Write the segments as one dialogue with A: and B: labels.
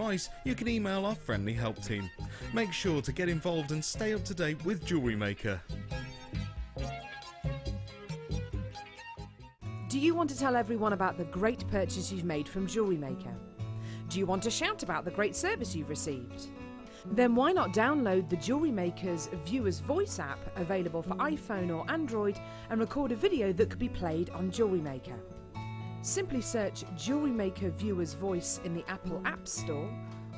A: advice, you can email our friendly help team. Make sure to get involved and stay up to date with Jewellery Maker.
B: Do you want to tell everyone about the great purchase you've made from Jewellery Maker? Do you want to shout about the great service you've received? Then why not download the Jewellery Maker's Viewer's Voice app, available for iPhone or Android, and record a video that could be played on Jewellery Maker. Simply search Jewellery Maker Viewer's Voice in the Apple App Store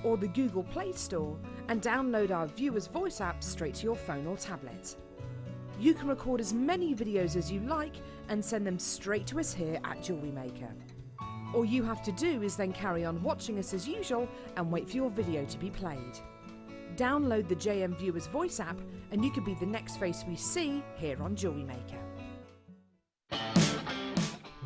B: or the Google Play Store and download our Viewer's Voice app straight to your phone or tablet. You can record as many videos as you like and send them straight to us here at Jewellery Maker. All you have to do is then carry on watching us as usual and wait for your video to be played. Download the JM Viewer's Voice app and you could be the next face we see here on Jewellery Maker.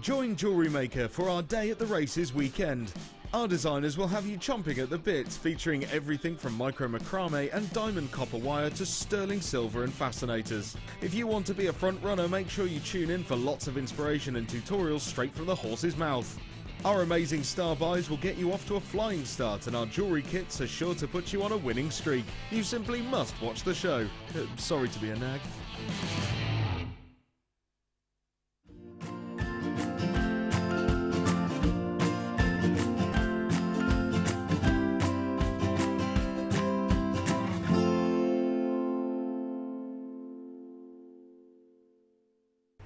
A: Join Jewellery Maker for our Day at the Races weekend. Our designers will have you chomping at the bits, featuring everything from micro macrame and diamond copper wire to sterling silver and fascinators. If you want to be a front runner, make sure you tune in for lots of inspiration and tutorials straight from the horse's mouth. Our amazing star buys will get you off to a flying start, and our jewellery kits are sure to put you on a winning streak. You simply must watch the show. Sorry to be a nag.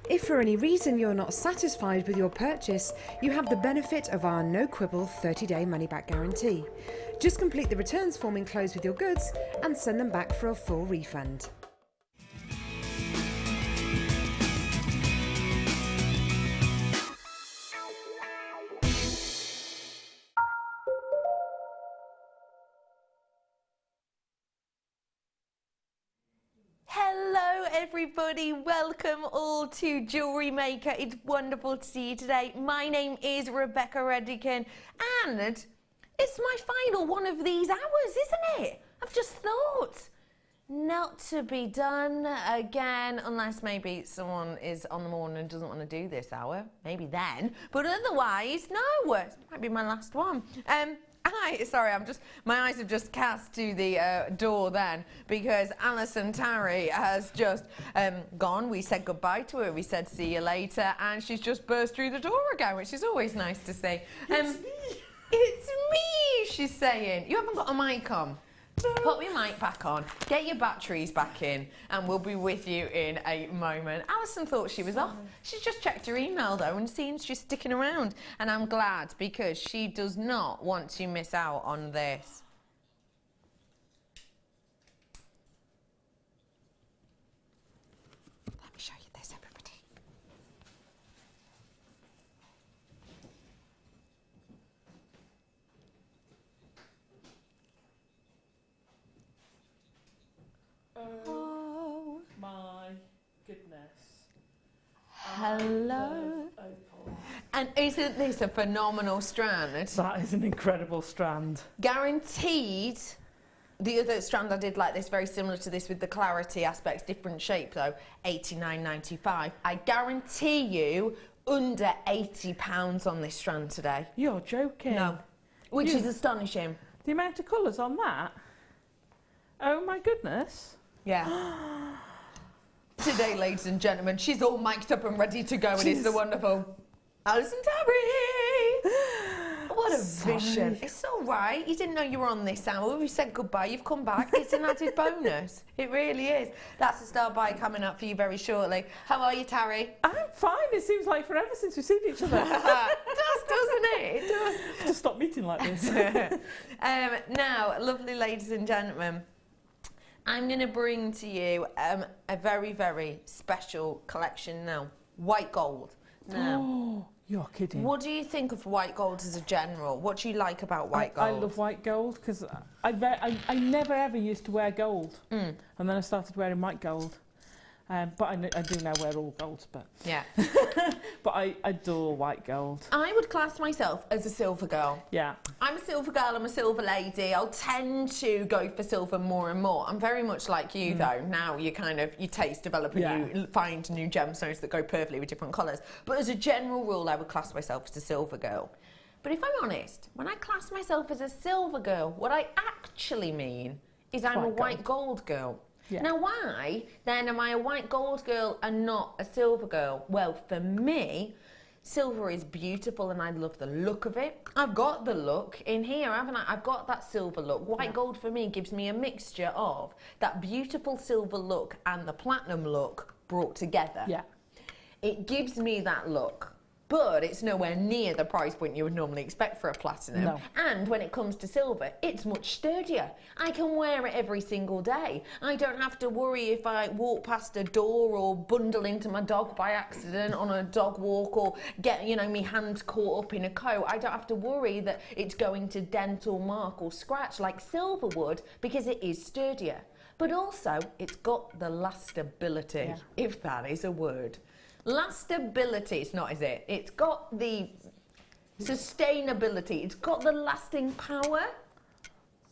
B: If for any reason you're not satisfied with your purchase, you have the benefit of our no quibble 30-day money-back guarantee. Just complete the returns form enclosed with your goods and send them back for a full refund.
C: Hello everybody, welcome all to Jewellery Maker. It's wonderful to see you today. My name is Rebecca Redican and it's my final one of these hours, isn't it? I've just thought. Not to be done again, unless maybe someone is on the morning and doesn't want to do this hour. Maybe then, but otherwise, no, it might be my last one. Sorry, my eyes have just cast to the door then, because Alison Tarry has just gone. We said goodbye to her, we said see you later, and she's just burst through the door again, which is always nice to see.
D: It's me!
C: It's me, she's saying. You haven't got a mic on. No. Put your mic back on, get your batteries back in, and we'll be with you in a moment. Alison thought she was off. She's just checked her email though and seems she's sticking around. And I'm glad, because she does not want to miss out on this. Let me show you this, everybody.
D: Oh my goodness.
C: Hello. And isn't this a phenomenal strand?
D: That is an incredible strand.
C: Guaranteed. The other strand I did like this, very similar to this with the clarity aspects, different shape though, $89.95. I guarantee you under £80 on this strand today.
D: You're joking.
C: No. Which is astonishing.
D: The amount of colours on that. Oh my goodness.
C: Yeah. Today, ladies and gentlemen, she's all mic'd up and ready to go, and it's the wonderful Alison Tarry. What a vision. It's all right. You didn't know you were on this hour. We said goodbye. You've come back. It's an added bonus. It really is. That's a star buy coming up for you very shortly. How are you, Tarry?
D: I'm fine. It seems like forever since we've seen each other.
C: It does, doesn't it? It does.
D: I have to stop meeting like this.
C: Now, lovely ladies and gentlemen, I'm going to bring to you a very, very special collection now. White gold. Now,
D: Oh, you're kidding.
C: what do you think of white gold as a general? What do you like about white gold?
D: I love white gold because I never ever used to wear gold. And then I started wearing white gold. But I do now wear all golds, but
C: Yeah.
D: but I adore white gold.
C: I would class myself as a silver girl.
D: Yeah.
C: I'm a silver girl, I'm a silver lady. I'll tend to go for silver more and more. I'm very much like you though. Now you your taste develop and you find new gemstones that go perfectly with different colours. But as a general rule, I would class myself as a silver girl. But if I'm honest, when I class myself as a silver girl, what I actually mean is I'm a white gold girl.
D: Yeah.
C: Now, why then am I a white gold girl and not a silver girl? Well, for me, silver is beautiful and I love the look of it. I've got the look in here, haven't I? I've got that silver look. White gold for me gives me a mixture of that beautiful silver look and the platinum look brought together.
D: Yeah.
C: It gives me that look. But it's nowhere near the price point you would normally expect for a platinum.
D: No.
C: And when it comes to silver, it's much sturdier. I can wear it every single day. I don't have to worry if I walk past a door or bundle into my dog by accident on a dog walk or get, me hand caught up in a coat. I don't have to worry that it's going to dent or mark or scratch like silver would because it is sturdier. But also, it's got the lastability, if that is a word. Lastability, it's not, is it? It's got the sustainability. It's got the lasting power.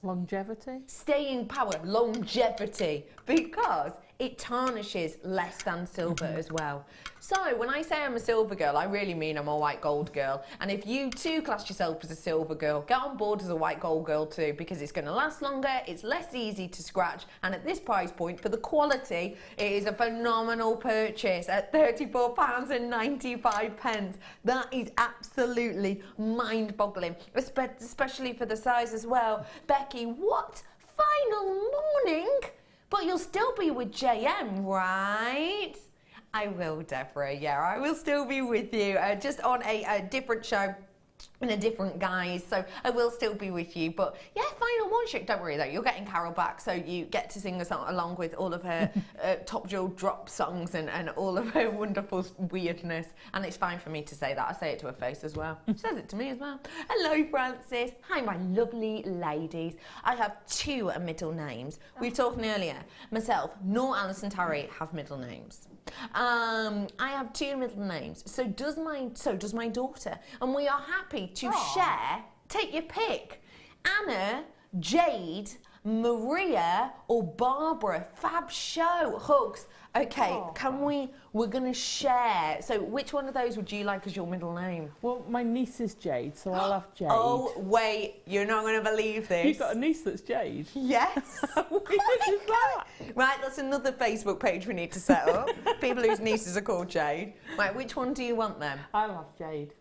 D: Longevity.
C: Staying power, longevity, because it tarnishes less than silver as well. So when I say I'm a silver girl, I really mean I'm a white gold girl. And if you too class yourself as a silver girl, get on board as a white gold girl too, because it's going to last longer, it's less easy to scratch, and at this price point, for the quality, it is a phenomenal purchase at £34.95. That is absolutely mind-boggling, especially for the size as well. Becky, what? Final morning? But you'll still be with JM, right? I will, Deborah, yeah, I will still be with you, just on a different show, in a different guise, so I will still be with you. But yeah, final one shoot. Don't worry though, you're getting Carol back, so you get to sing a song along with all of her top jewel drop songs and all of her wonderful weirdness. And it's fine for me to say that. I say it to her face as well. She says it to me as well. Hello, Francis. Hi, my lovely ladies. I have two middle names. We were talking earlier. Myself, nor Alison Tarry have middle names. I have two middle names. So does my daughter, and we are happy to share. Take your pick: Anna, Jade, Maria, or Barbara. Fab show. Hugs. Okay, we're gonna share. So which one of those would you like as your middle name?
D: Well, my niece is Jade, so I'll have Jade.
C: Oh wait, you're not gonna believe this.
D: You've got a niece that's Jade?
C: Yes.
D: What is that?
C: Right, that's another Facebook page we need to set up. People whose nieces are called Jade. Right, which one do you want then?
D: I'll have Jade.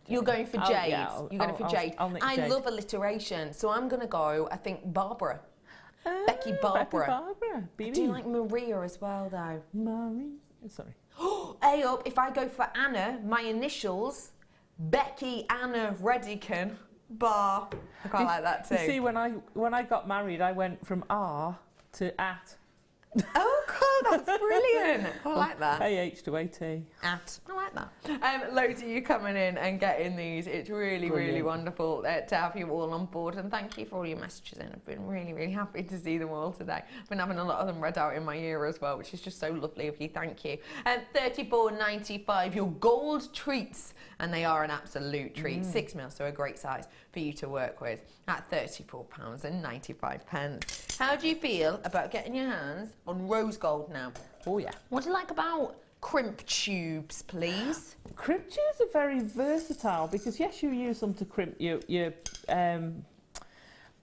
C: You're going for Jade.
D: You're
C: going for Jade. I
D: Jade.
C: love alliteration, so I'm going to go, I think, Barbara. Becky Barbara.
D: Becky
C: I do like Maria as well, though.
D: Marie. Sorry.
C: Hey up, if I go for Anna, my initials, Becky Anna Redican, Bar. I quite like that too.
D: You see, when I got married, I went from R to at.
C: Oh, cool, that's brilliant. I like that.
D: AH to AT.
C: At. I like that. Loads of you coming in and getting these. It's really, really wonderful to have you all on board. And thank you for all your messages in. I've been really, really happy to see them all today. I've been having a lot of them read out in my ear as well, which is just so lovely of you. Thank you. £34.95, your gold treats. And they are an absolute treat. 6 mil, so a great size for you to work with at £34.95. How do you feel about getting your hands on rose gold now?
D: Oh yeah.
C: What do you like about crimp tubes, please?
D: Crimp tubes are very versatile because yes, you use them to crimp your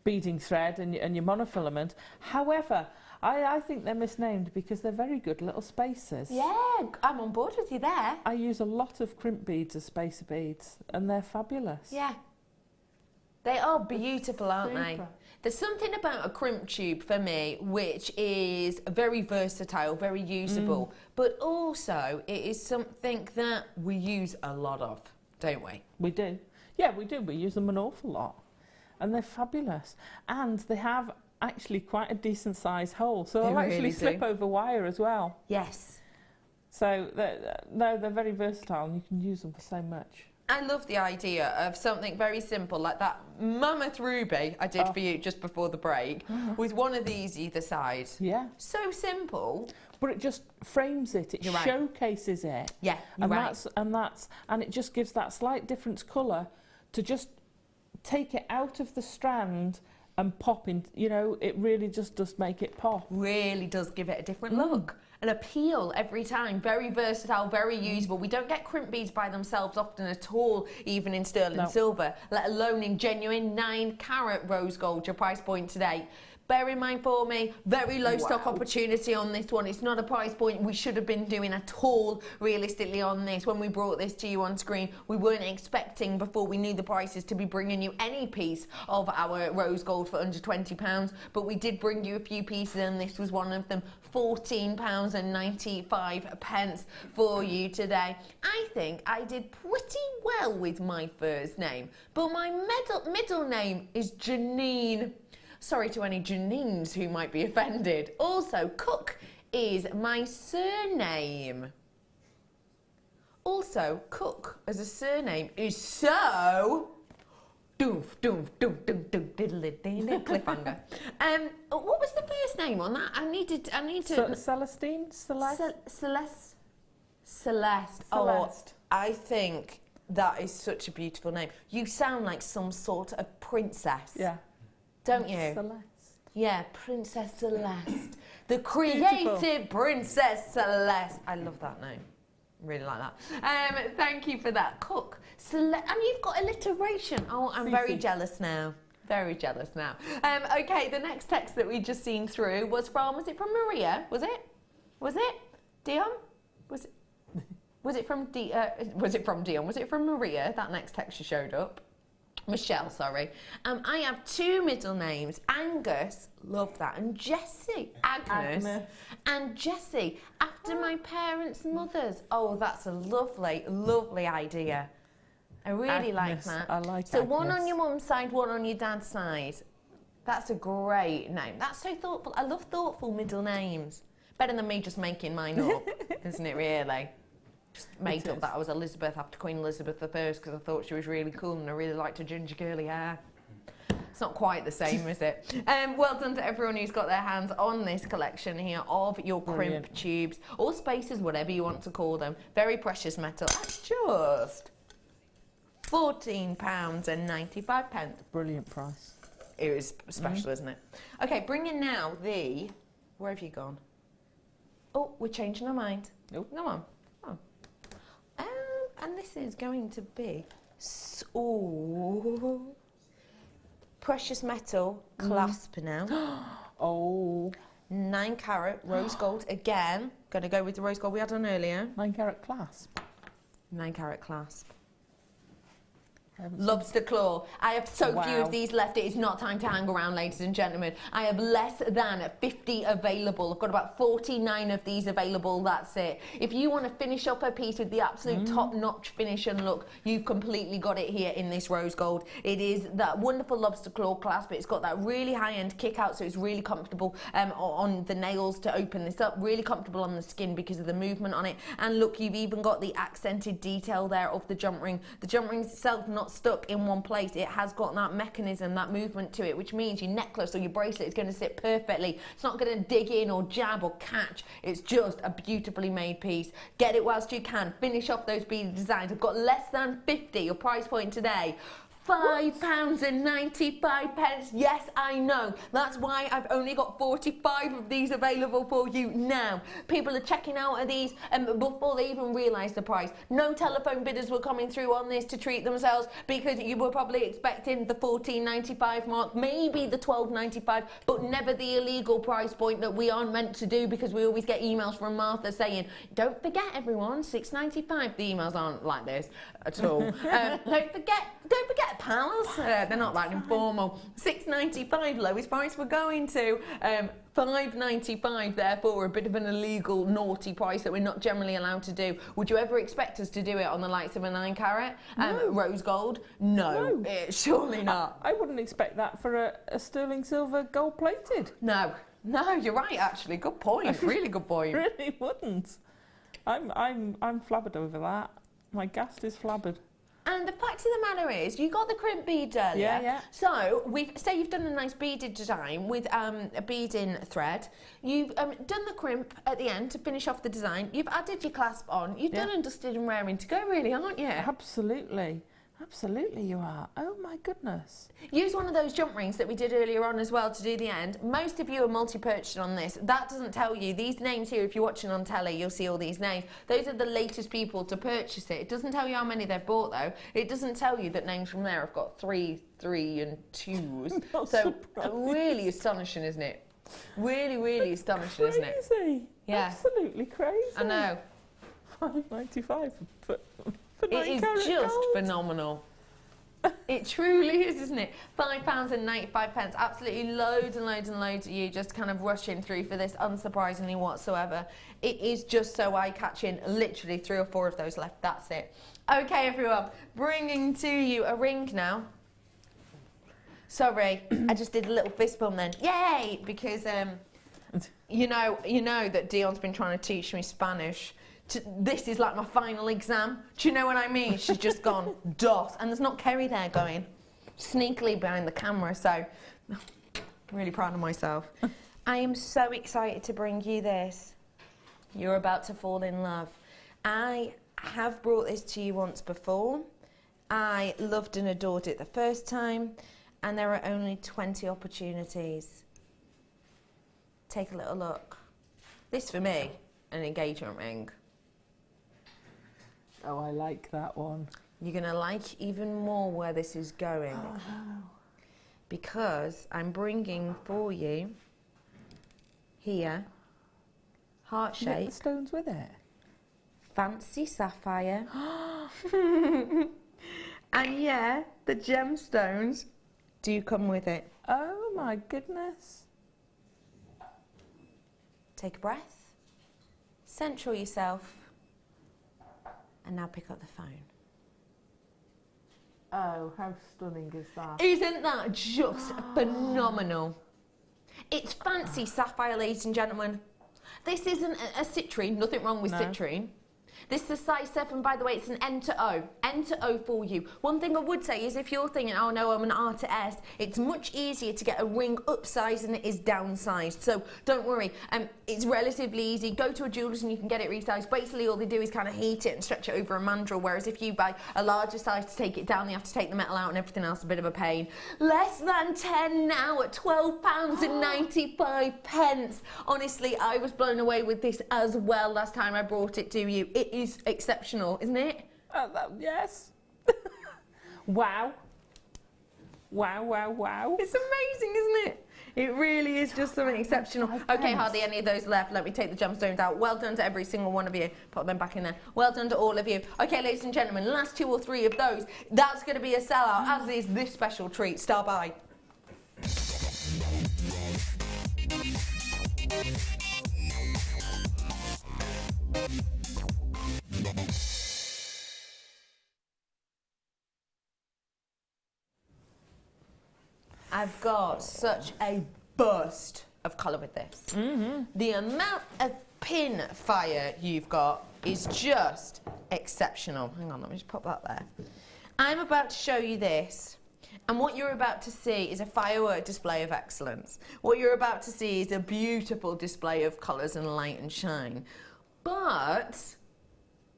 D: beading thread and your monofilament. However, I think they're misnamed because they're very good little spacers.
C: Yeah, I'm on board with you there.
D: I use a lot of crimp beads as spacer beads and they're fabulous.
C: Yeah. They are beautiful, aren't they? There's something about a crimp tube for me which is very versatile, very usable, but also it is something that we use a lot of, don't we?
D: We do. Yeah, we do. We use them an awful lot. And they're fabulous. And they have actually quite a decent sized hole. So they'll actually slip over wire as well.
C: Yes.
D: So they're very versatile and you can use them for so much.
C: I love the idea of something very simple like that mammoth ruby I did for you just before the break with one of these either side.
D: Yeah.
C: So simple.
D: But it just frames it, it showcases it.
C: Yeah,
D: and it just gives that slight different colour to just take it out of the strand and pop in, it really just does make it pop.
C: Really does give it a different look. an appeal every time. Very versatile, very usable. We don't get crimp beads by themselves often at all, even in sterling silver, let alone in genuine 9-carat rose gold, your price point today. Bear in mind for me, very low stock opportunity on this one. It's not a price point we should have been doing at all, realistically, on this. When we brought this to you on screen, we weren't expecting, before we knew the prices, to be bringing you any piece of our rose gold for under £20. But we did bring you a few pieces, and this was one of them. £14.95 for you today. I think I did pretty well with my first name, but my middle name is Janine. Sorry to any Janines who might be offended. Also, Cook is my surname. Also, Cook as a surname is so... Doof, doof, doof, doof, doof, diddly, diddly, cliffhanger. What was the first name on that? I need to...
D: Celestine? Celeste?
C: Celeste. Oh, I think that is such a beautiful name. You sound like some sort of princess.
D: Yeah.
C: Don't you?
D: Celeste.
C: Yeah, Princess Celeste. The creative Princess Celeste. I love that name. Really like that. Thank you for that. Cook. And you've got alliteration. Oh, I'm very jealous now. Very jealous now. Okay, the next text that we just seen through was from Maria? Was it? Dion? Was it from Dion? Was it from Maria? That next text she showed up. Michelle, sorry. I have 2 middle names. Angus, love that, and Jessie. Agnes. And Jessie, after my parents' mothers. Oh, that's a lovely, lovely idea. I really like that.
D: I like
C: so
D: Agnes.
C: One on your mum's side, one on your dad's side. That's a great name. That's so thoughtful. I love thoughtful middle names. Better than me just making mine up, isn't it, really? Just made up that I was Elizabeth after Queen Elizabeth I because I thought she was really cool and I really liked her ginger curly hair. It's not quite the same, is it? Well done to everyone who's got their hands on this collection here of your crimp tubes or spacers, whatever you want to call them. Very precious metal at just £14.95.
D: Brilliant price.
C: It was special, isn't it? Okay, bring in now the... Where have you gone? Oh, we're changing our mind.
D: Nope.
C: Come on. And this is going to be precious metal clasp now.
D: Oh.
C: 9-carat rose gold again. Going to go with the rose gold we had on earlier.
D: 9-carat clasp.
C: 9-carat clasp. Lobster claw. I have so few of these left. It is not time to hang around, ladies and gentlemen. I have less than 50 available. I've got about 49 of these available. That's it. If you want to finish up a piece with the absolute top-notch finish and look, you've completely got it here in this rose gold. It is that wonderful lobster claw clasp. It's got that really high-end kick out, so it's really comfortable on the nails to open this up. Really comfortable on the skin because of the movement on it. And look, you've even got the accented detail there of the jump ring. The jump ring itself not stuck in one place. It has got that mechanism, that movement to it, which means your necklace or your bracelet is going to sit perfectly. It's not going to dig in or jab or catch. It's just a beautifully made piece. Get it whilst you can. Finish off those beaded designs. I've got less than 50. Your price point today, £5.95. Yes, I know. That's why I've only got 45 of these available for you now. People are checking out of these before they even realise the price. No telephone bidders were coming through on this to treat themselves because you were probably expecting the £14.95 mark, maybe the £12.95, but never the illegal price point that we aren't meant to do because we always get emails from Martha saying, don't forget everyone, £6.95. The emails aren't like this at all. Don't forget pals, they're not that informal. £6.95 lowest price we're going to. £5.95 therefore a bit of an illegal naughty price that we're not generally allowed to do. Would you ever expect us to do it on the likes of a 9-carat rose gold? No. Surely not.
D: I wouldn't expect that for a sterling silver gold plated.
C: No, you're right actually. Good point. Really good point.
D: Really wouldn't. I'm flabbered over that. My gast is flabbered.
C: And the fact of the matter is, you got the crimp beads earlier.
D: Yeah.
C: So, say you've done a nice beaded design with a beading thread. You've done the crimp at the end to finish off the design. You've added your clasp on. You've done and dusted and raring to go, really, aren't you?
D: Absolutely. Absolutely you are. Oh my goodness.
C: Use one of those jump rings that we did earlier on as well to do the end. Most of you are multi-purchasing on this. That doesn't tell you. These names here, if you're watching on telly, you'll see all these names. Those are the latest people to purchase it. It doesn't tell you how many they've bought though. It doesn't tell you that names from there have got 3, 3 and 2s. So really astonishing, isn't it? Really, really astonishing, isn't it?
D: Crazy.
C: Yeah.
D: Absolutely crazy.
C: I know.
D: £5.95 for
C: It is just phenomenal. It truly is, isn't it? £5.95. Absolutely loads and loads and loads of you just kind of rushing through for this, unsurprisingly whatsoever. It is just so eye-catching. Literally 3 or 4 of those left. That's it. Okay, everyone. Bringing to you a ring now. Sorry, I just did a little fist bump then. Yay! Because you know that Dion's been trying to teach me Spanish. This is like my final exam. Do you know what I mean? She's just gone DOS. And there's not Kerry there going sneakily behind the camera. So, really proud of myself. I am so excited to bring you this. You're about to fall in love. I have brought this to you once before. I loved and adored it the first time. And there are only 20 opportunities. Take a little look. This for me, an engagement ring.
D: Oh, I like that one.
C: You're going to like even more where this is going.
D: Oh, wow.
C: Because I'm bringing for you here, heart
D: You get
C: shape,
D: the stones with it.
C: fancy sapphire. And yeah, the gemstones do come with it.
D: Oh my goodness.
C: Take a breath, central yourself, and now pick up the phone.
D: Oh, how stunning is that?
C: Isn't that just phenomenal? It's fancy sapphire, ladies and gentlemen. This isn't a citrine, nothing wrong with citrine. This is a size 7, by the way, it's an N to O. N to O for you. One thing I would say is if you're thinking, oh no, I'm an R to S, it's much easier to get a ring upsized than it is downsized. So don't worry, it's relatively easy. Go to a jeweller's and you can get it resized. Basically all they do is kind of heat it and stretch it over a mandrel, whereas if you buy a larger size to take it down, you have to take the metal out and everything else, a bit of a pain. Less than 10 now at £12.95. Honestly, I was blown away with this as well last time I brought it to you. It is exceptional, isn't it?
D: Yes. Wow. Wow, wow, wow.
C: It's amazing, isn't it? It really is just something exceptional. Okay, hardly any of those left. Let me take the gemstones out. Well done to every single one of you. Put them back in there. Well done to all of you. Okay, ladies and gentlemen, last 2 or 3 of those. That's going to be a sellout, as is this special treat. Star by. I've got such a burst of colour with this. The amount of pin fire you've got is just exceptional. Hang on, let me just pop that there. I'm about to show you this, and what you're about to see is a firework display of excellence. What you're about to see is a beautiful display of colours and light and shine. But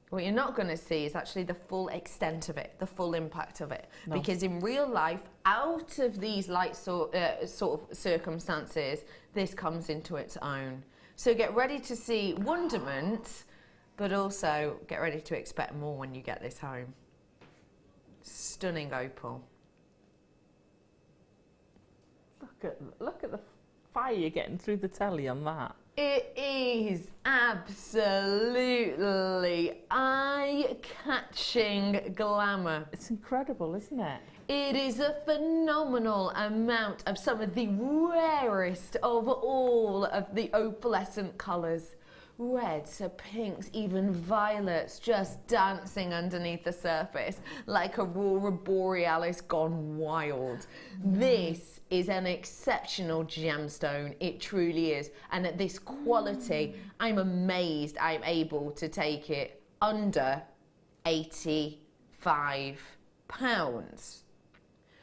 C: what you're not going to see is actually the full extent of it, the full impact of it. No. Because in real life, out of these light sort of circumstances, this comes into its own. So get ready to see wonderment, but also get ready to expect more when you get this home. Stunning opal.
D: Look at the fire you're getting through the telly on that.
C: It is absolutely eye-catching glamour.
D: It's incredible, isn't it?
C: It is a phenomenal amount of some of the rarest of all of the opalescent colours. Reds, pinks, even violets just dancing underneath the surface like Aurora Borealis gone wild. This is an exceptional gemstone, it truly is. And at this quality, I'm amazed I'm able to take it under £85.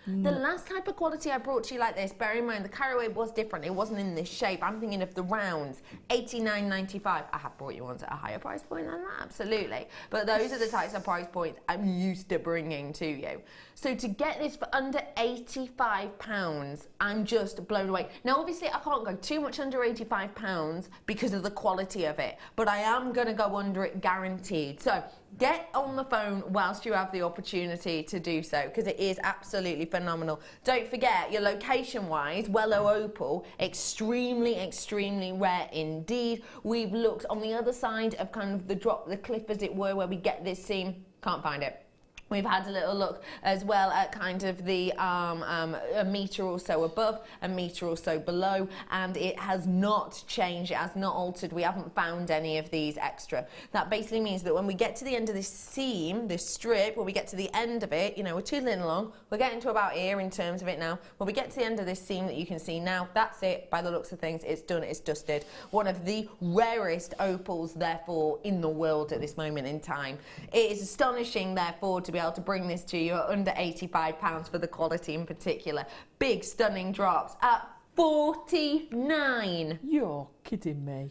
C: The last type of quality I brought to you like this, bear in mind the caraway was different. It wasn't in this shape. I'm thinking of the rounds, $89.95. I have brought you ones at a higher price point than that, absolutely. But those are the types of price points I'm used to bringing to you. So to get this for under £85, I'm just blown away. Now, obviously, I can't go too much under £85 because of the quality of it, but I am going to go under it guaranteed. So get on the phone whilst you have the opportunity to do so, because it is absolutely phenomenal. Don't forget, your location-wise, Wellow Opal, extremely, extremely rare indeed. We've looked on the other side of kind of the cliff, as it were, where we get this seam. Can't find it. We've had a little look as well at kind of the a metre or so above, a metre or so below, and it has not changed, it has not altered. We haven't found any of these extra. That basically means that when we get to the end of this seam, this strip, when we get to the end of it, you know, we're tootling along, we're getting to about here in terms of it now. When we get to the end of this seam that you can see now, that's it, by the looks of things, it's done, it's dusted. One of the rarest opals, therefore, in the world at this moment in time. It is astonishing, therefore, to be able to bring this to you at under £85 for the quality in particular. Big stunning drops at $49.
D: You're kidding me.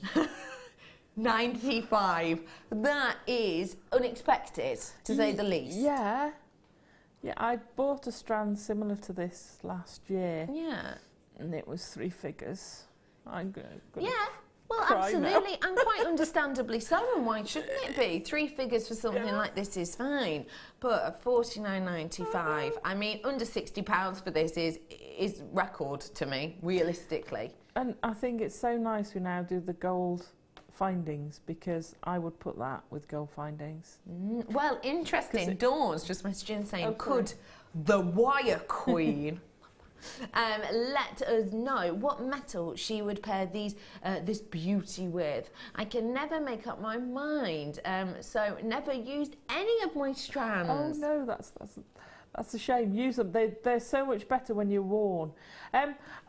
C: 95. That is unexpected, to say the least.
D: Yeah. Yeah, I bought a strand similar to this last year.
C: Yeah.
D: And it was 3 figures. I'm gonna
C: yeah. Well,
D: cry
C: absolutely,
D: now.
C: and quite understandably so, and why shouldn't it be? 3 figures for something like this is fine, but at $49.95, I mean, under £60 for this is record to me, realistically.
D: And I think it's so nice we now do the gold findings, because I would put that with gold findings.
C: Well, interesting. Dawn's just messaging saying,
D: Okay.
C: could the wire queen let us know what metal she would pair these this beauty with. I can never make up my mind, so never used any of my strands.
D: Oh no, that's a shame. Use them. They're so much better when you're worn.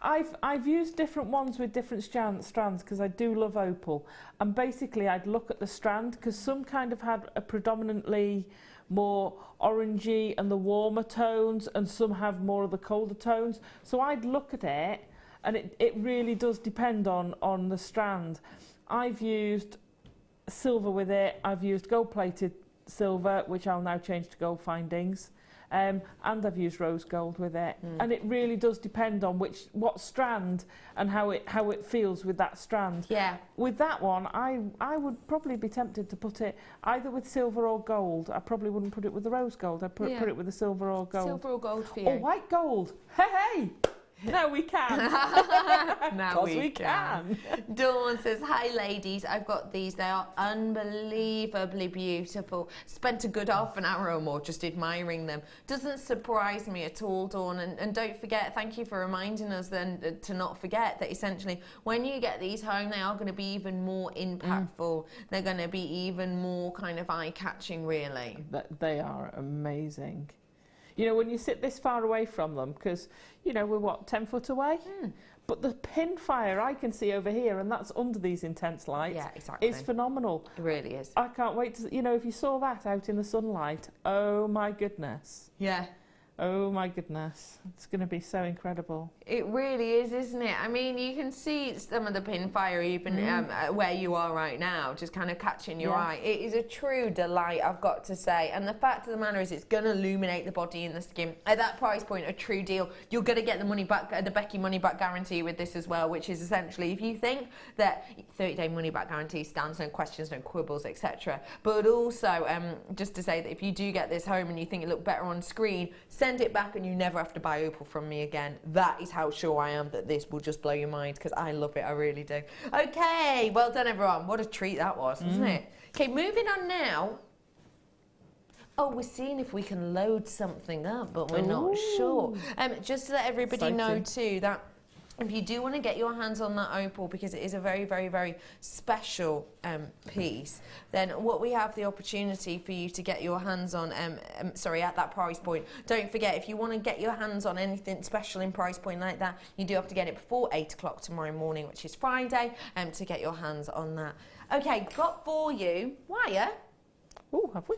D: I've used different ones with different strands because I do love opal. And basically, I'd look at the strand, because some kind of had a predominantly more orangey and the warmer tones, and some have more of the colder tones. So I'd look at it, and it really does depend on the strand. I've used silver with it. I've used gold-plated silver, which I'll now change to gold findings. And I've used rose gold with it, and it really does depend on what strand and how it feels with that strand.
C: Yeah.
D: With that one, I would probably be tempted to put it either with silver or gold. I probably wouldn't put it with the rose gold. I'd put it with the silver or gold.
C: Silver or gold for you?
D: Or white gold. Hey! No, we can.
C: Now
D: we can.
C: Dawn says, hi ladies, I've got these. They are unbelievably beautiful. Spent a good half an hour or more just admiring them. Doesn't surprise me at all, Dawn. And don't forget, thank you for reminding us then to not forget that essentially when you get these home, they are going to be even more impactful. They're going to be even more kind of eye-catching, really.
D: They are amazing. You know, when you sit this far away from them, because, you know, we're what, 10 foot away? But the pin fire I can see over here, and that's under these intense lights,
C: yeah, exactly.
D: It's phenomenal.
C: It really is.
D: I can't wait to, you know, if you saw that out in the sunlight, oh my goodness.
C: Yeah.
D: Oh my goodness, it's going to be so incredible.
C: It really is, isn't it? I mean, you can see some of the pin fire even where you are right now, just kind of catching your eye. It is a true delight, I've got to say. And the fact of the matter is, it's going to illuminate the body and the skin. At that price point, a true deal. You're going to get the money back, the Becky money back guarantee with this as well, which is essentially, if you think that 30-day money back guarantee stands, no questions, no quibbles, etc. But also, just to say that if you do get this home and you think it looked better on screen, send it back and you never have to buy opal from me again. That is how sure I am that this will just blow your mind, because I love it, I really do. Okay, well done everyone. What a treat that was, wasn't it? Okay, moving on now. Oh, we're seeing if we can load something up, but we're not sure. Just to let everybody know too that if you do want to get your hands on that opal, because it is a very, very, very special piece, then what we have the opportunity for you to get your hands on, at that price point. Don't forget, if you want to get your hands on anything special in price point like that, you do have to get it before 8 o'clock tomorrow morning, which is Friday, to get your hands on that. Okay, got for you, Wire.
D: Oh, have we?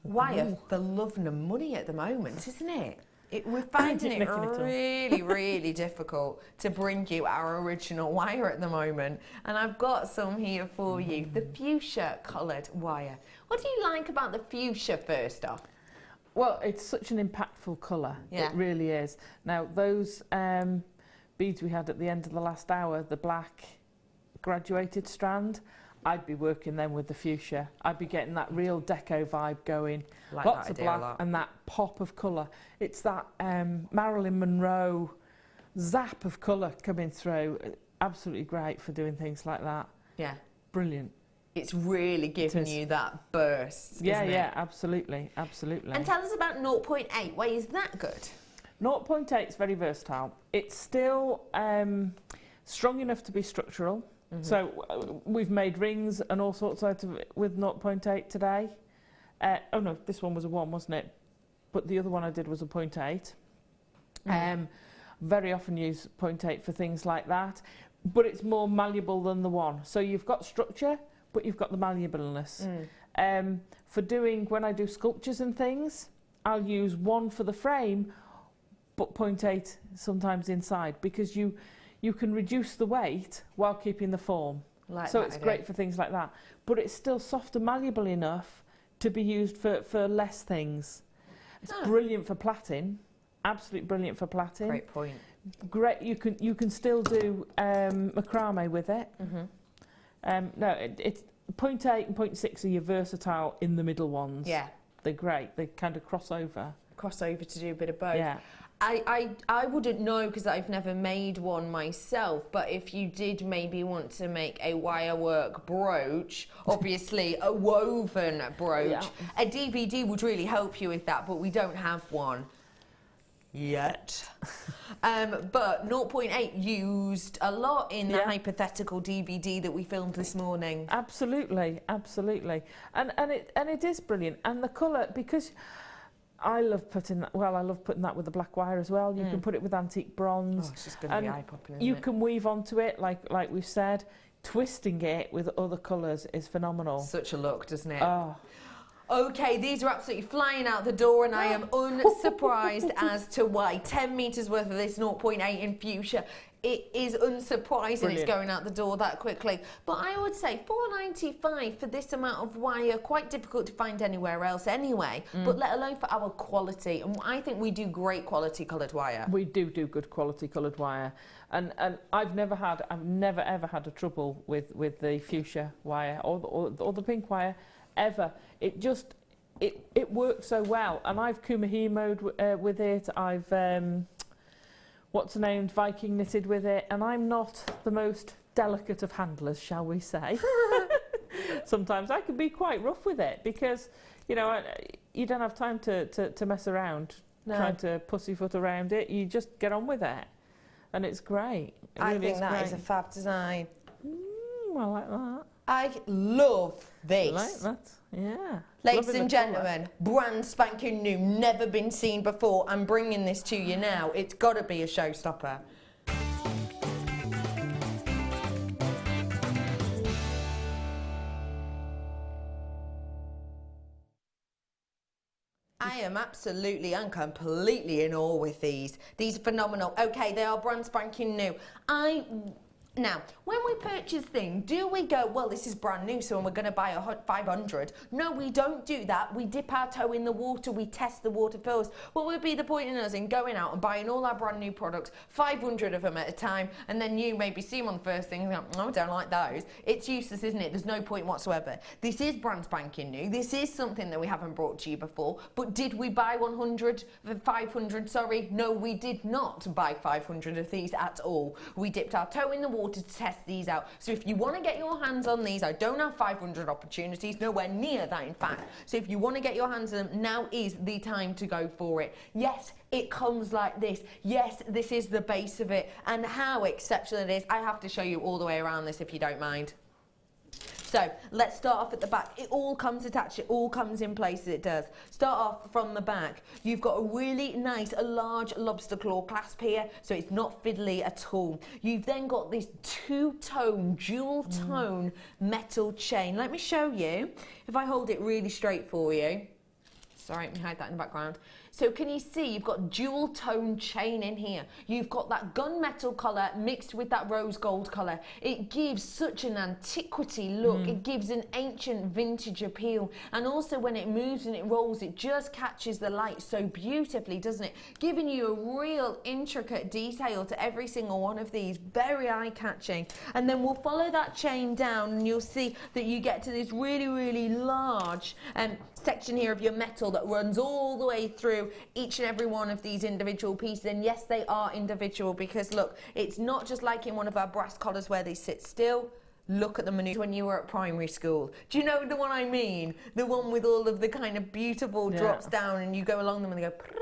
C: wire for love and money at the moment, isn't it? We're finding it really, really difficult to bring you our original wire at the moment. And I've got some here for you, the fuchsia coloured wire. What do you like about the fuchsia first off?
D: Well, it's such an impactful colour.
C: Yeah.
D: It really is. Now, those beads we had at the end of the last hour, the black graduated strand, I'd be working them with the fuchsia. I'd be getting that real deco vibe going.
C: Like
D: Lots
C: that
D: of
C: idea a
D: black
C: lot.
D: and that pop of colour. It's that Marilyn Monroe zap of colour coming through. Absolutely great for doing things like that.
C: Yeah.
D: Brilliant.
C: It's really giving you that burst,
D: Yeah,
C: isn't
D: yeah,
C: it?
D: absolutely, absolutely.
C: And tell us about 0.8. Why is that good?
D: 0.8 is very versatile. It's still strong enough to be structural. So we've made rings and all sorts out of it with 0.8 today. Oh no, this one was a 1, wasn't it? But the other one I did was a 0.8. Very often use 0.8 for things like that. But it's more malleable than the 1. So you've got structure, but you've got the malleableness. For doing, when I do sculptures and things, I'll use 1 for the frame, but 0.8 sometimes inside, because you can reduce the weight while keeping the form. So it's great for things like that. But it's still soft and malleable enough to be used for less things. It's brilliant for plaiting. Absolutely brilliant for plaiting.
C: Great point.
D: Great. You can still do macrame with it. No, it's 0.8 and 0.6 are your versatile in the middle ones.
C: Yeah.
D: They're great. They kind of cross over.
C: Cross over to do a bit of both.
D: Yeah.
C: I wouldn't know because I've never made one myself, but if you did maybe want to make a wire work brooch, obviously a woven brooch, a DVD would really help you with that, but we don't have one yet. But 0.8 used a lot in the hypothetical DVD that we filmed this morning.
D: Absolutely, absolutely. And it is brilliant. And the colour, because I love putting that, well, I love putting that with the black wire as well. You can put it with antique bronze.
C: Oh, it's just going to be eye-popping, isn't
D: you
C: it?
D: can weave onto it, like we've said. Twisting it with other colours is phenomenal.
C: Such a look, doesn't it?
D: Oh.
C: Okay, these are absolutely flying out the door, and I am unsurprised as to why. 10 metres worth of this 0.8 in fuchsia. It is unsurprising
D: Brilliant.
C: It's going out the door that quickly. But I would say $4.95 for this amount of wire, quite difficult to find anywhere else anyway, but let alone for our quality. And I think we do great quality coloured wire.
D: We do good quality coloured wire. And I've never ever had a trouble with the fuchsia wire or the pink wire, ever. It just, it works so well. And I've kumahimoed with it. I've what's her name, Viking knitted with it, and I'm not the most delicate of handlers, shall we say. Sometimes I can be quite rough with it because, you know, you don't have time to mess around trying to pussyfoot around it. You just get on with it, and it's great.
C: I think that is a fab design.
D: I like that.
C: I love this.
D: I like that, yeah.
C: Ladies
D: Loving
C: and
D: the colour.
C: gentlemen, brand spanking new, never been seen before. I'm bringing this to you now. It's got to be a showstopper. I am absolutely and completely in awe with these. These are phenomenal. Okay, they are brand spanking new. Now, when we purchase things, do we go, well, this is brand new, so we're going to buy 500? No, we don't do that. We dip our toe in the water. We test the water first. What would be the point in us in going out and buying all our brand new products, 500 of them at a time, and then you maybe see them on the first thing and go, oh, I don't like those. It's useless, isn't it? There's no point whatsoever. This is brand spanking new. This is something that we haven't brought to you before. But did we buy 500, sorry? No, we did not buy 500 of these at all. We dipped our toe in the water to test these out. So if you want to get your hands on these, I don't have 500 opportunities, nowhere near that in fact. So if you want to get your hands on them, now is the time to go for it. Yes, it comes like this. Yes, this is the base of it. And how exceptional it is. I have to show you all the way around this if you don't mind. So let's start off at the back. It all comes attached, it all comes in place, it does. Start off from the back. You've got a really nice, large lobster claw clasp here, so it's not fiddly at all. You've then got this two-tone, dual-tone metal chain. Let me show you. If I hold it really straight for you. Sorry, let me hide that in the background. So can you see you've got dual tone chain in here. You've got that gunmetal colour mixed with that rose gold colour. It gives such an antiquity look. It gives an ancient vintage appeal. And also when it moves and it rolls, it just catches the light so beautifully, doesn't it? Giving you a real intricate detail to every single one of these. Very eye-catching. And then we'll follow that chain down and you'll see that you get to this really, really large section here of your metal that runs all the way through each and every one of these individual pieces. And yes, they are individual because look, it's not just like in one of our brass collars where they sit still. Look at the maneuver when you were at primary school. Do you know the one I mean? The one with all of the kind of beautiful drops down and you go along them and they go pring.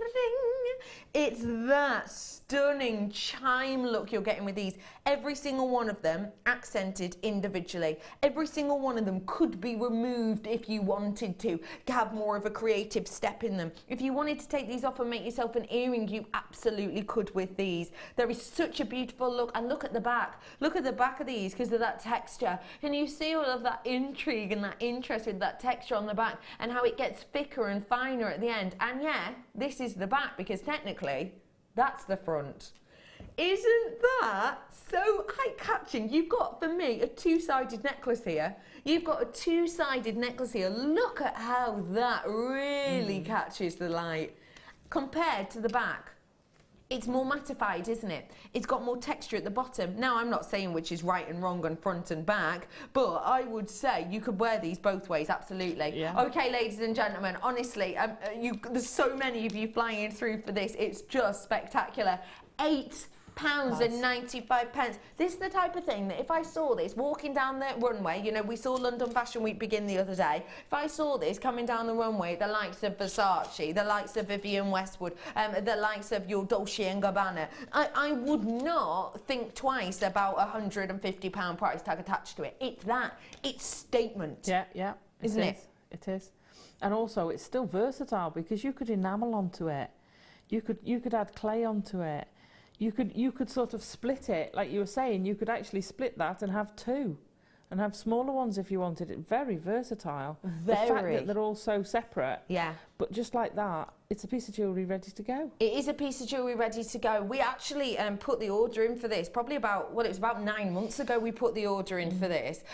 C: It's that stunning chime look you're getting with these. Every single one of them accented individually. Every single one of them could be removed if you wanted to have more of a creative step in them. If you wanted to take these off and make yourself an earring, you absolutely could with these. There is such a beautiful look. And look at the back. Look at the back of these because of that texture. And you see all of that intrigue and that interest with that texture on the back and how it gets thicker and finer at the end. And yeah, this is the back because technically that's the front. Isn't that so eye-catching? You've got, for me, a two-sided necklace here. You've got a two-sided necklace here. Look at how that really catches the light. Compared to the back, it's more mattified, isn't it? It's got more texture at the bottom. Now, I'm not saying which is right and wrong on front and back, but I would say you could wear these both ways, absolutely. Yeah. Okay, ladies and gentlemen, honestly, there's so many of you flying through for this. It's just spectacular. £8.95. This is the type of thing that if I saw this walking down the runway, you know, we saw London Fashion Week begin the other day. If I saw this coming down the runway, the likes of Versace, the likes of Vivienne Westwood, the likes of your Dolce & Gabbana, I would not think twice about £150 price tag attached to it. It's that. It's statement.
D: Yeah.
C: Isn't it?
D: It is. And also, it's still versatile because you could enamel onto it. You could add clay onto it. You could sort of split it, like you were saying. You could actually split that and have two, and have smaller ones if you wanted it. Very versatile.
C: Very.
D: The fact that they're all so separate.
C: Yeah.
D: But just like that, it's a piece of jewellery ready to go.
C: It is a piece of jewellery ready to go. We actually put the order in for this probably about, well, it was about 9 months ago we put the order in for this.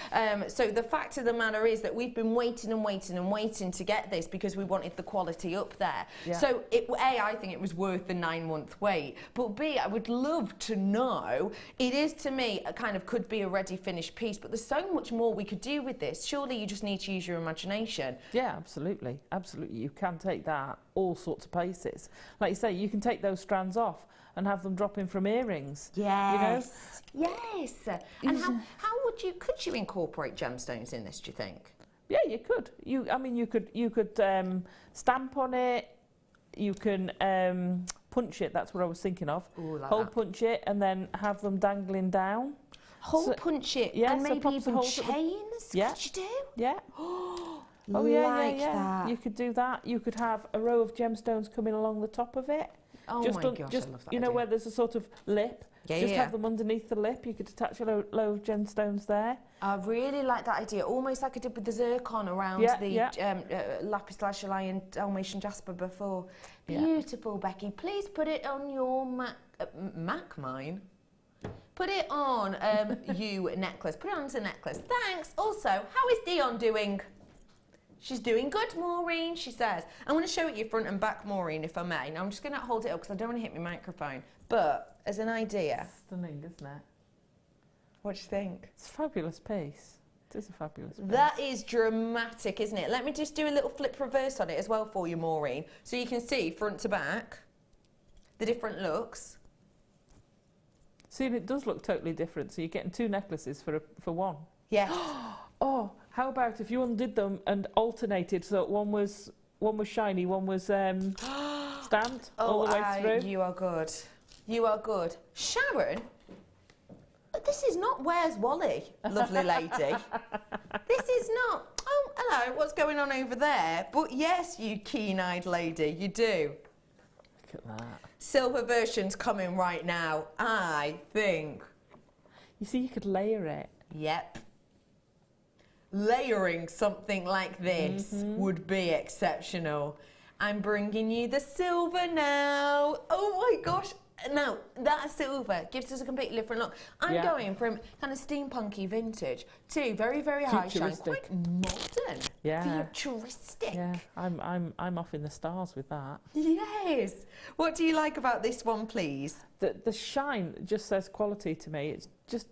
C: So the fact of the matter is that we've been waiting and waiting and waiting to get this because we wanted the quality up there. Yeah. So A, I think it was worth the 9-month wait. But B, I would love to know, it is to me a kind of could be a ready finished piece, but there's so much more we could do with this. Surely you just need to use your imagination.
D: Yeah, absolutely. Absolutely. You can take that all sorts of places. Like you say, you can take those strands off and have them drop in from earrings.
C: Yes. You know? Yes. And how could you incorporate gemstones in this, do you think?
D: Yeah, you could. You could stamp on it. You can punch it. That's what I was thinking of.
C: Ooh, like
D: hole
C: that.
D: punch it and then have them dangling down.
C: Hole punch it,
D: yeah,
C: and
D: so
C: maybe even chains.
D: Yeah.
C: Could you do?
D: Yeah.
C: Oh yeah. That.
D: You could do that. You could have a row of gemstones coming along the top of it.
C: Oh
D: just
C: my gosh, I love that
D: you know
C: idea.
D: Where there's a sort of lip.
C: Yeah,
D: have them underneath the lip. You could attach a low of gemstones there.
C: I really like that idea, almost like I did with the zircon around lapis lazuli and Dalmatian jasper before. Beautiful, Becky. Please put it on your mine. Put it on you necklace. Put it on as a necklace. Thanks. Also, how is Dion doing? She's doing good, Maureen, she says. I'm going to show it you front and back, Maureen, if I may. Now, I'm just going to hold it up because I don't want to hit my microphone. But, as an idea...
D: Stunning, isn't it?
C: What do you think?
D: It's a fabulous piece. It is a fabulous piece.
C: That is dramatic, isn't it? Let me just do a little flip reverse on it as well for you, Maureen. So you can see, front to back, the different looks.
D: See, and it does look totally different. So you're getting two necklaces for one.
C: Yes.
D: Oh, how about if you undid them and alternated so that one was shiny, one was stamped all the way through?
C: You are good. You are good. Sharon, this is not Where's Wally, lovely lady. This is not, oh, hello, what's going on over there? But yes, you keen-eyed lady, you do.
D: Look at that.
C: Silver version's coming right now, I think.
D: You see, you could layer it.
C: Yep. Layering something like this would be exceptional. I'm bringing you the silver now. Oh my gosh. Now, that silver gives us a completely different look. I'm going from kind of steampunky vintage to very, very high shine, quite modern, futuristic.
D: Yeah, I'm off in the stars with that.
C: Yes. What do you like about this one, please?
D: The shine just says quality to me. It's just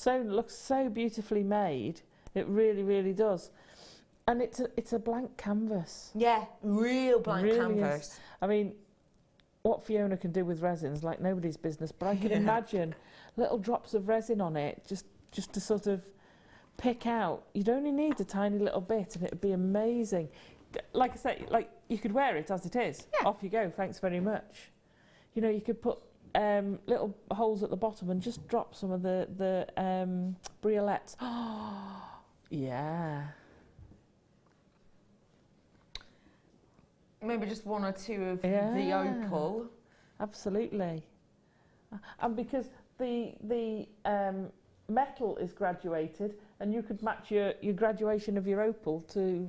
D: looks so beautifully made. It really, really does. And it's a blank canvas.
C: Yeah, real blank
D: really
C: canvas.
D: Is. I mean, what Fiona can do with resins, like nobody's business, but I can imagine little drops of resin on it just to sort of pick out. You'd only need a tiny little bit and it would be amazing. Like I say, like you could wear it as it is. Yeah. Off you go, thanks very much. You know, you could put little holes at the bottom and just drop some of the briolets. Oh, yeah.
C: Maybe just one or two of the opal.
D: Absolutely. And because the metal is graduated, and you could match your graduation of your opal to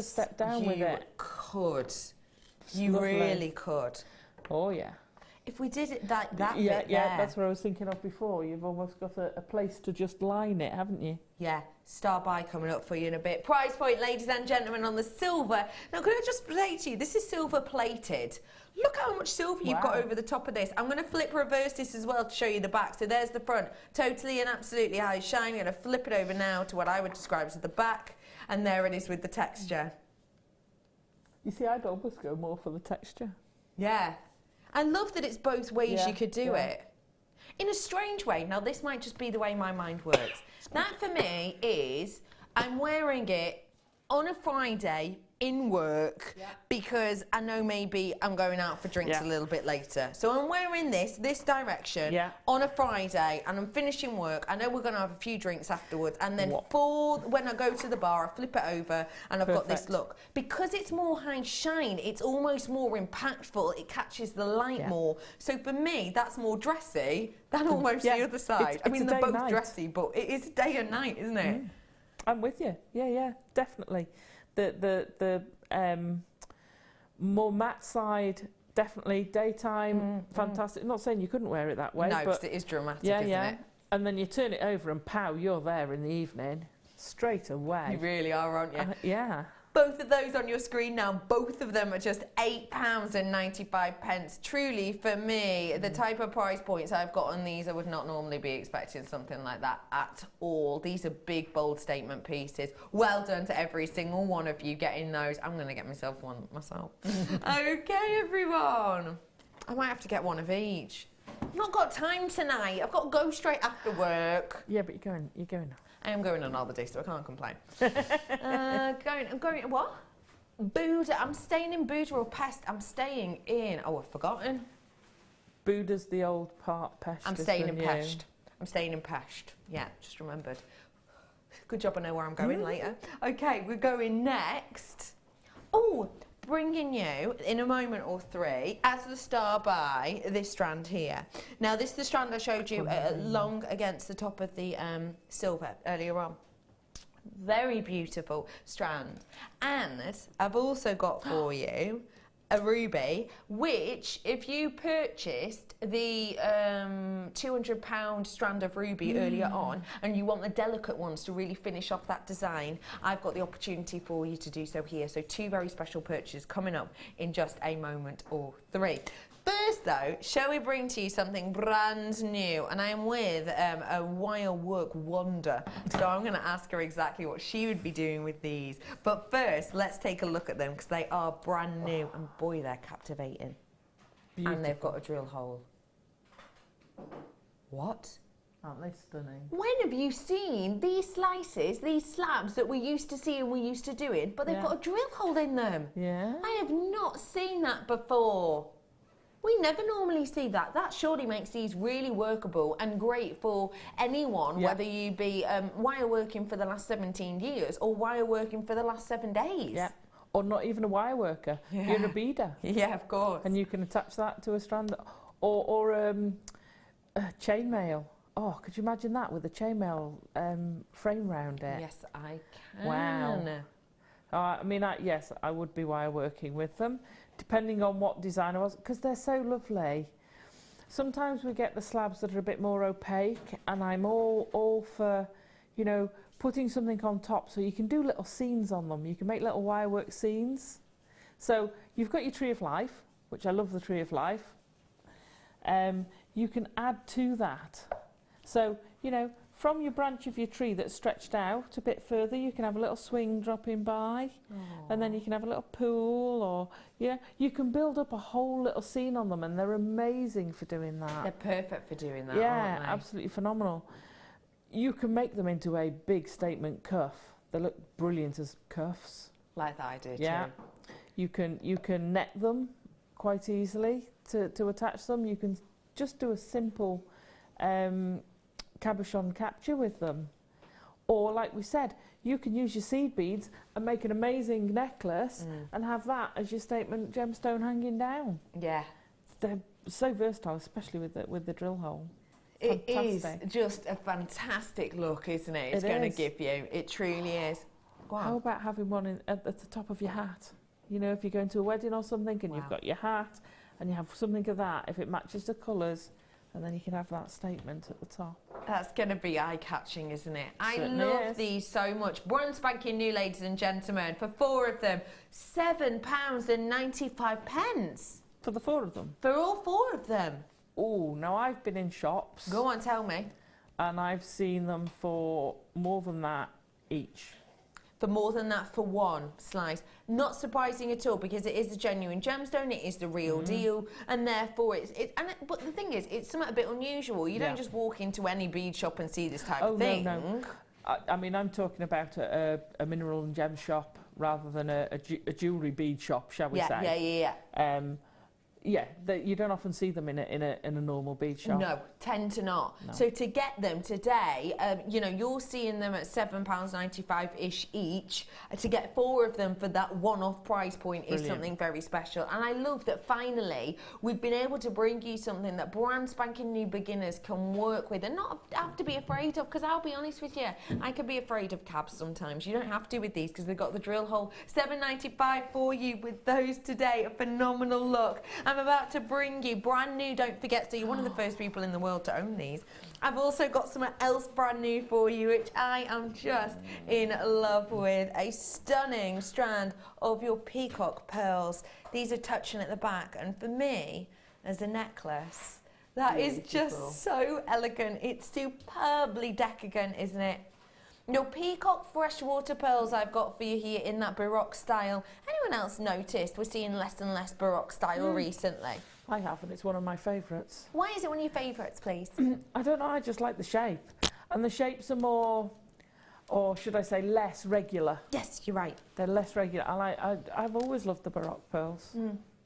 D: step down with it.
C: You really could.
D: Oh yeah.
C: If we did it that bit
D: there.
C: that's
D: what I was thinking of before. You've almost got a place to just line it, haven't you?
C: Yeah, star buy coming up for you in a bit. Price point, ladies and gentlemen, on the silver. Now, could I just say to you, this is silver plated. Look how much silver you've got over the top of this. I'm going to flip reverse this as well to show you the back. So there's the front, totally and absolutely high shine. I'm going to flip it over now to what I would describe as the back, and there it is with the texture.
D: You see, I'd almost go more for the texture.
C: Yeah. I love that it's both ways you could do it. In a strange way, now this might just be the way my mind works. That for me is, I'm wearing it on a Friday in work because I know maybe I'm going out for drinks a little bit later. So I'm wearing this direction on a Friday and I'm finishing work. I know we're going to have a few drinks afterwards, and then when I go to the bar, I flip it over and I've got this look. Because it's more high shine, it's almost more impactful. It catches the light more. So for me, that's more dressy than almost the other side. I mean, they're both dressy, but it is day and night, isn't it?
D: I'm with you. Yeah, definitely. The more matte side, definitely daytime, fantastic. Not saying you couldn't wear it that way.
C: No, because it is dramatic, isn't it?
D: And then you turn it over and pow, you're there in the evening, straight away.
C: You really are, aren't you?
D: Yeah.
C: Both of those on your screen now, both of them are just £8.95. Truly, for me, the type of price points I've got on these, I would not normally be expecting something like that at all. These are big, bold statement pieces. Well done to every single one of you getting those. I'm going to get myself one myself. Okay, everyone. I might have to get one of each. I've not got time tonight. I've got to go straight after work.
D: Yeah, but you're going now.
C: I am going on holiday, so I can't complain. I'm going, what? Buda. I'm staying in Buda or Pest. I'm staying in, I've forgotten.
D: Buda's the old part, Pest.
C: I'm staying in Pest. I'm staying in Pest. Yeah, just remembered. Good job I know where I'm going later. Okay, we're going next. Oh, bringing you in a moment or three as the star by this strand here. Now this is the strand I showed you long against the top of the silver earlier on. Very beautiful strand. And I've also got for you a ruby, which if you purchased the £200 strand of ruby earlier on and you want the delicate ones to really finish off that design, I've got the opportunity for you to do so here. So two very special purchases coming up in just a moment or three. First though, shall we bring to you something brand new? And I am with a wire work wonder. So I'm going to ask her exactly what she would be doing with these. But first, let's take a look at them because they are brand new. And boy, they're captivating. Beautiful. And they've got a drill hole. What?
D: Aren't they stunning?
C: When have you seen these slices, these slabs that we used to see and we used to do it, but they've got a drill hole in them?
D: Yeah.
C: I have not seen that before. We never normally see that. That surely makes these really workable and great for anyone, whether you be wire working for the last 17 years or wire working for the last 7 days.
D: Yeah. Or not even a wire worker. You're a beader.
C: Yeah, of course.
D: And you can attach that to a strand or a chainmail. Oh, could you imagine that with a chainmail frame round it?
C: Yes, I can.
D: Wow. I mean, yes, I would be wire working with them. depending on what design I was, because they're so lovely. Sometimes we get the slabs that are a bit more opaque, and I'm all for, you know, putting something on top so you can do little scenes on them. You can make little wirework scenes. So you've got your Tree of Life, which I love the Tree of Life. You can add to that. So, you know, from your branch of your tree that's stretched out a bit further, you can have a little swing dropping by. Aww. And then you can have a little pool, or, yeah, you can build up a whole little scene on them, and they're amazing for doing that.
C: They're perfect for doing that,
D: yeah,
C: aren't they?
D: Absolutely phenomenal. You can make them into a big statement cuff. They look brilliant as cuffs.
C: Like that I do
D: yeah.
C: too.
D: You can net them quite easily to attach them. You can just do a simple cabochon capture with them. Or like we said, you can use your seed beads and make an amazing necklace and have that as your statement gemstone hanging down.
C: Yeah.
D: They're so versatile, especially with the drill hole.
C: It is just a fantastic look, isn't it? It's going to give you. It truly is. Go on.
D: How about having one at the top of your hat? You know, if you're going to a wedding or something and you've got your hat and you have something of that, if it matches the colours, and then you can have that statement at the top.
C: That's going to be eye-catching, isn't it?
D: Certainly
C: I love
D: is.
C: these so much. Brand spanking new, ladies and gentlemen. For 4 of them, £7.95.
D: For the 4 of them?
C: For all 4 of them.
D: Oh, now I've been in shops.
C: Go on, tell me.
D: And I've seen them for more than that each.
C: For more than that for one slice. Not surprising at all, because it is a genuine gemstone, it is the real deal, and therefore but the thing is, it's something a bit unusual. You don't just walk into any bead shop and see this type of thing.
D: No. I mean, I'm talking about a mineral and gem shop rather than a jewellery bead shop, shall we say.
C: Yeah.
D: Yeah, you don't often see them in a normal bead shop.
C: No, tend to not.
D: No.
C: So to get them today, you know, you're seeing them at £7.95-ish each. To get 4 of them for that one-off price point is something very special. And I love that finally we've been able to bring you something that brand spanking new beginners can work with and not have to be afraid of. Because I'll be honest with you, I can be afraid of cabs sometimes. You don't have to with these because they've got the drill hole. £7.95 for you with those today. A phenomenal look. I'm about to bring you brand new, don't forget, so you're one of the first people in the world to own these. I've also got something else brand new for you, which I am just in love with. A stunning strand of your peacock pearls. These are touching at the back, and for me, as a necklace, that is just so elegant. It's superbly decadent, isn't it? Your peacock freshwater pearls I've got for you here in that Baroque style. Anyone else noticed we're seeing less and less Baroque style recently?
D: I haven't. It's one of my favourites.
C: Why is it one of your favourites, please?
D: I don't know. I just like the shape. And the shapes are more, or should I say less regular.
C: Yes, you're right.
D: They're less regular. I've always loved the Baroque pearls.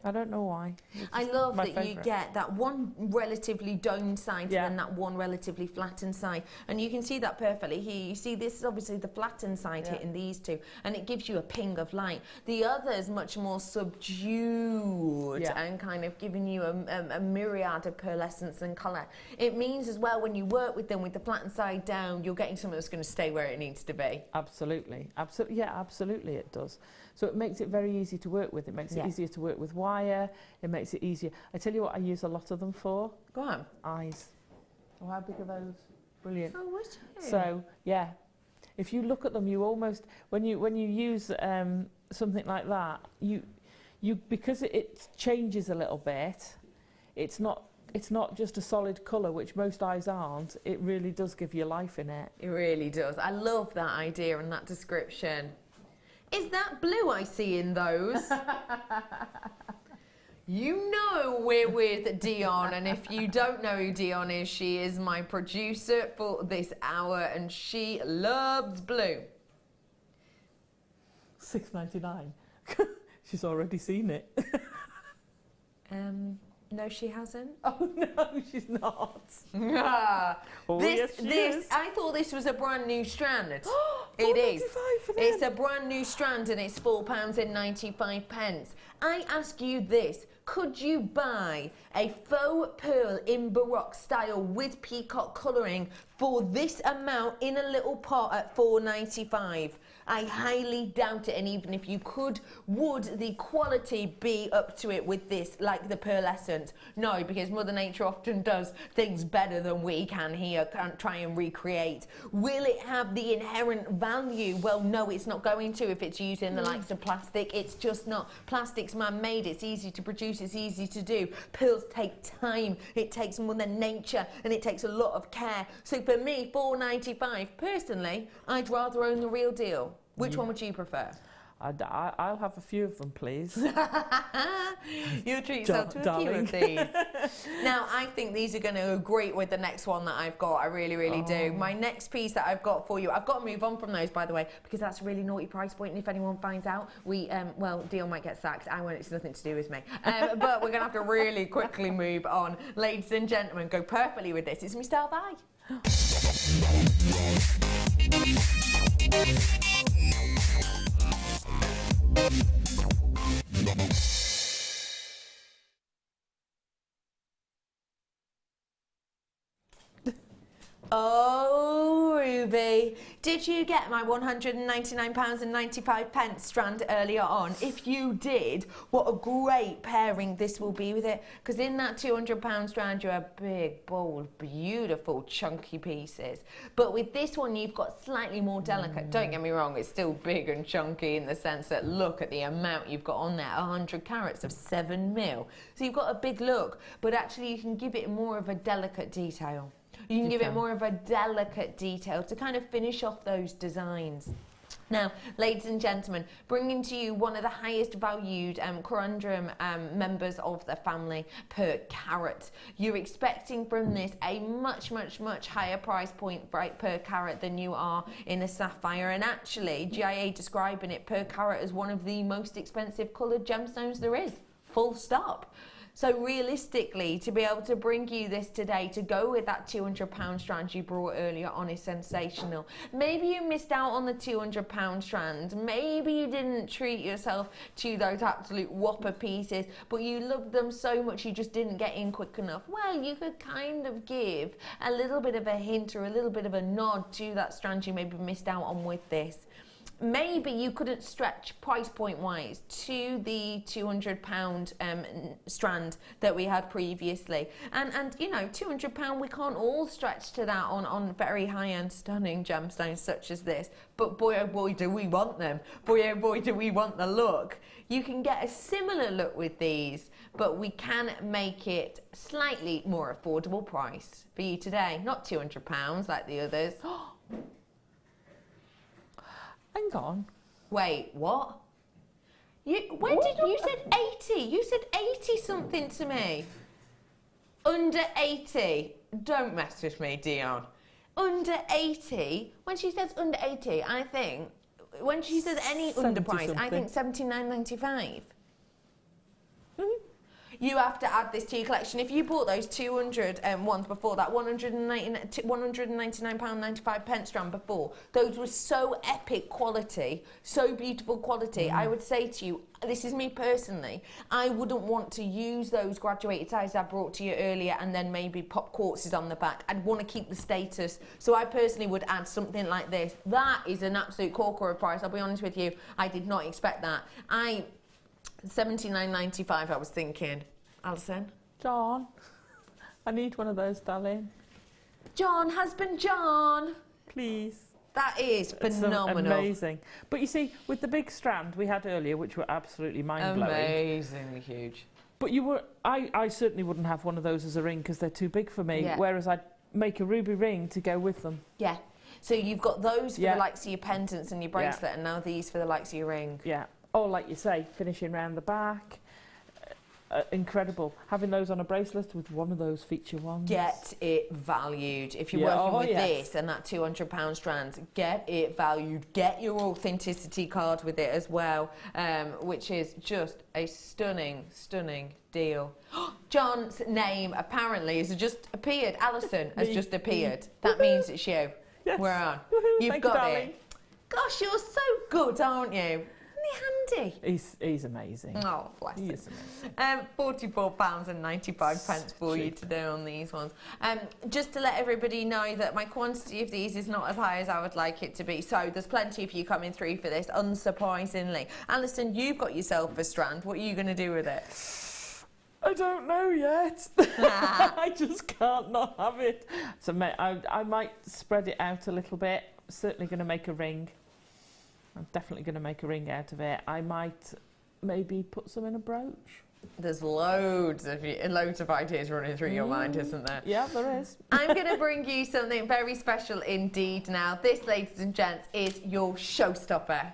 D: I don't know why.
C: I love that you get that one relatively domed side and then that one relatively flattened side. And you can see that perfectly here. You see this is obviously the flattened side hitting these two, and it gives you a ping of light. The other is much more subdued and kind of giving you a myriad of pearlescence and colour. It means as well when you work with them with the flattened side down, you're getting something that's going to stay where it needs to be.
D: Absolutely. Yeah, absolutely it does. So it makes it very easy to work with. It makes it easier to work with wire. It makes it easier. I tell you what I use a lot of them for.
C: Go on.
D: Eyes. Oh, how big are those? Brilliant.
C: Oh, was it?
D: So, yeah. If you look at them, you almost, when you use something like that, you because it changes a little bit, it's not just a solid colour, which most eyes aren't. It really does give you life in it.
C: It really does. I love that idea and that description. Is that blue I see in those? You know we're with Dion, and if you don't know who Dion is, she is my producer for this hour, and she loves blue.
D: $6.99. She's already seen it.
C: No, she hasn't.
D: Oh no, she's not.
C: Oh, yes, she is. I thought this was a brand new strand. It is.
D: For them.
C: It's a brand new strand and it's £4.95. I ask you this: Could you buy a faux pearl in Baroque style with peacock colouring for this amount in a little pot at £4.95? I highly doubt it, and even if you could, would the quality be up to it with this, like the pearlescent? No, because Mother Nature often does things better than we can here, can't try and recreate. Will it have the inherent value? Well, no, it's not going to if it's using the likes of plastic. It's just not. Plastic's man-made, it's easy to produce, it's easy to do. Pearls take time, it takes Mother Nature, and it takes a lot of care. So for me, £4.95, personally, I'd rather own the real deal. Which one would you prefer?
D: I'll have a few of them, please.
C: You'll treat yourself to a few of these. Now, I think these are going to go great with the next one that I've got. I really, really do. My next piece that I've got for you, I've got to move on from those, by the way, because that's a really naughty price point, and if anyone finds out, well, Dion might get sacked. I won't, it's nothing to do with me. But we're going to have to really quickly move on. Ladies and gentlemen, go perfectly with this. It's my style bag. Oh, Ruby, did you get my £199.95 strand earlier on? If you did, what a great pairing this will be with it. Because in that £200 strand, you have big, bold, beautiful, chunky pieces. But with this one, you've got slightly more delicate. Don't get me wrong, it's still big and chunky in the sense that look at the amount you've got on there, 100 carats of 7mm. So you've got a big look, but actually you can give it more of a delicate detail. You can give it more of a delicate detail to kind of finish off those designs. Now, ladies and gentlemen, bringing to you one of the highest valued corundum members of the family per carat. You're expecting from this a much, much, much higher price point per carat than you are in a sapphire. And actually, GIA describing it per carat as one of the most expensive coloured gemstones there is. Full stop. So realistically, to be able to bring you this today, to go with that £200 strand you brought earlier on is sensational. Maybe you missed out on the £200 strand. Maybe you didn't treat yourself to those absolute whopper pieces, but you loved them so much you just didn't get in quick enough. Well, you could kind of give a little bit of a hint or a little bit of a nod to that strand you maybe missed out on with this. Maybe you couldn't stretch price point wise to the £200 strand that we had previously, and you know, £200, we can't all stretch to that on very high-end stunning gemstones such as this, but boy oh boy do we want them, boy oh boy do we want the look. You can get a similar look with these, but we can make it slightly more affordable price for you today, not £200 like the others.
D: Hang on.
C: Wait, what? You said 80? You said 80 something to me. Under 80. Don't mess with me, Dion. Under 80. When she says under 80, I think when she says any underprice, I think £79.95. You have to add this to your collection. If you bought those 200 ones before, that £199.95 strand before, those were so epic quality, so beautiful quality. I would say to you, this is me personally, I wouldn't want to use those graduated sizes I brought to you earlier and then maybe pop quartzes on the back. I'd want to keep the status. So I personally would add something like this. That is an absolute corker of price. I'll be honest with you, I did not expect that. £79.95 I was thinking. Alison?
D: John, I need one of those, darling.
C: John, husband John.
D: Please.
C: That is phenomenal.
D: Amazing. But you see, with the big strand we had earlier, which were absolutely mind-blowing.
C: Amazingly huge.
D: But I certainly wouldn't have one of those as a ring because they're too big for me, whereas I'd make a ruby ring to go with them. Yeah.
C: So you've got those for the likes of your pendants and your bracelet, and now these for the likes of your ring.
D: Yeah. Or like you say, finishing round the back. Incredible. Having those on a bracelet with one of those feature ones.
C: Get it valued. If you're working with this and that £200 strand, get it valued. Get your authenticity card with it as well, which is just a stunning, stunning deal. John's name apparently has just appeared. Alison has just appeared. That means it's you. Yes. We're on. You've got it. Gosh, you're so good, aren't you? already?
D: He's amazing.
C: Oh, bless
D: He
C: him.
D: is amazing.
C: £44.95 for you today on these ones. Just to let everybody know that my quantity of these is not as high as I would like it to be, so there's plenty of you coming through for this, unsurprisingly. Alison, you've got yourself a strand. What are you going to do with it?
D: I don't know yet. I just can't not have it. So I might spread it out a little bit. Certainly going to make a ring. I'm definitely going to make a ring out of it. I might maybe put some in a brooch.
C: There's loads of ideas running through your mind, isn't there?
D: Yeah, there is.
C: I'm going to bring you something very special indeed now. This, ladies and gents, is your showstopper.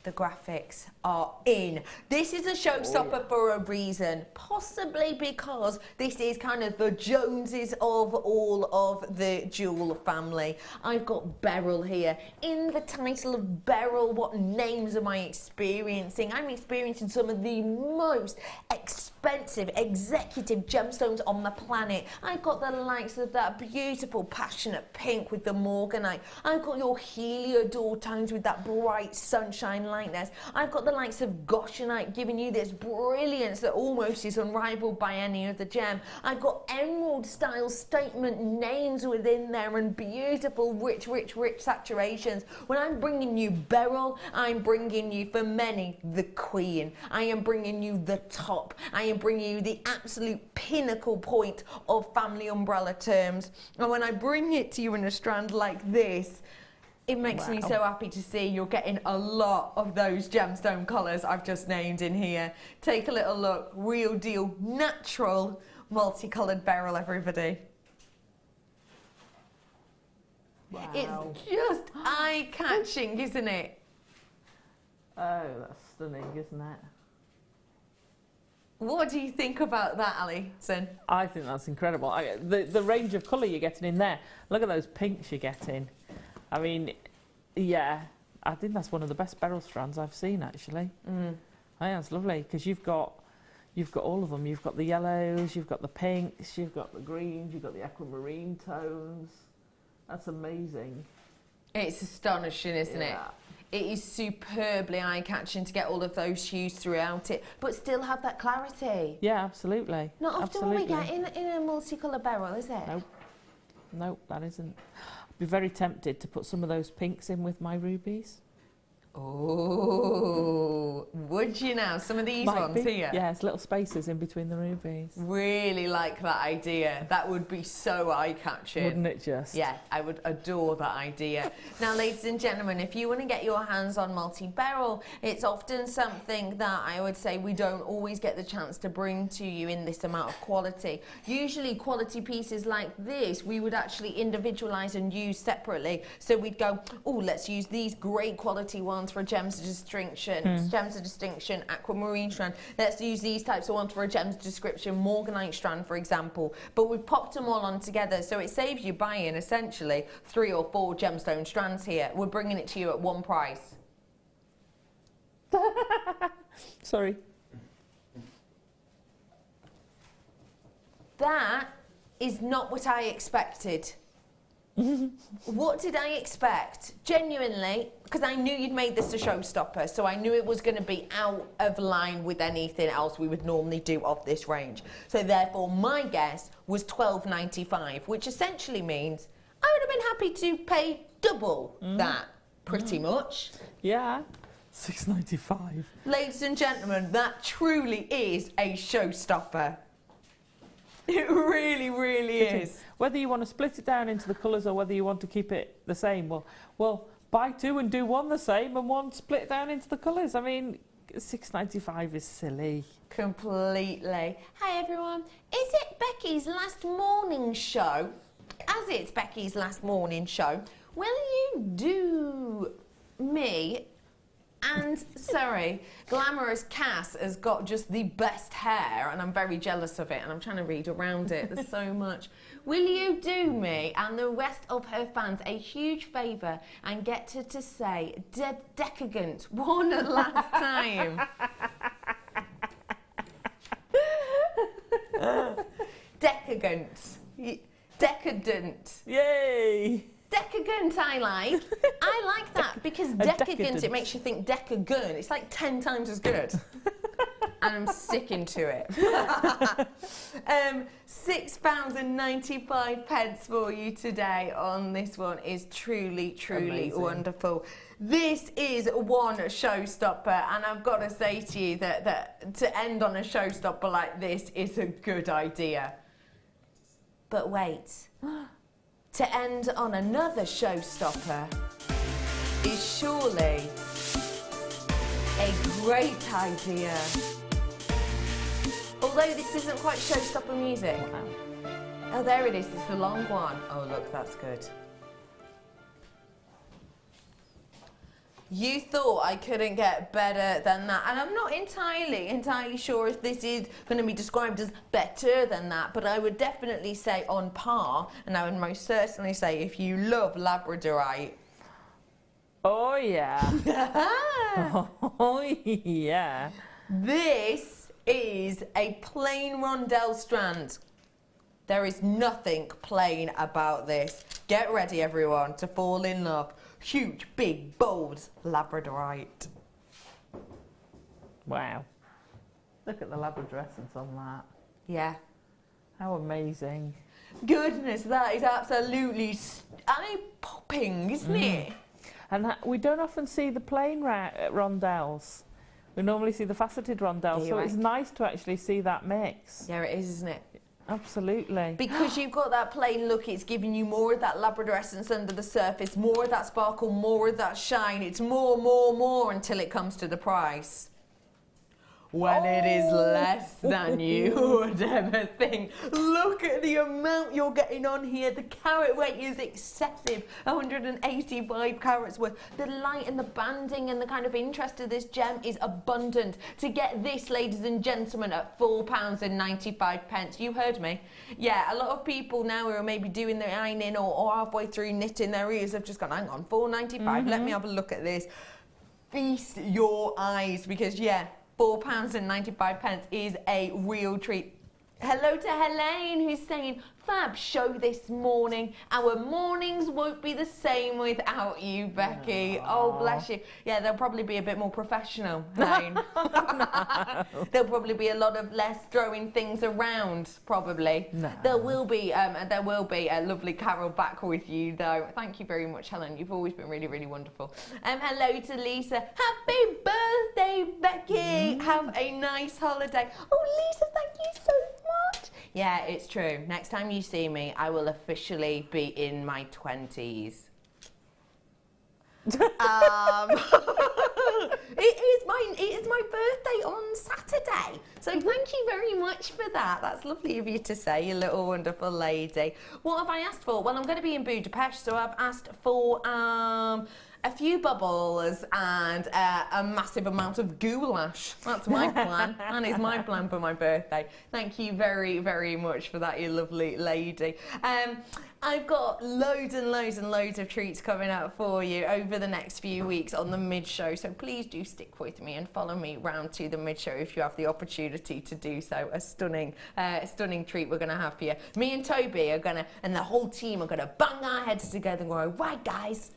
C: The graphics are in. This is a showstopper for a reason, possibly because this is kind of the Joneses of all of the jewel family. I've got Beryl here. In the title of Beryl, what names am I experiencing? I'm experiencing some of the most expensive executive gemstones on the planet. I've got the likes of that beautiful passionate pink with the morganite. I've got your heliodor tones with that bright sunshine lightness. I've got the likes of goshenite giving you this brilliance that almost is unrivaled by any other gem. I've got emerald style statement names within there and beautiful rich saturations. When I'm bringing you Beryl, I'm bringing you, for many, the queen. I am bringing you the top. I am bringing you the absolute pinnacle point of family umbrella terms. And when I bring it to you in a strand like this, it makes me so happy to see you're getting a lot of those gemstone colours I've just named in here. Take a little look. Real deal, natural, multicoloured Beryl, everybody.
D: Wow.
C: It's just eye-catching, isn't it?
D: Oh, that's stunning, isn't it?
C: What do you think about that, Alison?
D: I think that's incredible. The range of colour you're getting in there. Look at those pinks you're getting. I mean, yeah, I think that's one of the best Beryl strands I've seen, actually. I think that's lovely, because you've got all of them. You've got the yellows, you've got the pinks, you've got the greens, you've got the aquamarine tones. That's amazing.
C: It's astonishing, isn't it? It is superbly eye-catching to get all of those hues throughout it, but still have that clarity.
D: Yeah, absolutely.
C: Not often we get in a multicolour Beryl, is it?
D: Nope. Nope, that isn't. I'd be very tempted to put some of those pinks in with my rubies.
C: Oh, would you now? Some of these ones here?
D: Yes, little spaces in between the rubies.
C: Really like that idea. That would be so eye-catching.
D: Wouldn't it just?
C: Yeah, I would adore that idea. Now, ladies and gentlemen, if you want to get your hands on multi-beryl, it's often something that I would say we don't always get the chance to bring to you in this amount of quality. Usually quality pieces like this, we would actually individualise and use separately. So we'd go, oh, let's use these great quality ones for gems of distinction, aquamarine strand. Let's use these types of ones for a gems of description, morganite strand, for example. But we've popped them all on together, so it saves you buying essentially 3 or 4 gemstone strands here. We're bringing it to you at one price.
D: Sorry.
C: That is not what I expected. What did I expect? Genuinely, because I knew you'd made this a showstopper, so I knew it was going to be out of line with anything else we would normally do of this range. So therefore, my guess was $12.95, which essentially means I would have been happy to pay double that, pretty much.
D: Yeah, $6.95.
C: Ladies and gentlemen, that truly is a showstopper. It really, really is.
D: Whether you want to split it down into the colours or whether you want to keep it the same, well, buy 2 and do one the same and one split down into the colours. I mean, $6.95 is silly.
C: Completely. Hi everyone. Is it Becky's last morning show? As it's Becky's last morning show, will you do me? And, sorry, Glamorous Cass has got just the best hair, and I'm very jealous of it, and I'm trying to read around it. There's so much. Will you do me and the rest of her fans a huge favour and get her to say decadent one last time? decadent. Decadent.
D: Yay!
C: Decadent, I like. I like that because decadent, it makes you think decagon. It's like 10 times as good. And I'm sticking to it. £6.95 for you today on this one is truly amazing. Wonderful. This is one showstopper, and I've got to say to you that to end on a showstopper like this is a good idea. But wait, to end on another showstopper is surely a great idea. Although this isn't quite showstopper music. Oh, there it is. It's the long one. Oh, look, that's good. You thought I couldn't get better than that, and I'm not entirely sure if this is going to be described as better than that, but I would definitely say on par, and I would most certainly say if you love Labradorite.
D: Oh, yeah. Oh, yeah.
C: This is a plain rondelle strand. There is nothing plain about this. Get ready, everyone, to fall in love. Huge, big, bold Labradorite.
D: Wow. Look at the Labradorescence on that.
C: Yeah.
D: How amazing.
C: Goodness, that is absolutely eye-popping, isn't it?
D: And we don't often see the plain rondelles. We normally see the faceted rondelles, so it's nice to actually see that mix.
C: Yeah, it is, isn't it?
D: Absolutely.
C: Because you've got that plain look, it's giving you more of that Labradorescence under the surface, more of that sparkle, more of that shine. It's more until it comes to the price. When it is less than you would ever think. Look at the amount you're getting on here. The carat weight is excessive, 185 carats worth. The light and the banding and the kind of interest of this gem is abundant. To get this, ladies and gentlemen, at £4.95. You heard me. Yeah, a lot of people now who are maybe doing their ironing or halfway through knitting their ears have just gone, hang on, £4.95, let me have a look at this. Feast your eyes, because yeah, £4.95 is a real treat. Hello to Helene, who's saying, fab show this morning. Our mornings won't be the same without you, Becky. Aww. Oh, bless you. Yeah, they'll probably be a bit more professional, Helene. No. There'll probably be a lot of less throwing things around, probably. No. There will be a lovely Carol back with you, though. Thank you very much, Helen. You've always been really wonderful. Hello to Lisa. Happy birthday, Becky. Have a nice holiday. Oh, Lisa, thank you so much. Yeah, it's true. Next time you see me, I will officially be in my 20s. It is my birthday on Saturday. So thank you very much for that. That's lovely of you to say, you little wonderful lady. What have I asked for? Well, I'm going to be in Budapest, so I've asked for a few bubbles and a massive amount of goulash. That's my plan. That is my plan for my birthday. Thank you very much for that, you lovely lady. I've got loads and loads of treats coming up for you over the next few weeks on the mid-show, so please do stick with me and follow me round to the mid-show if you have the opportunity to do so. A stunning treat we're going to have for you. Me and Toby are going to, and the whole team are going to bang our heads together and go, right guys,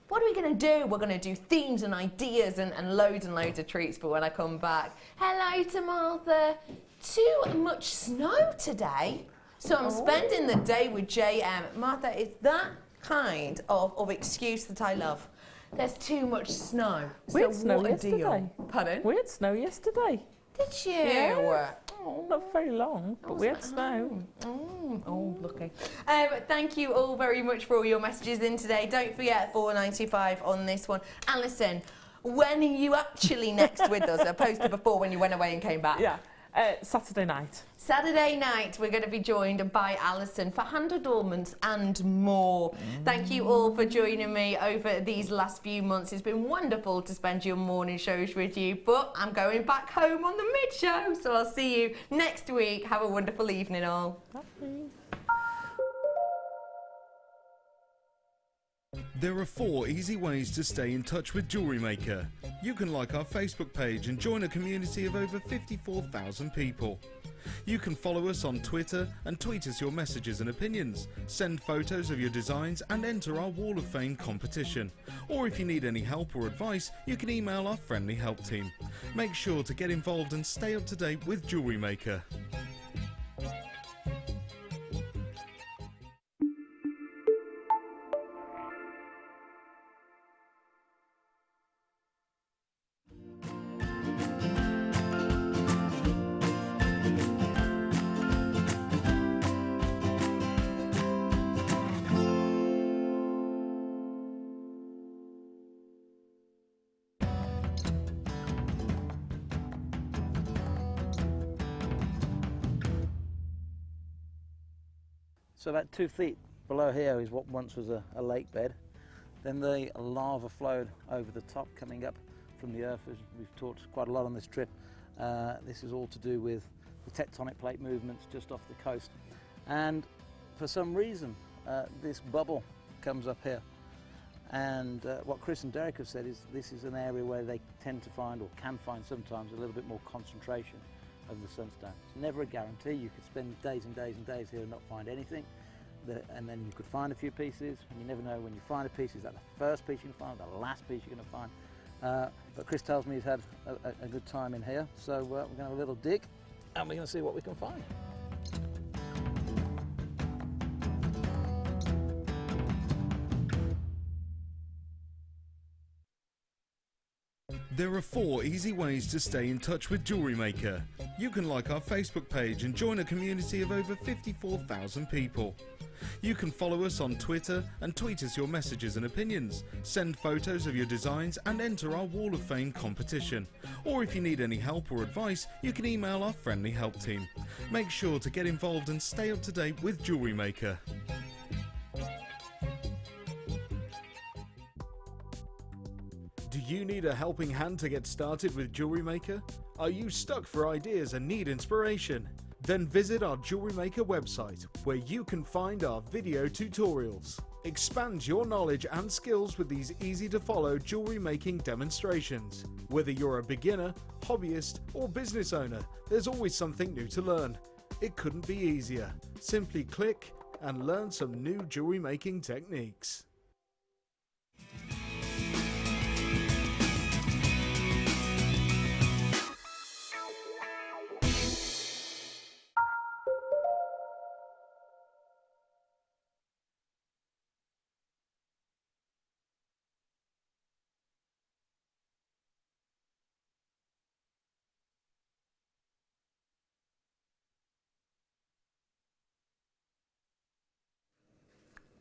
C: what are we going to do? We're going to do themes and ideas and loads of treats for when I come back. Hello to Martha. Too much snow today. So I'm spending the day with JM. Martha, it's that kind of excuse that I love. There's too much snow.
D: We had snow yesterday.
C: Pardon?
D: We had snow yesterday.
C: Did you?
D: Yeah. Oh, not very long, but we had snow.
C: Oh, lucky. Thank you all very much for all your messages in today. Don't forget £4.95 on this one. Alison, when are you actually next with us, opposed to before when you went away and came back?
D: Yeah. Saturday night.
C: Saturday night, we're going to be joined by Alison for hand adornments and more. Thank you all for joining me over these last few months. It's been wonderful to spend your morning shows with you, but I'm going back home on the mid-show, so I'll see you next week. Have a wonderful evening all.
D: Bye.
A: There are 4 easy ways to stay in touch with Jewellery Maker. You can like our Facebook page and join a community of over 54,000 people. You can follow us on Twitter and tweet us your messages and opinions, send photos of your designs and enter our Wall of Fame competition. Or if you need any help or advice, you can email our friendly help team. Make sure to get involved and stay up to date with Jewellery Maker.
E: So about 2 feet below here is what once was a lake bed. Then the lava flowed over the top, coming up from the earth, as we've talked quite a lot on this trip. This is all to do with the tectonic plate movements just off the coast. And for some reason, this bubble comes up here. And what Chris and Derek have said is this is an area where they tend to find, or can find sometimes, a little bit more concentration of the sunstone. It's never a guarantee. You could spend days and days and days here and not find anything, and then you could find a few pieces, and you never know when you find a piece, is that the first piece you're going to find, the last piece you're going to find. But Chris tells me he's had a good time in here, so we're going to have a little dig and we're going to see what we can find.
A: There are 4 easy ways to stay in touch with Jewellery Maker. You can like our Facebook page and join a community of over 54,000 people. You can follow us on Twitter and tweet us your messages and opinions, send photos of your designs and enter our Wall of Fame competition. Or if you need any help or advice, you can email our friendly help team. Make sure to get involved and stay up to date with Jewellery Maker. Do you need a helping hand to get started with Jewellery Maker? Are you stuck for ideas and need inspiration? Then visit our Jewellery Maker website, where you can find our video tutorials. Expand your knowledge and skills with these easy to follow jewellery making demonstrations. Whether you're a beginner, hobbyist or business owner, there's always something new to learn. It couldn't be easier. Simply click and learn some new jewellery making techniques.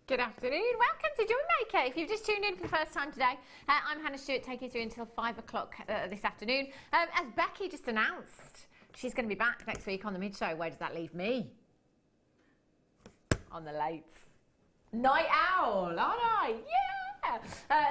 C: Good afternoon, welcome to Jewellery Maker. If you've just tuned in for the first time today, I'm Hannah Stewart, taking you through until 5 o'clock this afternoon. As Becky just announced, she's going to be back next week on the mid-show. Where does that leave me? On the late. Night owl, aren't I? Yeah!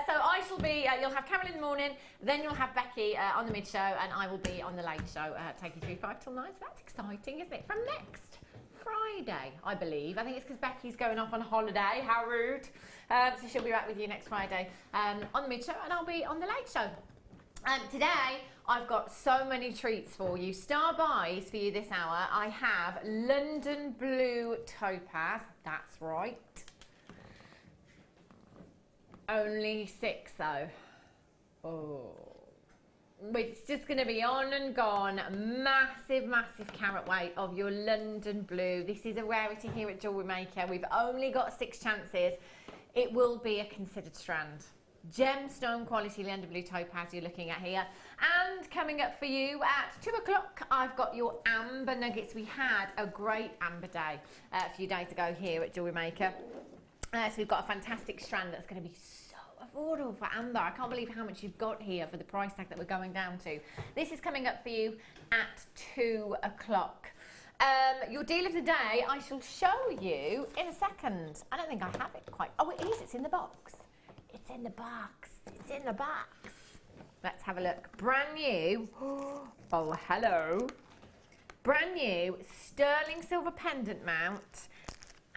C: So I shall be, you'll have Carol in the morning, then you'll have Becky on the mid-show, and I will be on the late show, taking you through 5 till 9. So that's exciting, isn't it? From next Friday, I believe. I think it's because Becky's going off on holiday. How rude. So she'll be back with you next Friday on the mid-show, and I'll be on the late show. Today, I've got so many treats for you. Star buys for you this hour. I have London Blue Topaz. That's right. Only 6 though. Oh. It's just going to be on and gone. Massive, massive carat weight of your London Blue. This is a rarity here at Jewellery Maker. We've only got 6 chances. It will be a considered strand. Gemstone quality London Blue Topaz you're looking at here. And coming up for you at 2 o'clock, I've got your amber nuggets. We had a great amber day a few days ago here at Jewellery Maker. So we've got a fantastic strand that's going to be so affordable for amber. I can't believe how much you've got here for the price tag that we're going down to. This is coming up for you at 2 o'clock. Your deal of the day, I shall show you in a second. I don't think I have it quite. Oh, it is. It's in the box. It's in the box. It's in the box. Let's have a look. Brand new. Oh, hello. Brand new sterling silver pendant mount.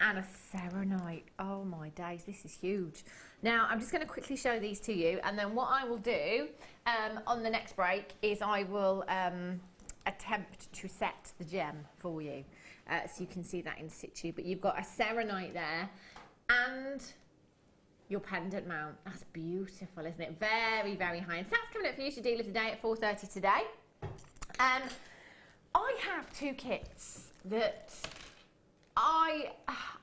C: and a serenite. Oh my days, this is huge. Now, I'm just going to quickly show these to you, and then what I will do on the next break is I will attempt to set the gem for you, so you can see that in situ. But you've got a serenite there, and your pendant mount. That's beautiful, isn't it? Very, very high. And so that's coming up for you, dealer, today at 4:30 today. I have two kits that I'm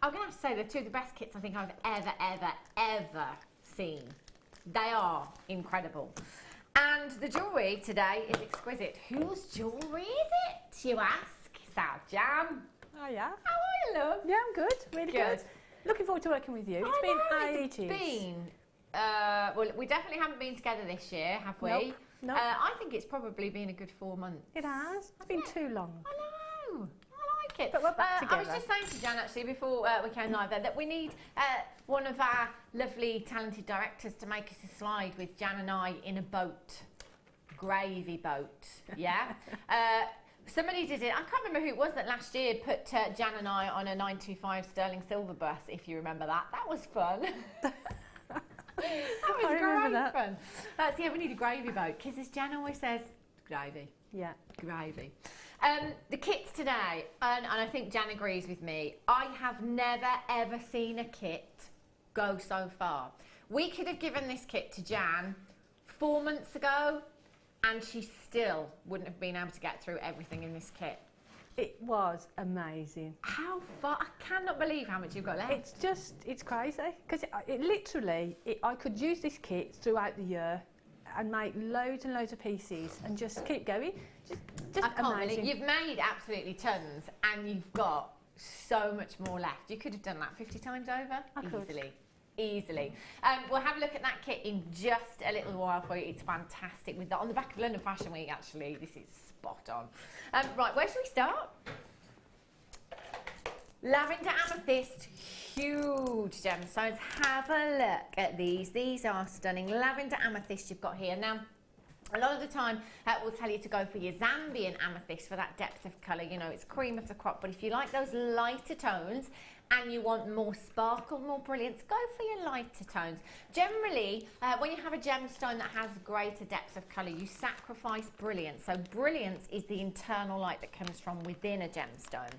C: going to have to say they're two of the best kits I think I've ever seen. They are incredible. And the jewellery today is exquisite. Whose jewellery is it, you ask? It's our Jan.
F: Oh yeah.
C: How are you, love?
F: Yeah, I'm good. Really good. Looking forward to working with you. It's been ages.
C: Well, we definitely haven't been together this year, have we?
F: Nope. Nope.
C: I think it's probably been a good 4 months.
F: It has. It's been too long.
C: I know. I like it.
F: But we're back
C: I was
F: together.
C: just saying to Jan actually before we came live there that we need one of our lovely talented directors to make us a slide with Jan and I in a boat. Gravy boat. Yeah? Somebody did it. I can't remember who it was that last year put Jan and I on a 925 sterling silver bus, if you remember that. That was fun. That was great fun. So yeah, we need a gravy boat because as Jan always says, gravy.
F: Yeah.
C: Gravy. The kits today, and I think Jan agrees with me, I have never ever seen a kit go so far. We could have given this kit to Jan 4 months ago and she still wouldn't have been able to get through everything in this kit.
F: It was amazing.
C: How far? I cannot believe how much you've got left.
F: It's crazy. Because I could use this kit throughout the year and make loads and loads of pieces and just keep going. Just
C: I can't
F: amazing.
C: believe you've made absolutely tons and you've got so much more left. You could have done that 50 times over.
F: I could.
C: Easily. We'll have a look at that kit in just a little while for you. It's fantastic with that on the back of London Fashion Week. Actually, this is spot on. Right, where should we start? Lavender amethyst, huge gemstones. Have a look at these. These are stunning. Lavender amethyst you've got here. Now, a lot of the time, we'll tell you to go for your Zambian amethyst for that depth of colour. You know, it's cream of the crop. But if you like those lighter tones and you want more sparkle, more brilliance, go for your lighter tones. Generally, when you have a gemstone that has greater depth of colour, you sacrifice brilliance. So brilliance is the internal light that comes from within a gemstone.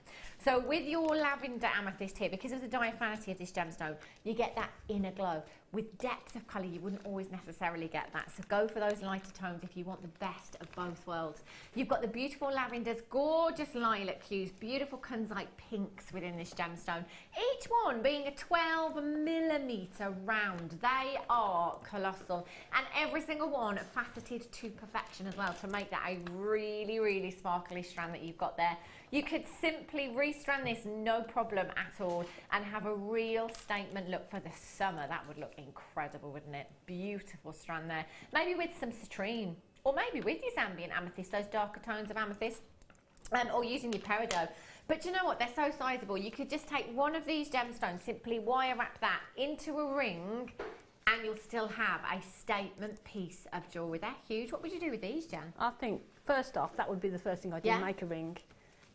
C: So with your lavender amethyst here, because of the diaphanity of this gemstone, you get that inner glow. With depth of colour, you wouldn't always necessarily get that. So go for those lighter tones if you want the best of both worlds. You've got the beautiful lavenders, gorgeous lilac hues, beautiful kunzite pinks within this gemstone. Each one being a 12mm round. They are colossal. And every single one faceted to perfection as well to make that a really, really sparkly strand that you've got there. You could simply restrand this, no problem at all, and have a real statement look for the summer. That would look incredible, wouldn't it? Beautiful strand there. Maybe with some citrine, or maybe with your Zambian amethyst, those darker tones of amethyst, or using your peridot. But you know what? They're so sizable. You could just take one of these gemstones, simply wire wrap that into a ring, and you'll still have a statement piece of jewellery. They're huge. What would you do with these, Jan?
F: I think, first off, that would be the first thing I'd do,
C: Yeah.
F: make a ring.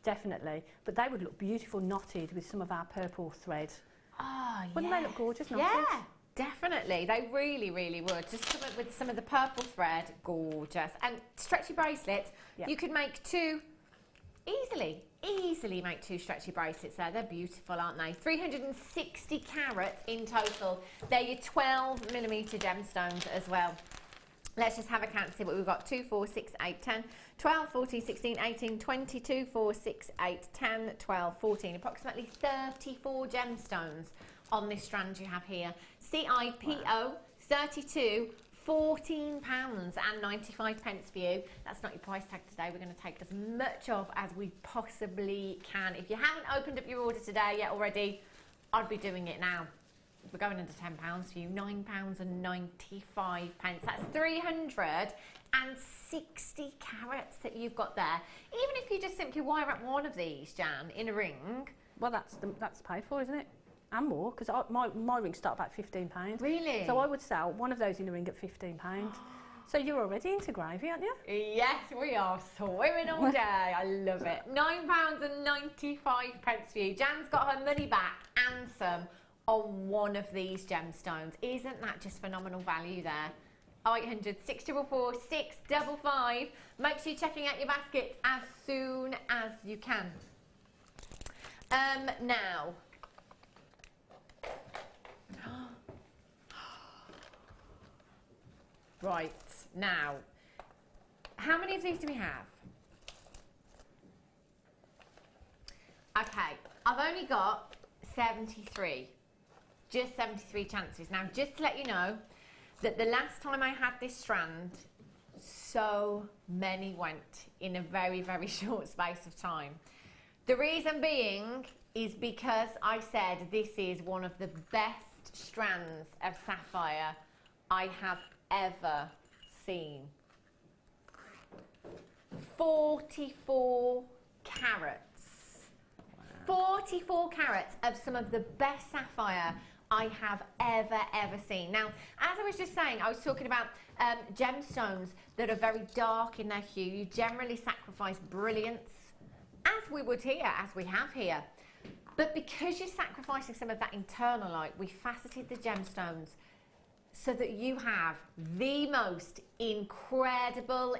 F: Definitely. But they would look beautiful knotted with some of our purple thread.
C: Oh,
F: Wouldn't they look gorgeous knotted?
C: Yeah, definitely. They really, really would. Just with some of the purple thread, gorgeous. And stretchy bracelets,
F: Yeah.
C: you could make two easily make two stretchy bracelets there. They're beautiful, aren't they? 360 carats in total. They're your 12mm gemstones as well. Let's just have a count to see what we've got. 2, 4, 6, 8, 10, 12, 14, 16, 18, 22, 4, 6, 8, 10, 12, 14. Approximately 34 gemstones on this strand you have here. CIPO, 32, £14.95 for you. That's not your price tag today. We're going to take as much off as we possibly can. If you haven't opened up your order today yet already, I'd be doing it now. We're going under £10 for you, £9.95. That's 360 carats that you've got there. Even if you just simply wire up one of these, Jan, in a ring.
F: Well, that's paid for, isn't it? And more, because my rings start about £15.
C: Really?
F: So I would sell one of those in a ring at £15. So you're already into gravy, aren't you?
C: Yes, we are swimming all day. I love it. £9.95 for you. Jan's got her money back and some on one of these gemstones. Isn't that just phenomenal value there? 0800 644 655. Make sure you're checking out your baskets as soon as you can. Now. Right, now, how many of these do we have? Okay, I've only got 73, just 73 chances. Now, just to let you know that the last time I had this strand, so many went in a very, very short space of time. The reason being is because I said this is one of the best strands of sapphire I have ever seen. 44 carats. Wow. 44 carats of some of the best sapphire I have ever seen. Now, as I was just saying, I was talking about gemstones that are very dark in their hue. You generally sacrifice brilliance, as we would here, as we have here. But because you're sacrificing some of that internal light, we faceted the gemstones so that you have the most incredible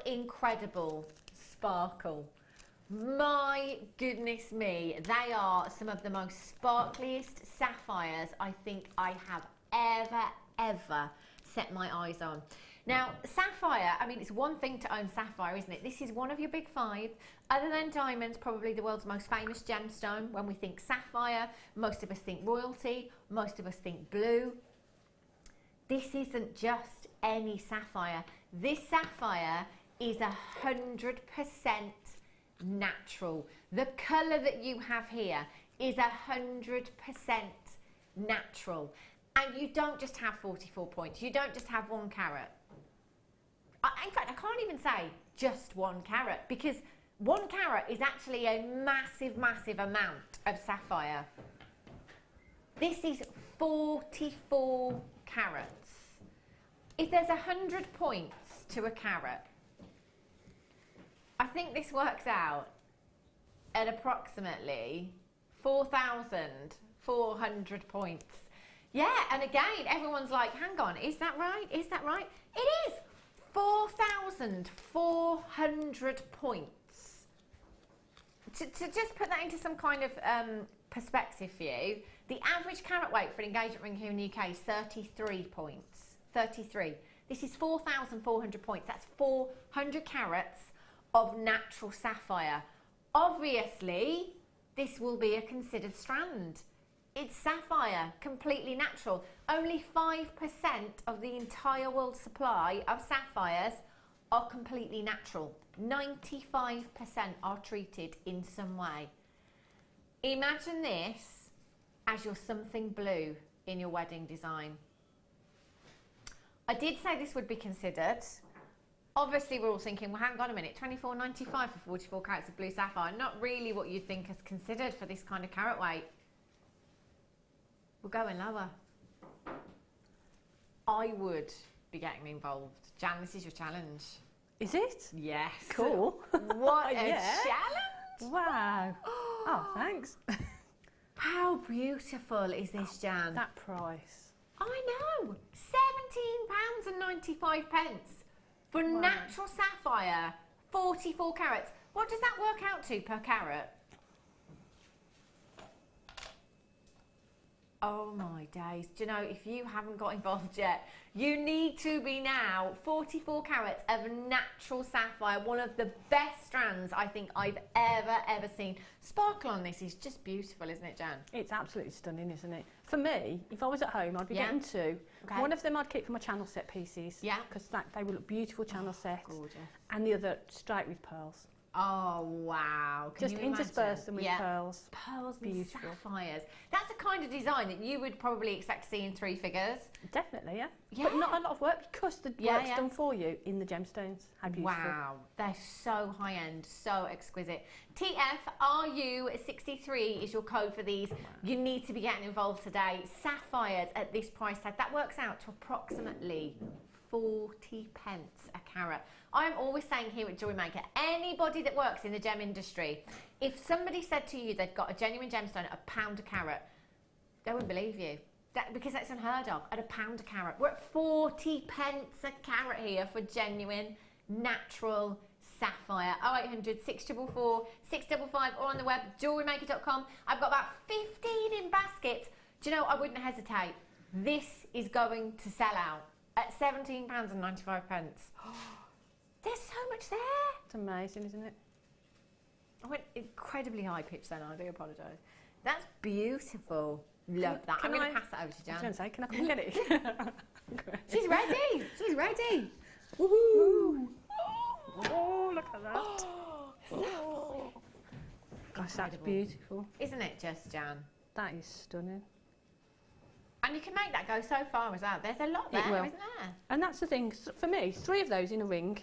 C: sparkle. My goodness me, they are some of the most sparkliest sapphires I think I have ever set my eyes on. Now, sapphire, I mean, it's one thing to own sapphire, isn't it? This is one of your big five. Other than diamonds, probably the world's most famous gemstone. When we think sapphire, most of us think royalty, most of us think blue. This isn't just any sapphire. This sapphire is 100% natural. The colour that you have here is 100% natural. And you don't just have 44 points. You don't just have 1 carat. In fact, I can't even say just 1 carat, because 1 carat is actually a massive amount of sapphire. This is 44 carats. If there's 100 points to a carat, I think this works out at approximately 4,400 points. Yeah, and again, everyone's like, hang on, is that right? Is that right? It is 4,400 points. To just put that into some kind of perspective for you, the average carat weight for an engagement ring here in the UK is 33 points. 33. This is 4,400 points. That's 400 carats of natural sapphire. Obviously, this will be a considered strand. It's sapphire, completely natural. Only 5% of the entire world's supply of sapphires are completely natural. 95% are treated in some way. Imagine this as your something blue in your wedding design. I did say this would be considered. Obviously, we're all thinking, well, hang on a minute, $24.95 for 44 carats of blue sapphire. Not really what you'd think is considered for this kind of carat weight. We're going lower. I would be getting involved. Jan, this is your challenge.
F: Is it?
C: Yes.
F: Cool.
C: What a
F: Yeah.
C: challenge.
F: Wow. Oh, thanks.
C: How beautiful is this, Jan?
F: That price.
C: I know. £17.95 for natural sapphire, 44 carats. What does that work out to per carat? Oh my days. Do you know, if you haven't got involved yet, you need to be now. 44 carats of natural sapphire, one of the best strands I think I've ever seen. Sparkle on this is just beautiful, isn't it, Jan?
F: It's absolutely stunning, isn't it? For me, if I was at home, I'd be getting 2.
C: Okay.
F: One of them I'd keep for my channel set pieces.
C: Yeah.
F: Because they will look beautiful channel sets.
C: Gorgeous.
F: And the other straight with pearls.
C: Oh, wow. Can
F: Just
C: you imagine?
F: intersperse them with pearls.
C: Pearls and
F: Beautiful.
C: sapphires. That's the kind of design that you would probably expect to see in 3 figures.
F: Definitely, yeah.
C: Yeah.
F: But not a lot of work because the work's done for you in the gemstones. How beautiful.
C: Wow, they're so high-end, so exquisite. TFRU63 is your code for these. You need to be getting involved today. Sapphires at this price tag, that works out to approximately 40 pence a carat. I'm always saying here at Jewellery Maker, anybody that works in the gem industry, if somebody said to you they've got a genuine gemstone at £1 a carat, they wouldn't believe you. Because that's unheard of, at £1 a carat. We're at 40 pence a carat here for genuine, natural sapphire. 0800 644 655 or on the web, jewellerymaker.com. I've got about 15 in baskets. Do you know, I wouldn't hesitate. This is going to sell out at £17.95. There's so much there.
F: It's amazing, isn't it?
C: I went incredibly high pitched then, I do apologise. That's beautiful. Love that. I'm going to pass that over to Jan.
F: I was going to say, can I come and get it?
C: She's ready. She's ready.
F: Woohoo! Oh, look at that.
C: Oh.
F: Gosh, that's beautiful.
C: Isn't it just, Jan?
F: That is stunning.
C: And you can make that go so far as well. There's a lot there, isn't there?
F: And that's the thing, for me, 3 of those in a ring,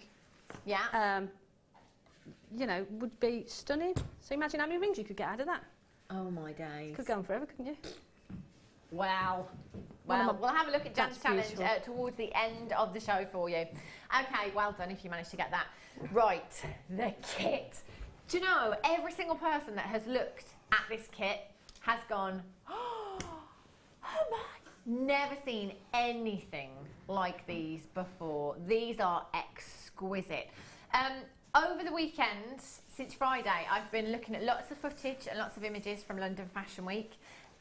C: Yeah.
F: you know, would be stunning. So imagine how many rings you could get out of that.
C: Oh my days.
F: Could go on forever, couldn't you?
C: Wow. Well, we'll have a look at Jan's challenge towards the end of the show for you. Okay, well done if you managed to get that. Right, the kit. Do you know, every single person that has looked at this kit has gone, oh my, never seen anything like these before. These are exquisite. Over the weekend, since Friday, I've been looking at lots of footage and lots of images from London Fashion Week.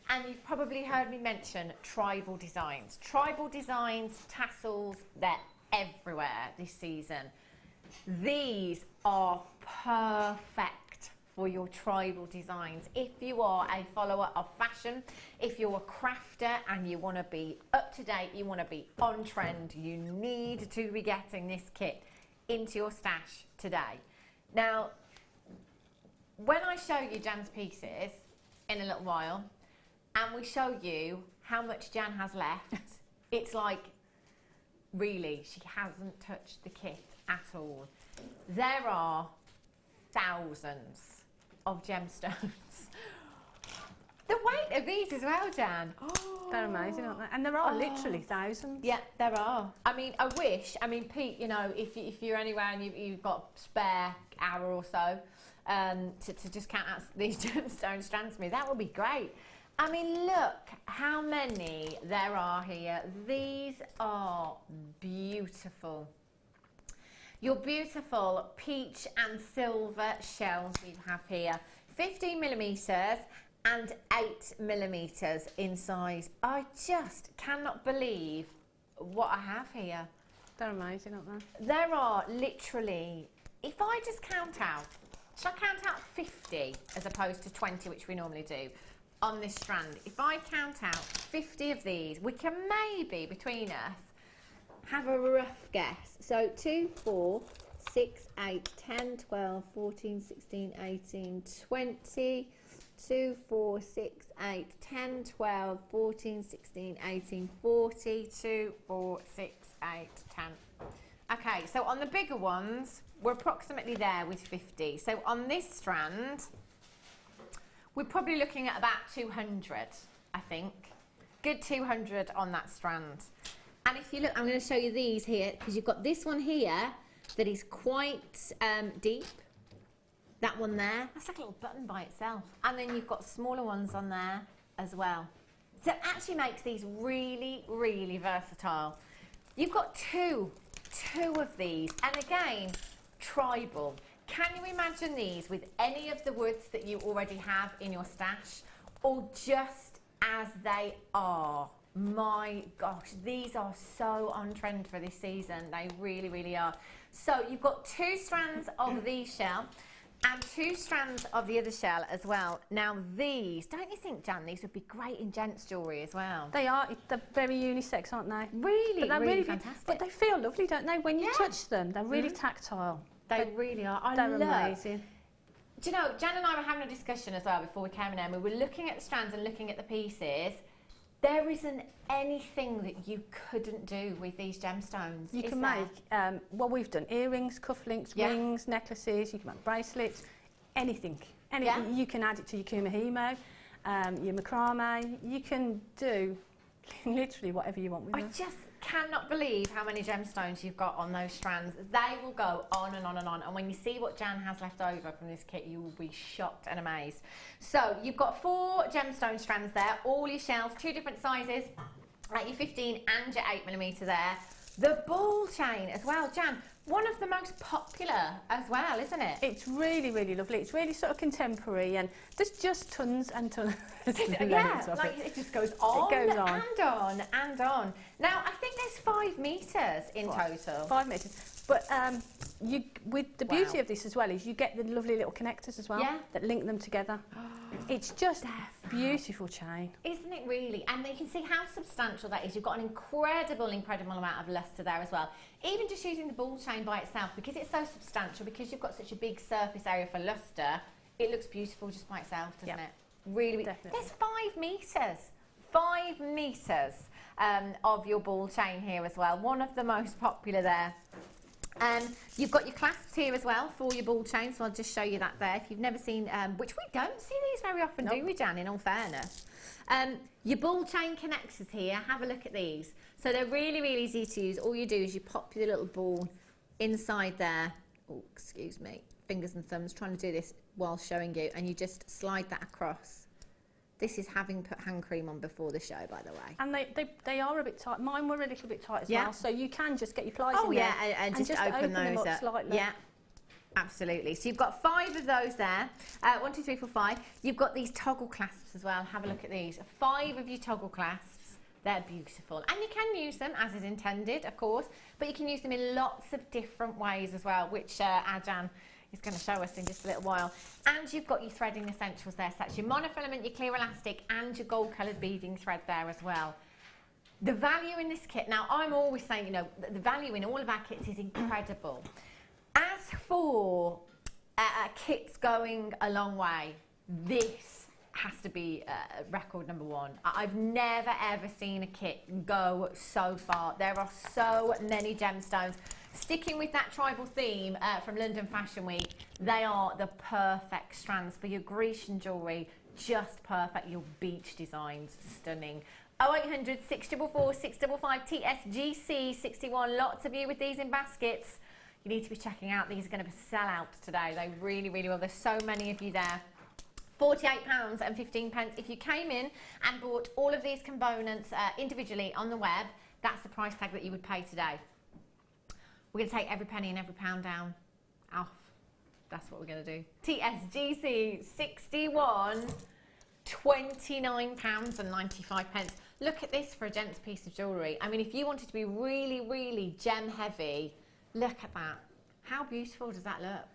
C: And you've probably heard me mention tribal designs. Tribal designs, tassels, they're everywhere this season. These are perfect for your tribal designs. If you are a follower of fashion, if you're a crafter and you want to be up to date, you want to be on trend, you need to be getting this kit into your stash today. Now, when I show you Jan's pieces in a little while, and we show you how much Jan has left, it's like, really, she hasn't touched the kit at all. There are thousands of gemstones. The weight of these as well, Jan. Oh.
F: They're amazing, aren't they? And there are literally thousands.
C: Yeah, there are. I mean, I wish, Pete, you know, if you're anywhere and you've got spare hour or so to just count out these gemstone strands for me, that would be great. I mean, look how many there are here. These are beautiful. Your beautiful peach and silver shells we have here. 15 millimetres and 8 millimetres in size. I just cannot believe what I have here.
F: They're amazing, aren't they?
C: There are literally, if I just count out, should I count out 50 as opposed to 20, which we normally do, on this strand? If I count out 50 of these, we can maybe, between us, have a rough guess. So 2, 4, 6, 8, 10, 12, 14, 16, 18, 20, 2, 4, 6, 8, 10, 12, 14, 16, 18, 40, 2, 4, 6, 8, 10. Okay, so on the bigger ones, we're approximately there with 50. So on this strand, we're probably looking at about 200, I think. Good 200 on that strand. And if you look, I'm going to show you these here, because you've got this one here that is quite deep. That one there, that's like a little button by itself. And then you've got smaller ones on there as well. So it actually makes these really, really versatile. You've got two of these. And again, tribal. Can you imagine these with any of the woods that you already have in your stash, or just as they are? My gosh, these are so on trend for this season. They really, really are. So you've got 2 strands of these shell and 2 strands of the other shell as well. Now these, don't you think, Jan, these would be great in gents jewellery as well?
F: They are. They're very unisex, aren't they?
C: Really,
F: but they're
C: really fantastic.
F: But they feel lovely, don't they? When you touch them, they're really tactile.
C: They really are.
F: They're amazing.
C: Do you know, Jan and I were having a discussion as well before we came in, and we were looking at the strands and looking at the pieces. There isn't anything that you couldn't do with these gemstones.
F: You can make, what we've done, earrings, cufflinks, rings, necklaces, you can make bracelets, anything. Anything. Yeah. You can add it to your kumahimo, your macrame. You can do literally whatever you want with them.
C: I just cannot believe how many gemstones you've got on those strands. They will go on and on and on. And when you see what Jan has left over from this kit, you will be shocked and amazed. So you've got 4 gemstone strands there, all your shells, 2 different sizes, your 15 and your 8mm there. The ball chain as well, Jan, one of the most popular as well, isn't it?
F: It's really, really lovely. It's really sort of contemporary, and there's just tons and tons of
C: Yeah,
F: of
C: like
F: it.
C: it just goes on,
F: It goes on.
C: and on and on. Now, I think there's 5 metres in total.
F: 5 meters. But you, with the beauty
C: Wow.
F: of this as well is you get the lovely little connectors as well
C: Yeah.
F: that link them together. It's just beautiful chain.
C: Isn't it really? And you can see how substantial that is. You've got an incredible amount of lustre there as well. Even just using the ball chain by itself, because it's so substantial, because you've got such a big surface area for lustre, it looks beautiful just by itself, doesn't it? Really,
F: Definitely.
C: there's 5 metres. 5 metres of your ball chain here as well. One of the most popular there. You've got your clasps here as well for your ball chain, so I'll just show you that there. If you've never seen, which we don't see these very often, do we, Jan, in all fairness? Your ball chain connectors here, have a look at these. So they're really, really easy to use. All you do is you pop your little ball inside there. Oh, excuse me, fingers and thumbs, trying to do this while showing you, and you just slide that across. This is having put hand cream on before the show, by the way.
F: And they are a bit tight. Mine were a little bit tight as
C: Yeah.
F: well, so you can just get your pliers
C: Oh
F: in
C: yeah,
F: there
C: and just open
F: them
C: those
F: up slightly.
C: Yeah, absolutely. So you've got 5 of those there. 1, 2, 3, 4, 5. You've got these toggle clasps as well. Have a look at these. 5 of your toggle clasps. They're beautiful, and you can use them as is intended, of course, but you can use them in lots of different ways as well, which Ajan is going to show us in just a little while. And you've got your threading essentials there, so that's your monofilament, your clear elastic, and your gold coloured beading thread there as well. The value in this kit, now I'm always saying, you know, the value in all of our kits is incredible. As for kits going a long way, this has to be record number 1. I've never ever seen a kit go so far. There are so many gemstones. Sticking with that tribal theme from London Fashion Week, they are the perfect strands for your Grecian jewellery, just perfect. Your beach designs, stunning. 0800 644 655 TSGC 61. Lots of you with these in baskets. You need to be checking out. These are going to sell out today. They really, really will. There's so many of you there. £48.15. If you came in and bought all of these components individually on the web, that's the price tag that you would pay today. We're going to take every penny and every pound down off. That's what we're going to do. TSGC 61, £29.95. Look at this for a gent's piece of jewellery. I mean, if you wanted to be really, really gem heavy, look at that. How beautiful does that look?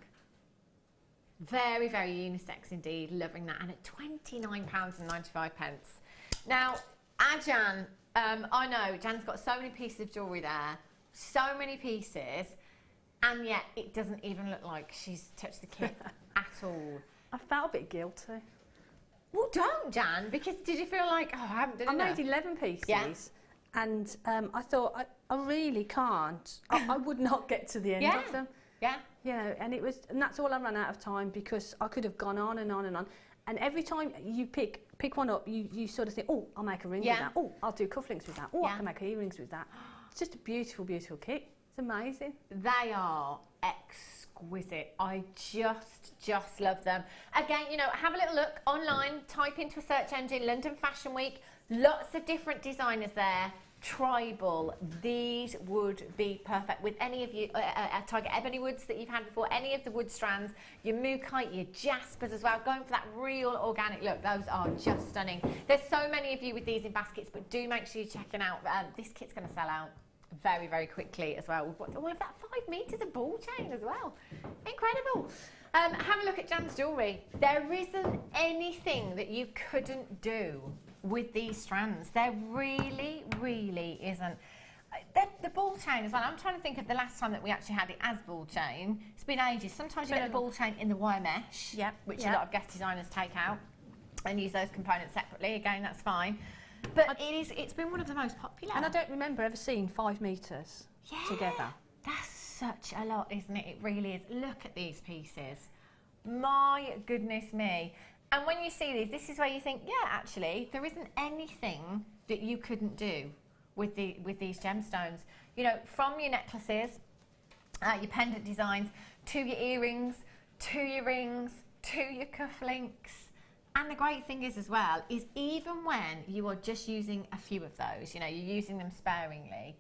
C: Very, very unisex indeed. Loving that. And at £29.95. Now, Ajan, I know Jan's got so many pieces of jewellery there, so many pieces, and yet it doesn't even look like she's touched the kit at all.
F: I felt a bit guilty.
C: Well, don't, Jan, because did you feel like, oh, I haven't done enough?
F: I made 11 pieces.
C: Yeah.
F: And I thought, I really can't. I would not get to the end
C: Yeah.
F: of them.
C: Yeah.
F: You know, and that's all I ran out of time, because I could have gone on and on and on. And every time you pick one up, you sort of think, oh, I'll make a ring with that. Oh, I'll do cufflinks with that. Oh, I can make earrings with that. It's just a beautiful, beautiful kit. It's amazing.
C: They are exquisite. I just love them. Again, you know, have a little look online, type into a search engine, London Fashion Week, lots of different designers there. Tribal, these would be perfect with any of you Tiger Ebony woods that you've had before, any of the wood strands, your Mookaite, your Jaspers as well, going for that real organic look. Those are just stunning. There's so many of you with these in baskets, but do make sure you're checking out. This kit's going to sell out very, very quickly as well. We've got all of that 5 metres of ball chain as well. Incredible. Have a look at Jan's jewellery. There isn't anything that you couldn't do with these strands. There really, really isn't. The ball chain as well. I'm trying to think of the last time that we actually had it as ball chain. It's been ages. Sometimes you get the ball chain in the wire mesh, which a lot of guest designers take out and use those components separately. Again, that's fine. But it's been one of the most popular.
F: And I don't remember ever seeing 5 metres together.
C: That's such a lot, isn't it? It really is. Look at these pieces. My goodness me. And when you see these, this is where you think, yeah, actually, there isn't anything that you couldn't do with these gemstones. You know, from your necklaces, your pendant designs, to your earrings, to your rings, to your cufflinks. And the great thing is as well, is even when you are just using a few of those, you know, you're using them sparingly,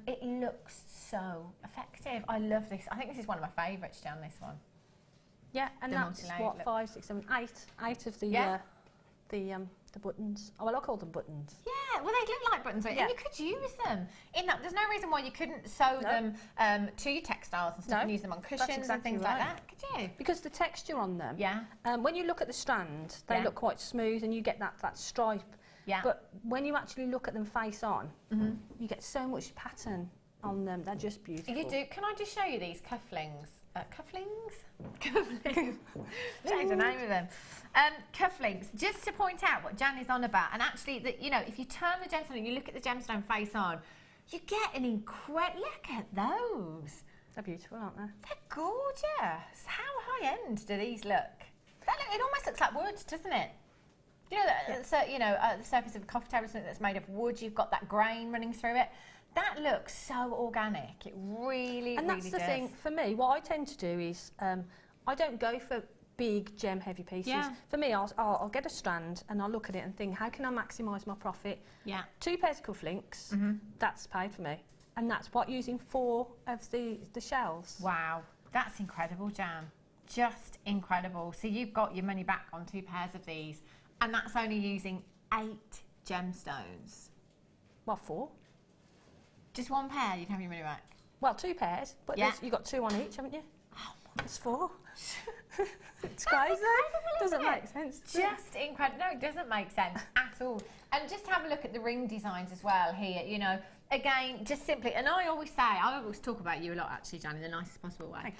C: it looks so effective. I love this. I think this is one of my favourites, Jan, this one.
F: Yeah, and
C: The
F: that's
C: multi-layered
F: what,
C: look.
F: 5, 6, 7, 8 of the the buttons. Oh, well, I call them buttons.
C: Yeah, well, they look like buttons, right?
F: Yeah.
C: And you could use them in that. There's no reason why you couldn't sew them to your textiles and stuff and use them on cushions and
F: exactly
C: things like that, could you?
F: Because the texture on them,
C: Yeah.
F: when you look at the strand, they look quite smooth and you get that stripe.
C: Yeah.
F: But when you actually look at them face on, you get so much pattern on them. They're just beautiful.
C: You do. Can I just show you these cufflings? Cufflings? Change the name of them. Cufflinks, just to point out what Jan is on about. And actually, you know, if you turn the gemstone and you look at the gemstone face on, you get an incredible... Look at those.
F: They're beautiful, aren't they?
C: They're gorgeous. How high-end do these look? It almost looks like wood, doesn't it? You know, the surface of a coffee table, something that's made of wood, you've got that grain running through it. That looks so organic. It really,
F: And that's the thing, for me, what I tend to do is, I don't go for big gem heavy pieces.
C: Yeah.
F: For me, I'll get a strand and I'll look at it and think, how can I maximise my profit?
C: Yeah.
F: 2 pairs of cufflinks, that's paid for me. And that's what, using 4 of the shells.
C: Wow, that's incredible, Jan. Just incredible. So you've got your money back on 2 pairs of these, and that's only using 8 gemstones.
F: Well, 4.
C: Just 1 pair, you'd have your money back.
F: Well, 2 pairs, but you've got 2 on each, haven't you?
C: Oh,
F: It's 4. It's
C: That's
F: crazy.
C: incredible,
F: Doesn't
C: isn't it?
F: make sense. does it?
C: Just incredible. No, it doesn't make sense at all. And just have a look at the ring designs as well here, you know. Again, just simply, and I always talk about you a lot actually, Jan, in the nicest possible way.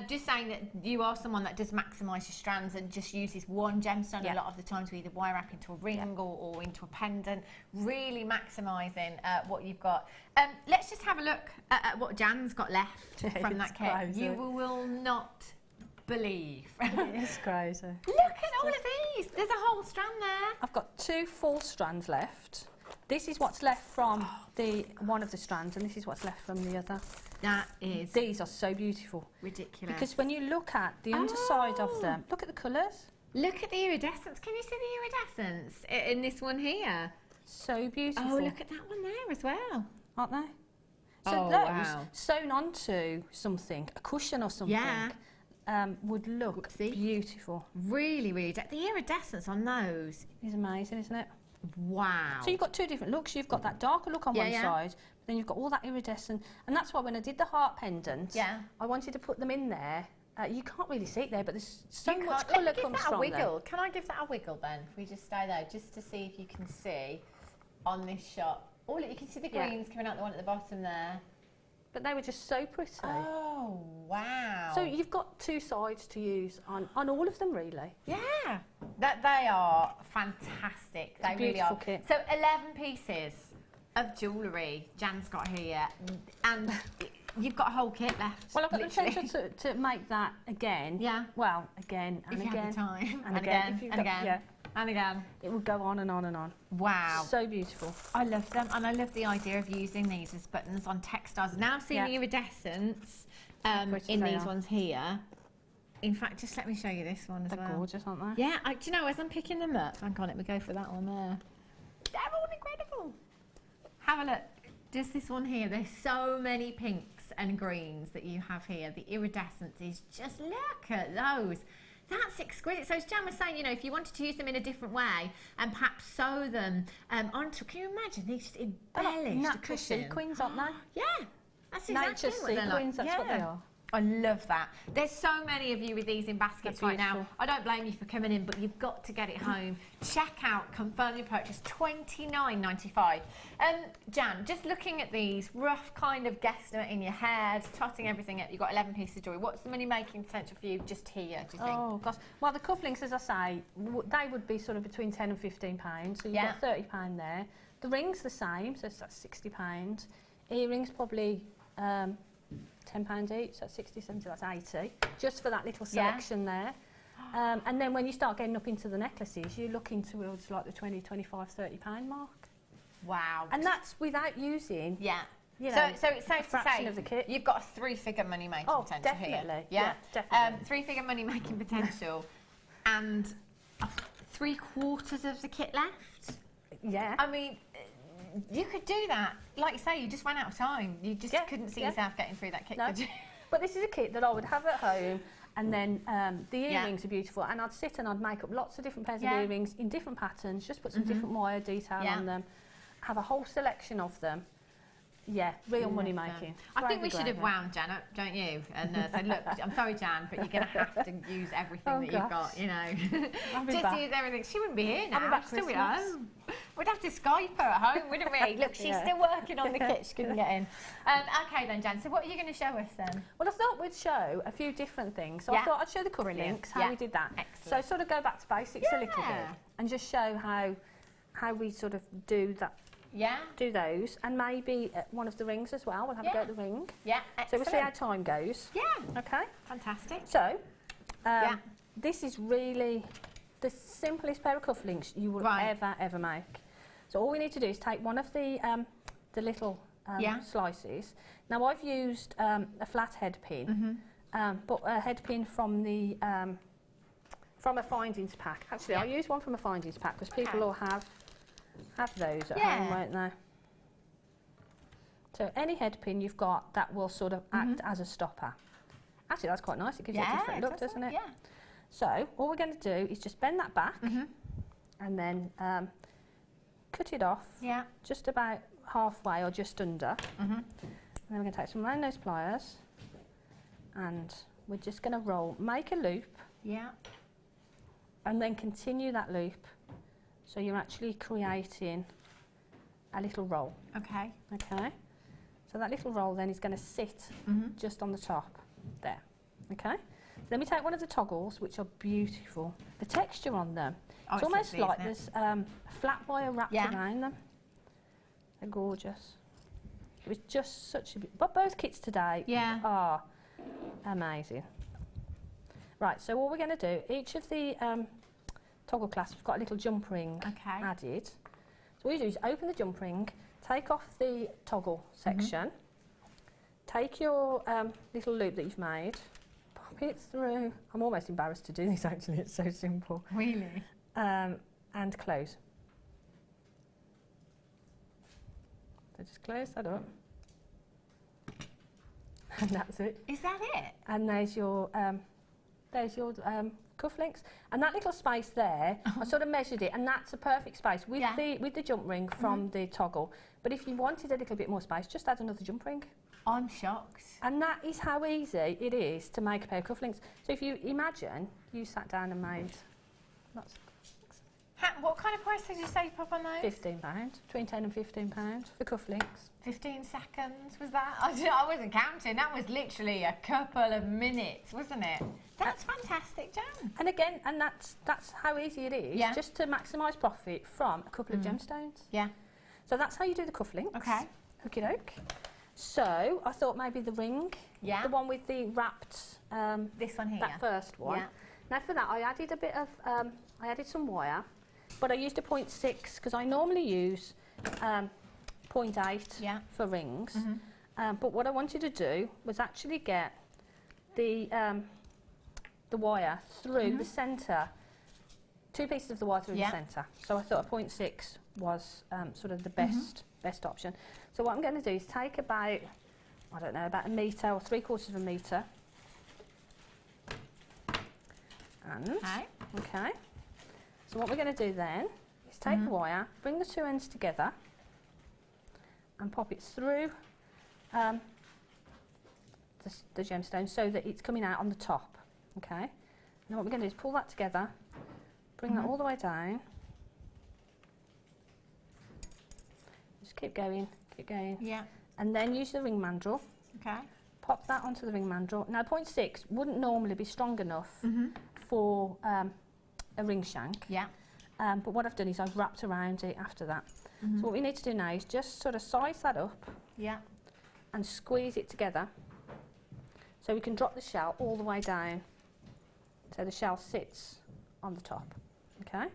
C: Just saying that you are someone that does maximise your strands and just uses one gemstone a lot of the times, we either wire wrap into a ring or into a pendant, really maximising what you've got. Let's just have a look at what Jan's got left from that kit.
F: crazy.
C: You will not believe.
F: It's crazy.
C: Look at all of these. There's a whole strand there.
F: I've got 2 full strands left. This is what's left from one of the strands, and this is what's left from the other.
C: That is
F: These are so beautiful.
C: ridiculous.
F: Because when you look at the underside of them, look at the colours.
C: Look at the iridescence. Can you see the iridescence in this one here?
F: So beautiful.
C: Oh, look at that one there as well.
F: Aren't they? So
C: Oh,
F: those
C: wow.
F: sewn onto something, a cushion or something, would look
C: Whoopsie.
F: beautiful.
C: Really, really. The iridescence on those.
F: It's amazing, isn't it?
C: Wow.
F: So you've got 2 different looks. You've got that darker look on one side, but then you've got all that iridescent. And that's why when I did the heart pendant, I wanted to put them in there. You can't really see it there, but there's so much colour comes from them.
C: Can I give that a wiggle then? If we just stay there, just to see if you can see on this shot. Oh, look, you can see the greens coming out the one at the bottom there.
F: But they were just so pretty.
C: Oh, wow.
F: So you've got 2 sides to use on all of them, really.
C: Yeah, that they are fantastic. They really are.
F: beautiful kit.
C: So 11 pieces of jewellery Jan's got here, and you've got a whole kit left.
F: Well, I've got
C: literally.
F: the potential to make that again.
C: Yeah.
F: Well, again and
C: If you
F: again.
C: have the time.
F: And
C: And again,
F: again, if you've
C: and
F: got-
C: again,
F: yeah.
C: and again.
F: It would go on and on and on.
C: Wow.
F: So beautiful.
C: I love them, and I love the idea of using these as buttons on textiles. Now I've seen the iridescence
F: pretty
C: in
F: they
C: these
F: are.
C: ones here. In fact, just let me show you this one as
F: They're
C: well.
F: gorgeous, aren't they?
C: Yeah, do you know, as I'm picking them up, hang on, let me go for that one there. They're all incredible. Have a look. Just this one here. There's so many pinks and greens that you have here. The iridescence is just, look at those. That's exquisite. So as Jan was saying, you know, if you wanted to use them in a different way and perhaps sew them onto, can you imagine? They just
F: They're
C: embellish the
F: natural
C: cushion.
F: sequins, aren't they?
C: Yeah, that's exactly
F: Nature's
C: what they're like.
F: sequins, that's what they are.
C: I love that. There's so many of you with these in baskets
F: They're
C: right now.
F: beautiful.
C: I don't blame you for coming in, but you've got to get it home. Check out, confirm your purchase, $29.95. Jan, just looking at these, rough kind of guesstimate in your head, totting everything up, you've got 11 pieces of jewellery. What's the money making potential for you just here, do you think?
F: Oh, gosh. Well, the cufflinks, as I say, they would be sort of between £10 and £15. So you've got £30 there. The ring's the same, so that's £60. Earrings probably £10 each, that's 60, 70, that's 80, just for that little selection there. And then when you start getting up into the necklaces, you're looking towards like the 20, 25, £30 mark.
C: Wow.
F: And that's without using.
C: Yeah.
F: You know,
C: so it's safe to say
F: of the kit.
C: you've got a 3-figure money making potential
F: definitely.
C: here.
F: Yeah, definitely.
C: 3-figure money making potential, and 3/4 of the kit left.
F: Yeah.
C: I mean, you could do that. Like you say, you just ran out of time. You just couldn't see yourself getting through that kit, could you?
F: But this is a kit that I would have at home, and then the earrings are beautiful, and I'd sit and I'd make up lots of different pairs of earrings in different patterns, just put some different wire detail on them, have a whole selection of them. Yeah, real money making.
C: I think we should have wound Jan up, don't you? And said, look, I'm sorry, Jan, but you're going to have to use everything that you've got, you know. Just use everything. She wouldn't be here now.
F: back
C: She'd still be at home. We'd have to Skype her at home, wouldn't we? Look, she's still working on the kit. She couldn't get in. Okay then, Jan. So what are you going to show us then?
F: Well, I thought we'd show a few different things. So I thought I'd show the cufflinks, how we did that.
C: Excellent.
F: So sort of go back to basics a little bit and just show how we sort of do that.
C: Yeah.
F: Do those, and maybe one of the rings as well. We'll have a go at the ring.
C: Yeah,
F: so
C: excellent.
F: we'll see how time goes.
C: Yeah.
F: Okay.
C: Fantastic.
F: So, this is really the simplest pair of cufflinks you will ever make. So all we need to do is take one of the little slices. Now I've used a flat head pin, but a head pin from the from a findings pack. Actually, I'll use one from a findings pack because people will have those at home, won't they? So any head pin you've got that will sort of act as a stopper. Actually, that's quite nice. It gives you a different look, doesn't it?
C: Yeah.
F: So all we're going to do is just bend that back and then cut it off just about halfway or just under. And then we're going to take some round nose pliers and we're just going to roll, make a loop, and then continue that loop. So you're actually creating a little roll.
C: Okay.
F: Okay. So that little roll then is going to sit just on the top there. Okay. So then we take one of the toggles, which are beautiful. The texture on them, it's almost
C: lovely,
F: like there's a flat wire wrapped around them. They're gorgeous. It was just such a... But both kits today are amazing. Right, so what we're going to do, each of the toggle clasps have got a little jump ring added. So what you do is open the jump ring, take off the toggle section, take your little loop that you've made, pop it through. I'm almost embarrassed to do this actually, it's so simple.
C: Really?
F: And close. So just close that up. And that's it.
C: Is that it?
F: And there's your cufflinks, and that little space there, I sort of measured it, and that's a perfect space with the jump ring from the toggle. But if you wanted a little bit more space, just add another jump ring.
C: I'm shocked.
F: And that is how easy it is to make a pair of cufflinks. So if you imagine you sat down and made lots of cufflinks.
C: What kind of price did you say you pop on those?
F: £15, between £10 and £15 for cufflinks. 15
C: seconds was that? I wasn't counting. That was literally a couple of minutes, wasn't it? That's fantastic, Jan.
F: And again, and that's how easy it is, just to maximise profit from a couple of gemstones.
C: Yeah.
F: So that's how you do the cufflinks.
C: Okay.
F: Okie doke. So I thought maybe the ring, the one with the wrapped,
C: this one here,
F: that first one. Yeah. Now for that I added a bit of, I added some wire, but I used a 0.6 because I normally use 0.8 for rings. But what I wanted to do was actually get the wire through the centre, 2 pieces of the wire through the centre. So I thought a 0.6 was sort of the best option. So what I'm going to do is take about, I don't know, about a metre or 3/4 of a metre. And, okay. So what we're going to do then is take the wire, bring the two ends together and pop it through the gemstone so that it's coming out on the top. Okay. Now what we're going to do is pull that together, bring that all the way down. Just keep going, keep going.
C: Yeah.
F: And then use the ring mandrel.
C: Okay.
F: Pop that onto the ring mandrel. Now 0.6 wouldn't normally be strong enough for a ring shank.
C: Yeah.
F: But what I've done is I've wrapped around it after that. So what we need to do now is just sort of size that up.
C: Yeah.
F: And squeeze it together. So we can drop the shell all the way down. So the shell sits on the top. Okay.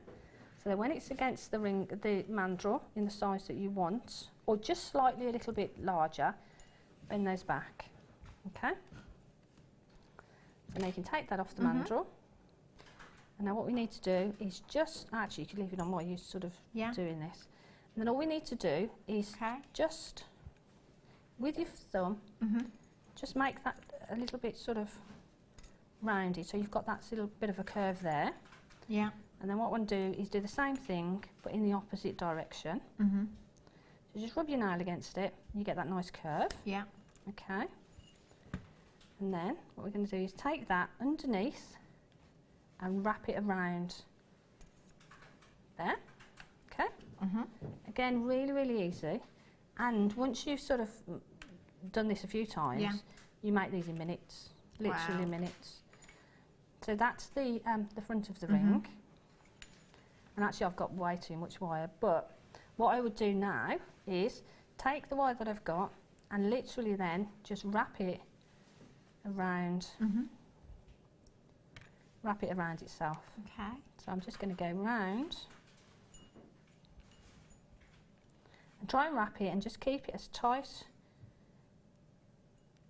F: So then when it's against the ring, the mandrel in the size that you want, or just slightly a little bit larger, bend those back. Okay. So now you can take that off the mandrel. And now what we need to do is just, actually you could leave it on while you're sort of doing this. And then all we need to do is just, with your thumb, just make that a little bit sort of rounded. So you've got that little bit of a curve there.
C: Yeah.
F: And then what I want to do is do the same thing, but in the opposite direction. So just rub your nail against it, you get that nice curve.
C: Yeah.
F: Okay. And then what we're going to do is take that underneath and wrap it around there. Okay. Again, really, really easy. And once you've sort of done this a few times, you make these in minutes, literally minutes. So that's the front of the ring. And actually I've got way too much wire, but what I would do now is take the wire that I've got and literally then just wrap it around itself.
C: Okay.
F: So I'm just going to go round and try and wrap it and just keep it as tight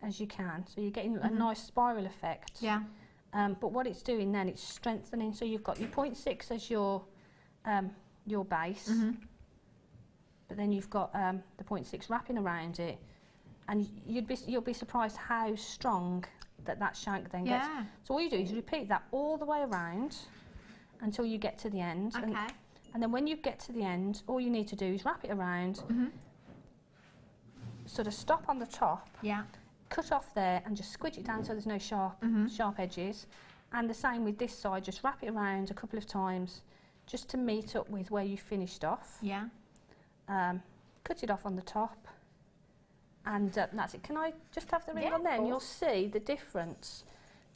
F: as you can. So you're getting a nice spiral effect.
C: Yeah.
F: But what it's doing then, it's strengthening. So you've got your 0.6 as your base, but then you've got the 0.6 wrapping around it, and you'll be surprised how strong that shank then gets. So all you do is repeat that all the way around until you get to the end.
C: Okay.
F: And then when you get to the end, all you need to do is wrap it around, sort of stop on the top, cut off there and just squidge it down so there's no sharp edges. And the same with this side, just wrap it around a couple of times just to meet up with where you finished off.
C: Yeah.
F: Cut it off on the top, and that's it. Can I just have the ring on there? And you'll see the difference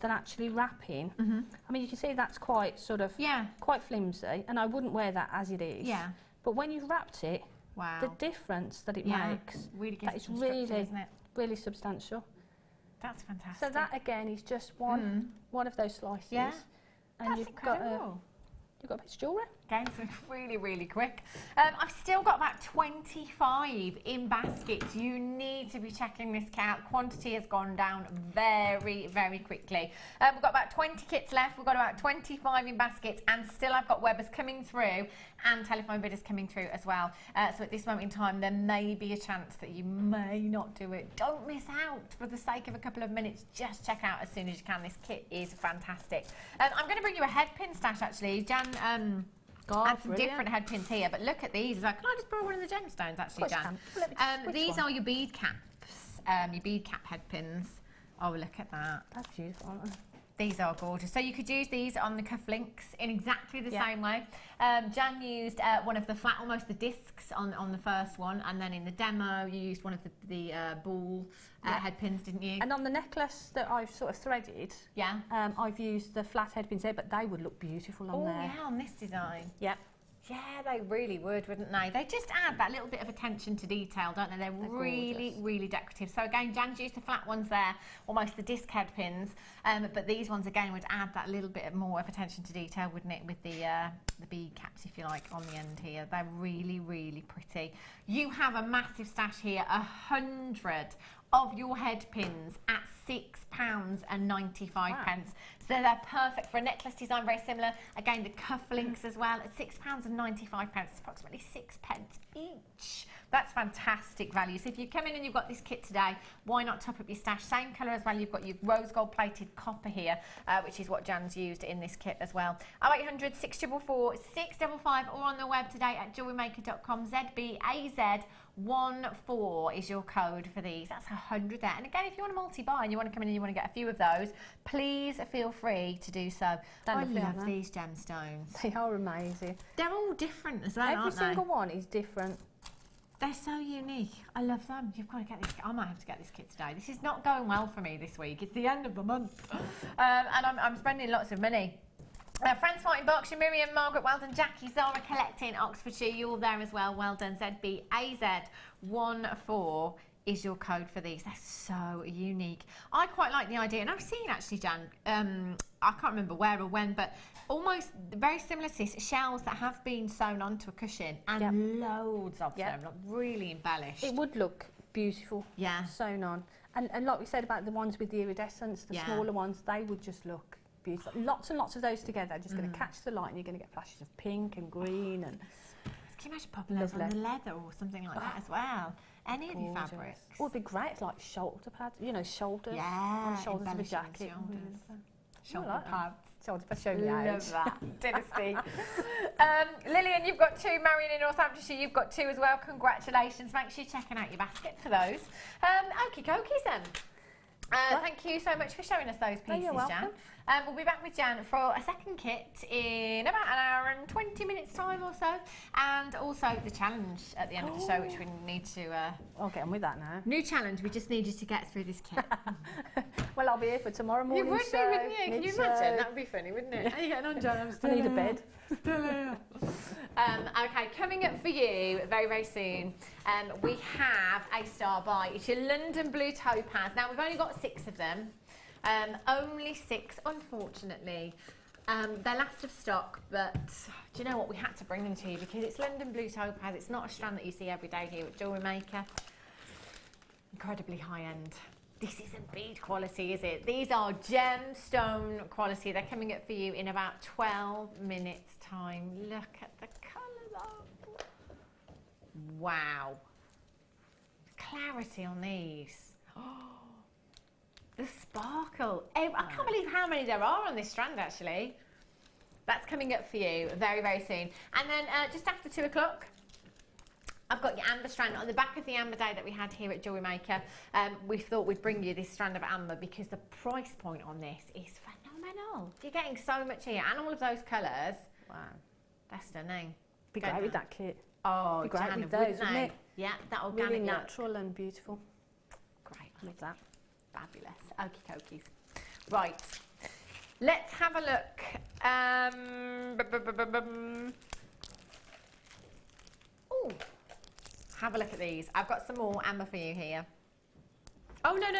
F: than actually wrapping. I mean, you can see that's quite sort of quite flimsy, and I wouldn't wear that as it is.
C: Yeah.
F: But when you've wrapped it, the difference that it makes,
C: really gives
F: that is
C: some structure,
F: really,
C: isn't it?
F: really substantial.
C: That's fantastic.
F: So that again is just one of those slices.
C: Yeah.
F: And
C: That's
F: you've
C: incredible.
F: got a bit of jewellery.
C: Going really, really quick. I've still got about 25 in baskets. You need to be checking this out. Quantity has gone down very, very quickly. We've got about 20 kits left. We've got about 25 in baskets, and still I've got Webbers coming through and telephone bidders coming through as well. So at this moment in time, there may be a chance that you may not do it. Don't miss out. For the sake of a couple of minutes, just check out as soon as you can. This kit is fantastic. I'm going to bring you a head pin stash actually. Jan had some different head pins here, but look at these. Can I just borrow one of the gemstones actually, Jan? These are your bead caps, your bead cap head pins. Oh, look at that.
F: That's beautiful, aren't they?
C: These are gorgeous. So you could use these on the cufflinks in exactly the same way. Jan used one of the flat, almost the discs on the first one, and then in the demo you used one of the ball head pins, didn't you?
F: And on the necklace that I've sort of threaded, I've used the flat head pins there, but they would look beautiful on there.
C: Oh yeah, on this design.
F: Yep.
C: Yeah, they really would, wouldn't they? They just add that little bit of attention to detail, don't they? They're really, gorgeous. Really decorative. So again, Jan's used the flat ones there, almost the disc head pins, but these ones again would add that little bit more of attention to detail, wouldn't it? With the bead caps, if you like, on the end here. They're really, really pretty. You have a massive stash here, 100 of your head pins at £6.95. Wow. So they're perfect for a necklace design, very similar. Again, the cufflinks as well at £6.95. It's approximately 6 pence each. That's fantastic value. So if you come in and you've got this kit today, why not top up your stash? Same colour as well. You've got your rose gold plated copper here, which is what Jan's used in this kit as well. 0800 644 655 or on the web today at jewellerymaker.com. ZBAZ14 is your code for these. That's 100 there. And again, if you want to multi-buy and you want to come in and you want to get a few of those, please feel free to do so. I love these gemstones.
F: They are amazing.
C: They're all different as well, aren't they?
F: Every single one is different.
C: They're so unique. I love them. You've got to get this. I might have to get this kit today. This is not going well for me this week. It's the end of the month. And I'm spending lots of money. Fran's Fighting Berkshire, Miriam, Margaret, well done. Jackie, Zara collecting Oxfordshire, you're all there as well. Well done. ZBAZ14 is your code for these. They're so unique. I quite like the idea, and I've seen actually, Jan, I can't remember where or when, but almost very similar to this, shells that have been sewn onto a cushion and loads of them, like really embellished.
F: It would look beautiful, sewn on. And like we said about the ones with the iridescence, the smaller ones, they would just look beautiful. Lots and lots of those together, just going to catch the light, and you're going to get flashes of pink and green. And
C: can you imagine popping those on the leather or something like that as well? Any of your fabrics.
F: It would be great, like shoulder pads, you know, shoulders.
C: Yeah,
F: shoulders of a jacket.
C: Shoulder pads.
F: Shoulder pads, show me out.
C: Love that. Dynasty. Lillian, you've got 2. Marion in Northamptonshire, you've got 2 as well. Congratulations. Make sure you're checking out your basket for those. Okie dokies then. Thank you so much for showing us those pieces, Jan. We'll be back with Jan for a second kit in about an hour and 20 minutes time or so, and also the challenge at the end of the show, which we need to...
F: I'll get on with that now.
C: New challenge, we just need you to get through this kit.
F: Well, I'll be here for tomorrow morning.
C: You would be, wouldn't you? Can you imagine? That would be funny, wouldn't it? How are you getting on, Jan?
F: I need a bed.
C: Okay, coming up for you very, very soon, we have a star buy. It's your London Blue Topaz. Now, we've only got 6 of them. Only 6, unfortunately. They're last of stock, but do you know what? We had to bring them to you because it's London Blue Topaz. It's not a strand that you see every day here at Jewellery Maker. Incredibly high end. This isn't bead quality, is it? These are gemstone quality. They're coming up for you in about 12 minutes time. Look at the colours. Wow. Clarity on these. Oh, the sparkle. I can't believe how many there are on this strand, actually. That's coming up for you very, very soon. And then just after 2 o'clock, I've got your amber strand. On the back of the amber day that we had here at Jewellery Maker, we thought we'd bring you this strand of amber because the price point on this is phenomenal. You're getting so much here, and all of those colours. Wow, that's stunning.
F: Be great with that kit.
C: Oh,
F: be great with those, wouldn't it?
C: Yeah, that organic
F: really natural and beautiful.
C: Great,
F: love that.
C: Fabulous. Okie dokies. Right, let's have a look. Ooh. Have a look at these. I've got some more amber for you here. Oh, no.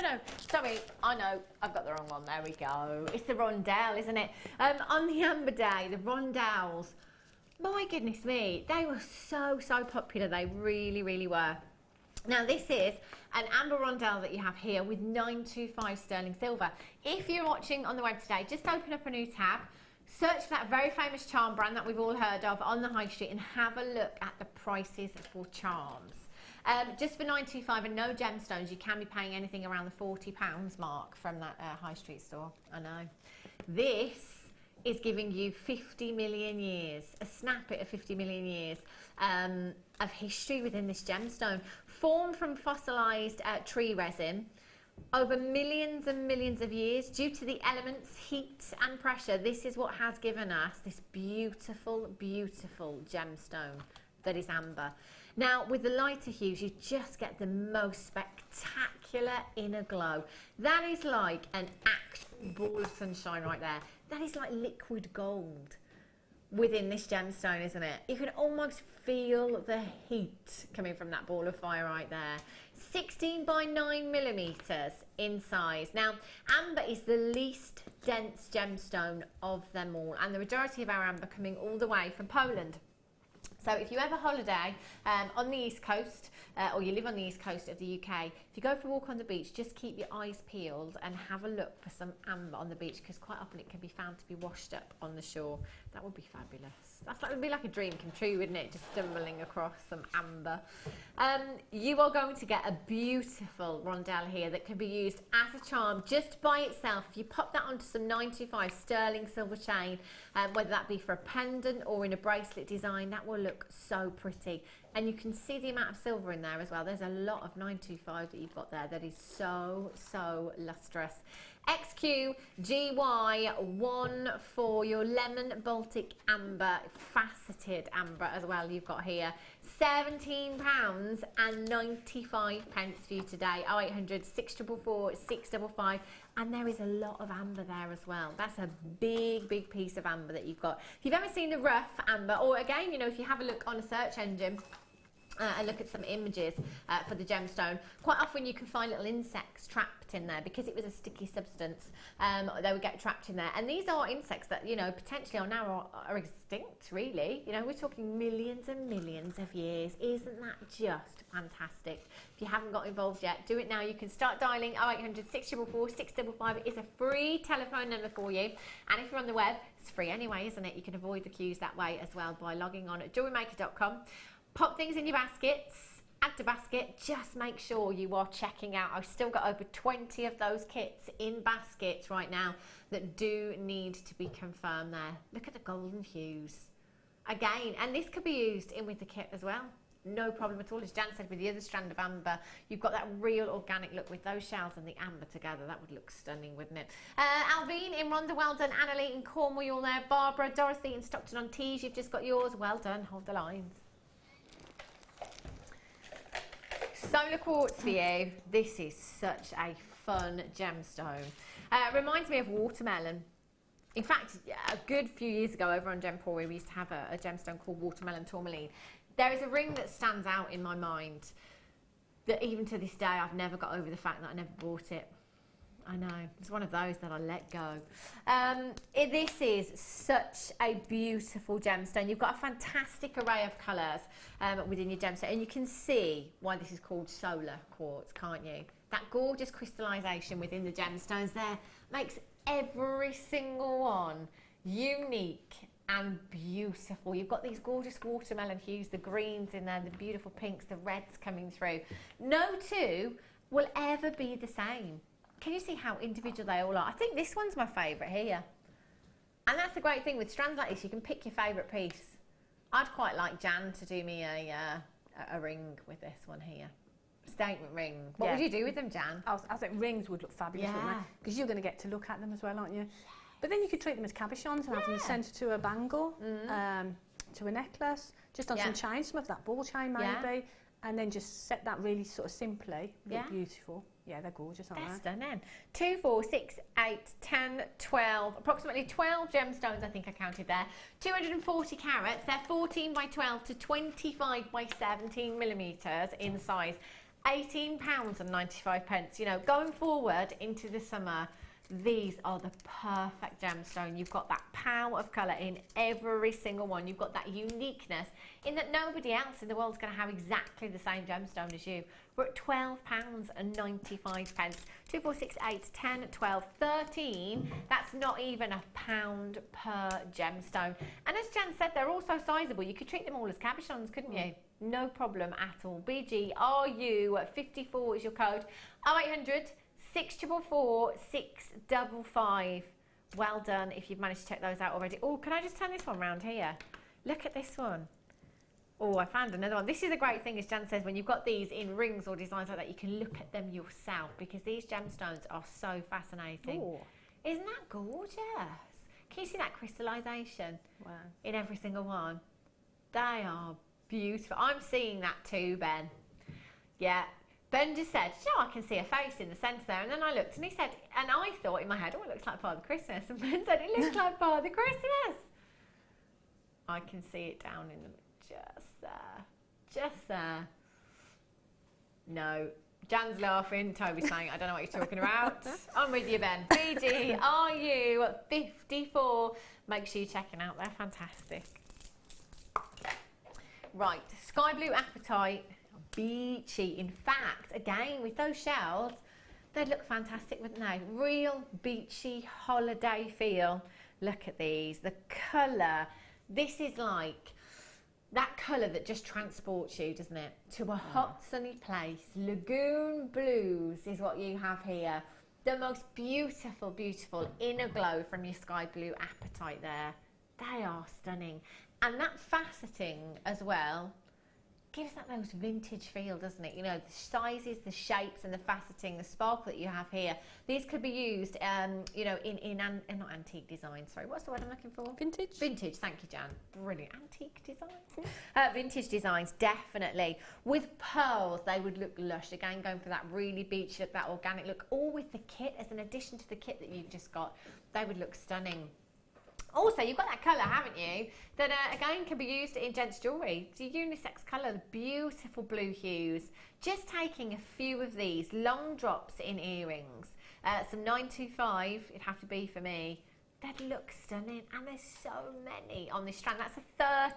C: Sorry, I know. I've got the wrong one. There we go. It's the rondelle, isn't it? On the amber day, the rondelles, my goodness me, they were so popular. They really, really were. Now, this is an amber rondelle that you have here with 925 sterling silver. If you're watching on the web today, just open up a new tab. Search for that very famous charm brand that we've all heard of on the high street and have a look at the prices for charms. Just for 925 and no gemstones, you can be paying anything around the £40 mark from that high street store. I know. This is giving you 50 million years, a snap at 50 million years of history within this gemstone, formed from fossilised tree resin. Over millions and millions of years, due to the elements, heat and pressure, this is what has given us this beautiful, beautiful gemstone that is amber. Now, with the lighter hues, you just get the most spectacular inner glow. That is like an actual ball of sunshine right there. That is like liquid gold within this gemstone, isn't it? You can almost feel the heat coming from that ball of fire right there. 16 by 9 millimeters in size. Now, amber is the least dense gemstone of them all, and the majority of our amber coming all the way from Poland. So if you ever holiday on the East Coast, or you live on the East Coast of the UK, if you go for a walk on the beach, just keep your eyes peeled and have a look for some amber on the beach, because quite often it can be found to be washed up on the shore. That would be fabulous. That would be like a dream come true, wouldn't it? Just stumbling across some amber. You are going to get a beautiful rondelle here that can be used as a charm just by itself. If you pop that onto some 925 sterling silver chain, whether that be for a pendant or in a bracelet design, that will look so pretty. And you can see the amount of silver in there as well. There's a lot of 925 that you've got there that is so lustrous. XQGY1 for your lemon Baltic amber, faceted amber as well you've got here. £17.95 for you today. 0800 644 655. And there is a lot of amber there as well. That's a big piece of amber that you've got. If you've ever seen the rough amber, or again, you know, if you have a look on a search engine, and look at some images for the gemstone. Quite often you can find little insects trapped in there because it was a sticky substance. They would get trapped in there, and these are insects that, you know, potentially are now are extinct, really. You know, we're talking millions and millions of years. Isn't that just fantastic? If you haven't got involved yet, do it now. You can start dialing 0800 644 655. It's a free telephone number for you, and if you're on the web, it's free anyway, isn't it? You can avoid the queues that way as well by logging on at JewelleryMaker.com. Pop things in your baskets, add to basket, just make sure you are checking out. I've still got over 20 of those kits in baskets right now that do need to be confirmed there. Look at the golden hues. Again, and this could be used in with the kit as well. No problem at all. As Jan said, with the other strand of amber, you've got that real organic look with those shells and the amber together. That would look stunning, wouldn't it? Alvine in Rhondda, well done. Annalie in Cornwall, you're there. Barbara, Dorothy in Stockton-on-Tees, you've just got yours. Well done. Hold the lines. Solar quartz for you. This is such a fun gemstone. Reminds me of watermelon. In fact, a good few years ago over on Gemporium, we used to have a gemstone called watermelon tourmaline. There is a ring that stands out in my mind that even to this day I've never got over the fact that I never bought it. I know, it's one of those that I let go. This is such a beautiful gemstone. You've got a fantastic array of colours within your gemstone, and you can see why this is called solar quartz, can't you? That gorgeous crystallisation within the gemstones there makes every single one unique and beautiful. You've got these gorgeous watermelon hues, the greens in there, the beautiful pinks, the reds coming through. No two will ever be the same. Can you see how individual they all are? I think this one's my favourite here. And that's the great thing with strands like this, you can pick your favourite piece. I'd quite like Jan to do me a ring with this one here. Statement ring. What would you do with them, Jan?
F: I think rings would look fabulous, wouldn't they? Because you're going to get to look at them as well, aren't you? But then you could treat them as cabochons and have them sent to a bangle, to a necklace, just on some chain, some of that ball chain maybe, and then just set that really sort of simply. Look beautiful. Yeah, they're gorgeous, aren't they?
C: They're stunning. 2, 4, 6, 8, 10, 12, approximately 12 gemstones I think I counted there. 240 carats. They're 14 by 12 to 25 by 17 millimetres in size. £18.95. You know, going forward into the summer, these are the perfect gemstone. You've got that power of colour in every single one. You've got that uniqueness in that nobody else in the world's going to have exactly the same gemstone as you. We're at £12.95. 2, 4, 6, 8, 10, 12, 13. That's not even £1 per gemstone. And as Jan said, they're also sizable. You could treat them all as cabochons, couldn't you? No problem at all. BGRU54 is your code. 0800 644 655. Well done if you've managed to check those out already. Oh, can I just turn this one round here? Look at this one. Oh, I found another one. This is a great thing, as Jan says, when you've got these in rings or designs like that, you can look at them yourself because these gemstones are so fascinating. Ooh. Isn't that gorgeous? Can you see that crystallisation in every single one? They are beautiful. I'm seeing that too, Ben. Yeah. Ben just said, you know, I can see a face in the centre there. And then I looked and he said, and I thought in my head, oh, it looks like Father Christmas. And Ben said, it looks like Father Christmas. I can see it down in the, just there. No. Jan's laughing, Toby's saying, I don't know what you're talking about. I'm with you, Ben. BG, are you at 54? Make sure you're checking out, they're fantastic. Right, sky blue apatite. Beachy. In fact, again, with those shells, they'd look fantastic, wouldn't they? Real beachy holiday feel. Look at these. The colour. This is like that colour that just transports you, doesn't it? To a hot, sunny place. Lagoon blues is what you have here. The most beautiful, beautiful inner glow from your sky blue apatite there. They are stunning. And that faceting as well gives that those vintage feel, doesn't it? You know, the sizes, the shapes and the faceting, the sparkle that you have here. These could be used, you know, in not antique design, sorry, what's the word I'm looking for?
F: Vintage.
C: Vintage, thank you, Jan. Brilliant. Antique designs? Vintage designs, definitely. With pearls, they would look lush. Again, going for that really beach look, that organic look, or with the kit, as an addition to the kit that you've just got, they would look stunning. Also, you've got that colour, haven't you? That again can be used in gents' jewellery. It's a unisex colour, the beautiful blue hues. Just taking a few of these long drops in earrings, some 925, it'd have to be for me. They'd look stunning, and there's so many on this strand. That's a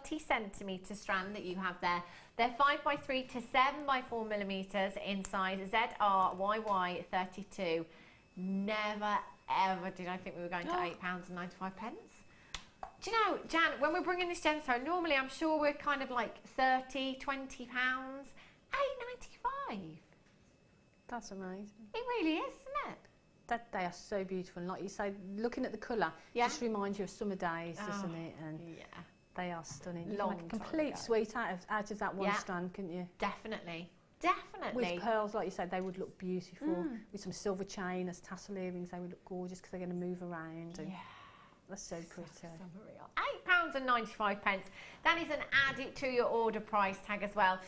C: 30 centimetre strand that you have there. They're 5x3 to 7x4 millimetres in size ZRYY 32. Never ever did I think we were going to £8.95. Do you know, Jan, when we're bringing this gemstone, normally I'm sure we're kind of like 30, 20 pounds, £8.95.
F: That's amazing.
C: It really is, isn't it?
F: They are so beautiful, and like you say, looking at the colour just reminds you of summer days, doesn't it? And they are stunning. You can make a complete suite out of that one strand, couldn't you?
C: Definitely. Definitely.
F: With pearls, like you said, they would look beautiful. With some silver chain as tassel earrings, they would look gorgeous because they're going to move around. And that's so pretty.
C: £8.95. That is an add it to your order price tag as well.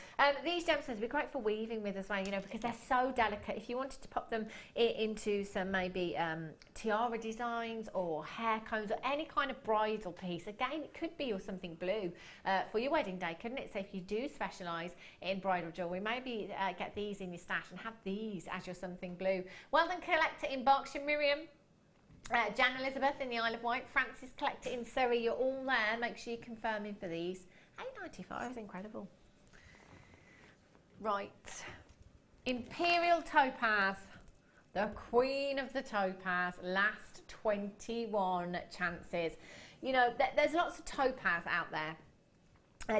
C: These gemstones would be great for weaving with as well, you know, because they're so delicate. If you wanted to pop them into some maybe tiara designs or hair combs or any kind of bridal piece, again, it could be your something blue for your wedding day, couldn't it? So if you do specialise in bridal jewellery, maybe get these in your stash and have these as your something blue. Well done, collector in Berkshire, Miriam. Jan Elizabeth in the Isle of Wight, Francis Collector in Surrey, you're all there. Make sure you confirm in for these. £8.95 is incredible. Right, Imperial Topaz, the queen of the topaz, last 21 chances. You know, there's lots of topaz out there,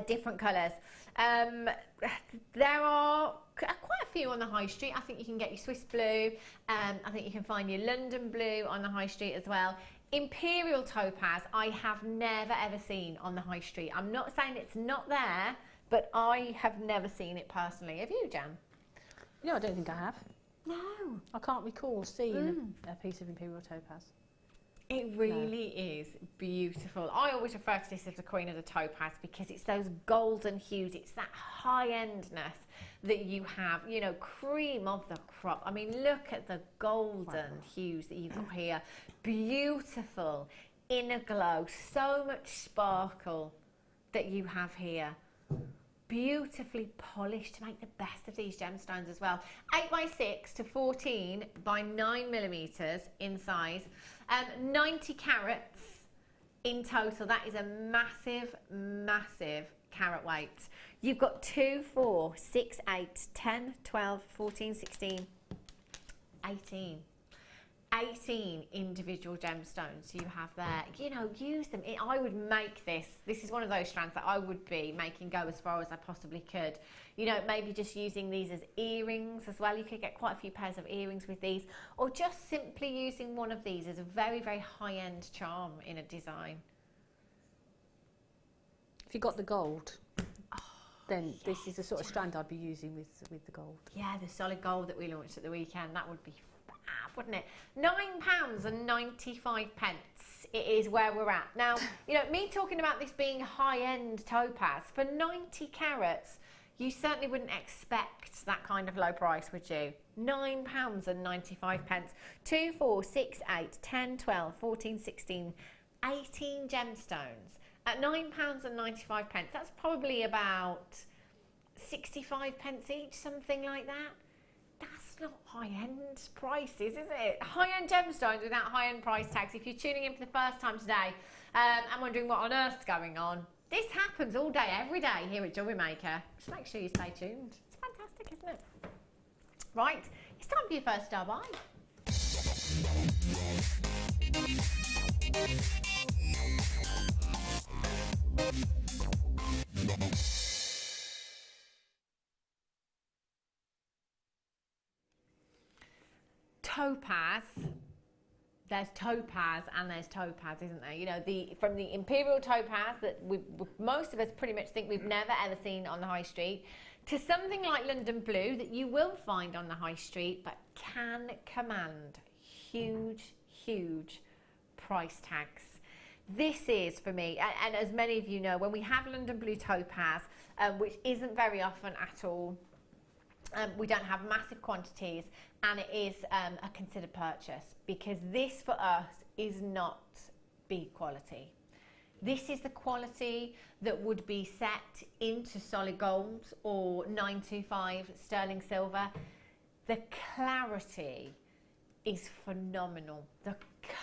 C: different colours. There are quite a few on the high street. I think you can get your Swiss blue. I think you can find your London blue on the high street as well. Imperial topaz, I have never ever seen on the high street. I'm not saying it's not there, but I have never seen it personally. Have you, Jan?
F: No, I don't think I have.
C: No.
F: I can't recall seeing a piece of Imperial topaz.
C: It really is beautiful. I always refer to this as the queen of the topaz because it's those golden hues. It's that high-endness that you have, you know, cream of the crop. I mean, look at the golden hues that you've got here. Beautiful, inner glow, so much sparkle that you have here. Beautifully polished to make the best of these gemstones as well. 8x6 to 14 by 9 millimetres in size. 90 carats in total. That is a massive, massive carat weight. You've got 2, 4, 6, 8, 10, 12, 14, 16, 18. 18 individual gemstones you have there. You know, use them. I would make this. This is one of those strands that I would be making go as far as I possibly could. You know, maybe just using these as earrings as well. You could get quite a few pairs of earrings with these, or just simply using one of these as a very, very high-end charm in a design.
F: If you got the gold, then this is the sort of strand I'd be using with the gold.
C: Yeah, the solid gold that we launched at the weekend. That would be wouldn't it? £9.95. It is where we're at now. You know, me talking about this being high-end topaz for 90 carats, you certainly wouldn't expect that kind of low price, would you? £9.95. 2, 4, 6, 8, 10, 12, 14, 16, 18 gemstones at £9.95. That's probably about 65 pence each, something like that. That's not high-end prices, is it? High-end gemstones without high-end price tags. If you're tuning in for the first time today and wondering what on earth's going on, this happens all day, every day here at Jewellery Maker. Just make sure you stay tuned. It's fantastic, isn't it? Right, it's time for your first star buy. Topaz. There's topaz and there's topaz, isn't there? You know, from the imperial topaz that most of us pretty much think we've never ever seen on the high street, to something like London blue that you will find on the high street but can command huge, huge price tags. This is, for me, and as many of you know, when we have London blue topaz, which isn't very often at all, we don't have massive quantities, and it is a considered purchase, because this for us is not B quality. This is the quality that would be set into solid gold or 925 sterling silver. The clarity is phenomenal. The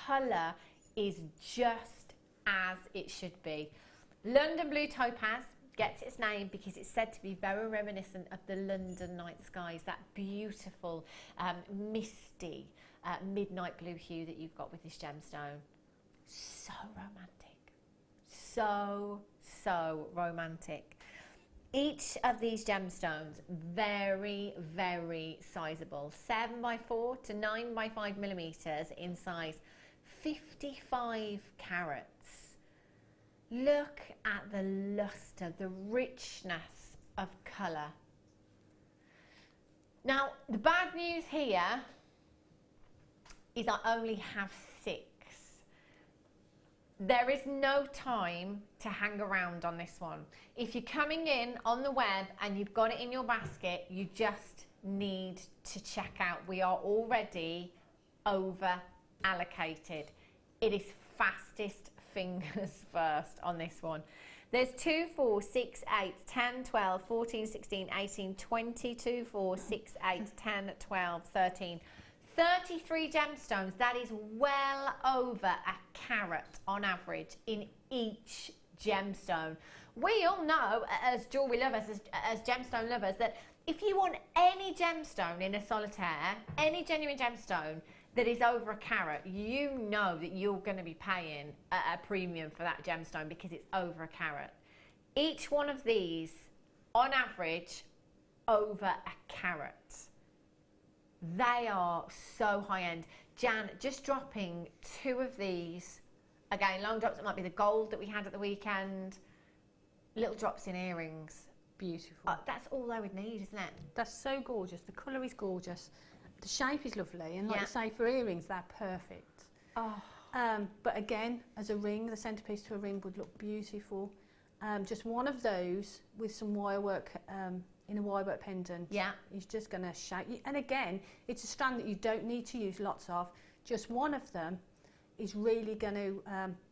C: colour is just as it should be. London Blue Topaz gets its name because it's said to be very reminiscent of the London night skies, that beautiful misty midnight blue hue that you've got with this gemstone. So romantic. So romantic. Each of these gemstones very, very sizable, 7x4 to 9x5 millimeters in size, 55 carats. Look at the luster, the richness of colour. Now, the bad news here is I only have 6. There is no time to hang around on this one. If you're coming in on the web and you've got it in your basket, you just need to check out. We are already over allocated. It is fastest fingers first on this one. There's 2, 4, 6, 8, 10, 12, 14, 16, 18, 22, 4, 6, 8, 10, 12, 13, 33 gemstones. That is well over a carat on average in each gemstone. We all know as jewellery lovers, as gemstone lovers, that if you want any gemstone in a solitaire, any genuine gemstone that is over a carat, you know that you're going to be paying a premium for that gemstone because it's over a carat. Each one of these, on average, over a carat. They are so high end. Jan, just dropping 2 of these, again, long drops, it might be the gold that we had at the weekend, little drops in earrings.
F: Beautiful.
C: That's all I would need, isn't it?
F: That's so gorgeous. The colour is gorgeous. The shape is lovely, and like you say, for earrings, they're perfect.
C: Oh.
F: But again, as a ring, the centrepiece to a ring would look beautiful. Just one of those with some wire work in a wire work pendant is just going to shake you. And again, it's a strand that you don't need to use lots of. Just one of them is really going to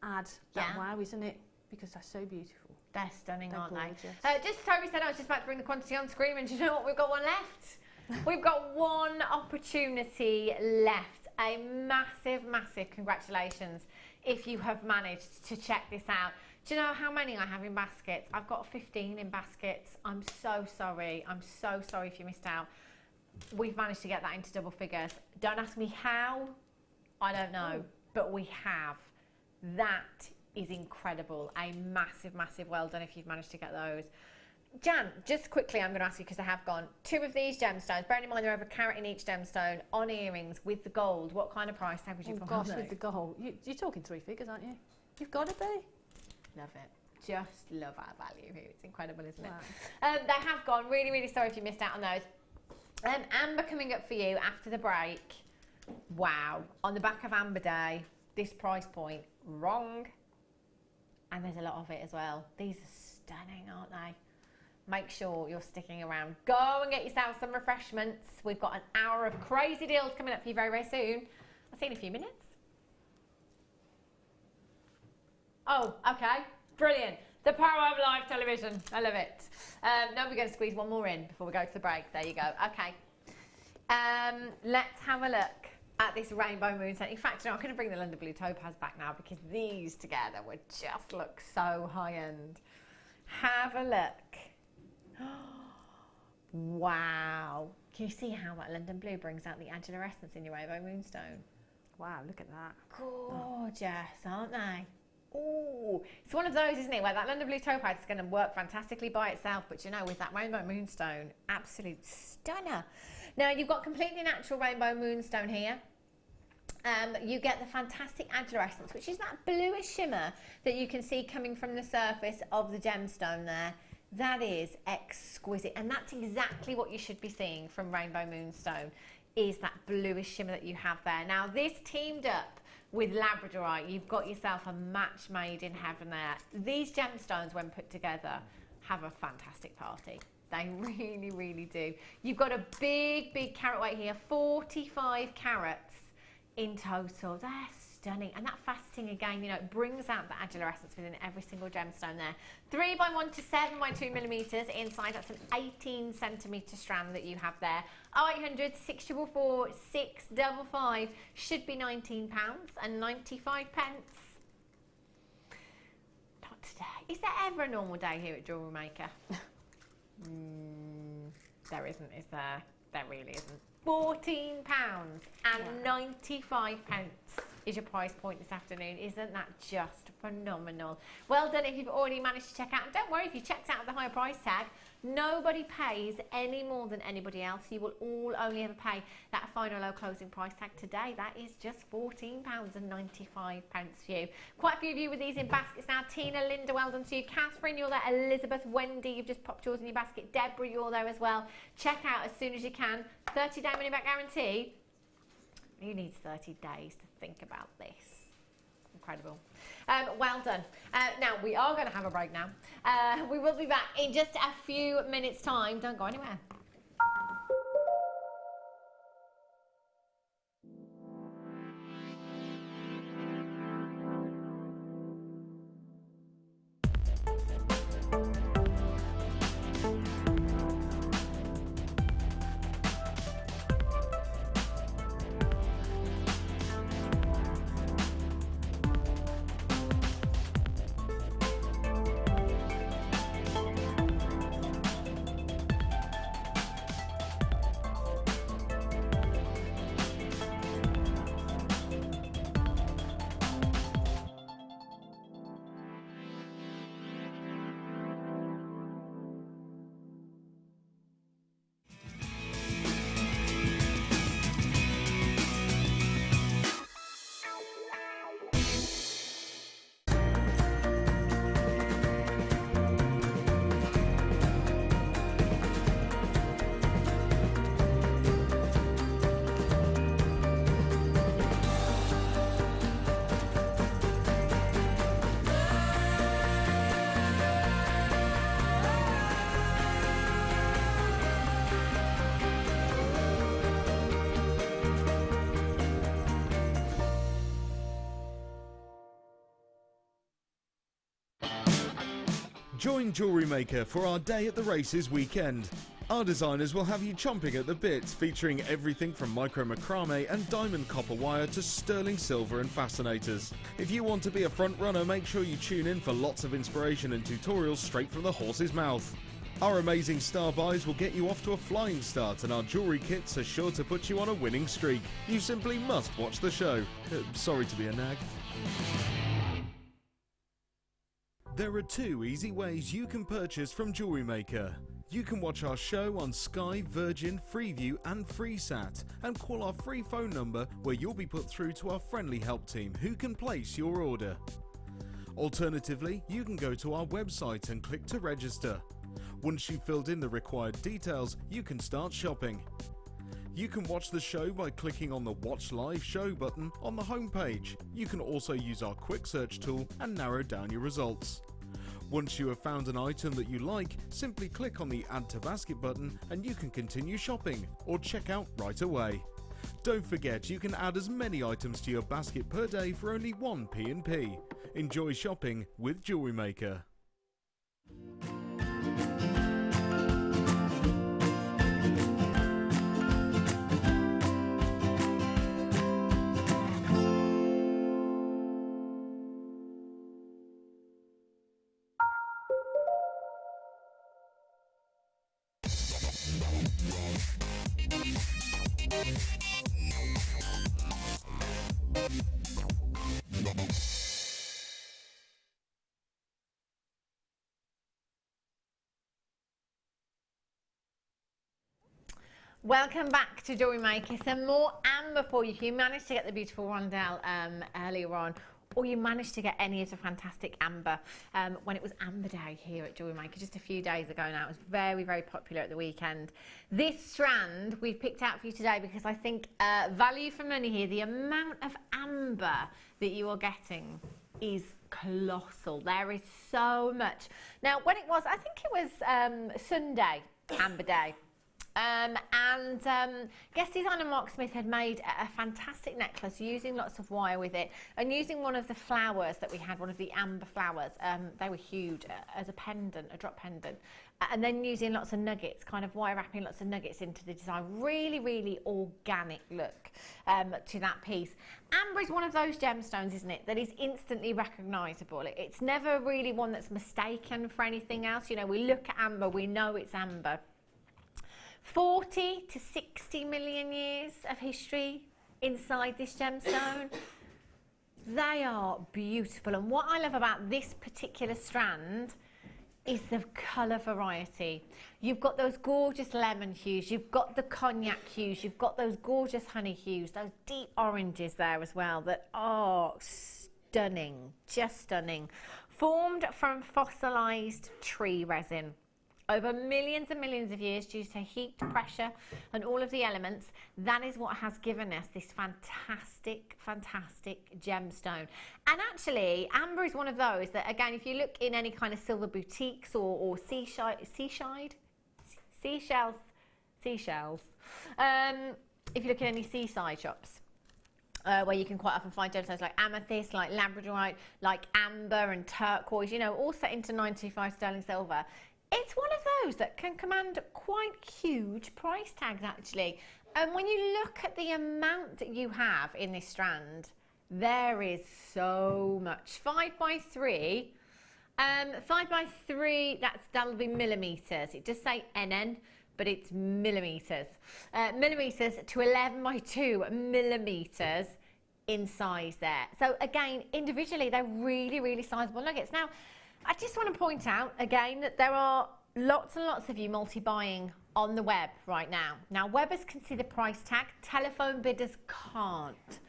F: add that wow, isn't it? Because they're so beautiful.
C: They're stunning, aren't
F: gorgeous.
C: they? Just Toby said I was just about to bring the quantity on screen, and do you know what? We've got one left. We've got one opportunity left. A massive, massive congratulations if you have managed to check this out. Do you know how many I have in baskets? I've got 15 in baskets. I'm so sorry. I'm so sorry if you missed out. We've managed to get that into double figures. Don't ask me how. I don't know. But we have. That is incredible. A massive, massive well done if you've managed to get those. Jan, just quickly, I'm going to ask you because I have gone. 2 of these gemstones, bearing in mind they're over a carat in each gemstone, on earrings with the gold. What kind of price tag would you put on those?
F: With the gold. You're talking 3 figures, aren't you? You've got to be.
C: Love it. Just love our value here. It's incredible, isn't it? They have gone. Really, really sorry if you missed out on those. Amber coming up for you after the break. Wow. On the back of Amber Day, this price point, wrong. And there's a lot of it as well. These are stunning, aren't they? Make sure you're sticking around. Go and get yourself some refreshments. We've got an hour of crazy deals coming up for you very, very soon. I'll see you in a few minutes. Oh, okay. Brilliant. The power of live television. I love it. Now we're going to squeeze one more in before we go to the break. There you go. Okay. Let's have a look at this rainbow moonstone. In fact, you know, I'm going to bring the London Blue Topaz back now because these together would just look so high-end. Have a look. Wow. Can you see how that London Blue brings out the agilescence in your rainbow moonstone?
F: Wow, look at that.
C: Gorgeous, aren't they? Oh, it's one of those, isn't it, where that London Blue Topaz is going to work fantastically by itself, but you know, with that rainbow moonstone, absolute stunner. Now, you've got completely natural rainbow moonstone here. You get the fantastic agilescence, which is that bluish shimmer that you can see coming from the surface of the gemstone there. That is exquisite, and that's exactly what you should be seeing from rainbow moonstone, is that bluish shimmer that you have there. Now, this teamed up with labradorite, you've got yourself a match made in heaven there. These gemstones, when put together, have a fantastic party. They really, really do. You've got a big, big carat weight here, 45 carats in total. They're stunning. And that faceting again, you know, it brings out the angular essence within every single gemstone there. 3 by 1 to 7 by 2 millimeters inside. That's an 18 centimeter strand that you have there. 0800 644 655 should be £19 and 95 pence. Not today. Is there ever a normal day here at Jewellery Maker? There isn't, is there? There really isn't. £14 and 95 pence is your price point this afternoon. Isn't that just phenomenal? Well done if you've already managed to check out. And don't worry if you checked out with the higher price tag. Nobody pays any more than anybody else. You will all only ever pay that final low closing price tag today. That is just £14 and 95 pence for you. Quite a few of you with these in baskets now. Tina, Linda, well done to you. Catherine, you're there. Elizabeth, Wendy, you've just popped yours in your basket. Deborah, you're there as well. Check out as soon as you can. 30-day money-back guarantee. Who needs 30 days to think about this? Incredible. Well done. Now, we are going to have a break now. We will be back in just a few minutes' time. Don't go anywhere.
A: Join Jewellery Maker for our Day at the Races weekend. Our designers will have you chomping at the bits, featuring everything from micro macrame and diamond copper wire to sterling silver and fascinators. If you want to be a front runner, make sure you tune in for lots of inspiration and tutorials straight from the horse's mouth. Our amazing star buys will get you off to a flying start, and our jewellery kits are sure to put you on a winning streak. You simply must watch the show. Sorry to be a nag. There are 2 easy ways you can purchase from Jewellery Maker. You can watch our show on Sky, Virgin, Freeview and FreeSat, and call our free phone number where you'll be put through to our friendly help team who can place your order. Alternatively, you can go to our website and click to register. Once you've filled in the required details, you can start shopping. You can watch the show by clicking on the Watch Live Show button on the homepage. You can also use our quick search tool and narrow down your results. Once you have found an item that you like, simply click on the Add to Basket button and you can continue shopping or check out right away. Don't forget, you can add as many items to your basket per day for only 1 P&P. Enjoy shopping with Jewellery Maker.
C: Welcome back to Jewellery Maker. Some more amber for you. If you managed to get the beautiful rondelle earlier on, or you managed to get any of the fantastic amber when it was Amber Day here at Jewellery Maker just a few days ago now. It was very, very popular at the weekend. This strand we've picked out for you today because I think value for money here, the amount of amber that you are getting is colossal. There is so much. Now, when it was, I think it was Sunday, Amber Day, Guest designer Mark Smith had made a fantastic necklace using lots of wire with it and using one of the flowers that we had, one of the amber flowers. They were huge, as a pendant, a drop pendant. And then using lots of nuggets, kind of wire wrapping lots of nuggets into the design. Really, really organic look to that piece. Amber is one of those gemstones, isn't it, that is instantly recognisable. It's never really one that's mistaken for anything else. You know, we look at amber, we know it's amber. 40 to 60 million years of history inside this gemstone. They are beautiful. And what I love about this particular strand is the colour variety. You've got those gorgeous lemon hues, you've got the cognac hues, you've got those gorgeous honey hues, those deep oranges there as well that are stunning, just stunning. Formed from fossilised tree resin. Over millions and millions of years due to heat, pressure and all of the elements, that is what has given us this fantastic, fantastic gemstone. And actually, amber is one of those that, again, if you look in any kind of silver boutiques or seashells, if you look in any seaside shops, where you can quite often find gemstones like amethyst, like labradorite, like amber and turquoise, you know, all set into 925 sterling silver. It's one of those that can command quite huge price tags, actually. And when you look at the amount that you have in this strand, there is so much. 5x3, 5x3, that'll be millimetres. It does say NN, but it's millimetres. Millimetres to 11x2 millimetres in size there. So again, individually, they're really, really sizable nuggets. Now, I just want to point out again that there are lots and lots of you multi-buying on the web right now. Now, webbers can see the price tag, telephone bidders can't.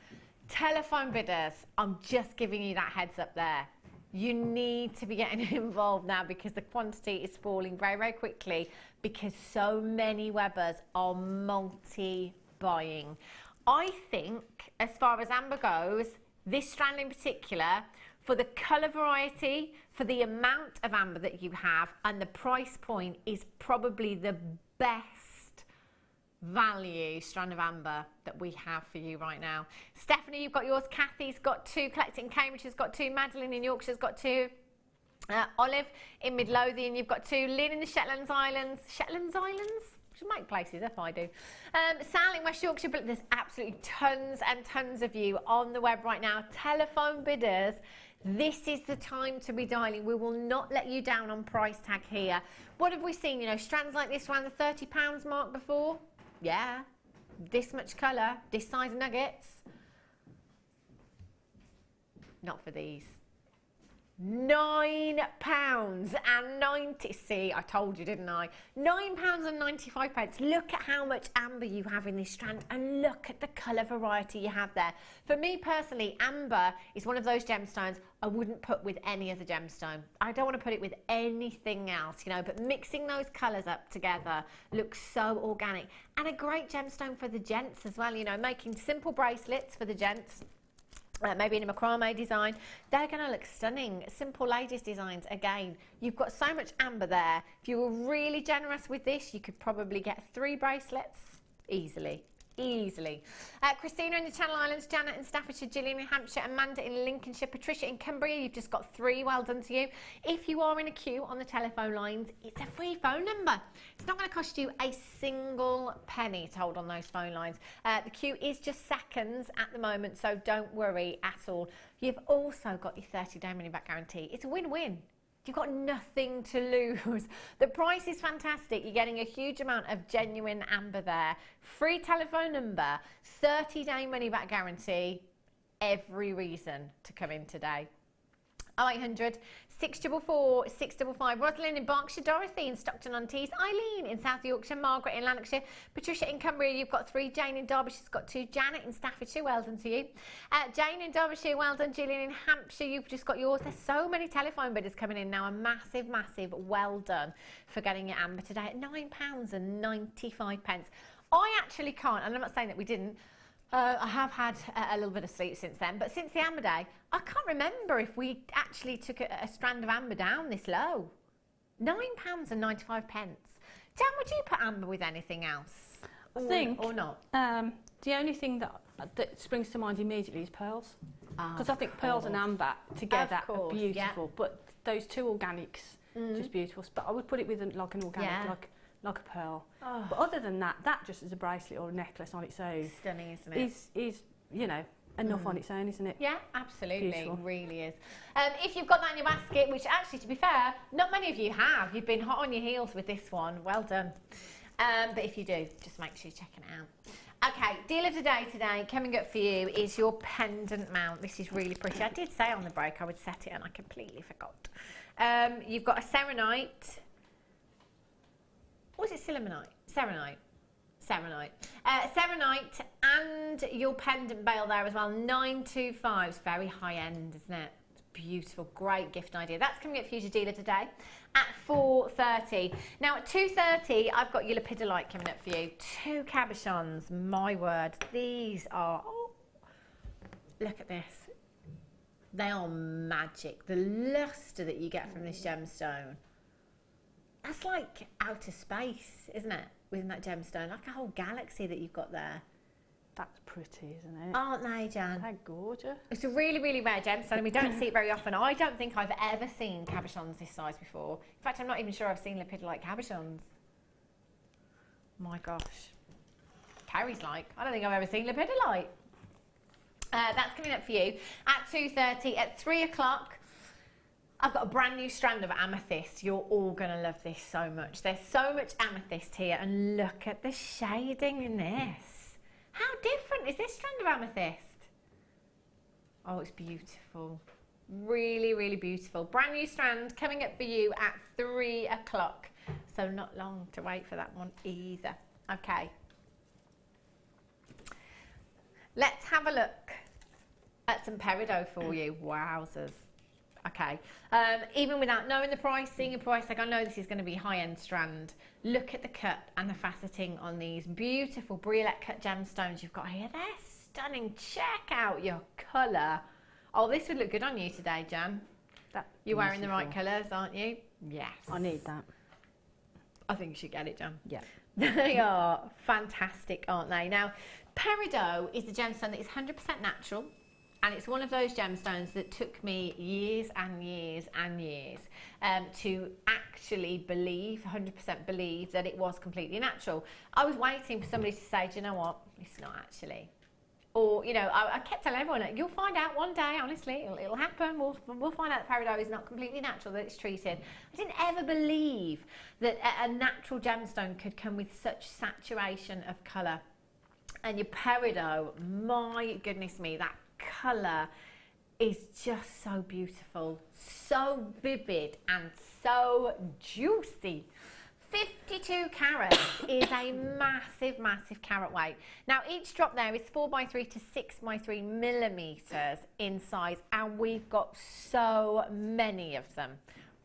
C: Telephone bidders, I'm just giving you that heads up there. You need to be getting involved now because the quantity is falling very, very quickly because so many webbers are multi-buying. I think, as far as amber goes, this strand in particular, for the colour variety, for the amount of amber that you have, and the price point is probably the best value strand of amber that we have for you right now. Stephanie, you've got yours. Kathy's got two. Collected in Cambridge has got two. Madeline in Yorkshire's got two. Olive in Midlothian, you've got two. Lynn in the Shetland Islands. Shetland Islands? Should make places up, I do. Sal in West Yorkshire, but there's absolutely tons and tons of you on the web right now. Telephone bidders, this is the time to be dialing. We will not let you down on price tag here. What have we seen? You know, strands like this around the £30 mark before? Yeah. This much colour, this size of nuggets. Not for these. £9.90. See, I told you, didn't I? £9.95. Look at how much amber you have in this strand and look at the colour variety you have there. For me personally, amber is one of those gemstones I wouldn't put with any other gemstone. I don't want to put it with anything else, you know, but mixing those colours up together looks so organic. And a great gemstone for the gents as well, you know, making simple bracelets for the gents. Maybe in a macrame design, they're going to look stunning. Simple ladies designs, again, you've got so much amber there. If you were really generous with this, you could probably get 3 bracelets easily. Christina in the Channel Islands, Janet in Staffordshire, Gillian in Hampshire, Amanda in Lincolnshire, Patricia in Cumbria, you've just got 3, well done to you. If you are in a queue on the telephone lines, it's a free phone number. It's not going to cost you a single penny to hold on those phone lines. The queue is just seconds at the moment, so don't worry at all. You've also got your 30-day money-back guarantee. It's a win-win. You've got nothing to lose. The price is fantastic. You're getting a huge amount of genuine amber there. Free telephone number, 30-day money-back guarantee. Every reason to come in today. 0800 644 655. Rosalind in Berkshire, Dorothy in Stockton-on-Tees, Eileen in South Yorkshire, Margaret in Lanarkshire, Patricia in Cumbria, you've got 3, Jane in Derbyshire's got 2, Janet in Staffordshire, well done to you. Jane in Derbyshire, well done. Gillian in Hampshire, you've just got yours. There's so many telephone bidders coming in now. A massive, massive well done for getting your amber today at £9.95. I actually can't, and I'm not saying that we didn't, I have had a little bit of sleep since then, but since the amber day, I can't remember if we actually took a strand of amber down this low. £9.95. Jan, would you put amber with anything else?
F: I think,
C: or not?
F: the only thing that springs to mind immediately is pearls. Because I think pearls and amber together are beautiful. But those two organics, just beautiful. But I would put it with like an organic, like a pearl. But other than that, that just as a bracelet or a necklace on its own,
C: Stunning, isn't it?
F: Is you know, enough on its own, isn't it?
C: Yeah, absolutely.
F: Beautiful.
C: It really is. If you've got that in your basket, which actually, to be fair, not many of you have. You've been hot on your heels with this one. Well done. But if you do, just make sure you're checking it out. Okay, deal of the day today, coming up for you, is your pendant mount. This is really pretty. I did say on the break I would set it and I completely forgot. You've got a serenite. Or is it silimonite? Serenite. Serenite. Serenite and your pendant bail there as well. 925. It's very high end, isn't it? It's beautiful. Great gift idea. That's coming up for you to deal of today at 4:30. Now at 2:30, I've got your lepidolite coming up for you. 2 cabochons. My word. These are... Oh, look at this. They are magic. The lustre that you get from this gemstone. That's like outer space, isn't it? Within that gemstone, like a whole galaxy that you've got there.
F: That's pretty, isn't it?
C: Aren't they, Jan?
F: They're gorgeous.
C: It's a really, really rare gemstone and we don't see it very often. I don't think I've ever seen cabochons this size before. In fact, I'm not even sure I've seen lepidolite cabochons. My gosh. Carrie's like, I don't think I've ever seen lepidolite. That's coming up for you at 2:30. At 3 o'clock, I've got a brand new strand of amethyst. You're all going to love this so much. There's so much amethyst here and look at the shading in this. How different is this strand of amethyst? Oh, it's beautiful. Really, really beautiful. Brand new strand coming up for you at 3 o'clock. So not long to wait for that one either. Okay. Let's have a look at some peridot for you. Wowzers. Okay, even without knowing the pricing and price tag, I know this is going to be high-end strand. Look at the cut and the faceting on these beautiful briolette cut gemstones you've got here. They're stunning. Check out your colour. Oh, this would look good on you today, Jan. You're wearing the right colours, aren't you? Yes.
F: I need that.
C: I think you should get it, Jan.
F: Yeah.
C: They are fantastic, aren't they? Now, peridot is a gemstone that is 100% natural. And it's one of those gemstones that took me years and years and years to actually believe, 100% believe that it was completely natural. I was waiting for somebody to say, do you know what, it's not actually. Or, you know, I kept telling everyone, you'll find out one day, honestly, it'll happen. We'll find out that peridot is not completely natural, that it's treated. I didn't ever believe that a natural gemstone could come with such saturation of colour. And your peridot, my goodness me, that colour is just so beautiful, so vivid and so juicy. 52 carats is a massive, massive carat weight. Now each drop there is 4x3 to 6x3 millimetres in size and we've got so many of them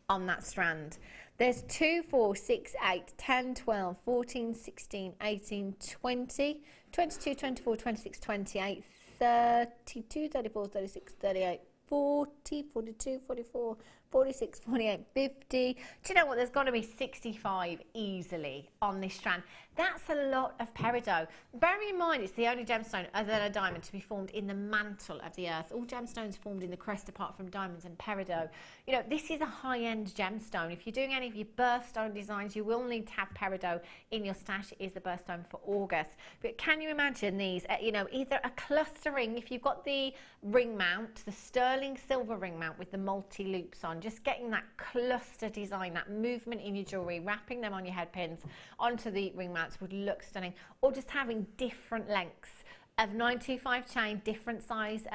C: on that strand. There's 2, 4, 6, 8, 10, 12, 14, 16, 18, 20, 22, 24, 26, 28, 32, 34, 36, 38, 40, 42, 44, 46, 48, 50. Do you know what? There's got to be 65 easily on this strand. That's a lot of peridot. Bearing in mind it's the only gemstone other than a diamond to be formed in the mantle of the earth. All gemstones formed in the crust apart from diamonds and peridot. You know, this is a high-end gemstone. If you're doing any of your birthstone designs, you will need to have peridot in your stash. It is the birthstone for August. But can you imagine these, you know, either a clustering, if you've got the ring mount, the sterling silver ring mount with the multi-loops on, just getting that cluster design, that movement in your jewellery, wrapping them on your head pins onto the ring mounts would look stunning. Or just having different lengths of 925 chain, different size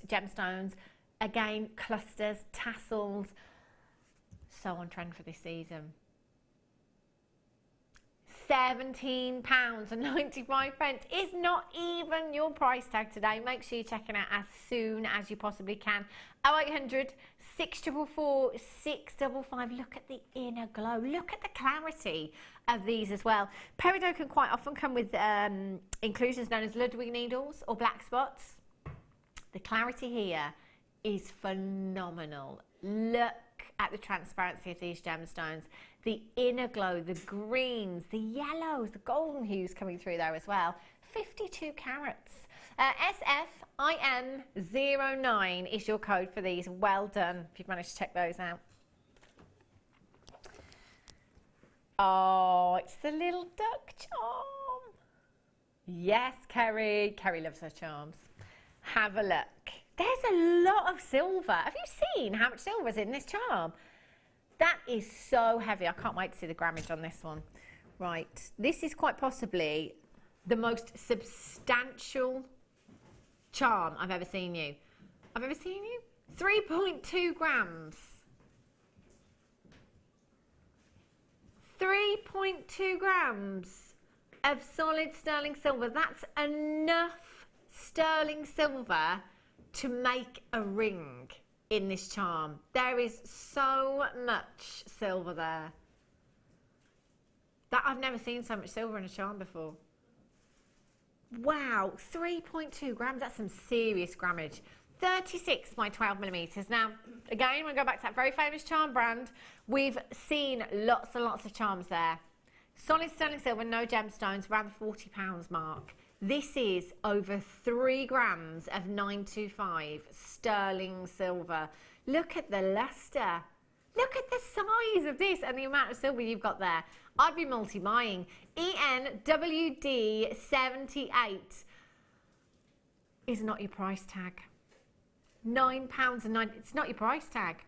C: gemstones, again, clusters, tassels, so on trend for this season. £17.95 is not even your price tag today. Make sure you're checking out as soon as you possibly can. 0800 644 655. Look at the inner glow. Look at the clarity of these as well. Peridot can quite often come with inclusions known as Ludwig needles or black spots. The clarity here is phenomenal. Look at the transparency of these gemstones. The inner glow, the greens, the yellows, the golden hues coming through there as well. 52 carats. SFIN09 is your code for these. Well done if you've managed to check those out. Oh, it's the little duck charm. Yes, Kerry. Kerry loves her charms. Have a look. There's a lot of silver. Have you seen how much silver is in this charm? That is so heavy. I can't wait to see the grammage on this one. Right, this is quite possibly the most substantial charm I've ever seen you. 3.2 grams. 3.2 grams of solid sterling silver. That's enough sterling silver to make a ring in this charm. There is so much silver there. That I've never seen so much silver in a charm before. Wow, 3.2 grams, that's some serious grammage. 36 by 12 millimeters. Now, again, we'll go back to that very famous charm brand. We've seen lots and lots of charms there. Solid sterling silver, no gemstones, around the £40 mark. This is over 3 grams of 925 sterling silver. Look at the luster. Look at the size of this and the amount of silver you've got there. I'd be multi-buying. ENWD78 is not your price tag. £9.90, it's not your price tag.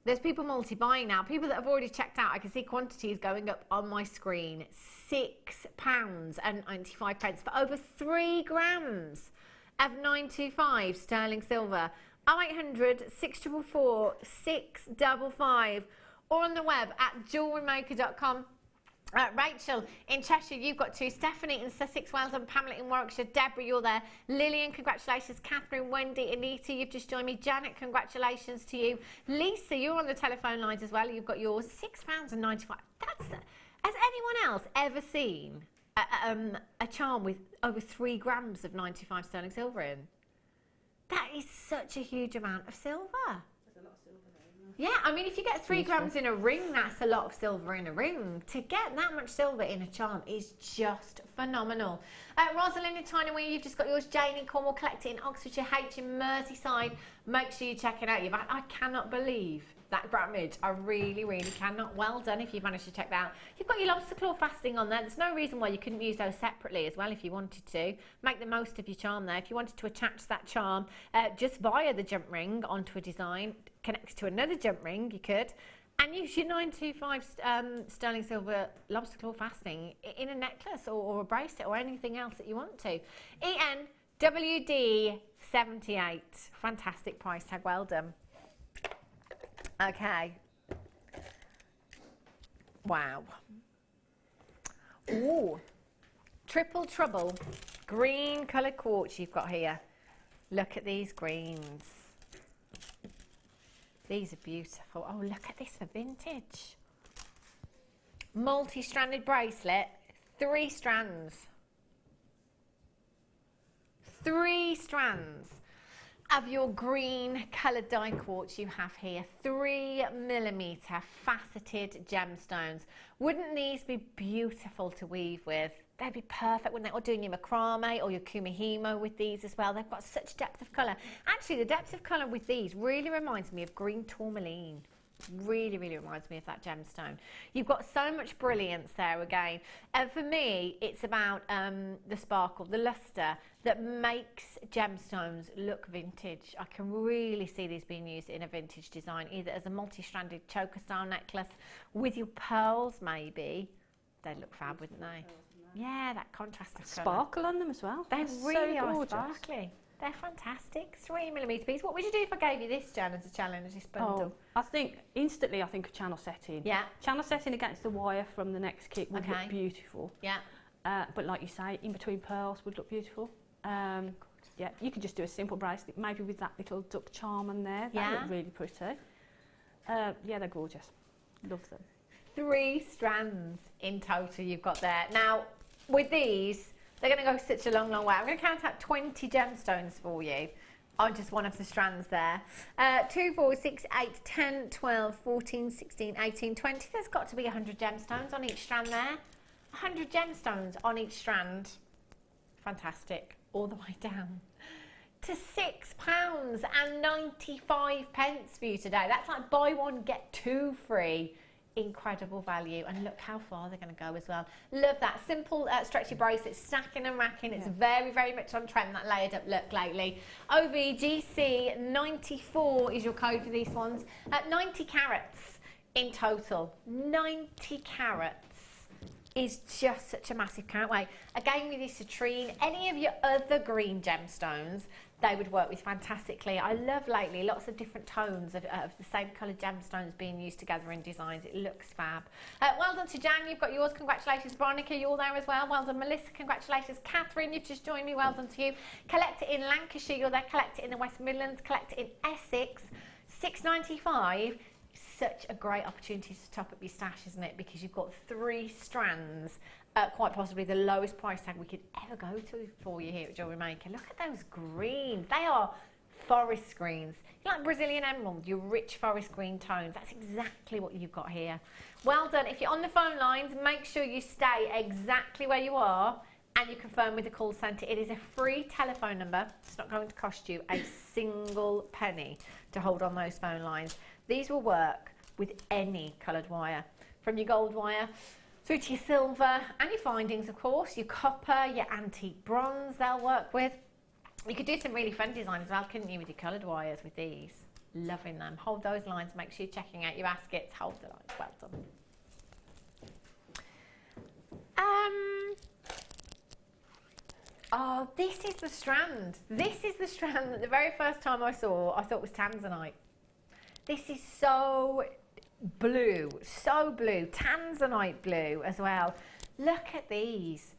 C: There's people multi-buying now. People that have already checked out, I can see quantities going up on my screen. £6.95 for over 3 grams of 925 sterling silver. 0800 644 655 or on the web at jewellerymaker.com. Rachel in Cheshire, you've got 2. Stephanie in Sussex, well done. Pamela in Warwickshire. Deborah, you're there. Lillian, congratulations. Catherine, Wendy, Anita, you've just joined me. Janet, congratulations to you. Lisa, you're on the telephone lines as well. You've got yours. £6.95. Has anyone else ever seen a charm with over 3 grams of 95 sterling silver in? That is such a huge amount of silver. Yeah, I mean, if you get 3 grams in a ring, that's a lot of silver in a ring. To get that much silver in a charm is just phenomenal. Rosalind in Tynewell, you've just got yours. Jane in Cornwall, collect it in Oxfordshire. H in Merseyside, make sure you check it out. I cannot believe that grammage. I really, really cannot. Well done if you've managed to check that out. You've got your lobster claw fastening on there. There's no reason why you couldn't use those separately as well if you wanted to. Make the most of your charm there. If you wanted to attach that charm just via the jump ring onto a design, connect to another jump ring, you could, and use your 925 sterling silver lobster claw fastening in a necklace or a bracelet or anything else that you want to. ENWD78. Fantastic price tag. Well done. Okay. Wow. Ooh. Triple trouble. Green coloured quartz you've got here. Look at these greens. These are beautiful. Oh, look at this for vintage. Multi-stranded bracelet. 3 strands. 3 strands of your green coloured die quartz you have here. 3mm faceted gemstones. Wouldn't these be beautiful to weave with? They'd be perfect when they're doing your macrame or your kumihimo with these as well. They've got such depth of colour. Actually, the depth of colour with these really reminds me of green tourmaline. Really, really reminds me of that gemstone. You've got so much brilliance there again. And for me, it's about the sparkle, the luster that makes gemstones look vintage. I can really see these being used in a vintage design, either as a multi-stranded choker style necklace with your pearls maybe. They'd look fab, wouldn't they? Yeah, that contrast of colour.
F: Sparkle on them as well.
C: They really
F: so
C: are sparkly. They're fantastic. 3mm piece. What would you do if I gave you this, Jan, as a challenge, this bundle?
F: Oh, I think instantly, a channel setting.
C: Yeah.
F: Channel setting against the wire from the next kit would look beautiful.
C: Yeah.
F: But like you say, in between pearls would look beautiful. Yeah, you could just do a simple bracelet, maybe with that little duck charm on there. That would look really pretty. Yeah, they're gorgeous. Love them.
C: 3 strands in total you've got there. Now, with these, they're going to go such a long, long way. I'm going to count out 20 gemstones for you on just one of the strands there. 2, 4, 6, 8, 10, 12, 14, 16, 18, 20. There's got to be 100 gemstones on each strand there. 100 gemstones on each strand. Fantastic. All the way down to £6.95 for you today. That's like buy one, get two free. Incredible value, and look how far they're going to go as well. Love that simple stretchy bracelet, stacking and racking. It's very, very much on trend, that layered up look lately. OVGC 94 is your code for these ones. 90 carats in total. 90 carats is just such a massive carat weight. Again, with this citrine, any of your other green gemstones, they would work with fantastically. I love lately lots of different tones of the same coloured gemstones being used together in designs. It looks fab. Well done to Jan, you've got yours. Congratulations. Veronica, you're there as well. Well done. Melissa, congratulations. Catherine, you've just joined me. Well done to you. Collect it in Lancashire, you're there. Collect it in the West Midlands. Collect it in Essex. £6.95. Such a great opportunity to top up your stash, isn't it? Because you've got 3 strands. Quite possibly the lowest price tag we could ever go to for you here at Jewellery Maker. Look at those greens. They are forest greens. You like Brazilian emerald, your rich forest green tones. That's exactly what you've got here. Well done. If you're on the phone lines, make sure you stay exactly where you are and you confirm with the call centre. It is a free telephone number. It's not going to cost you a single penny to hold on those phone lines. These will work with any coloured wire, from your gold wire through to your silver and your findings, of course, your copper, your antique bronze they'll work with. You could do some really fun designs as well, couldn't you, with your coloured wires with these? Loving them. Hold those lines, make sure you're checking out your baskets. Hold the lines, well done. Oh, this is the strand. This is the strand that the very first time I saw, I thought was tanzanite. This is so blue, tanzanite blue as well. Look at these.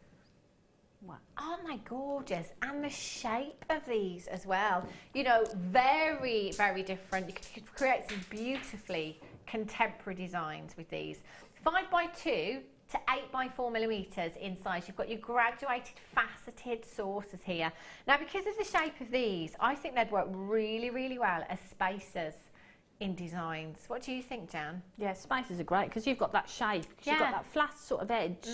C: Wow. Aren't they gorgeous? And the shape of these as well. You know, very, very different. You could create some beautifully contemporary designs with these. 5x2 to 8x4 millimeters in size. You've got your graduated faceted saucers here. Now, because of the shape of these, I think they'd work really, really well as spacers in designs. What do you think, Jan?
F: Yeah, spacers are great because you've got that shape. You've got that flat sort of edge.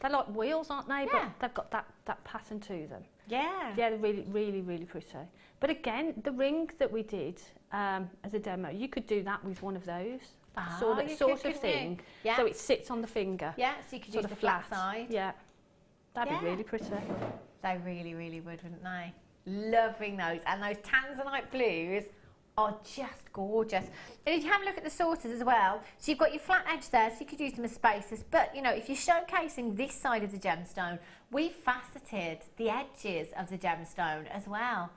F: They're like wheels, aren't they?
C: Yeah.
F: But they've got that pattern to them.
C: Yeah.
F: Yeah, they're really, really, really pretty. But again, the ring that we did as a demo, you could do that with one of those. Sort of thing.
C: Yeah.
F: So it sits on the finger.
C: Yeah, so you could use the flat side.
F: Yeah. That'd be really pretty.
C: They really, really would, wouldn't they? Loving those. And those tanzanite blues are just gorgeous. And if you have a look at the saucers as well, so you've got your flat edge there, so you could use them as spacers, but you know, if you're showcasing this side of the gemstone, we've faceted the edges of the gemstone as well.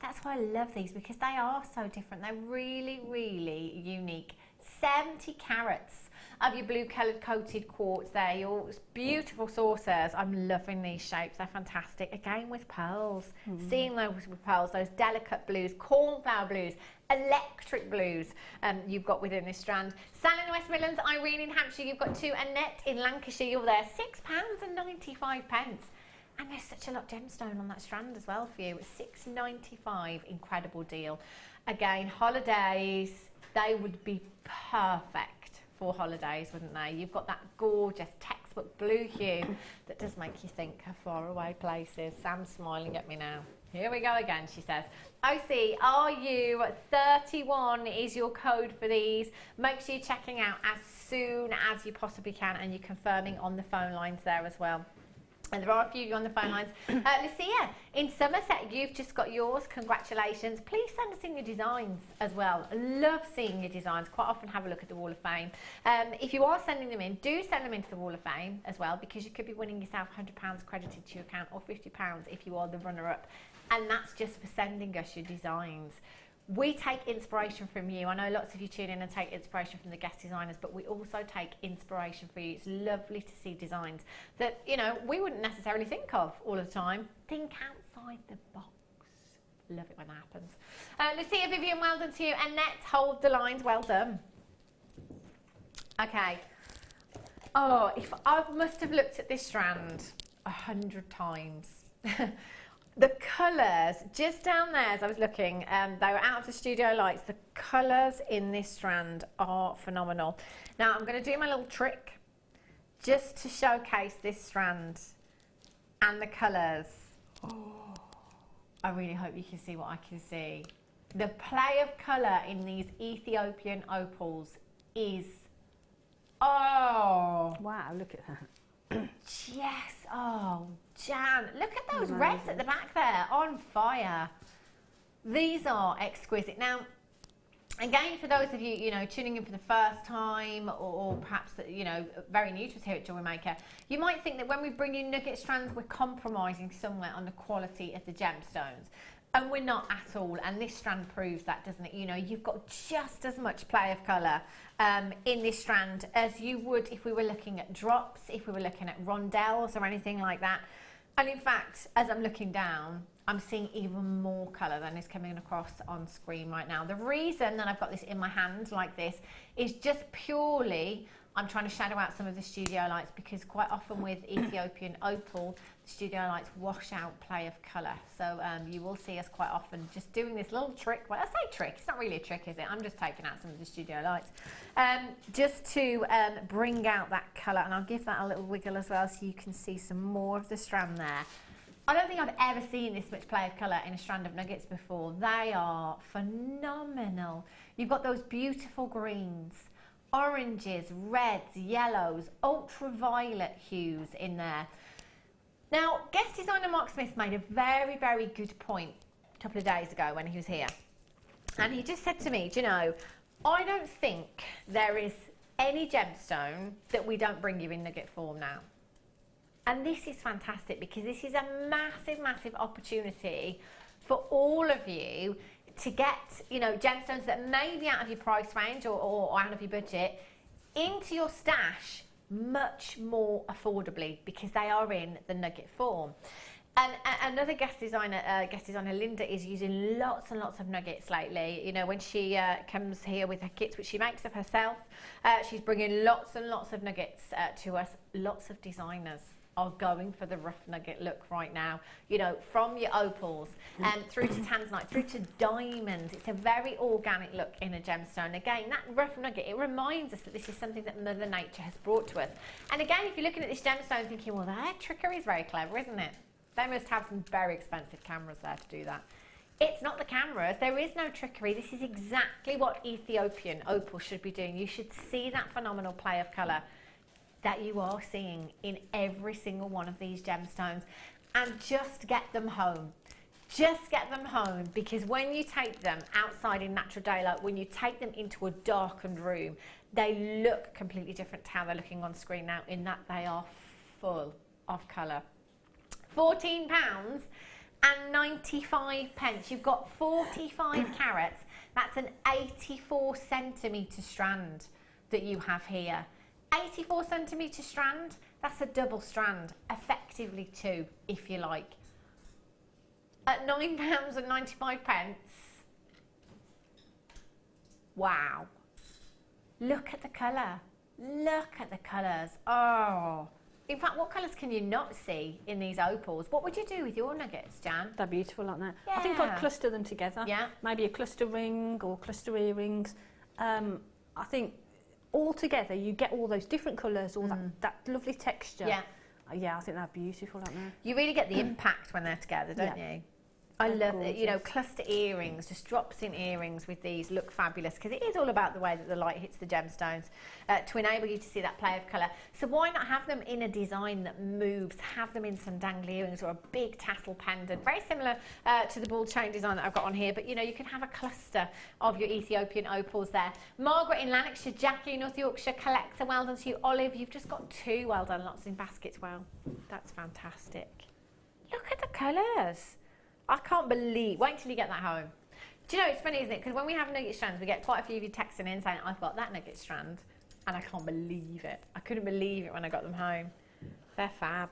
C: That's why I love these, because they are so different. They're really, really unique. 70 carats of your blue coloured coated quartz there, your beautiful saucers. I'm loving these shapes, they're fantastic. Again with pearls, seeing those with pearls, those delicate blues, cornflower blues, electric blues you've got within this strand. Sal in the West Midlands, Irene in Hampshire, you've got 2, Annette in Lancashire, you're there, £6.95. And there's such a lot of gemstone on that strand as well for you. It's $6.95, incredible deal. Again, holidays, they would be perfect for holidays, wouldn't they? You've got that gorgeous textbook blue hue that does make you think of faraway places. Sam's smiling at me now. Here we go again, she says. OC, are you 31 is your code for these. Make sure you're checking out as soon as you possibly can, and you're confirming on the phone lines there as well. And there are a few of you on the phone lines. Lucia, in Somerset, you've just got yours. Congratulations. Please send us in your designs as well. I love seeing your designs. Quite often have a look at the Wall of Fame. If you are sending them in, do send them into the Wall of Fame as well, because you could be winning yourself £100 credited to your account, or £50 if you are the runner-up. And that's just for sending us your designs. We take inspiration from you. I know lots of you tune in and take inspiration from the guest designers, but we also take inspiration for you. It's lovely to see designs that, you know, we wouldn't necessarily think of all the time. Think outside the box. Love it when that happens. Lucia, Vivian, well done to you. Annette, hold the lines. Well done. Okay. Oh, if I must have looked at this strand 100 times.
G: The colours, just down there as I was looking, they were out of the studio lights. The colours in this strand are phenomenal. Now I'm going to do my little trick just to showcase this strand and the colours. Oh, I really hope you can see what I can see. The play of colour in these Ethiopian opals is, oh.
F: Wow, look at that.
G: Yes, oh, Jan, look at those reds at the back there, on fire. These are exquisite. Now, again, for those of you, you know, tuning in for the first time or perhaps, you know, very new to us here at Jewellery Maker, you might think that when we bring you nugget strands, we're compromising somewhere on the quality of the gemstones. And we're not at all, and this strand proves that, doesn't it? You know, you've got just as much play of colour in this strand as you would if we were looking at drops, if we were looking at rondelles or anything like that. And in fact, as I'm looking down, I'm seeing even more colour than is coming across on screen right now. The reason that I've got this in my hand like this is just purely, I'm trying to shadow out some of the studio lights, because quite often with Ethiopian opal, the studio lights wash out play of colour. So you will see us quite often just doing this little trick. Well, I say trick, it's not really a trick, is it? I'm just taking out some of the studio lights just to bring out that colour. And I'll give that a little wiggle as well so you can see some more of the strand there. I don't think I've ever seen this much play of colour in a strand of nuggets before. They are phenomenal. You've got those beautiful greens, oranges, reds, yellows, ultraviolet hues in there. Now, guest designer Mark Smith made a very, very good point a couple of days ago when he was here. And he just said to me, do you know, I don't think there is any gemstone that we don't bring you in nugget form now. And this is fantastic, because this is a massive, massive opportunity for all of you to get, you know, gemstones that may be out of your price range or out of your budget into your stash much more affordably, because they are in the nugget form. And another guest designer Linda, is using lots and lots of nuggets lately. You know, when she comes here with her kits, which she makes up herself, she's bringing lots and lots of nuggets to us. Lots of designers are going for the rough nugget look right now, you know, from your opals through to tanzanite, through to diamonds. It's a very organic look in a gemstone. Again, that rough nugget, it reminds us that this is something that Mother Nature has brought to us. And again, if you're looking at this gemstone thinking, well, their trickery is very clever, isn't it? They must have some very expensive cameras there to do that. It's not the cameras, there is no trickery. This is exactly what Ethiopian opal should be doing. You should see that phenomenal play of colour that you are seeing in every single one of these gemstones, and just get them home. Just get them home, because when you take them outside in natural daylight, when you take them into a darkened room, they look completely different to how they're looking on screen now, in that they are full of colour. £14.95. You've got 45 carats. That's an 84 centimetre strand that you have here. 84 centimetre strand, that's a double strand, effectively two, if you like. At £9.95. Wow. Look at the colour. Look at the colours. Oh. In fact, what colours can you not see in these opals? What would you do with your nuggets, Jan?
F: They're beautiful, aren't they?
G: Yeah.
F: I think I'd cluster them together.
G: Yeah.
F: Maybe a cluster ring or cluster earrings. I think all together you get all those different colours, all that lovely texture.
G: Yeah.
F: Yeah, I think they're beautiful, aren't they?
G: You really get the impact when they're together, don't you? I love it. You know, cluster earrings, just drops in earrings with these look fabulous, because it is all about the way that the light hits the gemstones to enable you to see that play of colour. So why not have them in a design that moves? Have them in some dangly earrings or a big tassel pendant, very similar to the ball chain design that I've got on here. But you know, you can have a cluster of your Ethiopian opals there. Margaret in Lanarkshire, Jackie in North Yorkshire, Collector, well done to you. Olive, you've just got two, well done, lots in baskets. Well, that's fantastic. Look at the colours. I can't believe, wait till you get that home. Do you know, it's funny, isn't it? Because when we have nugget strands, we get quite a few of you texting in saying, I've got that nugget strand, and I can't believe it. I couldn't believe it when I got them home. They're fab.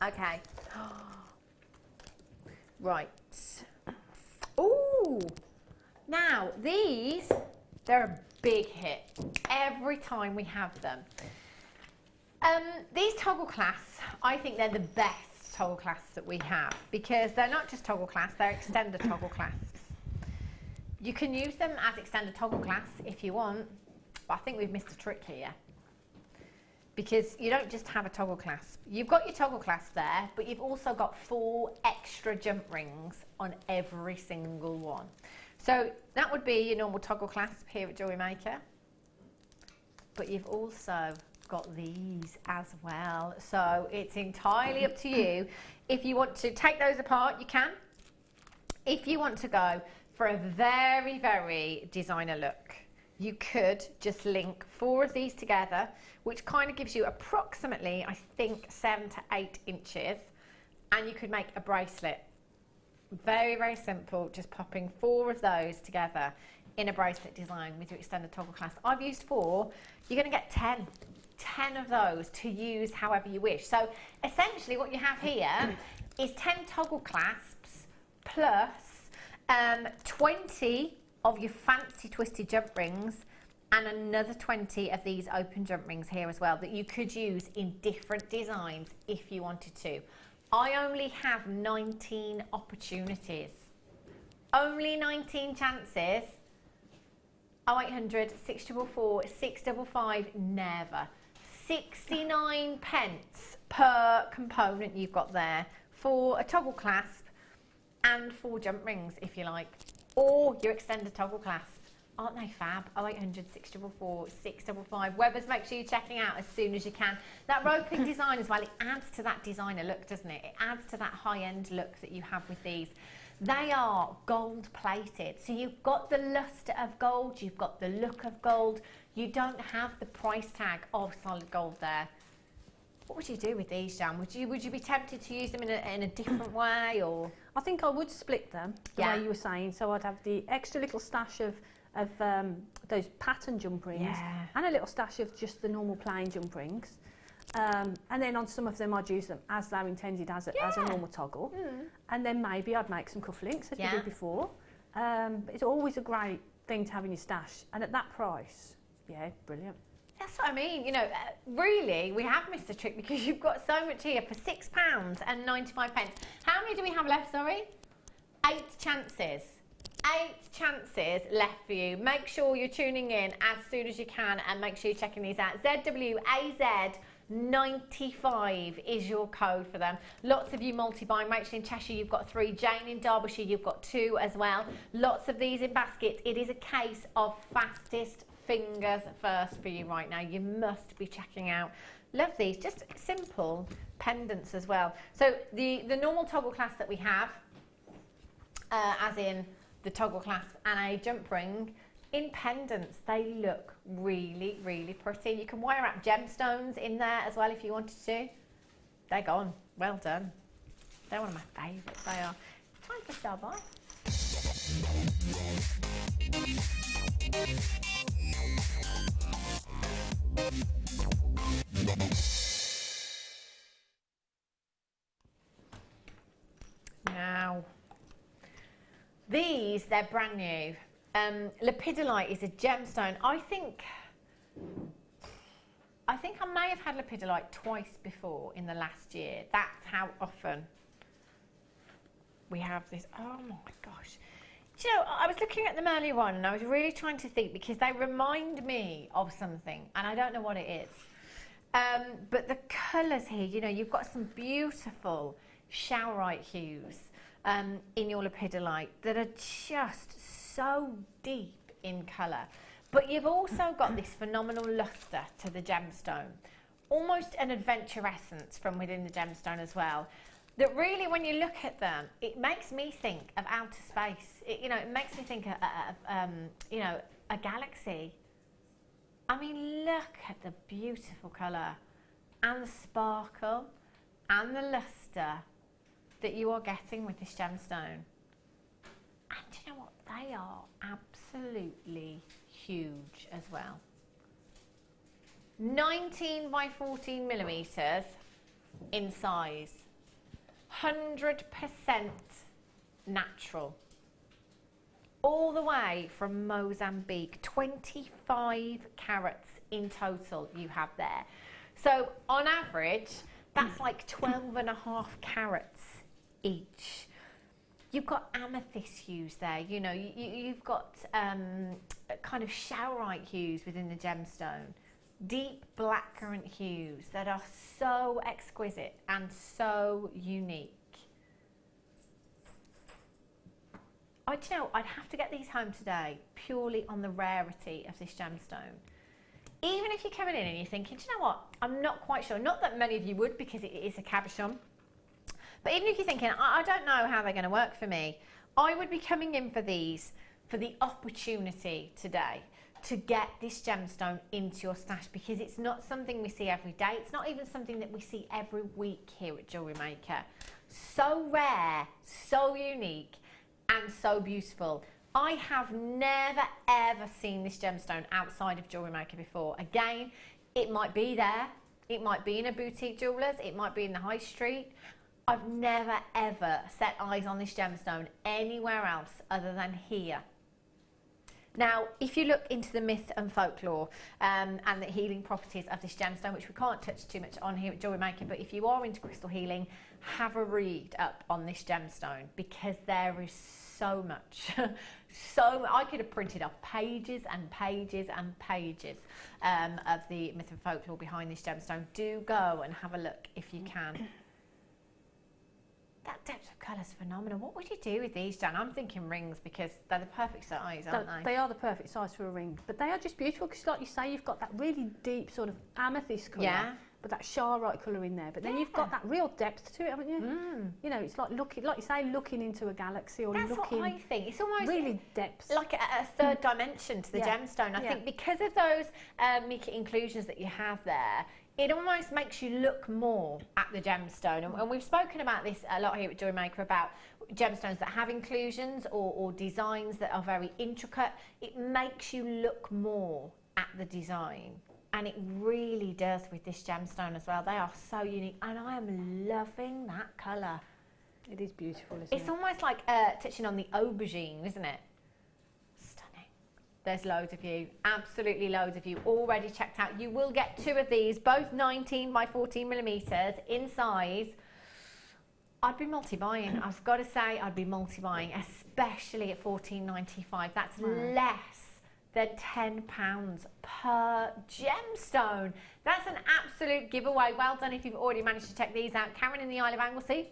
G: Okay. Right. Ooh. Now, these, they're a big hit every time we have them. These toggle clasps, I think they're the best toggle clasps that we have, because they're not just toggle clasps, they're extender toggle clasps. You can use them as extended toggle clasps if you want, but I think we've missed a trick here. Because you don't just have a toggle clasp. You've got your toggle clasp there, but you've also got 4 extra jump rings on every single one. So that would be your normal toggle clasp here at Jewellery Maker. But you've also got these as well. So it's entirely up to you. If you want to take those apart, you can. If you want to go for a very, very designer look, you could just link 4 of these together, which kind of gives you approximately, I think, 7 to 8 inches, and you could make a bracelet. Very, very simple, just popping 4 of those together in a bracelet design with your extended toggle clasp. I've used 4, you're going to get 10 of those to use however you wish. So essentially what you have here is 10 toggle clasps plus 20 of your fancy twisted jump rings and another 20 of these open jump rings here as well that you could use in different designs if you wanted to. I only have 19 opportunities. Only 19 chances. 0800 644 655, never. 69 pence per component you've got there for a toggle clasp and 4 jump rings if you like, or your extended toggle clasp. Aren't they fab? 0800 644 655. Webbers, make sure you're checking out as soon as you can. That roping design as well, it adds to that designer look, doesn't it? It adds to that high-end look that you have with these. They are gold plated, so you've got the luster of gold, you've got the look of gold, you don't have the price tag of solid gold there. What would you do with these, Jan? Would you be tempted to use them in a different way, or?
F: I think I would split them the way you were saying. So I'd have the extra little stash of those pattern jump rings and a little stash of just the normal plain jump rings. And then on some of them I'd use them as they're intended as a normal toggle. And then maybe I'd make some cufflinks as we did before. But it's always a great thing to have in your stash. And at that price, brilliant.
G: That's what I mean, you know, really, we have missed a trick because you've got so much here for £6 and 95 pence. How many do we have left, sorry? 8 chances. 8 chances left for you. Make sure you're tuning in as soon as you can and make sure you're checking these out. ZWAZ95 is your code for them. Lots of you multi-buying. Rachel in Cheshire, you've got 3. Jane in Derbyshire, you've got 2 as well. Lots of these in baskets. It is a case of fastest fingers first for you right now. You must be checking out. Love these, just simple pendants as well. So the normal toggle clasp that we have, as in the toggle clasp and a jump ring, in pendants they look really, really pretty. You can wire up gemstones in there as well if you wanted to. They're gone. Well done. They're one of my favourites, they are. Time for Star Buy. Now, these, they're brand new. Lepidolite is a gemstone. I think I may have had lepidolite twice before in the last year. That's how often we have this. Oh my gosh. Do you know, I was looking at them earlier on and I was really trying to think because they remind me of something and I don't know what it is. But the colours here, you know, you've got some beautiful showerite hues in your lepidolite that are just so deep in colour. But you've also got this phenomenal lustre to the gemstone, almost an adventure essence from within the gemstone as well. That really, when you look at them, it makes me think of outer space. It makes me think of a galaxy. I mean, look at the beautiful colour and the sparkle and the lustre that you are getting with this gemstone. And do you know what? They are absolutely huge as well. 19 by 14 millimetres in size. 100% natural. All the way from Mozambique. 25 carats in total you have there. So on average, That's like 12.5 carats each. You've got amethyst hues there, you know, you've got kind of showerite hues within the gemstone. Deep blackcurrant hues that are so exquisite and so unique. Do you know, I'd have to get these home today purely on the rarity of this gemstone. Even if you're coming in and you're thinking, do you know what, I'm not quite sure. Not that many of you would, because it is a cabochon. But even if you're thinking, I don't know how they're going to work for me, I would be coming in for these for the opportunity today to get this gemstone into your stash, because it's not something we see every day. It's not even something that we see every week here at Jewellery Maker. So rare, so unique, and so beautiful. I have never ever seen this gemstone outside of Jewellery Maker before. Again, it might be there, it might be in a boutique jeweller's, it might be in the high street. I've never ever set eyes on this gemstone anywhere else other than here. Now, if you look into the myth and folklore and the healing properties of this gemstone, which we can't touch too much on here at Jewellery Maker, but if you are into crystal healing, have a read up on this gemstone, because there is so much. I could have printed off pages and pages and pages of the myth and folklore behind this gemstone. Do go and have a look if you can. That depth of colour is phenomenal. What would you do with these, Jan? I'm thinking rings, because they're the perfect size, aren't they?
F: They are the perfect size for a ring, but they are just beautiful because, like you say, you've got that really deep sort of amethyst colour, but that charoite colour in there. But then you've got that real depth to it, haven't you? You know, it's like looking, like you say, looking into a galaxy, or
G: that's
F: looking.
G: What I think. It's almost
F: really depth,
G: like a third dimension to the gemstone. I think because of those mica inclusions that you have there, it almost makes you look more at the gemstone. And we've spoken about this a lot here at Jewellery Maker, about gemstones that have inclusions or designs that are very intricate. It makes you look more at the design. And it really does with this gemstone as well. They are so unique, and I am loving that colour.
F: It is beautiful, isn't it?
G: It's almost like touching on the aubergine, isn't it? There's loads of you, absolutely loads of you already checked out. You will get 2 of these, both 19 by 14 millimetres in size. I'd be multi-buying. I've got to say, I'd be multi-buying, especially at $14.95. That's less than £10 per gemstone. That's an absolute giveaway. Well done if you've already managed to check these out. Karen in the Isle of Anglesey.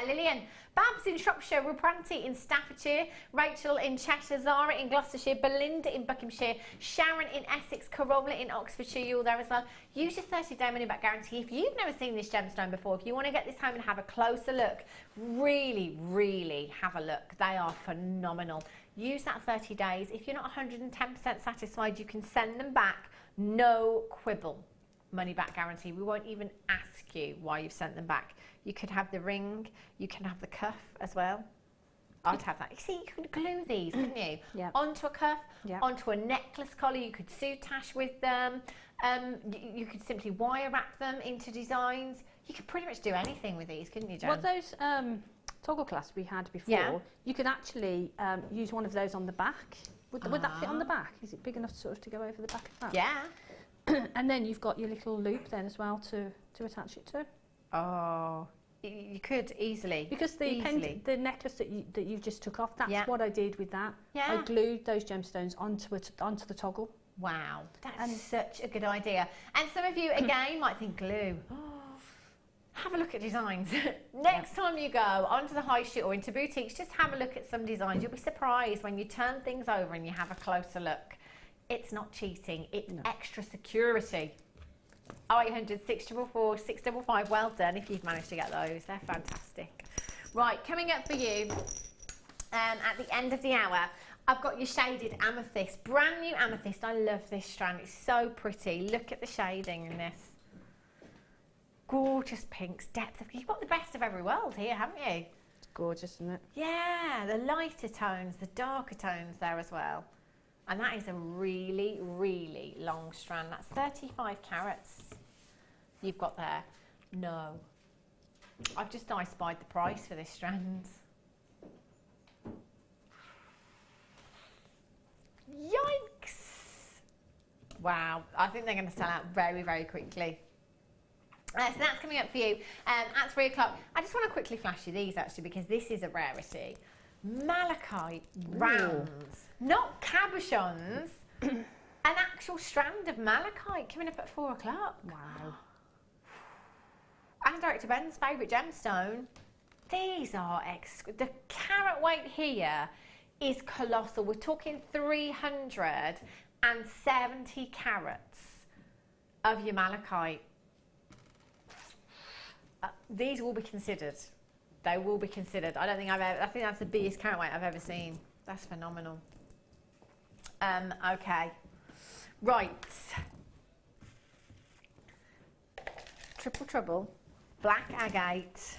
G: Lillian, Babs in Shropshire, Rupranti in Staffordshire, Rachel in Cheshire, Zara in Gloucestershire, Belinda in Buckinghamshire, Sharon in Essex, Carola in Oxfordshire, you're all there as well. Use your 30-day money-back guarantee. If you've never seen this gemstone before, if you want to get this home and have a closer look, really, really have a look. They are phenomenal. Use that 30 days. If you're not 110% satisfied, you can send them back. No quibble. Money-back guarantee. We won't even ask you why you've sent them back. You could have the ring, you can have the cuff as well. I'd have that. You see, you could glue these, couldn't you? Onto a cuff, onto a necklace collar. You could soutache with them. You could simply wire wrap them into designs. You could pretty much do anything with these, couldn't you, Jen?
F: Well, those toggle clasps we had before, you could actually use one of those on the back. Would that fit on the back? Is it big enough sort of to go over the back of that?
G: Yeah.
F: And then you've got your little loop then as well to attach it to.
G: Oh, you could easily.
F: Because the necklace that you just took off, that's what I did with that.
G: Yeah.
F: I glued those gemstones onto the toggle.
G: Wow, that's such a good idea. And some of you, again, might think glue. Have a look at designs. Next time you go onto the high street or into boutiques, just have a look at some designs. You'll be surprised when you turn things over and you have a closer look. It's not cheating, it's extra security. 0800 644 655, well done if you've managed to get those. They're fantastic. Right, coming up for you at the end of the hour, I've got your shaded amethyst, brand new amethyst. I love this strand, it's so pretty. Look at the shading in this. Gorgeous pinks, depth of, you've got the best of every world here, haven't you?
F: It's gorgeous, isn't it?
G: Yeah, the lighter tones, the darker tones there as well. And that is a really, really long strand. That's 35 carats you've got there. No. I've just spied the price for this strand. Yikes! Wow, I think they're going to sell out very, very quickly. So that's coming up for you at 3 o'clock. I just want to quickly flash you these actually because this is a rarity. Malachite rounds, not cabochons, an actual strand of malachite coming up at 4 o'clock.
F: Wow.
G: And Director Ben's favourite gemstone. These are the carat weight here is colossal. We're talking 370 carats of your malachite. These will be considered. They will be considered. I think that's the biggest carat weight I've ever seen. That's phenomenal. Okay. Right. Triple trouble. Black agate.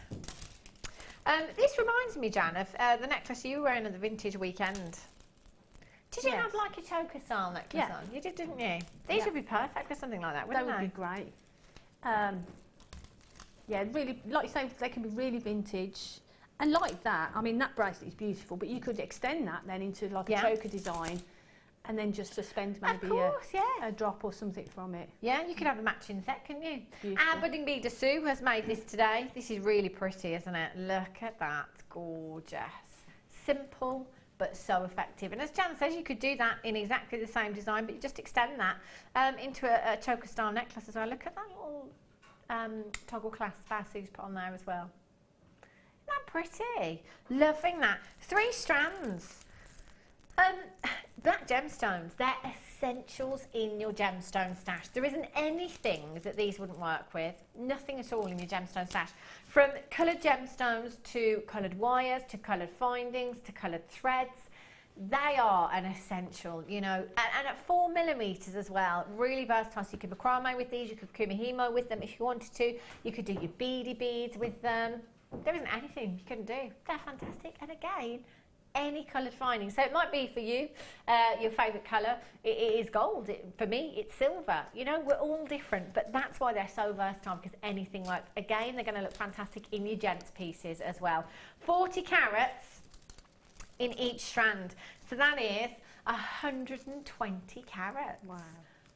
G: This reminds me, Jan, of the necklace you were wearing at the vintage weekend. Did you have like a choker style necklace on? You did, didn't you? These would be perfect for something like that, wouldn't they?
F: That would be great. Yeah, really, like you say, they can be really vintage. And like that, I mean, that bracelet is beautiful, but you could extend that then into like a choker design and then just suspend maybe a drop or something from it.
G: Yeah, you could have a matching set, couldn't you?
F: Beautiful.
G: Our budding beader Sue has made this today. This is really pretty, isn't it? Look at that, gorgeous. Simple, but so effective. And as Jan says, you could do that in exactly the same design, but you just extend that into a choker style necklace as well. Look at that little toggle clasp Sue's put on there as well. Isn't that pretty? Loving that. 3 strands. Black gemstones, they're essentials in your gemstone stash. There isn't anything that these wouldn't work with. Nothing at all in your gemstone stash. From coloured gemstones to coloured wires to coloured findings to coloured threads. They are an essential, you know, and at 4mm as well, really versatile. So you could macrame with these, you could kumihimo with them if you wanted to. You could do your beady beads with them. There isn't anything you couldn't do. They're fantastic. And again, any coloured finding. So it might be for you, your favourite colour. It is gold. For me, it's silver. You know, we're all different, but that's why they're so versatile because anything works. Again, they're going to look fantastic in your gents pieces as well. 40 carats in each strand. So that is 120 carats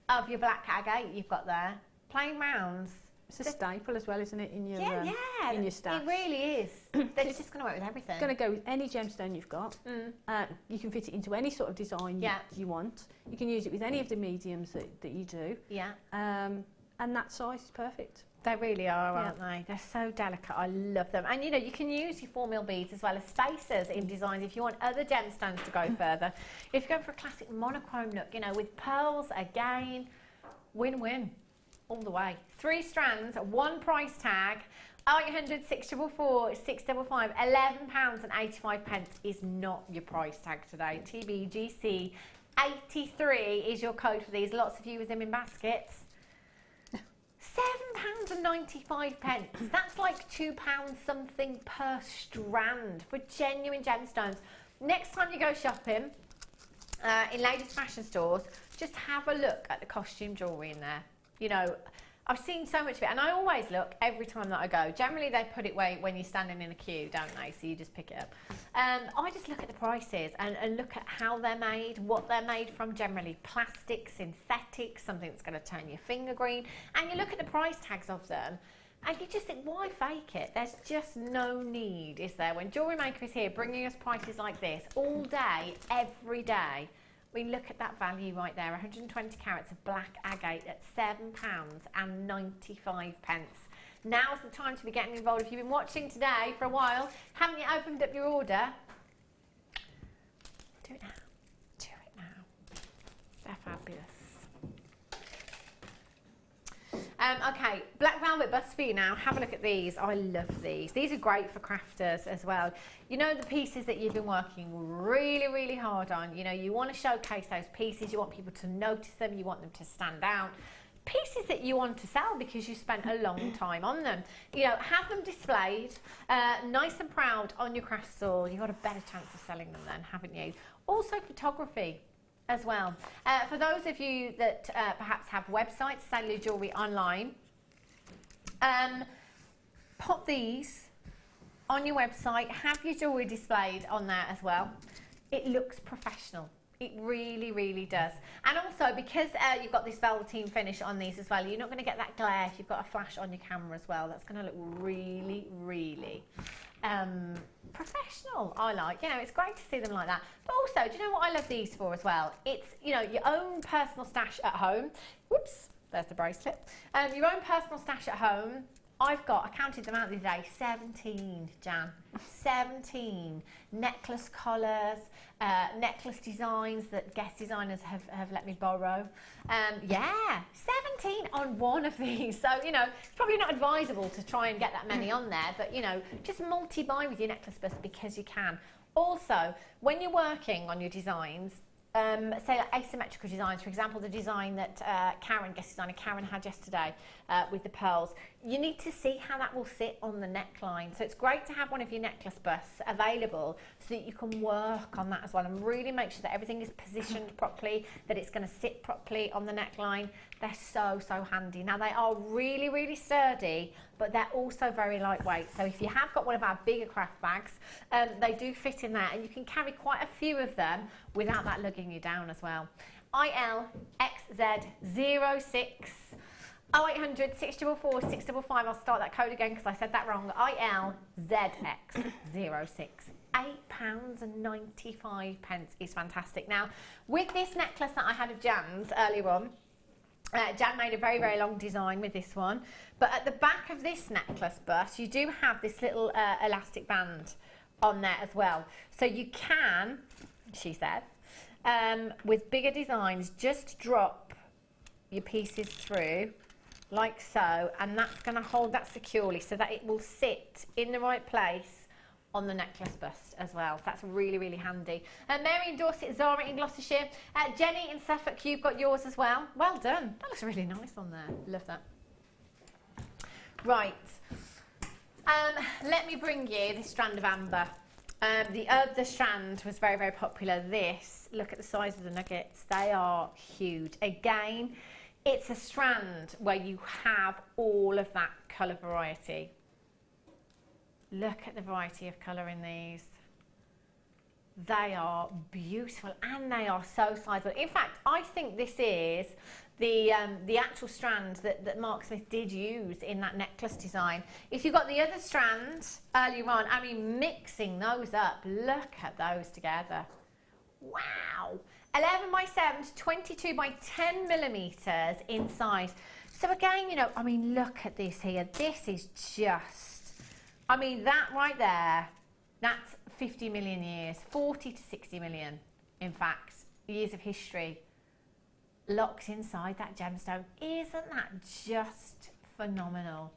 G: of your black agate you've got there. Plain rounds.
F: It's a staple as well, isn't it, in your in your stash?
G: It really is. They're just going to work with everything.
F: It's going to go with any gemstone you've got. You can fit it into any sort of design you want. You can use it with any of the mediums that you do. Yeah. And that size is perfect.
G: They really are, aren't they? They're so delicate. I love them. And, you know, you can use your 4mm beads as well as spacers in designs if you want other gemstones to go further. If you're going for a classic monochrome look, you know, with pearls, again, win-win all the way. 3 strands, 1 price tag, 0800 644 655, £11.85 is not your price tag today. TBGC 83 is your code for these. Lots of you with them in baskets. £7.95. That's like £2 something per strand for genuine gemstones. Next time you go shopping in ladies' fashion stores, just have a look at the costume jewellery in there. You know, I've seen so much of it, and I always look every time that I go. Generally, they put it when you're standing in a queue, don't they? So you just pick it up. I just look at the prices and look at how they're made, what they're made from. Generally, plastic, synthetic, something that's going to turn your finger green. And you look at the price tags of them, and you just think, why fake it? There's just no need, is there? When Jewellery Maker is here, bringing us prices like this all day, every day. We look at that value right there, 120 carats of black agate at £7.95. Now's the time to be getting involved. If you've been watching today for a while, haven't you opened up your order? Do it now. Do it now. They're fabulous. Okay, black velvet bust for you now. Have a look at these. I love these. These are great for crafters as well. You know, the pieces that you've been working really, really hard on. You know, you want to showcase those pieces. You want people to notice them. You want them to stand out. Pieces that you want to sell because you spent a long time on them. You know, have them displayed nice and proud on your craft stall. You've got a better chance of selling them then, haven't you? Also photography as well. For those of you that perhaps have websites, sell your jewellery online, put these on your website, have your jewellery displayed on there as well. It looks professional. It really, really does. And also, because you've got this velveteen finish on these as well, you're not going to get that glare if you've got a flash on your camera as well. That's going to look really, really professional. I like, you know, it's great to see them like that. But also, do you know what I love these for as well? It's, you know, your own personal stash at home. Whoops, there's the bracelet. Your own personal stash at home. I counted them out the other day, 17, Jan. 17 necklace collars, necklace designs that guest designers have let me borrow. Yeah, 17 on one of these. So, you know, it's probably not advisable to try and get that many on there, but, you know, just multi-buy with your necklace bust because you can. Also, when you're working on your designs, say like asymmetrical designs, for example, the design that guest designer Karen had yesterday with the pearls, you need to see how that will sit on the neckline. So it's great to have one of your necklace busts available so that you can work on that as well and really make sure that everything is positioned properly, that it's going to sit properly on the neckline. They're so, so handy. Now they are really, really sturdy, but they're also very lightweight. So if you have got one of our bigger craft bags, they do fit in there and you can carry quite a few of them without that lugging you down as well. ILXZ06 0800 644 655. I'll start that code again because I said that wrong. ILZX06. £8.95 is fantastic. Now, with this necklace that I had of Jan's earlier on, Jan made a very, very long design with this one. But at the back of this necklace bust, you do have this little elastic band on there as well. So you can, she said, with bigger designs, just drop your pieces through like so, and that's going to hold that securely so that it will sit in the right place on the necklace bust as well. So that's really, really handy. Mary in Dorset, Zara in Gloucestershire, Jenny in Suffolk, you've got yours as well. Well done. That looks really nice on there. Love that. Right. Let me bring you this strand of amber. The other strand was very, very popular. This, look at the size of the nuggets. They are huge. Again, it's a strand where you have all of that colour variety. Look at the variety of colour in these. They are beautiful and they are so sizable. In fact, I think this is the actual strand that Mark Smith did use in that necklace design. If you've got the other strand earlier on, I mean, mixing those up, look at those together. Wow. 11 by 7 to 22 by 10 millimetres in size. So again, you know, I mean, look at this here. This is just, I mean, that right there, that's 50 million years, 40 to 60 million, in fact, years of history locked inside that gemstone. Isn't that just phenomenal?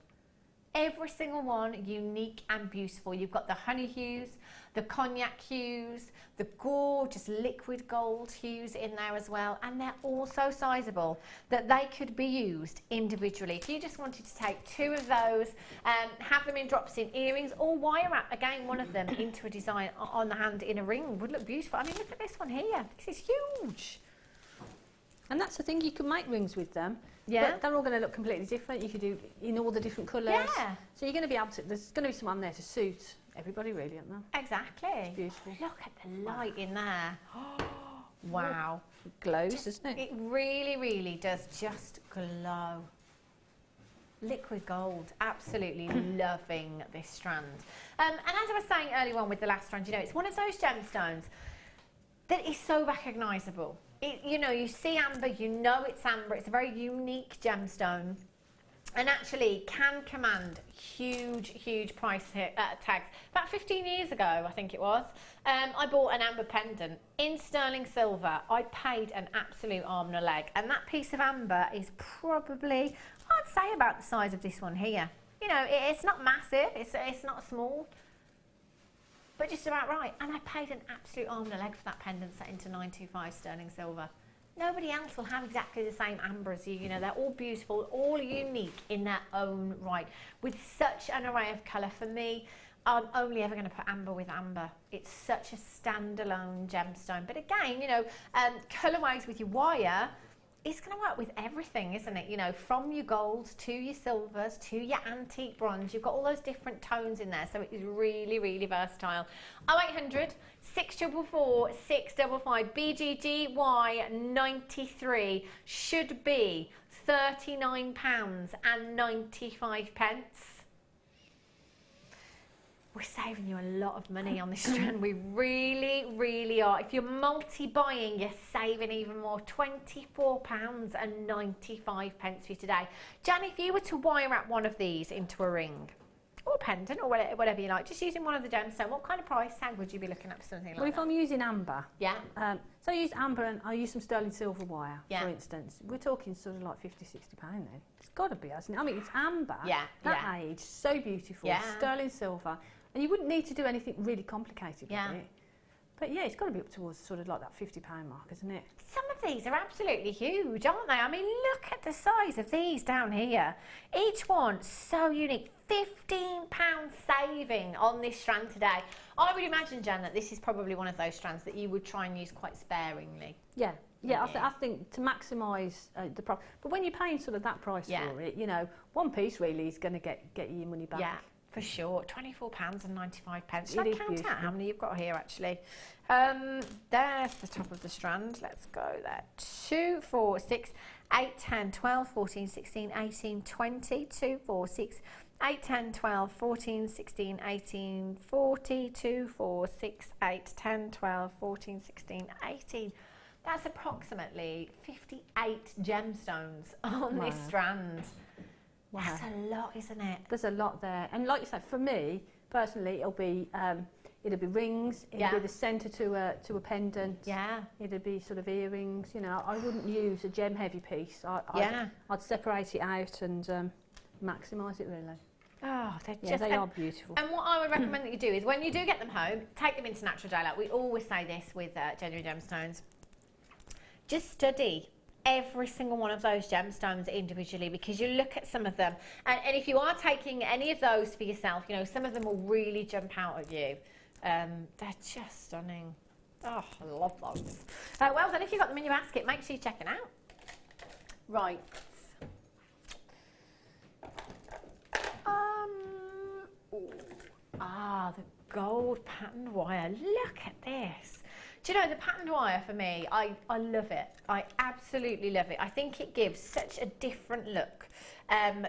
G: Every single one unique and beautiful. You've got the honey hues, the cognac hues, the gorgeous liquid gold hues in there as well, and they're all so sizable that they could be used individually. If you just wanted to take two of those and have them in drops in earrings or wire wrap, again, one of them into a design on the hand in a ring would look beautiful. I mean, look at this one here. This is huge.
F: And that's the thing, you can make rings with them.
G: Yeah.
F: But they're all going to look completely different. You could do in all the different colours.
G: Yeah.
F: So you're going to be able to, there's going to be some on there to suit everybody really, isn't there?
G: Exactly.
F: It's beautiful.
G: Look at the light in there. Wow.
F: It glows, doesn't it?
G: It really, really does just glow. Liquid gold. Absolutely loving this strand. And as I was saying earlier on with the last strand, you know, it's one of those gemstones that is so recognisable. You know, you see amber, you know it's amber. It's a very unique gemstone and actually can command huge, huge price tags. About 15 years ago, I think it was, I bought an amber pendant in sterling silver. I paid an absolute arm and a leg. And that piece of amber is probably, I'd say, about the size of this one here. You know, it's not massive, it's not small, but just about right. And I paid an absolute arm and a leg for that pendant set into 925 sterling silver. Nobody else will have exactly the same amber as you. You know, they're all beautiful, all unique in their own right, with such an array of colour. For me, I'm only ever going to put amber with amber. It's such a standalone gemstone. But again, you know, colourways with your wire, it's going to work with everything, isn't it? You know, from your golds to your silvers to your antique bronze, you've got all those different tones in there, so it is really, really versatile. 0800 644 655 BGGY 93 should be £39.95. We're saving you a lot of money on this strand. We really, really are. If you're multi-buying, you're saving even more. £24.95 for you today. Jan, if you were to wire wrap one of these into a ring, or pendant, or whatever you like, just using one of the gemstones, what kind of price tag would you be looking at for something like that?
F: Well, if I'm using amber,
G: yeah.
F: So I use amber and I use some sterling silver wire,
G: yeah.
F: for instance. We're talking sort of like £50, £60 then. It's got to be, hasn't it? I mean, it's amber,
G: yeah.
F: that age, so beautiful,
G: yeah.
F: sterling silver. And you wouldn't need to do anything really complicated
G: yeah.
F: with it. But yeah, it's got to be up towards sort of like that £50 mark, isn't it?
G: Some of these are absolutely huge, aren't they? I mean, look at the size of these down here. Each one so unique. £15 saving on this strand today. I would imagine, Jan, that this is probably one of those strands that you would try and use quite sparingly.
F: Yeah. Yeah, I think to maximise the profit. But when you're paying sort of that price
G: yeah.
F: for it, you know, one piece really is going to get you your money back.
G: Yeah. For sure, £24.95. Should I count
F: beautiful.
G: out how many you've got here, actually? There's the top of the strand. Let's go there. 2, 4, 6, 8, 10, 12, 14, 16, 18, 20, 2, 4, 6, 8, 10, 12, 14, 16, 18, 40, 2, 4, 6, 8, 10, 12, 14, 16, 18. That's approximately 58 gemstones on this strand. Wow. That's a lot, isn't it?
F: There's a lot there, and like you said, for me personally, it'll be rings. It'll be the centre to a pendant.
G: Yeah.
F: It'll be sort of earrings. You know, I wouldn't use a gem heavy piece. I'd separate it out and maximise it really.
G: Oh, they're
F: they are beautiful.
G: And what I would recommend that you do is when you do get them home, take them into natural daylight. We always say this with genuine gemstones. Just study every single one of those gemstones individually, because you look at some of them and if you are taking any of those for yourself, you know, some of them will really jump out at you. They're just stunning. Oh, I love those. Well then, if you've got them in your basket, make sure you check it out. Right. The gold patterned wire. Look at this. Do you know, the patterned wire for me, I love it. I absolutely love it. I think it gives such a different look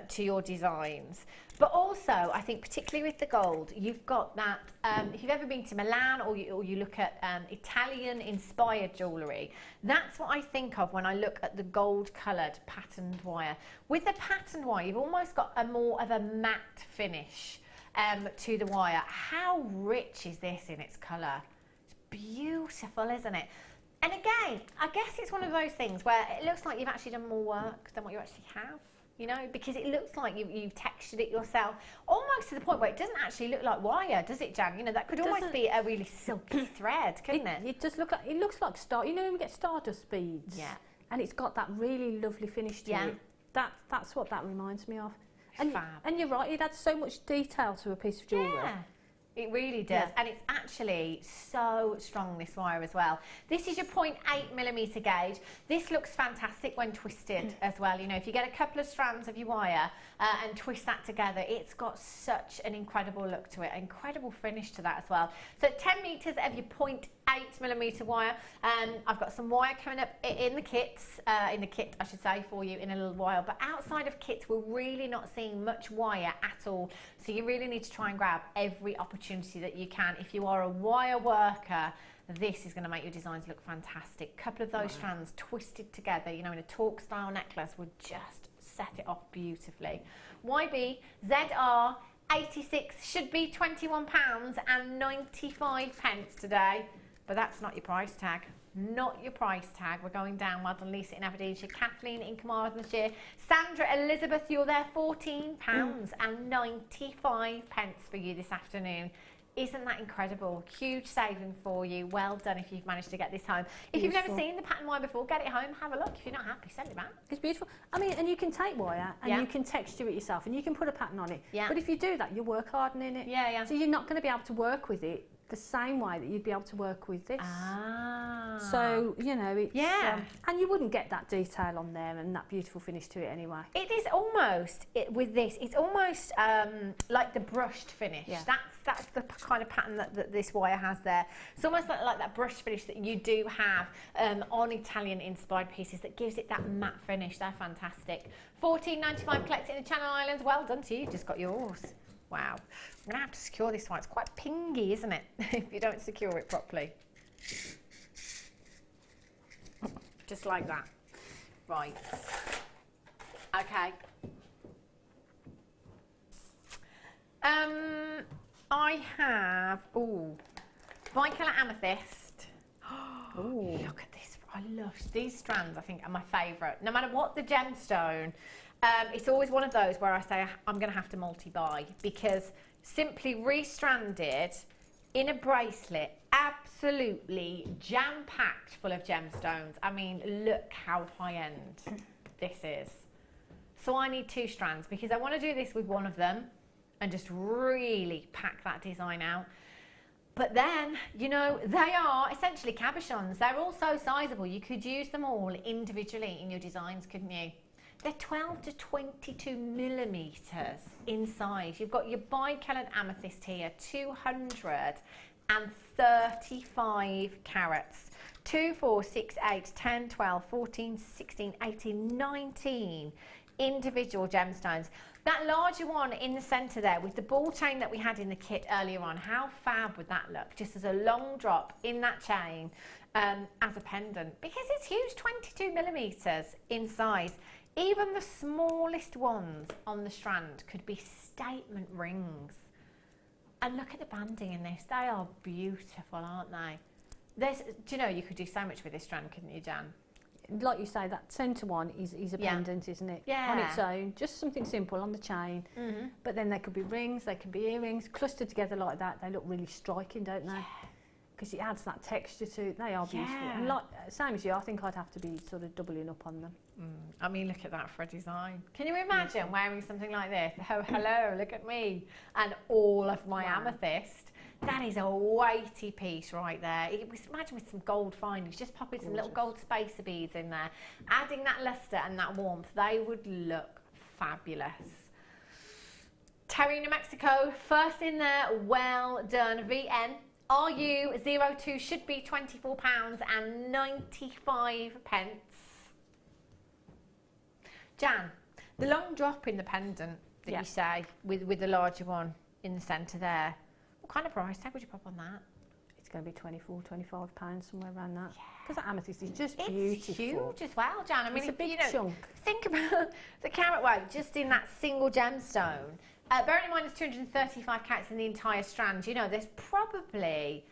G: to your designs. But also, I think particularly with the gold, you've got that, if you've ever been to Milan or you look at Italian-inspired jewellery, that's what I think of when I look at the gold-coloured patterned wire. With the patterned wire, you've almost got a more of a matte finish to the wire. How rich is this in its colour? Beautiful, isn't it? And again, I guess it's one of those things where it looks like you've actually done more work than what you actually have, you know, because it looks like you've textured it yourself, almost to the point where it doesn't actually look like wire, does it, Jan? You know, that could almost be a really silky thread, couldn't it?
F: It does look like, it looks like you know when we get stardust beads?
G: Yeah.
F: And it's got that really lovely finish to it. That's what that reminds me of. And, and you're right, it adds so much detail to a piece of jewellery.
G: Yeah. It really does, and it's actually so strong, this wire as well. This is your 0.8mm gauge. This looks fantastic when twisted as well. You know, if you get a couple of strands of your wire and twist that together, it's got such an incredible look to it, incredible finish to that as well. So 10 metres of your 0.8mm wire. I've got some wire coming up in the kit I should say, for you in a little while. But outside of kits, we're really not seeing much wire at all. So you really need to try and grab every opportunity that you can. If you are a wire worker, this is going to make your designs look fantastic. A couple of those strands twisted together, you know, in a torque style necklace would just set it off beautifully. YB ZR 86 should be £21.95 today, but that's not your price tag. Not your price tag. We're going down. Well done, Lisa in Aberdeenshire, Kathleen in Carmarthenshire, Sandra Elizabeth, you're there, £14.95 for you this afternoon. Isn't that incredible? Huge saving for you. Well done if you've managed to get this home. If you've never seen the pattern wire before, get it home, have a look. If you're not happy, send it back.
F: It's beautiful. I mean, and you can take wire and you can texture it yourself and you can put a pattern on it. Yeah. But if you do that, you're work hardening it.
G: Yeah, yeah.
F: So you're not going to be able to work with it the same way that you'd be able to work with this.
G: Ah.
F: So, you know, it's...
G: Yeah.
F: And you wouldn't get that detail on there and that beautiful finish to it anyway.
G: It is almost, with this, it's almost like the brushed finish.
F: Yeah.
G: That's the kind of pattern that this wire has there. It's almost like that brushed finish that you do have on Italian-inspired pieces that gives it that matte finish. They're fantastic. $14.95 collected in the Channel Islands. Well done to you. You've just got yours. Wow. I'm going to have to secure this one. It's quite pingy, isn't it, if you don't secure it properly. Just like that. Right. Okay. I have, bicolor amethyst. Oh, look at this. I love these strands. I think are my favourite. No matter what the gemstone, it's always one of those where I say I'm going to have to multi-buy, because simply restranded in a bracelet, absolutely jam-packed full of gemstones. I mean, look how high-end this is. So I need 2 strands because I want to do this with one of them and just really pack that design out. But then, you know, they are essentially cabochons. They're all so sizable. You could use them all individually in your designs, couldn't you? They're 12 to 22 millimeters in size. You've got your bicolored amethyst here, 235 carats. 2, 4, 6, 8, 10, 12, 14, 16, 18, 19 individual gemstones. That larger one in the centre there with the ball chain that we had in the kit earlier on, how fab would that look? Just as a long drop in that chain as a pendant, because it's huge, 22 millimeters in size. Even the smallest ones on the strand could be statement rings. And look at the banding in this. They are beautiful, aren't they? Do you know, you could do so much with this strand, couldn't you, Jan?
F: Like you say, that centre one is a pendant, isn't it?
G: Yeah.
F: On its own, just something simple on the chain. Mm-hmm. But then they could be rings, they could be earrings, clustered together like that. They look really striking, don't they? Because it adds that texture to it. They are beautiful.
G: Yeah.
F: And like, same as you, I think I'd have to be sort of doubling up on them.
G: I mean, look at that for a design. Can you imagine wearing something like this? Oh, hello, look at me. And all of my amethyst. That is a weighty piece right there. Imagine with some gold findings, just popping some little gold spacer beads in there, adding that lustre and that warmth. They would look fabulous. Terry, New Mexico, first in there. Well done. VN. RU02 should be £24.95. Jan, the long drop in the pendant that you say with the larger one in the centre there, what kind of price tag would you pop on that?
F: It's going to be £24, £25, somewhere around that. Because that amethyst is just
G: it's
F: beautiful.
G: It's huge as well, Jan. I mean,
F: it's a big chunk.
G: Think about the carat weight just in that single gemstone. Bearing in mind there's 235 carats in the entire strand, you know, there's probably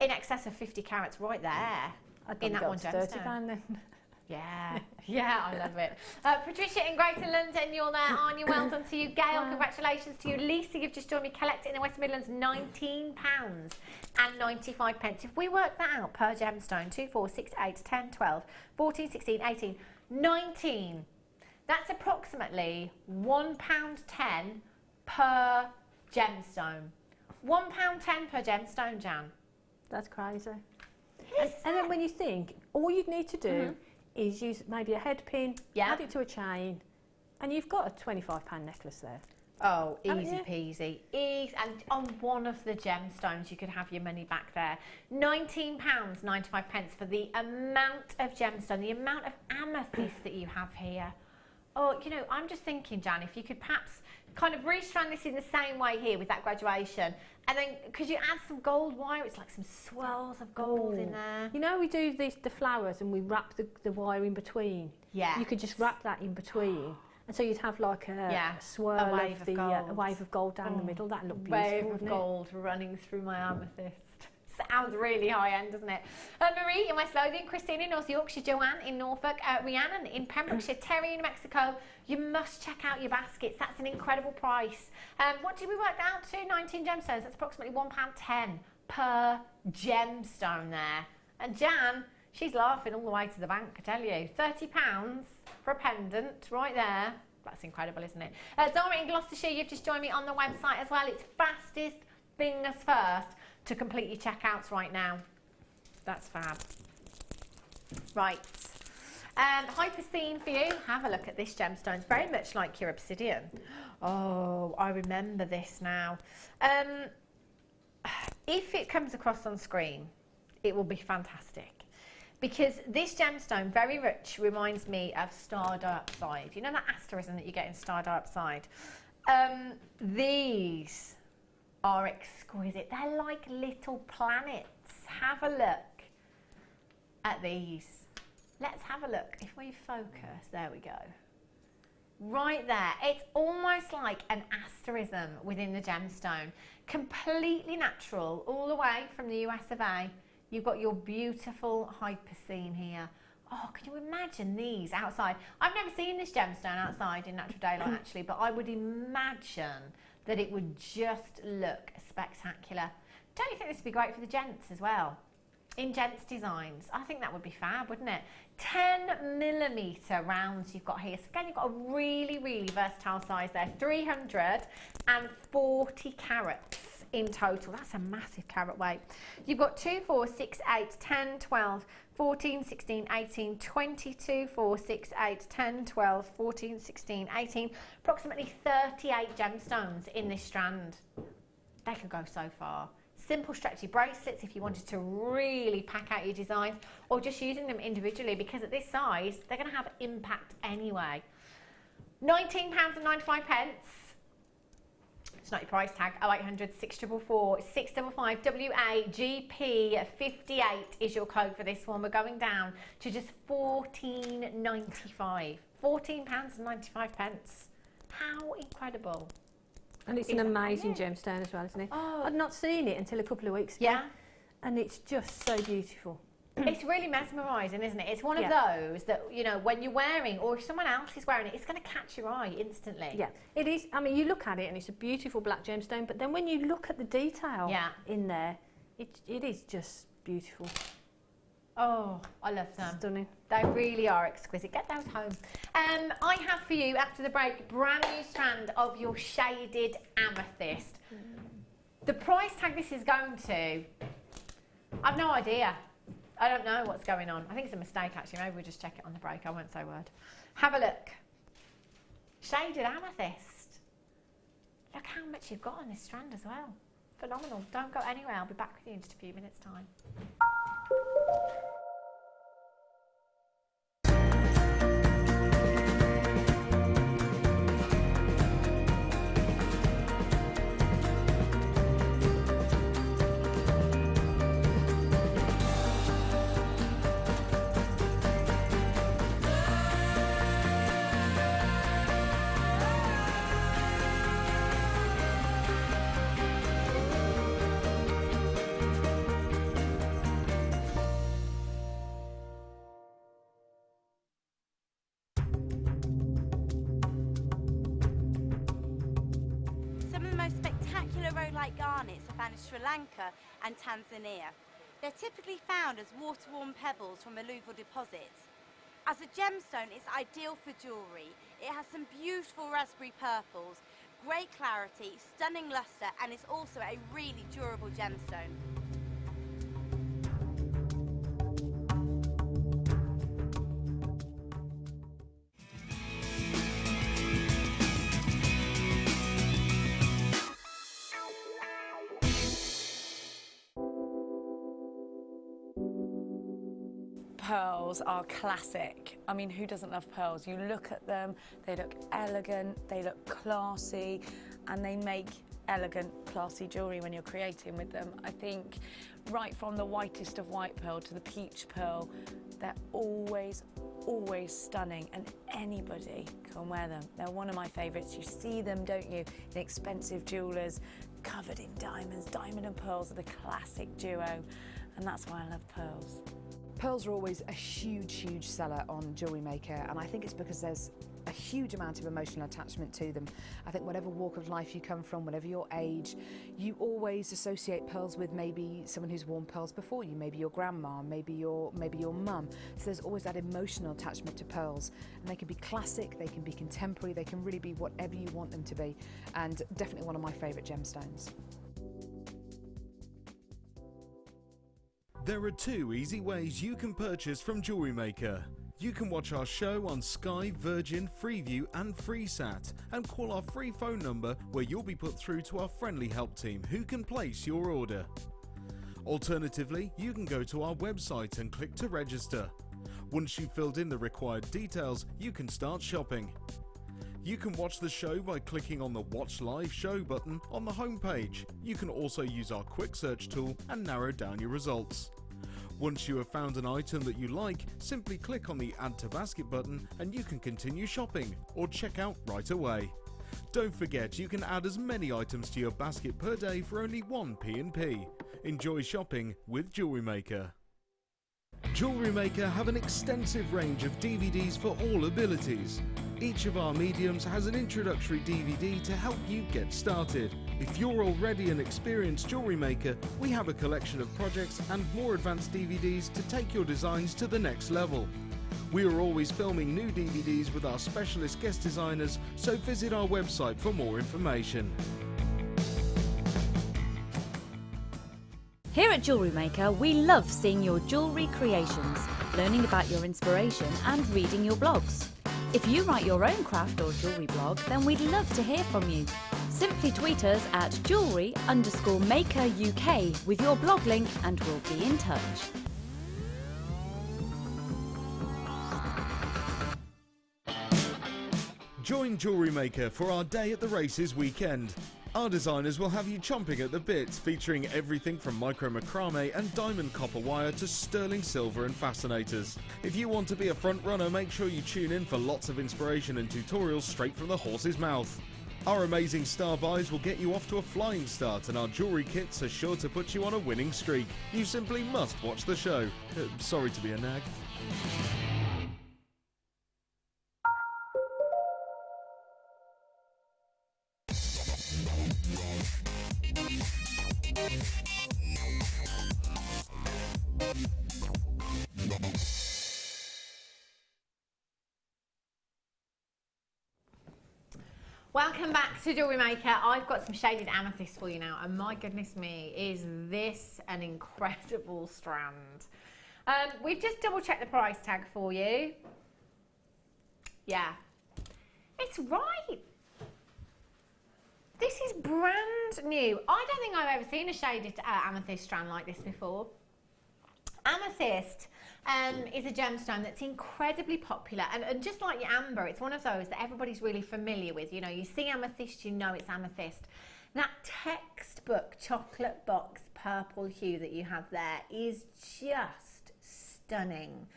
G: in excess of 50 carats right there in that one gemstone.
F: £30 then.
G: Yeah, I love it. Patricia in Greater London, you're there, aren't you? Well done to you. Gail, congratulations to you. Lisa, you've just joined me. Collected in the West Midlands, £19.95. If we work that out per gemstone, 2, 4, 6, 8, 10, 12, 14, 16, 18, 19. That's approximately £1.10 per gemstone. £1.10 per gemstone, Jan.
F: That's crazy. And then when you think, all you'd need to do is use maybe a head pin, add it to a chain, and you've got a £25 necklace there.
G: Oh, easy peasy. And on one of the gemstones, you could have your money back there. £19.95 for the amount of gemstone, the amount of amethyst that you have here. Oh, you know, I'm just thinking, Jan, if you could perhaps kind of restrand this in the same way here with that graduation, and then could you add some gold wire? It's like some swirls of gold in there.
F: You know, we do the flowers and we wrap the wire in between.
G: Yeah.
F: You could just wrap that in between. And so you'd have like a swirl
G: a wave of gold.
F: A wave of gold down the middle. That'd look beautiful,
G: wave of gold running through my amethyst. Sounds really high-end, doesn't it? Marie in West Lothian, Christine in North Yorkshire, Joanne in Norfolk, Rhiannon in Pembrokeshire, Terry in Mexico. You must check out your baskets. That's an incredible price. What did we work out to? 19 gemstones. That's approximately £1.10 per gemstone there. And Jan, she's laughing all the way to the bank, I tell you. £30 for a pendant right there. That's incredible, isn't it? Dora in Gloucestershire, you've just joined me on the website as well. It's fastest fingers first. to complete your checkouts right now. That's fab. Right. Hypocene for you. Have a look at this gemstone. It's very much like your obsidian. Oh, I remember this now. If it comes across on screen, it will be fantastic. Because this gemstone very much reminds me of star dioxide. You know that asterism that you get in star dioxide? These are exquisite. They're like little planets. Have a look at these. Let's have a look. If we focus, there we go. Right there. It's almost like an asterism within the gemstone. Completely natural, all the way from the US of A. You've got your beautiful hypocene here. Oh, can you imagine these outside? I've never seen this gemstone outside in natural daylight actually, but I would imagine that it would just look spectacular. Don't you think this would be great for the gents as well? In gents designs, I think that would be fab, wouldn't it? 10mm rounds you've got here. So again, you've got a really, really versatile size there. 340 carats in total. That's a massive carat weight. You've got 2, 4, 6, 8, 10, 12, 14, 16, 18, 22, 4, 6, 8, 10, 12, 14, 16, 18. Approximately 38 gemstones in this strand. They could go so far. Simple stretchy bracelets if you wanted to really pack out your designs, or just using them individually, because at this size they're going to have impact anyway. £19.95. It's not your price tag. 0800 644 655 WAGP 58 is your code for this one. We're going down to just £14.95. £14.95. How incredible.
F: And it's an amazing gemstone as well, isn't it?
G: Oh.
F: I'd not seen it until a couple of weeks ago.
G: Yeah.
F: And it's just so beautiful.
G: It's really mesmerising, isn't it? It's one of those that, you know, when you're wearing, or if someone else is wearing it, it's going to catch your eye instantly.
F: Yeah, it is. I mean, you look at it and it's a beautiful black gemstone, but then when you look at the detail in there, it is just beautiful.
G: Oh, I love them.
F: Stunning.
G: They really are exquisite. Get those home. I have for you, after the break, brand new strand of your shaded amethyst. The price tag this is going to, I've no idea. I don't know what's going on. I think it's a mistake actually. Maybe we'll just check it on the break. I won't say a word. Have a look. Shaded amethyst. Look how much you've got on this strand as well. Phenomenal. Don't go anywhere. I'll be back with you in just a few minutes' time.
H: rhodolite garnets are found in Sri Lanka and Tanzania. They're typically found as water-worn pebbles from alluvial deposits. As a gemstone, it's ideal for jewellery. It has some beautiful raspberry purples, great clarity, stunning lustre, and it's also a really durable gemstone.
I: Pearls are classic. I mean, who doesn't love pearls? You look at them, they look elegant, they look classy, and they make elegant, classy jewellery when you're creating with them. I think right from the whitest of white pearl to the peach pearl, they're always stunning, and anybody can wear them. They're one of my favourites. You see them, don't you, in expensive jewellers, covered in diamonds. Diamond and pearls are the classic duo, and that's why I love pearls.
B: Pearls are always a huge seller on Jewellery Maker, and I think it's because there's a huge amount of emotional attachment to them. I think whatever walk of life you come from, whatever your age, you always associate pearls with maybe someone who's worn pearls before you, maybe your grandma, maybe your mum. So there's always that emotional attachment to pearls, and they can be classic, they can be contemporary, they can really be whatever you want them to be, and definitely one of my favourite gemstones.
A: There are 2 easy ways you can purchase from Jewellery Maker. You can watch our show on Sky, Virgin, Freeview and FreeSat and call our free phone number where you'll be put through to our friendly help team who can place your order. Alternatively, you can go to our website and click to register. Once you've filled in the required details, you can start shopping. You can watch the show by clicking on the Watch Live Show button on the homepage. You can also use our quick search tool and narrow down your results. Once you have found an item that you like, simply click on the Add to Basket button and you can continue shopping or check out right away. Don't forget, you can add as many items to your basket per day for only 1 P&P. Enjoy shopping with Jewellery Maker. Jewellery Maker have an extensive range of DVDs for all abilities. Each of our mediums has an introductory DVD to help you get started. If you're already an experienced jewellery maker, we have a collection of projects and more advanced DVDs to take your designs to the next level. We are always filming new DVDs with our specialist guest designers, so visit our website for more information.
J: Here at Jewellery Maker, we love seeing your jewellery creations, learning about your inspiration and reading your blogs. If you write your own craft or jewellery blog, then we'd love to hear from you. Simply tweet us at jewellery_maker UK with your blog link and we'll be in touch.
A: Join Jewellery Maker for our Day at the Races weekend. Our designers will have you chomping at the bit, featuring everything from micro macrame and diamond copper wire to sterling silver and fascinators. If you want to be a front runner, make sure you tune in for lots of inspiration and tutorials straight from the horse's mouth. Our amazing star buys will get you off to a flying start, and our jewellery kits are sure to put you on a winning streak. You simply must watch the show. Sorry to be a nag.
G: Welcome back to Jewellery Maker. I've got some shaded amethyst for you now, and my goodness me, is this an incredible strand. We've just double checked the price tag for you. Yeah, it's right. This is brand new. I don't think I've ever seen a shaded amethyst strand like this before. Amethyst is a gemstone that's incredibly popular, and just like your amber, it's one of those that everybody's really familiar with. You know, you see amethyst, you know it's amethyst. That textbook chocolate box purple hue that you have there is just stunning.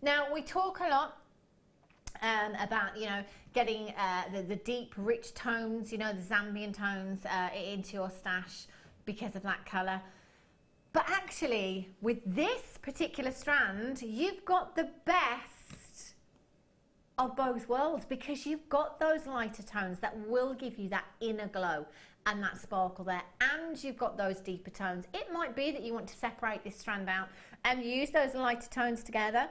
G: Now, we talk a lot about, you know, getting the deep, rich tones, you know, the Zambian tones into your stash because of that colour. But actually, with this particular strand, you've got the best of both worlds, because you've got those lighter tones that will give you that inner glow and that sparkle there, and you've got those deeper tones. It might be that you want to separate this strand out and use those lighter tones together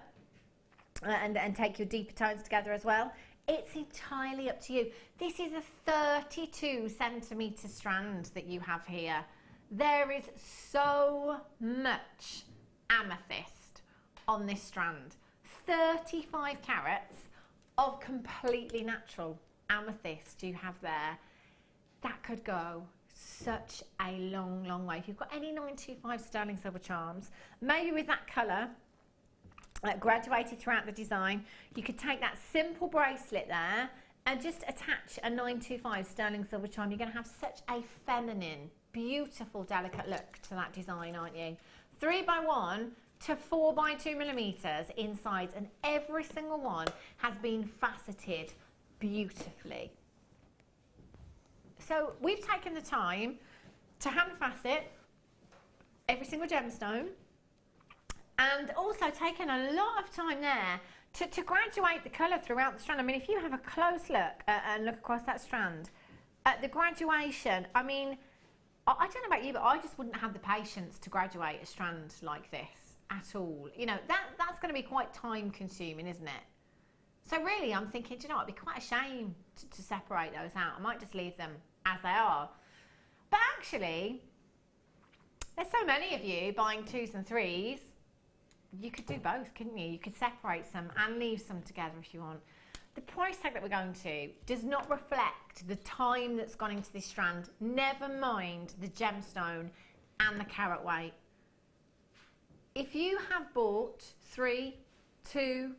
G: and take your deeper tones together as well. It's entirely up to you. This is a 32 centimetre strand that you have here. There is so much amethyst on this strand. 35 carats of completely natural amethyst you have there. That could go such a long, long way. If you've got any 925 sterling silver charms, maybe with that colour graduated throughout the design, you could take that simple bracelet there and just attach a 925 sterling silver charm. You're going to have such a feminine, beautiful, delicate look to that design, aren't you? 3x1 to 4x2 millimetres in sides, and every single one has been faceted beautifully. So we've taken the time to hand facet every single gemstone, and also taken a lot of time there to graduate the colour throughout the strand. I mean, if you have a close look and look across that strand, the graduation, I mean, I don't know about you, but I just wouldn't have the patience to graduate a strand like this at all. You know, that's going to be quite time consuming, isn't it? So really, I'm thinking, do you know what, it'd be quite a shame to separate those out. I might just leave them as they are. But actually, There's so many of you buying 2s and 3s. You could do both, couldn't you? You could separate some and leave some together if you want. The price tag that we're going to does not reflect the time that's gone into this strand, never mind the gemstone and the carat weight. If you have bought 3, 2,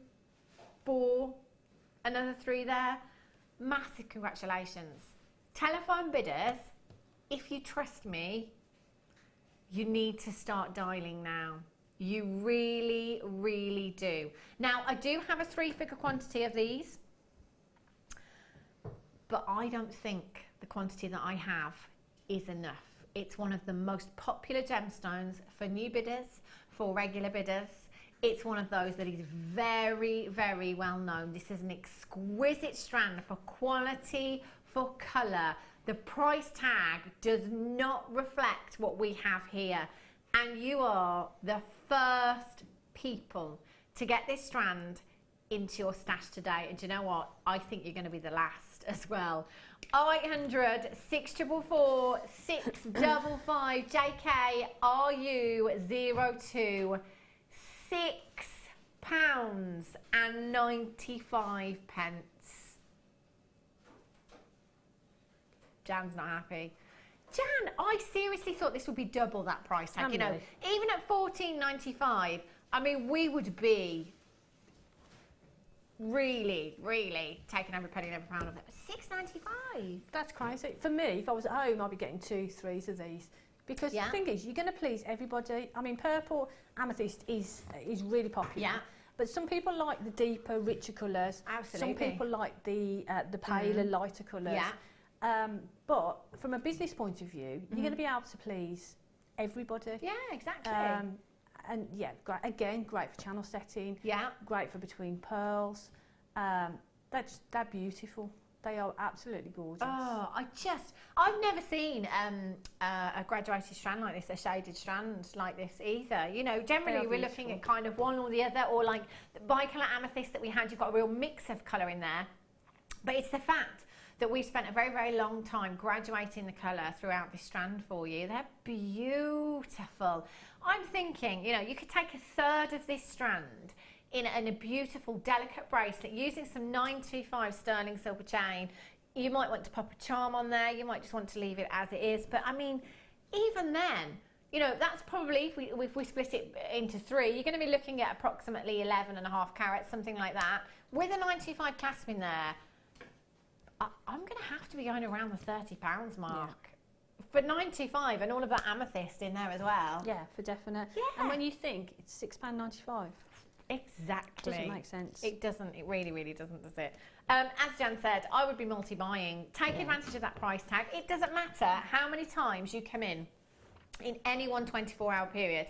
G: 4, another 3 there, massive congratulations. Telephone bidders, if you trust me, you need to start dialing now. You really, really do. Now, I do have a 3-figure quantity of these, but I don't think the quantity that I have is enough. It's one of the most popular gemstones for new bidders, for regular bidders. It's one of those that is very, very well known. This is an exquisite strand for quality, for colour. The price tag does not reflect what we have here. And you are the first people to get this strand into your stash today. And do you know what? I think you're going to be the last as well. 0800 644 655 JK RU02 £6.95. Jan's not happy. Jan, I seriously thought this would be double that price tag. You know, even at $14.95, I mean, we would be really, really taking every penny and every pound of it. $6.95.
F: That's crazy. For me, if I was at home, I'd be getting 2, 3s of these. Because the thing is, you're going to please everybody. I mean, purple amethyst is really popular.
G: Yeah.
F: But some people like the deeper, richer colours.
G: Absolutely.
F: Some people like the paler, lighter colours.
G: Yeah.
F: But from a business point of view, you're going to be able to please everybody.
G: Yeah, exactly.
F: And yeah, great for channel setting.
G: Yeah.
F: Great for between pearls. They're beautiful. They are absolutely gorgeous.
G: Oh, I've never seen a graduated strand like this, a shaded strand like this either. You know, generally we're looking at kind of one or the other, or like the bicolour amethyst that we had, you've got a real mix of colour in there. But it's the fact that we've spent a very, very long time graduating the colour throughout this strand for you. They're beautiful. I'm thinking, you know, you could take a third of this strand in a beautiful, delicate bracelet using some 925 sterling silver chain. You might want to pop a charm on there. You might just want to leave it as it is. But I mean, even then, you know, that's probably, if we split it into 3, you're going to be looking at approximately 11.5 carats, something like that. With a 925 clasp in there, I'm going to have to be going around the £30 mark. Yeah. For 925 and all of that amethyst in there as well.
F: Yeah, for definite.
G: Yeah.
F: And when you think it's £6.95.
G: Exactly.
F: Doesn't make sense.
G: It doesn't. It really, really doesn't, does it? As Jan said, I would be multi-buying. Take advantage of that price tag. It doesn't matter how many times you come in any one 24-hour period.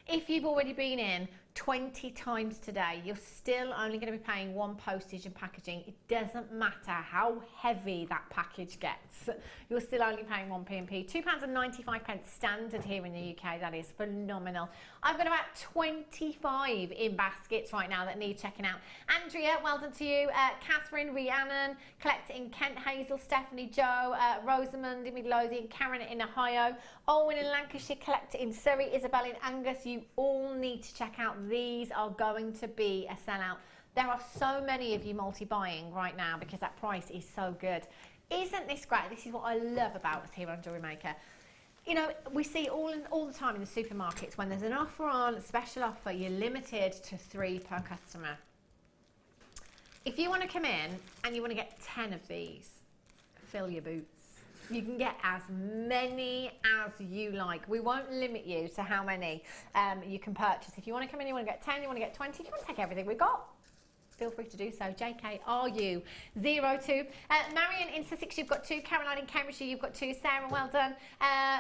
G: If you've already been in 20 times today, you're still only going to be paying 1 postage and packaging. It doesn't matter how heavy that package gets. You're still only paying 1 P&P. £2.95 standard here in the UK. That is phenomenal. I've got about 25 in baskets right now that need checking out. Andrea, well done to you. Catherine, Rhiannon, Collector in Kent, Hazel, Stephanie, Joe, Rosamond in Midlothian, Karen in Ohio, Owen in Lancashire, Collector in Surrey, Isabel in Angus. You all need to check out. These are going to be a sellout. There are so many of you multi-buying right now because that price is so good. Isn't this great? This is what I love about us here on Jewellery Maker. You know, we see all the time in the supermarkets when there's an offer on, a special offer, you're limited to 3 per customer. If you want to come in and you want to get 10 of these, fill your boots. You can get as many as you like. We won't limit you to how many you can purchase. If you want to come in, you want to get 10, you want to get 20, if you want to take everything we've got, feel free to do so. JKRU02. Marion in Sussex, you've got 2. Caroline in Cambridgeshire, you've got 2. Sarah, well done.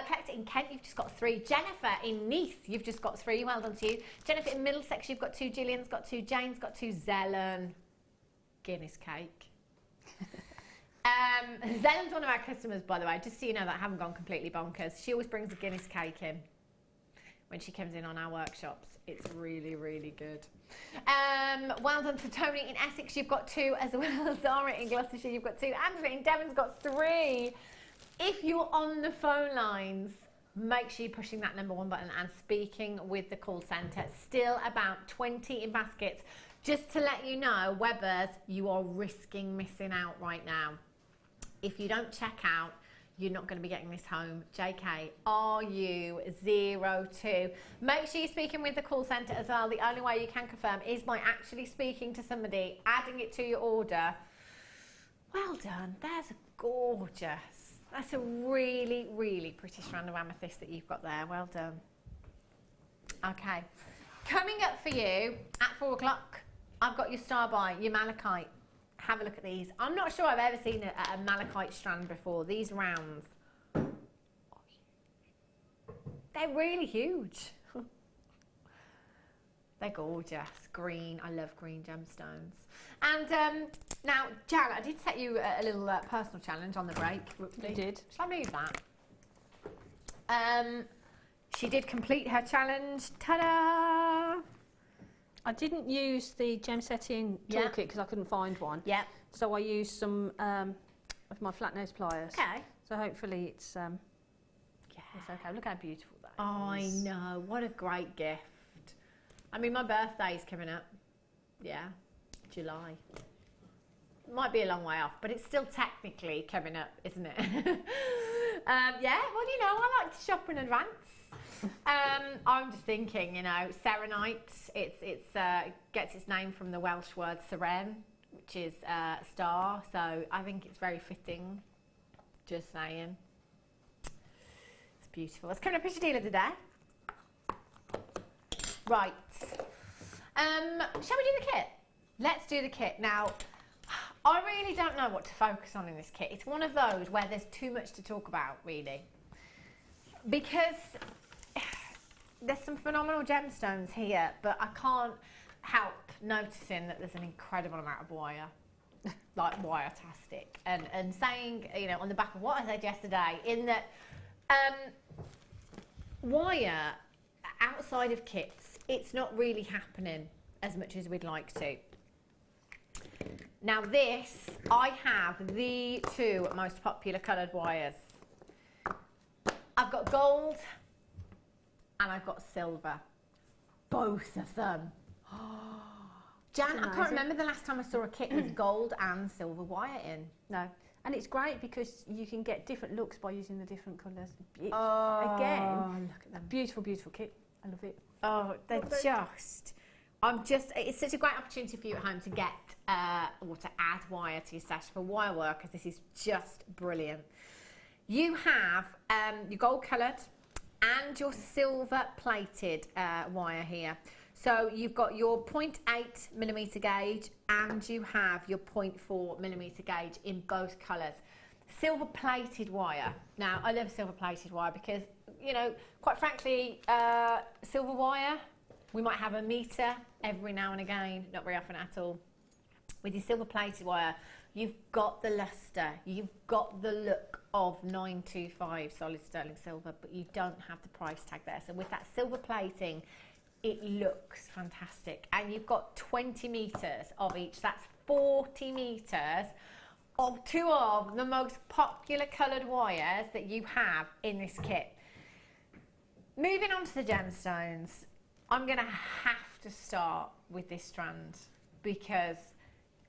G: Collector in Kent, you've just got 3. Jennifer in Neath, you've just got 3. Well done to you. Jennifer in Middlesex, you've got 2. Gillian's got 2. Jane's got 2. Zelen. Guinness cake. Zelen's one of our customers, by the way, just so you know that I haven't gone completely bonkers. She always brings a Guinness cake in when she comes in on our workshops. It's really, really good. Well done to Tony in Essex, you've got 2 as well. Zara in Gloucestershire, you've got 2. Andrea in Devon's got 3. If you're on the phone lines, make sure you're pushing that number 1 button and speaking with the call centre. Still about 20 in baskets. Just to let you know, Webbers, you are risking missing out right now. If you don't check out, you're not going to be getting this home. JK, RU02. Make sure you're speaking with the call centre as well. The only way you can confirm is by actually speaking to somebody, adding it to your order. Well done. There's a gorgeous. That's a really, really pretty strand of amethyst that you've got there. Well done. Okay. Coming up for you at 4 o'clock, I've got your star by, your malachite. Have a look at these. I'm not sure I've ever seen a malachite strand before. These rounds. They're really huge. They're gorgeous. Green. I love green gemstones. And now, Jared, I did set you a little personal challenge on the break.
F: You did.
G: Shall I move that? She did complete her challenge. Ta-da!
F: I didn't use the gem setting toolkit because I couldn't find one.
G: Yeah.
F: So I used some of my flat nose pliers.
G: Okay.
F: So hopefully it's okay. Look how beautiful that
G: I know. What a great gift. I mean, my birthday's coming up. Yeah. July. Might be a long way off, but it's still technically coming up, isn't it? Yeah, well, you know, I like to shop in advance. I'm just thinking, you know, serenite, it gets its name from the Welsh word seren, which is star, so I think it's very fitting. Just saying. It's beautiful. Let's come to picture deal of the day. Right. Shall we do the kit? Let's do the kit. Now, I really don't know what to focus on in this kit. It's one of those where there's too much to talk about, really. Because there's some phenomenal gemstones here, but I can't help noticing that there's an incredible amount of wire. Like wire-tastic. And saying, you know, on the back of what I said yesterday, in that wire, outside of kits, it's not really happening as much as we'd like to. Now this, I have the 2 most popular coloured wires. I've got gold and I've got silver. Both of them. Jan, I can't remember the last time I saw a kit with gold and silver wire in.
F: No. And it's great because you can get different looks by using the different colours.
G: Again,
F: look at them. Beautiful, beautiful kit. I love it.
G: Oh, they're just... it's such a great opportunity for you at home to get or to add wire to your stash for wire workers. This is just brilliant. You have your gold coloured and your silver plated wire here. So you've got your 0.8mm gauge and you have your 0.4mm gauge in both colours. Silver plated wire. Now, I love silver plated wire because, you know, quite frankly, silver wire, we might have a metre every now and again, not very often at all. With your silver plated wire, you've got the lustre, you've got the look of 925 solid sterling silver, but you don't have the price tag there. So with that silver plating, it looks fantastic. And you've got 20 metres of each, that's 40 metres of 2 of the most popular coloured wires that you have in this kit. Moving on to the gemstones, I'm going to have to start with this strand because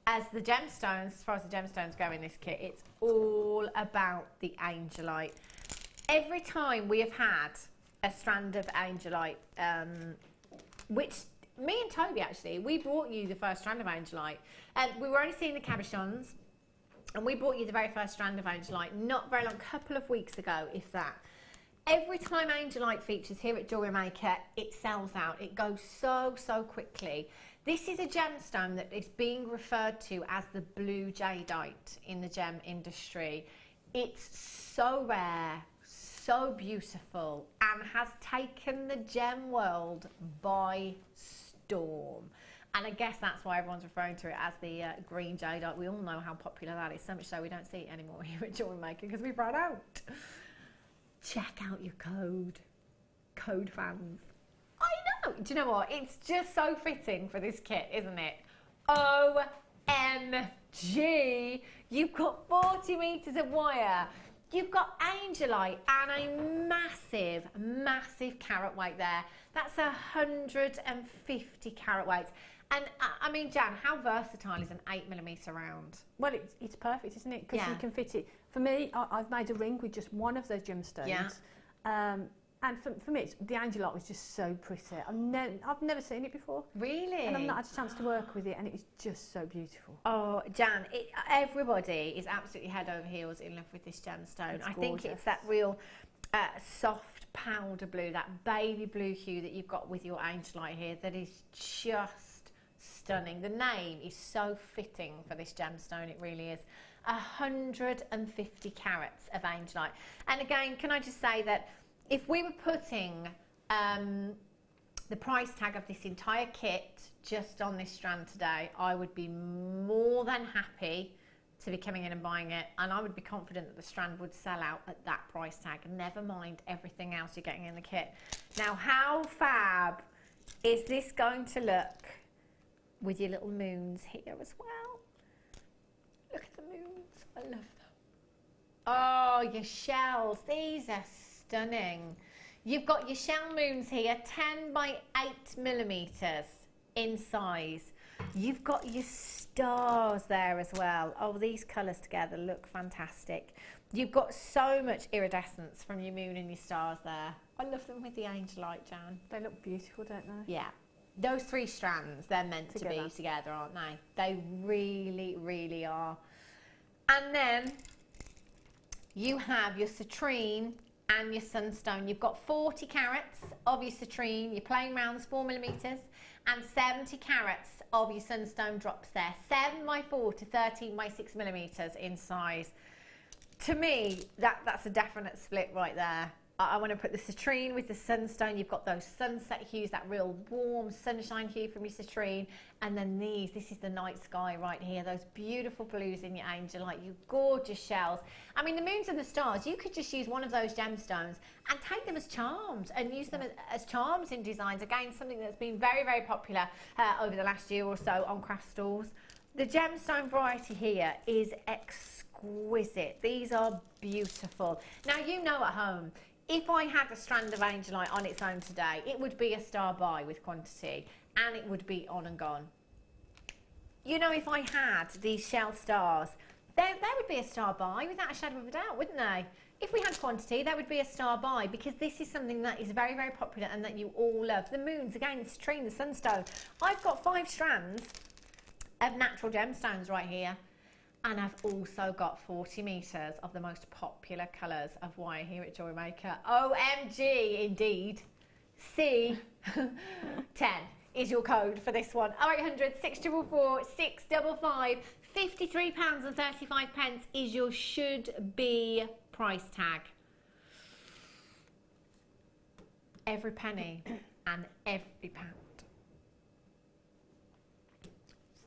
G: as the gemstones, as far as the gemstones go in this kit, it's all about the angelite. Every time we have had a strand of angelite, which me and Toby actually, we brought you the first strand of angelite. We were only seeing the cabochons, and we brought you the very first strand of angelite not very long, a couple of weeks ago, if that. Every time angelite features here at Jewellery Maker, it sells out. It goes so, so quickly. This is a gemstone that is being referred to as the blue jadeite in the gem industry. It's so rare, so beautiful, and has taken the gem world by storm. And I guess that's why everyone's referring to it as the green jadeite. We all know how popular that is, so much so we don't see it anymore here at Jewellery Maker because we've run out. Check out your code fans. I know. Do you know what? It's just so fitting for this kit, isn't it? OMG. You've got 40 metres of wire. You've got angelite and a massive, massive carat weight there. That's 150 carat weight. And I mean, Jan, how versatile is an 8mm round?
F: Well, it's perfect, isn't it? Because you can fit it. For me, I've made a ring with just one of those gemstones.
G: Yeah.
F: And for me, the angelite was just so pretty. I've never seen it before.
G: Really?
F: And I've not had a chance to work with it, and it was just so beautiful.
G: Oh, Jan, everybody is absolutely head over heels in love with this gemstone. I think it's that real soft powder blue, that baby blue hue that you've got with your angelite here that is just stunning. The name is so fitting for this gemstone, it really is. 150 carats of angelite. And again, can I just say that if we were putting the price tag of this entire kit just on this strand today, I would be more than happy to be coming in and buying it, and I would be confident that the strand would sell out at that price tag, never mind everything else you're getting in the kit. Now, how fab is this going to look with your little moons here as well? Look at the moons, I love them. Oh, your shells, these are stunning. You've got your shell moons here, 10 by 8mm in size. You've got your stars there as well. Oh, these colours together look fantastic. You've got so much iridescence from your moon and your stars there. I love them with the angelite, Jan.
F: They look beautiful, don't they?
G: Yeah. Those three strands, they're meant to be together, aren't they? They really, really are. And then you have your citrine and your sunstone. You've got 40 carats of your citrine, your plain rounds, 4mm, and 70 carats of your sunstone drops there. 7 by 4 to 13 by 6mm in size. To me, that's a definite split right there. I want to put the citrine with the sunstone. You've got those sunset hues, that real warm sunshine hue from your citrine. And then this is the night sky right here. Those beautiful blues in your angelite, you gorgeous shells. I mean, the moons and the stars, you could just use one of those gemstones and take them as charms and use them as charms in designs. Again, something that's been very, very popular over the last year or so on craft stores. The gemstone variety here is exquisite. These are beautiful. Now, you know at home, if I had a strand of angelite on its own today, it would be a star buy with quantity, and it would be on and gone. You know, if I had these shell stars, they would be a star buy without a shadow of a doubt, wouldn't they? If we had quantity, that would be a star buy, because this is something that is very, very popular and that you all love. The moons, again, the citrine, the sunstone. I've got 5 strands of natural gemstones right here. And I've also got 40 metres of the most popular colours of wire here at Jewellery Maker. OMG, indeed. C10 is your code for this one. 0800 644 655. £53.35 is your should be price tag. Every penny and every pound.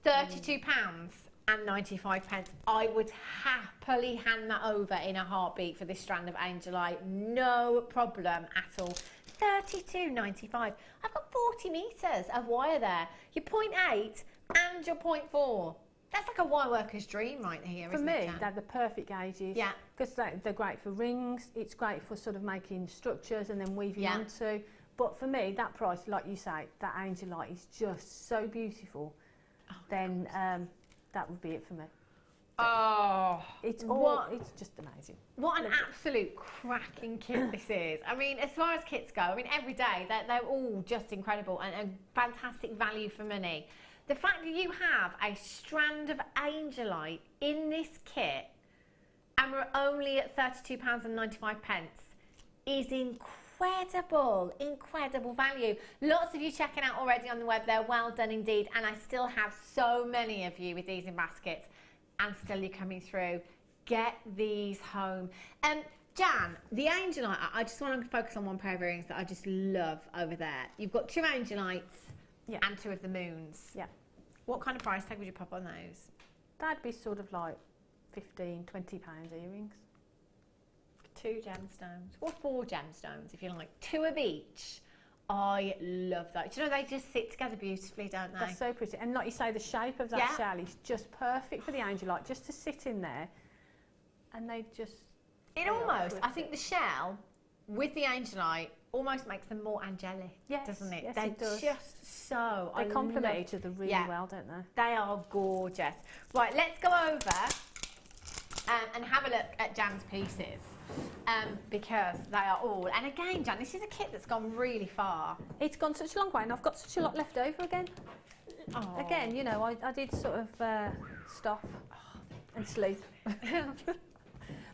G: £32.95. I would happily hand that over in a heartbeat for this strand of angelite, no problem at all. £32.95. I've got 40 metres of wire there. Your 0.8 and your 0.4. That's like a wire worker's dream right here, isn't it?
F: For me, they're the perfect gauges.
G: Yeah.
F: Because they're great for rings. It's great for sort of making structures and then weaving onto. But for me, that price, like you say, that angelite is just so beautiful. Oh, then that would be it for me.
G: Oh,
F: it's just amazing.
G: What an absolute cracking kit this is. I mean, as far as kits go, I mean, every day they're all just incredible and fantastic value for money. The fact that you have a strand of angelite in this kit and we're only at £32.95 is incredible, incredible value. Lots of you checking out already on the web there. Well done indeed. And I still have so many of you with these in baskets and still you're coming through. Get these home. Jan, the angelite, I just want to focus on one pair of earrings that I just love over there. You've got 2 angelites. Yeah. And 2 of the moons. Yeah. What kind of price tag would you pop on those?
F: That'd be sort of like £15, £20 earrings.
G: 2 gemstones. Or 4 gemstones, if you like. 2 of each. I love that. Do you know, they just sit together beautifully, don't they?
F: That's so pretty. And like you say, the shape of that shell is just perfect for the angelite, just to sit in there. And they just
G: It almost, I think the shell with the angelite almost makes them more angelic, doesn't it?
F: Yes,
G: They're
F: it does.
G: just so...
F: They complement each other really well, don't they?
G: They are gorgeous. Right, let's go over and have a look at Jan's pieces. Because they are all... And again, Jan, this is a kit that's gone really far.
F: It's gone such a long way, and I've got such a lot left over again.
G: Oh.
F: Again, you know, I did sort of stop and sleep.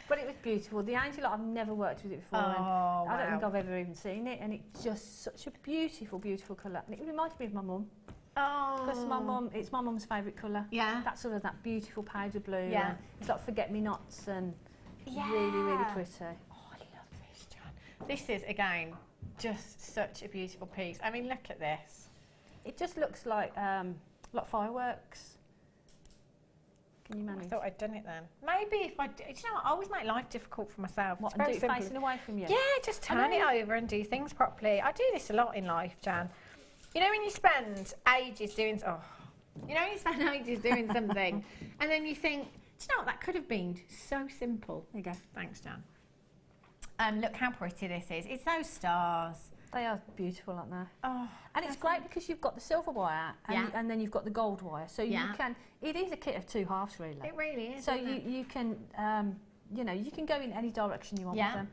F: But it was beautiful. The angelite, I've never worked with it before. And I don't think I've ever even seen it. And it's just such a beautiful, beautiful colour. And it reminded me of my mum.
G: Oh.
F: Because it's my mum's favourite colour.
G: Yeah.
F: That sort of that beautiful powder blue.
G: Yeah.
F: And it's like forget-me-nots and really, really pretty.
G: Oh, I love this, Jan. This is, again, just such a beautiful piece. I mean, look at this.
F: It just looks like fireworks. Can you manage?
G: I thought I'd done it then. Maybe if I... Do you know what? I always make life difficult for myself.
F: What,
G: It's
F: and
G: very
F: do it
G: simple.
F: facing away from you?
G: Yeah, just turn it over and do things properly. I do this a lot in life, Jan. You know when you spend ages doing... You know when you spend ages doing something and then you think, do you know what? That could have been so simple.
F: There you go.
G: Thanks, Jan. Look how pretty this is. It's those stars.
F: They are beautiful, aren't they?
G: Oh,
F: and it's great because you've got the silver wire and then you've got the gold wire. So you can... It is a kit of two halves, really.
G: It really is.
F: So you can, you know, you can go in any direction you want with them.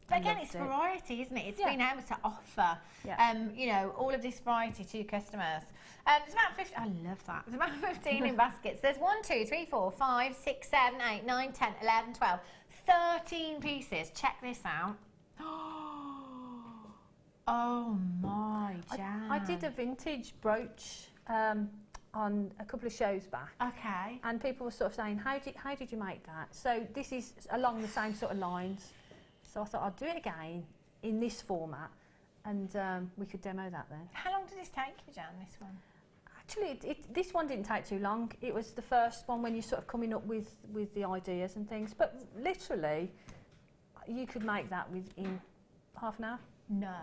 G: But again, it's variety, isn't it? It's being able to offer, you know, all of this variety to customers. There's about 50, I love that. There's about 15 in baskets. There's 1, 2, 3, 4, 5, 6, 7, 8, 9, 10, 11, 12, 13 pieces. Check this out. Oh my, Jan.
F: I did a vintage brooch on a couple of shows back.
G: Okay.
F: And people were sort of saying, how did you make that? So this is along the same sort of lines. So I thought I'd do it again in this format and we could demo that then.
G: How long did this take you, Jan, this one?
F: Actually, this one didn't take too long. It was the first one when you're sort of coming up with the ideas and things. But literally, you could make that within half an hour.
G: No.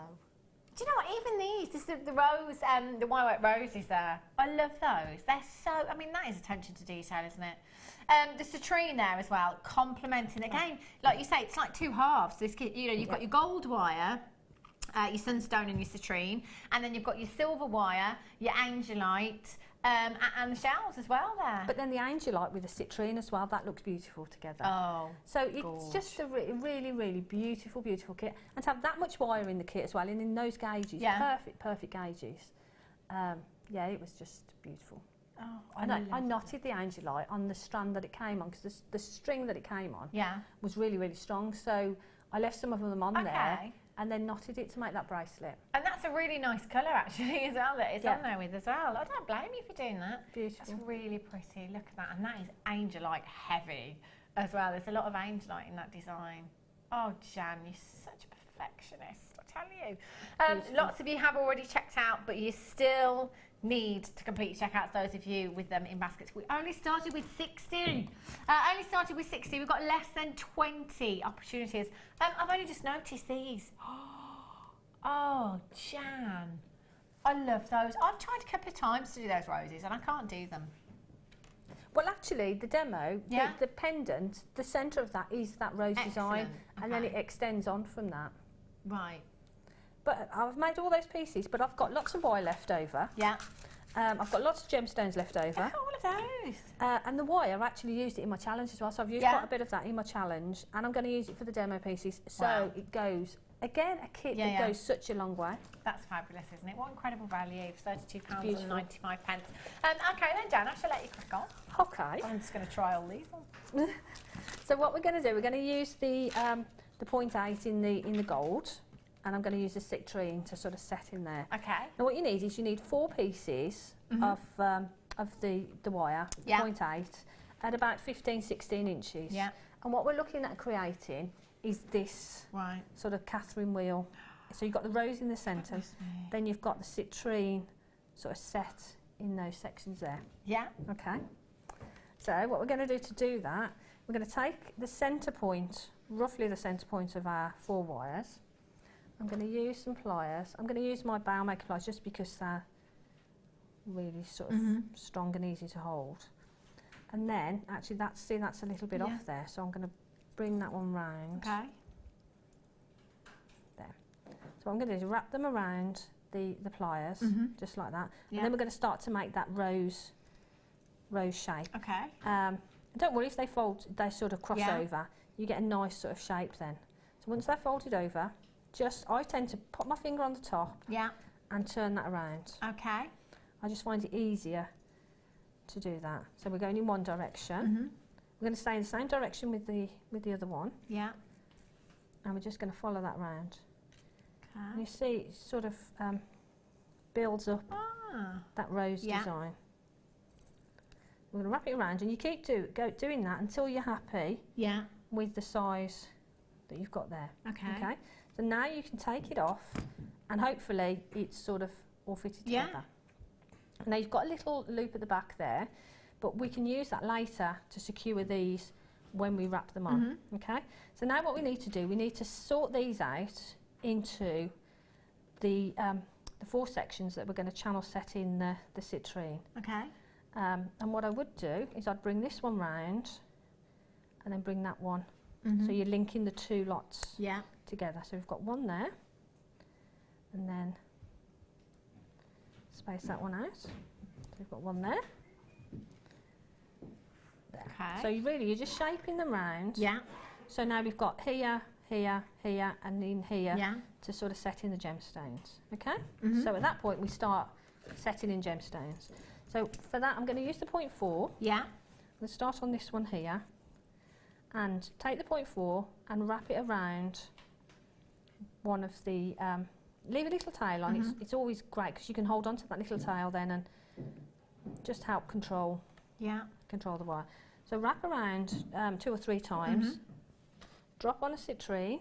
G: Do you know what, even these, this is the rose, the white roses there, I love those. They're so, I mean, that is attention to detail, isn't it? The citrine there as well, complementing, again, like you say, it's like two halves. This, you know, you've got your gold wire, your sunstone and your citrine, and then you've got your silver wire, your angelite, and the shells as well there.
F: But then the angelite with the citrine as well, that looks beautiful together.
G: Oh,
F: so it's just a really, really beautiful, beautiful kit. And to have that much wire in the kit as well, and in those gauges, perfect gauges. Yeah, it was just beautiful.
G: Oh,
F: I knotted the angelite on the strand that it came on, because the string that it came on was really, really strong. So I left some of them on there and then knotted it to make that bracelet.
G: And that's a really nice colour actually as well that it's on there with as well. I don't blame you for doing that.
F: Beautiful.
G: That's really pretty, look at that. And that is angelite heavy as well. There's a lot of angelite in that design. Oh, Jan, you're such a perfectionist, I tell you. Lots of you have already checked out, but you still need to complete your checkouts, those of you with them in baskets. We only started with 60. We've got less than 20 opportunities. I've only just noticed these. Oh, Jan. I love those. I've tried a couple of times to do those roses and I can't do them.
F: Well, actually, the demo, the pendant, the centre of that is that rose design, and then it extends on from that.
G: Right.
F: But I've made all those pieces, but I've got lots of wire left over.
G: Yeah.
F: I've got lots of gemstones left over.
G: Look at all of those.
F: And the wire, I've actually used it in my challenge as well, so I've used quite a bit of that in my challenge, and I'm going to use it for the demo pieces. So it goes, again, a kit that goes such a long way.
G: That's fabulous, isn't it? What incredible value, £32.95. Okay then, Jan, I shall let you crack on.
F: Okay.
G: I'm just going to try all these on.
F: So what we're going to do, we're going to use the 0.8 in the gold. And I'm going to use a citrine to sort of set in there.
G: Okay.
F: Now what you need is 4 pieces of the wire, 0.8, at about 15-16 inches.
G: Yeah.
F: And what we're looking at creating is this sort of Catherine wheel. So you've got the rose in the centre, then you've got the citrine sort of set in those sections there.
G: Yeah.
F: Okay. So what we're going to do to do that, we're going to take the centre point, roughly the centre point of our 4 wires. I'm going to use some pliers. I'm going to use my JewelleryMaker pliers just because they're really sort of strong and easy to hold. And then, actually, that's a little bit off there, so I'm going to bring that one round.
G: Okay.
F: There. So what I'm going to do is wrap them around the pliers, just like that.
G: Yeah.
F: And then we're going to start to make that rose shape.
G: Okay.
F: Don't worry if they fold, they sort of cross
G: Yeah.
F: over. You get a nice sort of shape then. So once they're folded over, I tend to put my finger on the top
G: Yeah.
F: and turn that around.
G: Okay.
F: I just find it easier to do that. So we're going in one direction. We're going to stay in the same direction with the other one,
G: Yeah.
F: and we're just going to follow that round. And
G: Okay.
F: you see it sort of builds up
G: Ah.
F: that rose
G: Yeah.
F: design. We're going to wrap it around, and you keep doing that until you're happy
G: Yeah.
F: with the size that you've got there.
G: Okay.
F: So now you can take it off, and hopefully it's sort of all fitted
G: Yeah.
F: together. Now you've got a little loop at the back there, but we can use that later to secure these when we wrap them on. Okay. So now what we need to do, we need to sort these out into the 4 sections that we're going to channel set in the citrine.
G: Okay.
F: And what I would do is I'd bring this one round and then bring that one. So you're linking the 2 lots
G: Yeah.
F: together. So we've got one there, and then space that one out. So we've got one there. There.
G: Okay.
F: So you're just shaping them round.
G: Yeah.
F: So now we've got here, here, here, and in here
G: Yeah.
F: to sort of set in the gemstones. Okay. So at that point we start setting in gemstones. So for that I'm going to use the 0.4.
G: Yeah.
F: I'm going to start on this one here and take the 0.4 and wrap it around one of the, leave a little tail on. It's always great because you can hold on to that little tail then and just help control
G: Yeah.
F: the wire. So wrap around 2 or 3 times, drop on a citrine,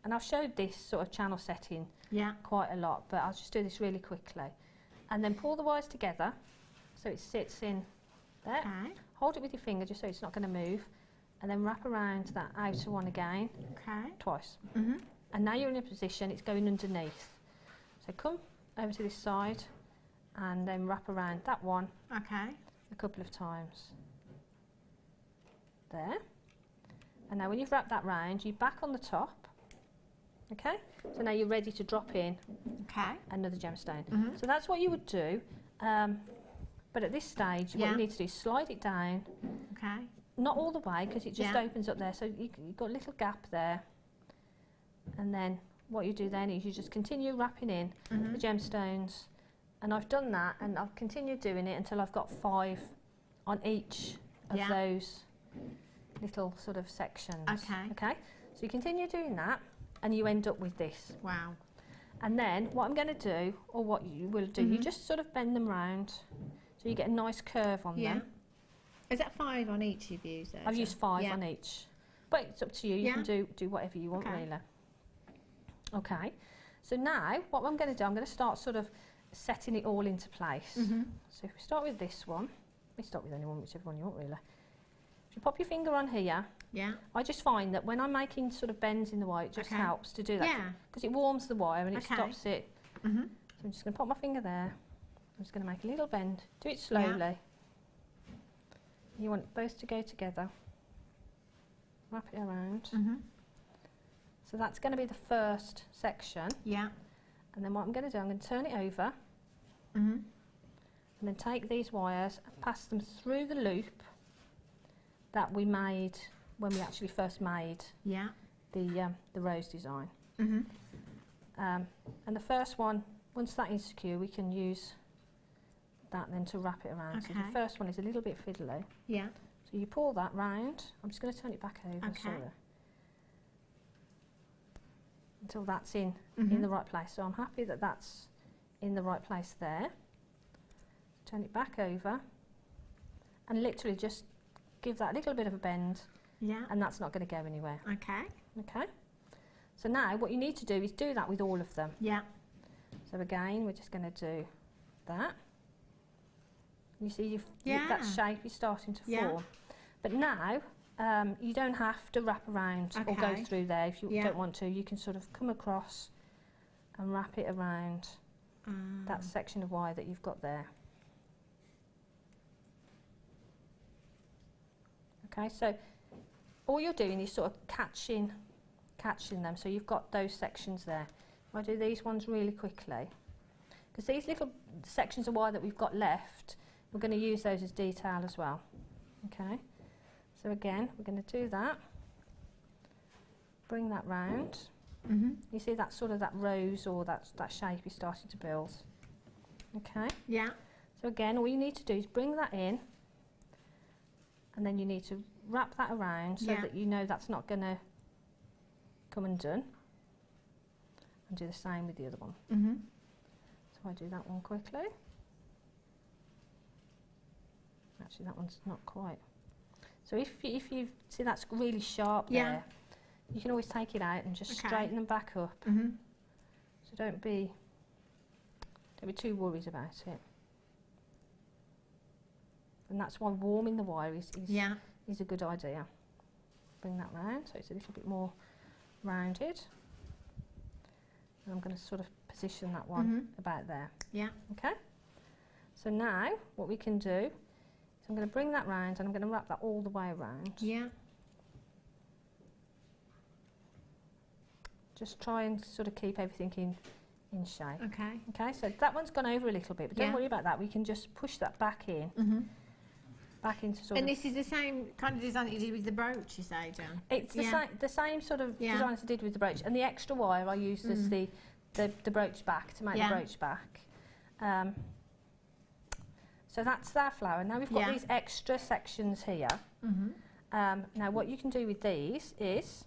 F: and I've showed this sort of channel setting
G: Yeah.
F: quite a lot, but I'll just do this really quickly. And then pull the wires together so it sits in there.
G: Okay.
F: Hold it with your finger just so it's not going to move, and then wrap around that outer one again
G: Okay.
F: twice. And now you're in a position, it's going underneath. So come over to this side and then wrap around that one
G: Okay.
F: a couple of times. There. And now when you've wrapped that round, you're back on the top. Okay? So now you're ready to drop in
G: Okay.
F: another gemstone. So that's what you would do. But at this stage, what
G: Yeah.
F: you need to do is slide it down.
G: Okay.
F: Not all the way, because it just
G: Yeah.
F: opens up there. So you've got a little gap there. And then what you do then is you just continue wrapping in the gemstones. And I've done that, and I've continued doing it until I've got 5 on each of
G: Yeah.
F: those little sort of sections.
G: Okay.
F: Okay? So you continue doing that, and you end up with this.
G: Wow.
F: And then what I'm going to do, or what you will do, you just sort of bend them round so you get a nice curve on
G: Yeah.
F: them.
G: Is that 5 on each you've used there?
F: I've used 5
G: Yeah.
F: on each. But it's up to you. You
G: Yeah.
F: can do whatever you want,
G: Okay.
F: really. Okay. So now what I'm going to do, I'm going to start sort of setting it all into place. So if we start with this one, we start with any one, whichever one you want, really. If you pop your finger on here,
G: Yeah.
F: I just find that when I'm making sort of bends in the wire, it just
G: Okay.
F: helps to do that.
G: Yeah.
F: Because it warms the wire and it
G: Okay.
F: stops it. So I'm just going to pop my finger there. I'm just going to make a little bend. Do it slowly. You want both to go together. Wrap it around. So that's going to be the first section.
G: Yeah.
F: And then what I'm going to do, I'm going to turn it over. And then take these wires and pass them through the loop that we made when we actually first made
G: Yeah.
F: the rose design. And the first one, once that is secure, we can use that then to wrap it around. So the
G: Okay.
F: first one is a little bit fiddly.
G: Yeah.
F: So you pull that round. I'm just going to turn it back over,
G: Okay.
F: sorry. Until that's in the right place. So I'm happy that that's in the right place there. Turn it back over and literally just give that a little bit of a bend,
G: Yeah.
F: and that's not going to go anywhere.
G: Okay.
F: Okay? So now what you need to do is do that with all of them.
G: Yeah.
F: So again, we're just going to do that. You see
G: Yeah.
F: that shape is starting to
G: Yeah.
F: form. But now, you don't have to wrap around or go
G: Okay.
F: through there if you
G: Yeah.
F: don't want to. You can sort of come across and wrap it around that section of wire that you've got there. Okay, so all you're doing is sort of catching them. So you've got those sections there. I do these ones really quickly because these little sections of wire that we've got left, we're going to use those as detail as well. Okay, so again, we're going to do that. Bring that round. You see that sort of that rose or that shape is starting to build. Okay.
G: Yeah.
F: So again, all you need to do is bring that in, and then you need to wrap that around so that you know that's not going to come undone. And do the same with the other one. So I do that one quickly. Actually, that one's not quite. So if you see that's really sharp there, you can always take it out and just straighten them back up. So don't be too worried about it. And that's why warming the wire is a good idea. Bring that round so it's a little bit more rounded. And I'm going to sort of position that one about there.
G: Yeah.
F: Okay. So now what we can do is I'm going to bring that round and I'm going to wrap that all the way around.
G: Yeah.
F: Just try and sort of keep everything in shape.
G: Okay.
F: Okay, so that one's gone over a little bit, but don't worry about that. We can just push that back in. Back into sort of...
G: And this is the same kind of design that you did with the brooch, you say, Jan?
F: It's the same sort of design as I did with the brooch. And the extra wire I used as the brooch back, to make the brooch back. So that's our flower. Now we've got these extra sections here. Now what you can do with these is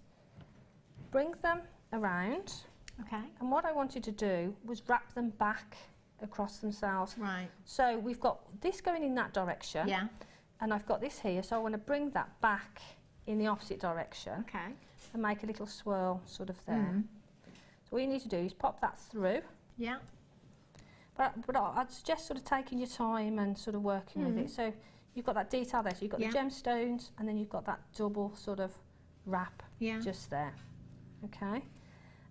F: bring them around.
G: Okay.
F: And what I wanted to do was wrap them back across themselves.
G: Right.
F: So we've got this going in that direction.
G: Yeah.
F: And I've got this here, so I want to bring that back in the opposite direction.
G: Okay.
F: And make a little swirl sort of there. So all you need to do is pop that through.
G: Yeah.
F: But I'd suggest sort of taking your time and sort of working with it. So you've got that detail there, so you've got the gemstones and then you've got that double sort of wrap just there. Okay.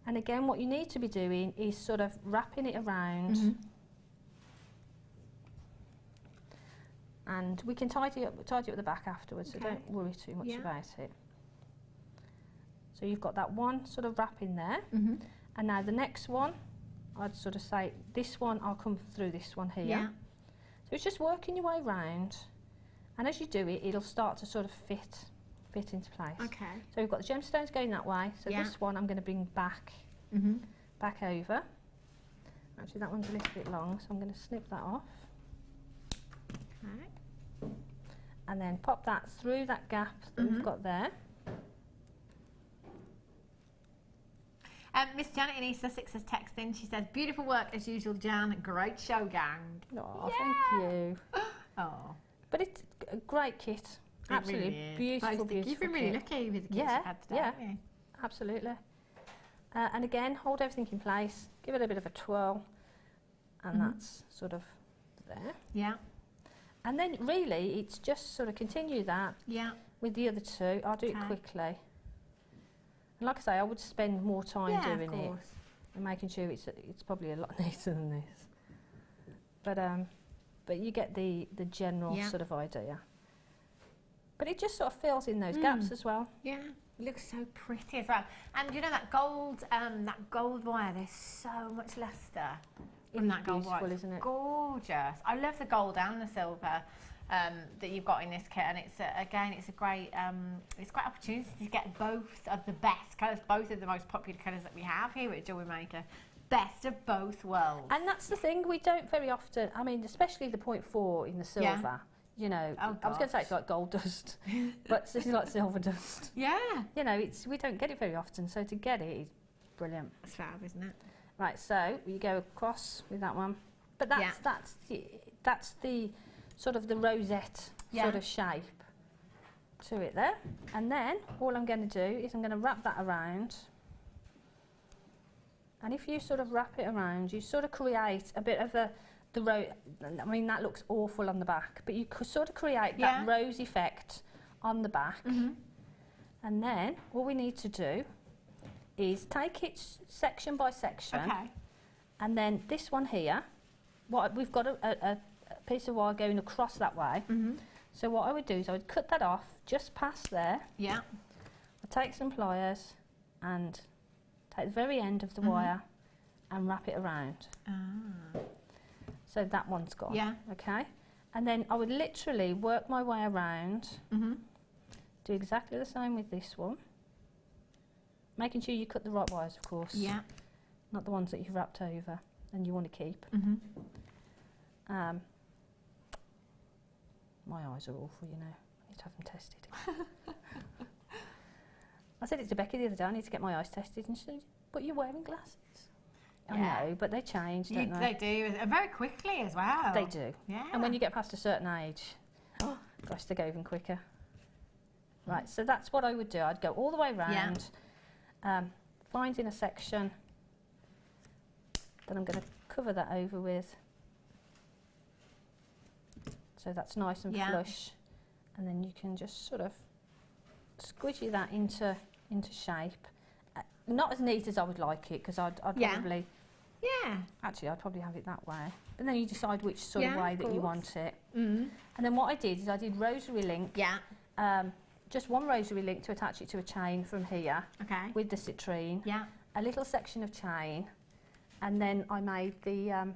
F: And again, what you need to be doing is sort of wrapping it around. And we can tidy up the back afterwards, so don't worry too much about it. So you've got that one sort of wrap in there. And now the next one, I'd sort of say, this one, I'll come through this one here.
G: Yeah.
F: So it's just working your way round. And as you do it, it'll start to sort of fit into place.
G: Okay.
F: So we've got the gemstones going that way. So this one I'm going to bring back, back over. Actually, that one's a little bit long, so I'm going to snip that off.
G: Okay.
F: And then pop that through that gap that we've got there.
G: Miss Janet in East Sussex has texted in. She says, beautiful work as usual, Jan. Great show, gang.
F: Oh, thank you.
G: Oh.
F: But it's a great kit. Absolutely
G: really
F: beautiful, beautiful
G: You've been really lucky with the kits you've had today, haven't you?
F: Absolutely. And again, hold everything in place, give it a bit of a twirl, and that's sort of there.
G: Yeah.
F: And then really, it's just sort of continue that with the other two. I'll do it quickly. And like I say, I would spend more time doing it and making sure it's probably a lot neater than this. But you get the general sort of idea. But it just sort of fills in those gaps as well.
G: Yeah, it looks so pretty as well. And you know that gold wire, there's so much luster in that gold wire.
F: Isn't it?
G: Gorgeous. I love the gold and the silver that you've got in this kit, and it's it's a great opportunity to get both of the best colours, both of the most popular colours that we have here at Jewellery Maker. Best of both worlds.
F: And that's the thing, we don't very often, I mean, especially the 0.4 in the silver. You know, I was going to say it's like gold dust, but this is like silver dust.
G: Yeah.
F: You know, we don't get it very often, so to get it is brilliant.
G: It's fab, isn't it?
F: Right, so you go across with that one, but that's the sort of the rosette sort of shape to it there. And then all I'm going to do is I'm going to wrap that around. And if you sort of wrap it around, you sort of create a bit of the I mean, that looks awful on the back, but you could sort of create that rose effect on the back. And then all we need to do is take it section by section.
G: Okay.
F: And then this one here, we've got a piece of wire going across that way. So what I would do is I would cut that off just past there.
G: Yeah.
F: I take some pliers and take the very end of the wire and wrap it around. So that one's gone.
G: Yeah.
F: Okay. And then I would literally work my way around. Do exactly the same with this one. Making sure you cut the right wires, of course.
G: Yeah.
F: Not the ones that you've wrapped over and you want to keep. My eyes are awful, you know. I need to have them tested. I said it to Becky the other day, I need to get my eyes tested, and she said, but you're wearing glasses. I know, but they change, don't they?
G: They do, and very quickly as well.
F: They do.
G: Yeah.
F: And when you get past a certain age, gosh, they go even quicker. Right, so that's what I would do. I'd go all the way round, finding a section that I'm going to cover that over with. So that's nice and flush. And then you can just sort of squidgy that into shape. Not as neat as I would like it, because I'd probably...
G: Yeah.
F: Actually, I'd probably have it that way. But then you decide which sort of way
G: of
F: that you want it. And then what I did is I did rosary link. Just one rosary link to attach it to a chain from here.
G: Okay.
F: With the citrine. A little section of chain. And then I made the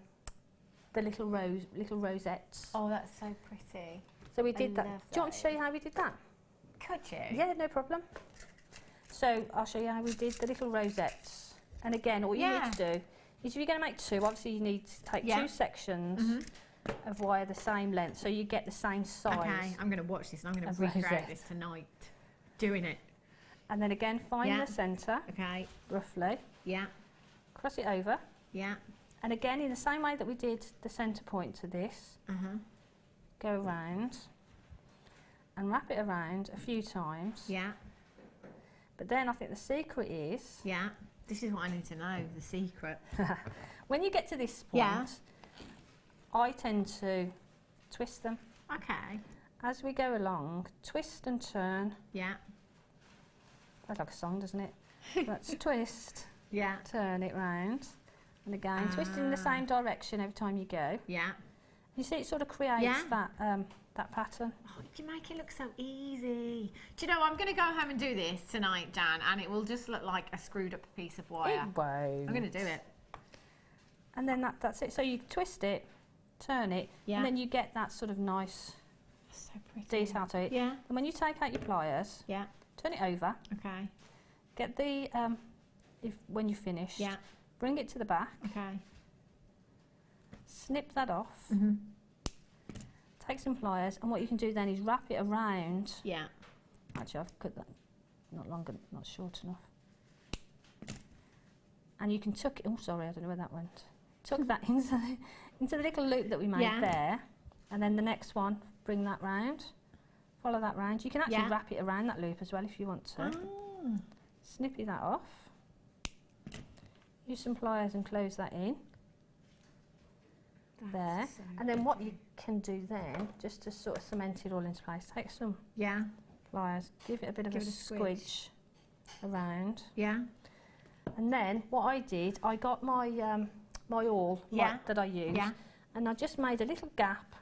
F: little rosettes.
G: Oh, that's so pretty.
F: So we did that. Do you want to show you how we did that?
G: Could you?
F: Yeah, no problem. So I'll show you how we did the little rosettes. And again, all you need to do is, if you're going to make two, obviously you need to take two sections of wire the same length, so you get the same size.
G: Okay, I'm going to watch this and I'm going to recreate this tonight. Doing it.
F: And then again, find the centre.
G: Okay.
F: Roughly.
G: Yeah.
F: Cross it over.
G: Yeah.
F: And again, in the same way that we did the centre point to this, go around and wrap it around a few times.
G: Yeah.
F: But then I think the secret is...
G: Yeah. This is what I need to know, the secret.
F: When you get to this point, I tend to twist them.
G: Okay.
F: As we go along, twist and turn.
G: Yeah.
F: That's like a song, doesn't it? Let's twist.
G: Yeah.
F: Turn it round. And again, twist in the same direction every time you go.
G: Yeah.
F: You see, it sort of creates that that pattern.
G: Oh, you make it look so easy. Do you know, I'm going to go home and do this tonight, Jan, and it will just look like a screwed up piece of wire.
F: It won't.
G: I'm going to do it.
F: And then that's it. So you twist it, turn it, and then you get that sort of nice
G: so pretty
F: detail to it.
G: Yeah.
F: And when you take out your pliers, turn it over.
G: Okay.
F: Get the when you finish, bring it to the back.
G: Okay.
F: Snip that off. Take some pliers, and what you can do then is wrap it around.
G: Yeah.
F: Actually, I've cut that not short enough. And you can tuck it. Oh, sorry, I don't know where that went. Tuck that into the little loop that we made there, and then the next one, bring that round. Follow that round. You can actually wrap it around that loop as well if you want to. Snippy that off. Use some pliers and close that in. There. And then what you can do then, just to sort of cement it all into place, take some pliers, give it a bit of a squidge around.
G: Yeah.
F: And then what I did, I got my my awl that I use, and I just made a little gap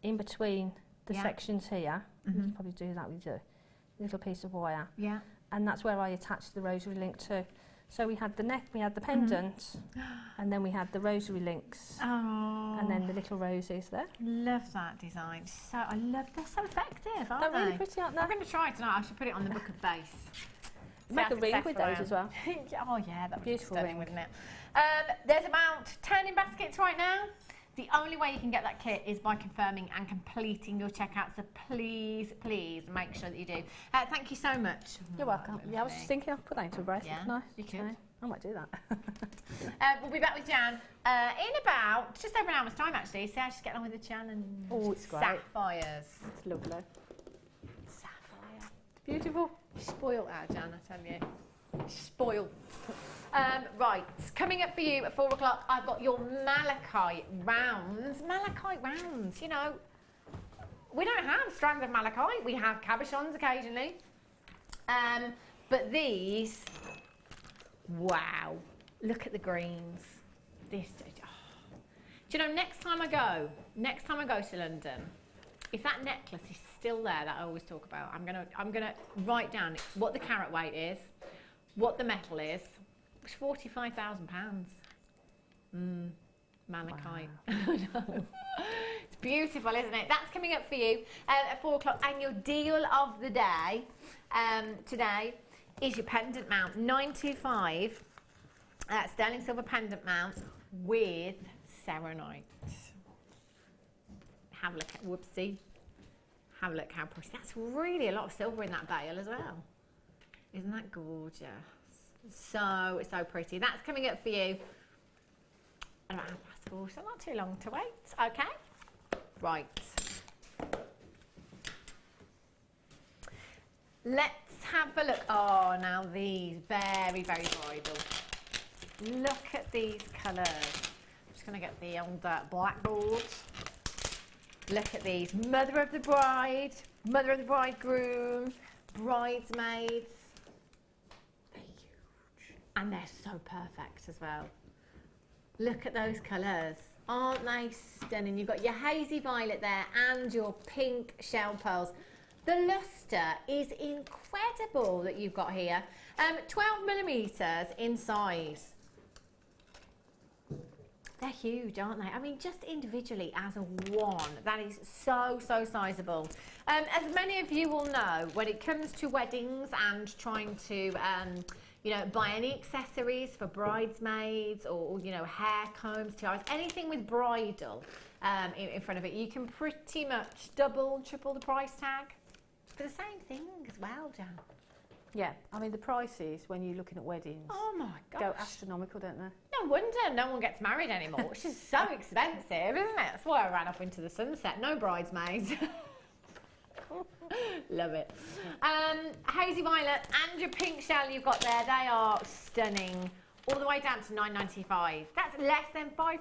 F: in between the sections here. You can probably do that with a little piece of wire.
G: Yeah.
F: And that's where I attached the rosary link to. So we had the neck, we had the pendant, and then we had the rosary links, and then the little roses there.
G: Love that design. So I love. They're so effective, aren't
F: They're
G: they?
F: really pretty, aren't they?
G: I'm going to try it tonight. I should put it on the book of base.
F: Make a ring with those as well.
G: Oh yeah, that'd be
F: Beautiful
G: stunning,
F: ring.
G: wouldn't it? There's about 10 in baskets right now. The only way you can get that kit is by confirming and completing your checkout. So please, please make sure that you do. Thank you so much.
F: You're welcome. Yeah, I was just thinking I'll put that into a bracelet.
G: Yeah,
F: Nice.
G: you could.
F: So I might do that.
G: We'll be back with Jan in about just over an hour's time, actually. See how she's getting on with the challenge.
F: Oh, it's great.
G: Sapphires.
F: It's lovely.
G: Sapphire.
F: It's beautiful.
G: Spoiled our Jan, I tell you. Spoiled. Right, coming up for you at 4 o'clock, I've got your malachite rounds. Malachite rounds, you know. We don't have strands of malachite. We have cabochons occasionally. But these, wow. Look at the greens. This, oh. Do you know, next time I go to London, if that necklace is still there that I always talk about. I'm gonna write down what the carat weight is, what the metal is. It's £45,000. Malachite. Wow. It's beautiful, isn't it? That's coming up for you at 4 o'clock. And your deal of the day today is your pendant mount, 925 sterling silver pendant mount with serenite. Have a look at, whoopsie. Have a look how pretty. That's really a lot of silver in that bale as well. Isn't that gorgeous? So pretty. That's coming up for you at about 4:30, so not too long to wait. Okay? Right. Let's have a look. Oh, now these, very, very bridal. Look at these colours. I'm just going to get the old blackboard. Look at these. Mother of the bride, mother of the bridegroom, bridesmaids. They're huge. And they're so perfect as well. Look at those colours. Aren't they stunning? You've got your hazy violet there and your pink shell pearls. The lustre is incredible that you've got here. 12 millimetres in size. They're huge, aren't they? I mean, just individually as a one, that is so sizable. As many of you will know, when it comes to weddings and trying to, you know, buy any accessories for bridesmaids or, you know, hair combs, tiaras, anything with bridal in front of it, you can pretty much double, triple the price tag for the same thing as well, Jan.
F: Yeah, I mean the prices when you're looking at weddings,
G: oh my gosh,
F: go astronomical, don't they?
G: No wonder no one gets married anymore, which is so expensive, isn't it? That's why I ran off into the sunset. No bridesmaids. Love it. Hazy violet and your pink shell you've got there, they are stunning. All the way down to £9.95. That's less than £5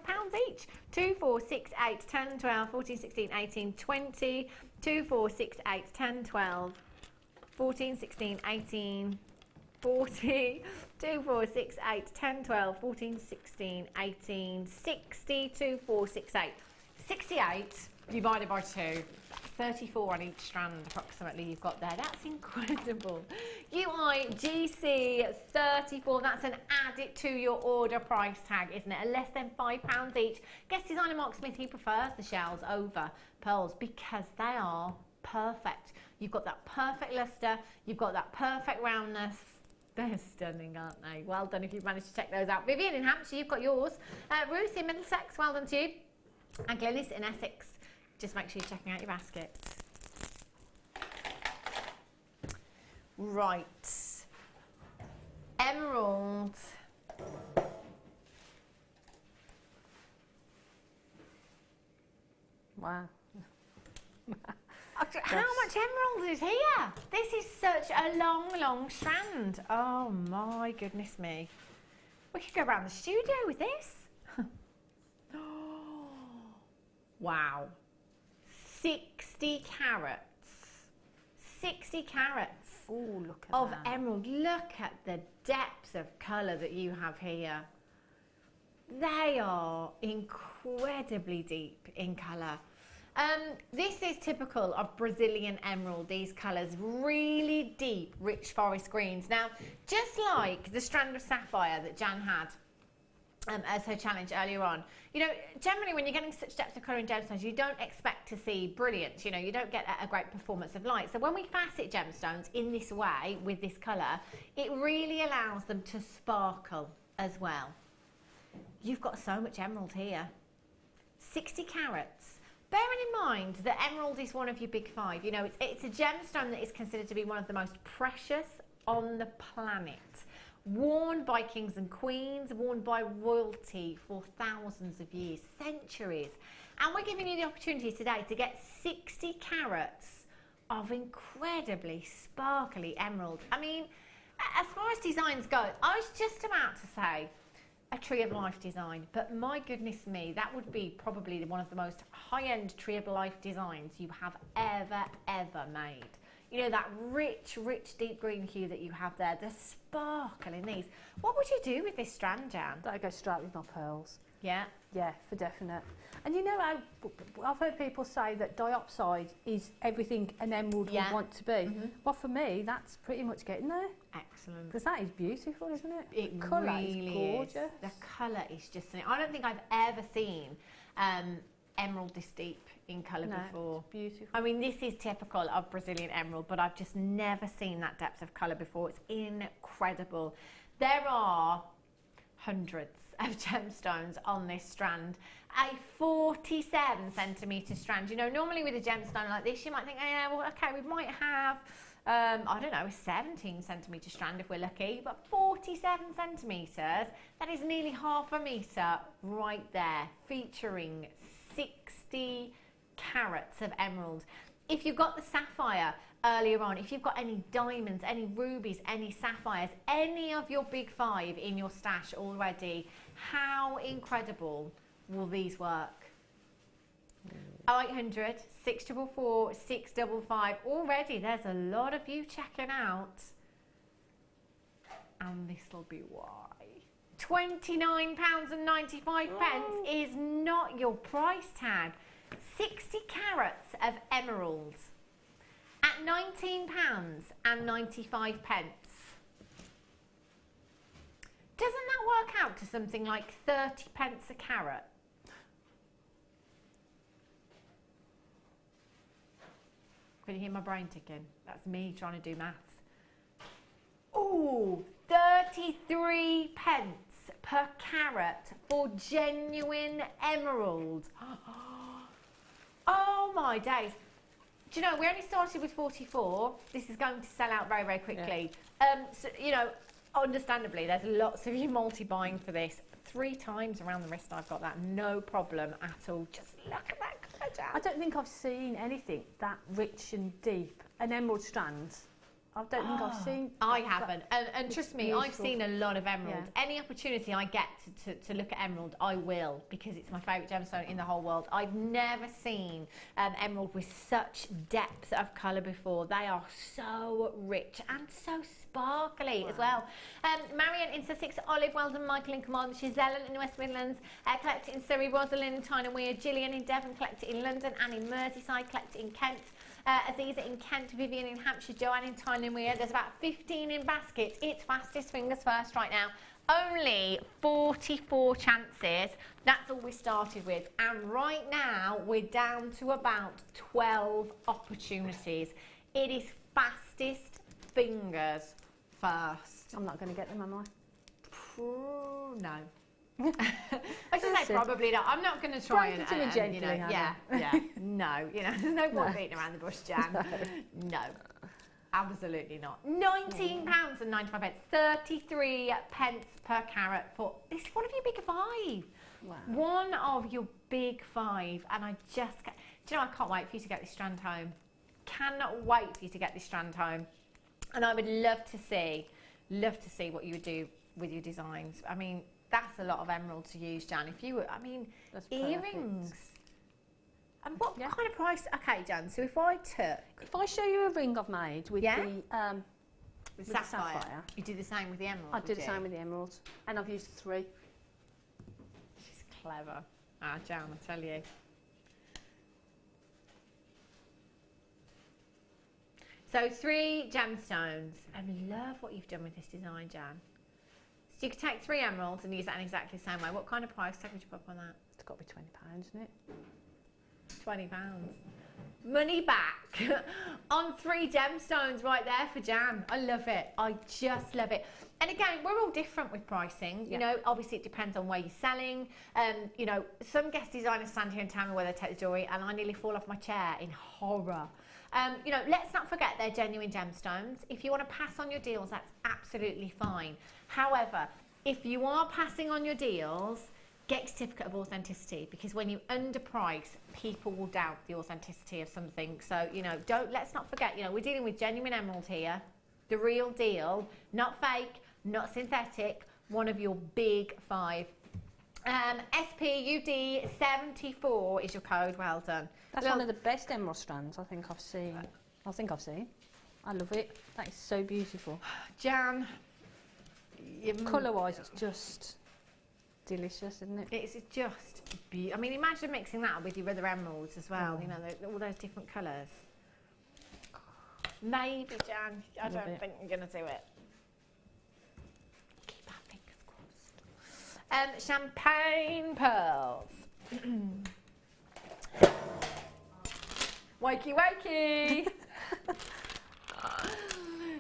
G: each. 2, 4, 6, 8, 10, 12, 14, 16, 18, 20. 2, 4, 6, 8, 10, 12. 14, 16, 18, 40, 2, 4, 6, 8, 10, 12, 14, 16, 18, 60, 2, 4, 6, 8. 68 divided by 2. That's 34 on each strand approximately you've got there. That's incredible. UIGC 34, that's an add it to your order price tag, isn't it? Less than £5 each. Guest designer Mark Smith, he prefers the shells over pearls because they are perfect. You've got that perfect lustre, you've got that perfect roundness. They're stunning, aren't they? Well done if you've managed to check those out. Vivian in Hampshire, you've got yours. Ruth in Middlesex, well done to you. And Glenys in Essex. Just make sure you're checking out your baskets. Right. Emerald.
F: Wow.
G: How much emerald is here? This is such a long strand. Oh my goodness me. We could go around the studio with this. Wow. 60 carats. 60 carats.
F: Oh, look at
G: of
F: that.
G: Emerald. Look at the depths of colour that you have here. They are incredibly deep in colour. This is typical of Brazilian emerald, these colours, really deep, rich forest greens. Now, just like the strand of sapphire that Jan had as her challenge earlier on, you know, generally when you're getting such depth of colour in gemstones, you don't expect to see brilliance, you know, you don't get a great performance of light. So when we facet gemstones in this way, with this colour, it really allows them to sparkle as well. You've got so much emerald here. 60 carats. Bearing in mind that emerald is one of your big five, you know, it's a gemstone that is considered to be one of the most precious on the planet. Worn by kings and queens, worn by royalty for thousands of years, centuries. And we're giving you the opportunity today to get 60 carats of incredibly sparkly emerald. I mean, as far as designs go, I was just about to say a tree of life design, but my goodness me, that would be probably one of the most high-end tree of life designs you have ever made. you know, that rich, rich deep green hue that you have there, the sparkle in these. What would you do with this strand, Jan?
F: That'd go straight with my pearls.
G: Yeah?
F: Yeah, for definite. And you know how I've heard people say that diopside is everything an emerald would want to be. Well, for me, that's pretty much getting there.
G: Excellent.
F: Because that is beautiful, isn't it?
G: It
F: colour
G: really
F: is gorgeous.
G: The colour is just stunning. I don't think I've ever seen emerald this deep in colour before.
F: It's beautiful.
G: I mean, this is typical of Brazilian emerald, but I've just never seen that depth of colour before. It's incredible. There are hundreds of gemstones on this strand. A 47 centimetre strand. You know, normally with a gemstone like this, you might think, oh, yeah, well, okay, we might have, I don't know, a 17 centimetre strand if we're lucky, but 47 centimetres, that is nearly half a metre right there, featuring 60 carats of emerald. If you've got the sapphire earlier on, if you've got any diamonds, any rubies, any sapphires, any of your big five in your stash already, how incredible will these work? 0800 644 655. Already there's a lot of you checking out, and this will be why. £29.95 is not your price tag. 60 carats of emeralds at £19.95. Doesn't that work out to something like 30 pence a carat? Can you hear my brain ticking? That's me trying to do maths. Ooh, 33 pence per carat for genuine emerald. Oh my days. Do you know, we only started with 44. This is going to sell out very, very quickly. So, you know, understandably, there's lots of you multi-buying for this. 3 times around the wrist I've got that, no problem at all. Just look at that colour, Jan.
F: I don't think I've seen anything that rich and deep. An emerald strand. I don't think I've seen...
G: I haven't. And trust me,
F: beautiful.
G: I've seen a lot of emerald. Yeah. Any opportunity I get to look at emerald, I will, because it's my favourite gemstone in the whole world. I've never seen emerald with such depth of colour before. They are so rich and so sparkly as well. Marianne in Sussex, Olive, Weldon, Michael in Carmarthenshire, Zellen in the West Midlands, collect it in Surrey, Rosalind in Tyne and Weir, Gillian in Devon, collect it in London, and in Merseyside, collect it in Kent. Aziza in Kent, Vivian in Hampshire, Joanne in Tyne and Weir. There's about 15 in baskets. It's fastest fingers first right now. Only 44 chances. That's all we started with. And right now, we're down to about 12 opportunities. It is fastest fingers first.
F: I'm not going to get them, am I?
G: No. I should say probably not. I'm not going to try and
F: gently,
G: you know, no, you know, there's no point beating around the bush, Jan. No, absolutely not. £19.95, 33 pence per carat for this. One of your big five. Wow. One of your big five, and I just, do you know, I can't wait for you to get this strand home. Cannot wait for you to get this strand home, and I would love to see what you would do with your designs. I mean, that's a lot of emerald to use, Jan. If you were, I mean, that's earrings. And what kind of price? Okay, Jan, so if I
F: show you a ring I've made with the
G: sapphire, you do the same with the emerald.
F: I do the same with the emeralds, and I've used 3.
G: She's clever. Jan, I tell you. So 3 gemstones. I love what you've done with this design, Jan. So you could take 3 emeralds and use that in exactly the same way. What kind of price tag would you put on that?
F: It's got to be £20, isn't it?
G: £20. Money back on 3 gemstones right there for Jan. I love it. I just love it. And again, we're all different with pricing. You know, obviously it depends on where you're selling. You know, some guest designers stand here and tell me where they take the jewellery, and I nearly fall off my chair in horror. You know, let's not forget they're genuine gemstones. If you want to pass on your deals, that's absolutely fine. However, if you are passing on your deals, get a certificate of authenticity, because when you underprice, people will doubt the authenticity of something. So, you know, let's not forget, you know, we're dealing with genuine emerald here, the real deal, not fake, not synthetic, one of your big 5. SPUD74 is your code. Well done.
F: That's one of the best emerald strands I think I've seen. I love it. That is so beautiful.
G: Jan,
F: Colour-wise, it's just delicious, isn't it?
G: It's just beautiful. I mean, imagine mixing that with your other emeralds as well.
F: Oh.
G: You know, all those different colours. Maybe, Jan. I don't think you're going to do it. Keep our fingers crossed. Champagne pearls. Wakey, wakey.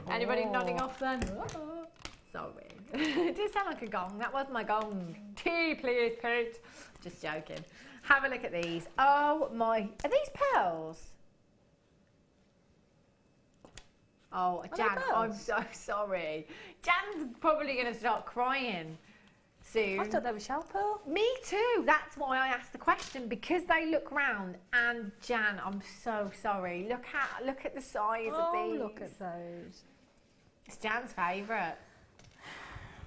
G: Anybody nodding off then? Oh, sorry. It did sound like a gong. That was my gong. Tea, please, Pete. Just joking. Have a look at these. Oh my. Are these pearls? Oh, Jan, I'm so sorry. Jan's probably going to start crying soon.
F: I thought they were shell pearl.
G: Me too. That's why I asked the question, because they look round. And Jan, I'm so sorry. Look at the size of these.
F: Look at those.
G: It's Jan's favourite.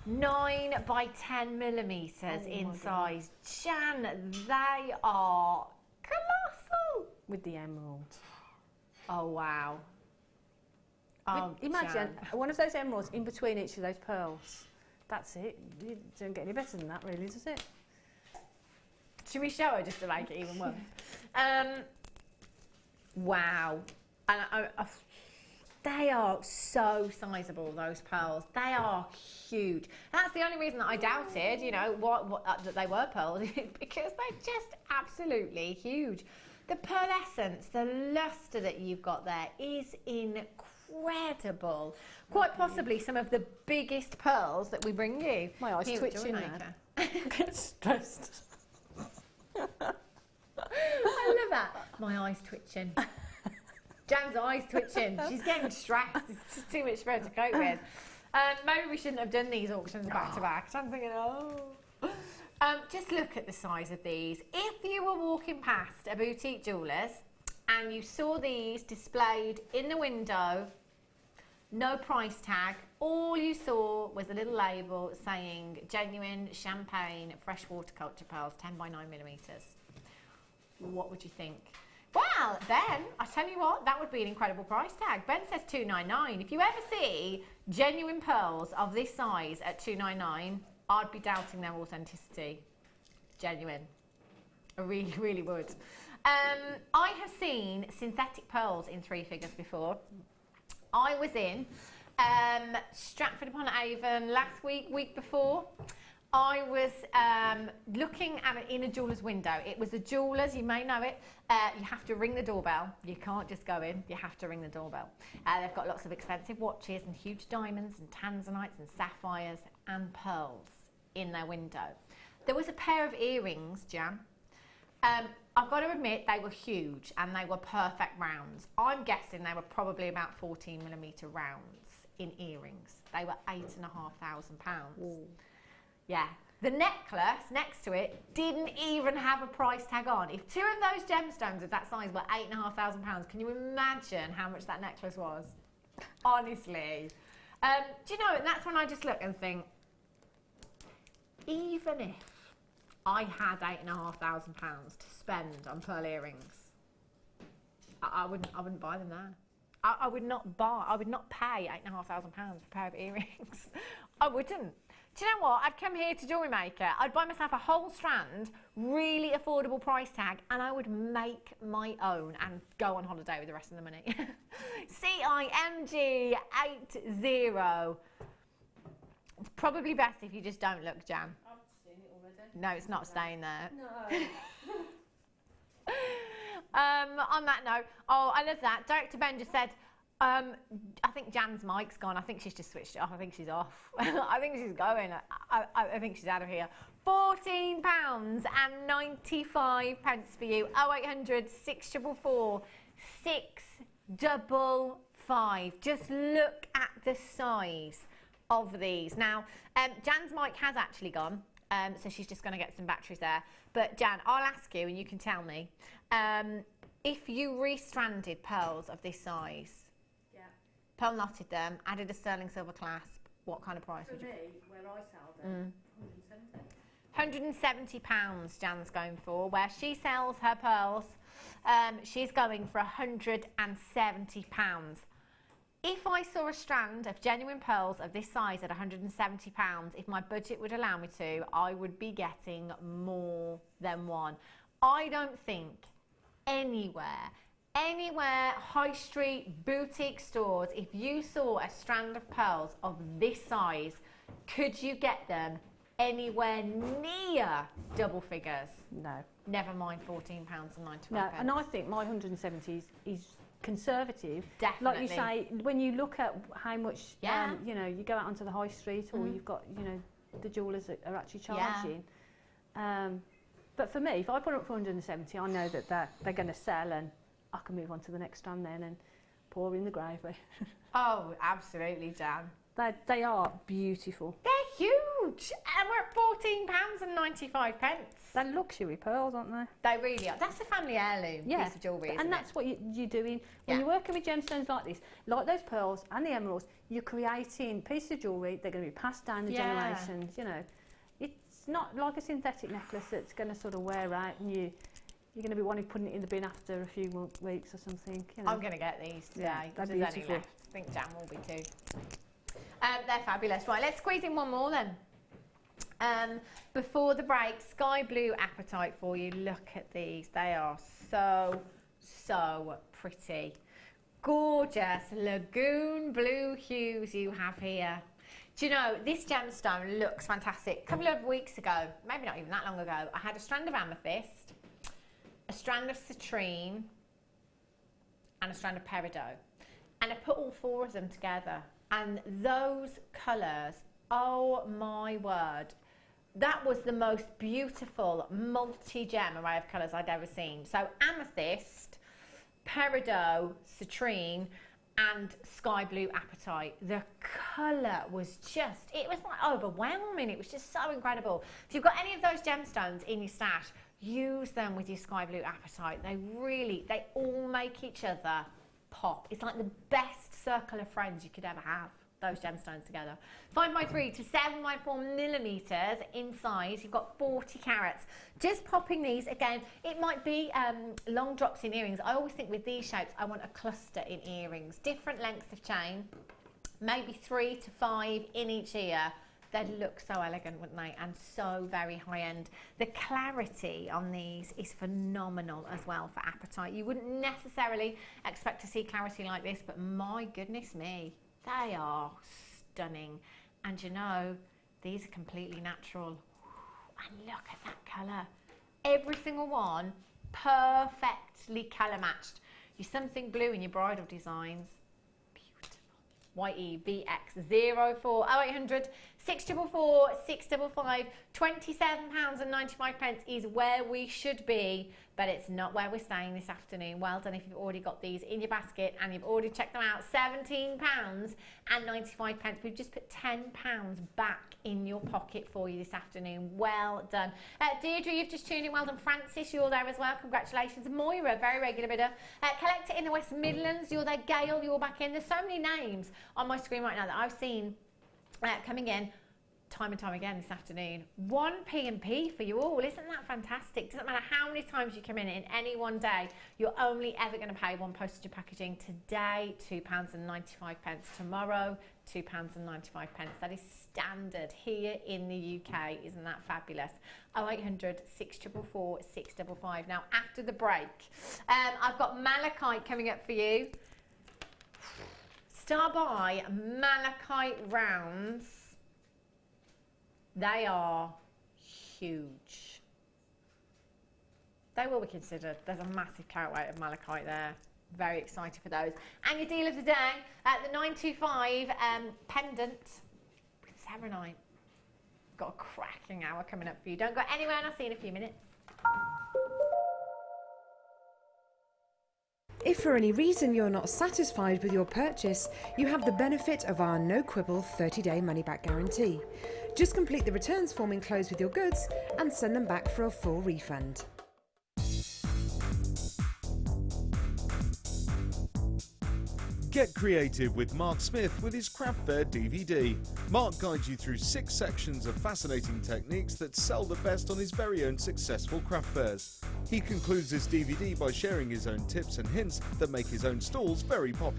G: 9 by 10 millimetres in size. Jan, they are colossal.
F: With the emerald.
G: Oh, wow. Oh,
F: Imagine
G: Jan.
F: one of those emeralds in between each of those pearls. That's it. You don't get any better than that, really, does it?
G: Should we show her just to make it even worse? Wow. And they are so sizable, those pearls. They are huge. That's the only reason that I doubted, you know, that they were pearls, because they're just absolutely huge. The pearlescence, the lustre that you've got there is incredible. Quite possibly some of the biggest pearls that we bring you.
F: My eyes
G: here at
F: twitching
G: Jewellery
F: now.
G: Maker.
F: Get stressed.
G: I love that. My eyes twitching. Jan's eyes twitching. She's getting stressed. It's just too much for her to cope with. Maybe we shouldn't have done these auctions back to back. I'm thinking, just look at the size of these. If you were walking past a boutique jeweller's and you saw these displayed in the window, no price tag, all you saw was a little label saying genuine champagne freshwater culture pearls, 10 by 9 millimetres. What would you think? Well, then, I tell you what, that would be an incredible price tag. Ben says $299. If you ever see genuine pearls of this size at $299, I'd be doubting their authenticity. Genuine. I really, really would. I have seen synthetic pearls in 3 figures before. I was in Stratford-upon-Avon last week before. I was looking at it in a jeweller's window. It was a jeweller's, you may know it. You have to ring the doorbell. You can't just go in, you have to ring the doorbell. They've got lots of expensive watches and huge diamonds and tanzanites and sapphires and pearls in their window. There was a pair of earrings, Jan. I've got to admit, they were huge and they were perfect rounds. I'm guessing they were probably about 14mm rounds in earrings. They were £8,500. Yeah. The necklace next to it didn't even have a price tag on. If 2 of those gemstones of that size were £8,500, can you imagine how much that necklace was? Honestly. Do you know, and that's when I just look and think, even if I had £8,500 to spend on pearl earrings, I wouldn't buy them there. I would not pay £8,500 for a pair of earrings. I wouldn't. Do you know what? I'd come here to Jewellery Maker, I'd buy myself a whole strand, really affordable price tag, and I would make my own and go on holiday with the rest of the money. CIMG 80. It's probably best if you just don't look, Jan.
F: I've seen it already.
G: No, it's not staying there.
F: No.
G: On that note, I love that. Director Ben just said, I think Jan's mic's gone. I think she's just switched it off. I think she's off. I think she's going. I think she's out of here. £14.95 for you. 0800 644 655. Just look at the size of these. Now, Jan's mic has actually gone. So she's just going to get some batteries there. But Jan, I'll ask you and you can tell me. If you restranded pearls of this size, pearl knotted them, added a sterling silver clasp, what kind of price would you?
F: For me, where I sell them,
G: £170 Jan's going for. Where she sells her pearls, she's going for £170. If I saw a strand of genuine pearls of this size at £170, if my budget would allow me to, I would be getting more than one. I don't think anywhere, high street, boutique stores, if you saw a strand of pearls of this size, could you get them anywhere near double figures?
F: No.
G: Never mind £14.95.
F: No, and I think my 170 is conservative.
G: Definitely.
F: Like you say, when you look at how much, you know, you go out onto the high street or you've got, you know, the jewellers that are actually charging. But for me, if I put it up for 170, I know that they're going to sell and I can move on to the next strand then and pour in the gravy.
G: Oh, absolutely, Jan.
F: They are beautiful.
G: They're huge, and we're at £14.95.
F: They're luxury pearls, aren't they?
G: They really are. That's a family heirloom piece of jewellery, isn't
F: and that's what you're doing. When you're working with gemstones like this, like those pearls and the emeralds, you're creating pieces of jewellery. They're going to be passed down the generations, you know. It's not like a synthetic necklace that's going to sort of wear out and you're going to be wanting putting it in the bin after a few weeks or something. You know.
G: I'm going to get these today.
F: Yeah, they're
G: There's only
F: beautiful.
G: left. I think Jan will be too. They're fabulous. Right, let's squeeze in one more then. Before the break, sky blue apatite for you. Look at these. They are so pretty. Gorgeous lagoon blue hues you have here. Do you know, this gemstone looks fantastic. A couple of weeks ago, maybe not even that long ago, I had a strand of amethyst, a strand of citrine, and a strand of peridot. And I put all four of them together. And those colours, oh my word, that was the most beautiful multi-gem array of colours I'd ever seen. So amethyst, peridot, citrine, and sky blue apatite. The colour was just, it was like overwhelming. It was just so incredible. If you've got any of those gemstones in your stash, use them with your sky blue apatite. They all make each other pop. It's like the best circle of friends you could ever have, those gemstones together. 5x3 to 7x4 millimeters inside. You've got 40 carats. Just popping these again. It might be long drops in earrings. I always think with these shapes, I want a cluster in earrings. Different lengths of chain, maybe 3 to 5 in each ear. They'd look so elegant, wouldn't they? And so very high-end. The clarity on these is phenomenal as well for apatite. You wouldn't necessarily expect to see clarity like this, but my goodness me, they are stunning. And you know, these are completely natural. And look at that colour. Every single one perfectly colour matched. Your something blue in your bridal designs. YEBX 04 0800 644 655. £27.95 is where we should be, but it's not where we're staying this afternoon. Well done if you've already got these in your basket and you've already checked them out. £17.95. We've just put £10 back in your pocket for you this afternoon. Well done. Deirdre, you've just tuned in. Well done. Francis, you're there as well. Congratulations. Moira, very regular bidder. Collector in the West Midlands, you're there. Gail, you're back in. There's so many names on my screen right now that I've seen coming in time and time again this afternoon. 1 P&P for you all. Isn't that fantastic? Doesn't matter how many times you come in any one day, you're only ever going to pay one postage and packaging. Today, £2.95. Tomorrow, £2.95. That is standard here in the UK. Isn't that fabulous? 0800 644 655. Now, after the break, I've got malachite coming up for you. Star by malachite rounds. They are huge. They will be considered. There's a massive carat weight of malachite there. Very excited for those. And your deal of the day, the 925 pendant with serenite. Got a cracking hour coming up for you. Don't go anywhere, and I'll see you in a few minutes.
B: If for any reason you're not satisfied with your purchase, you have the benefit of our no-quibble 30-day money-back guarantee. Just complete the returns form enclosed with your goods and send them back for a full refund.
A: Get creative with Mark Smith with his Craft Fair DVD. Mark guides you through 6 sections of fascinating techniques that sell the best on his very own successful craft fairs. He concludes this DVD by sharing his own tips and hints that make his own stalls very popular.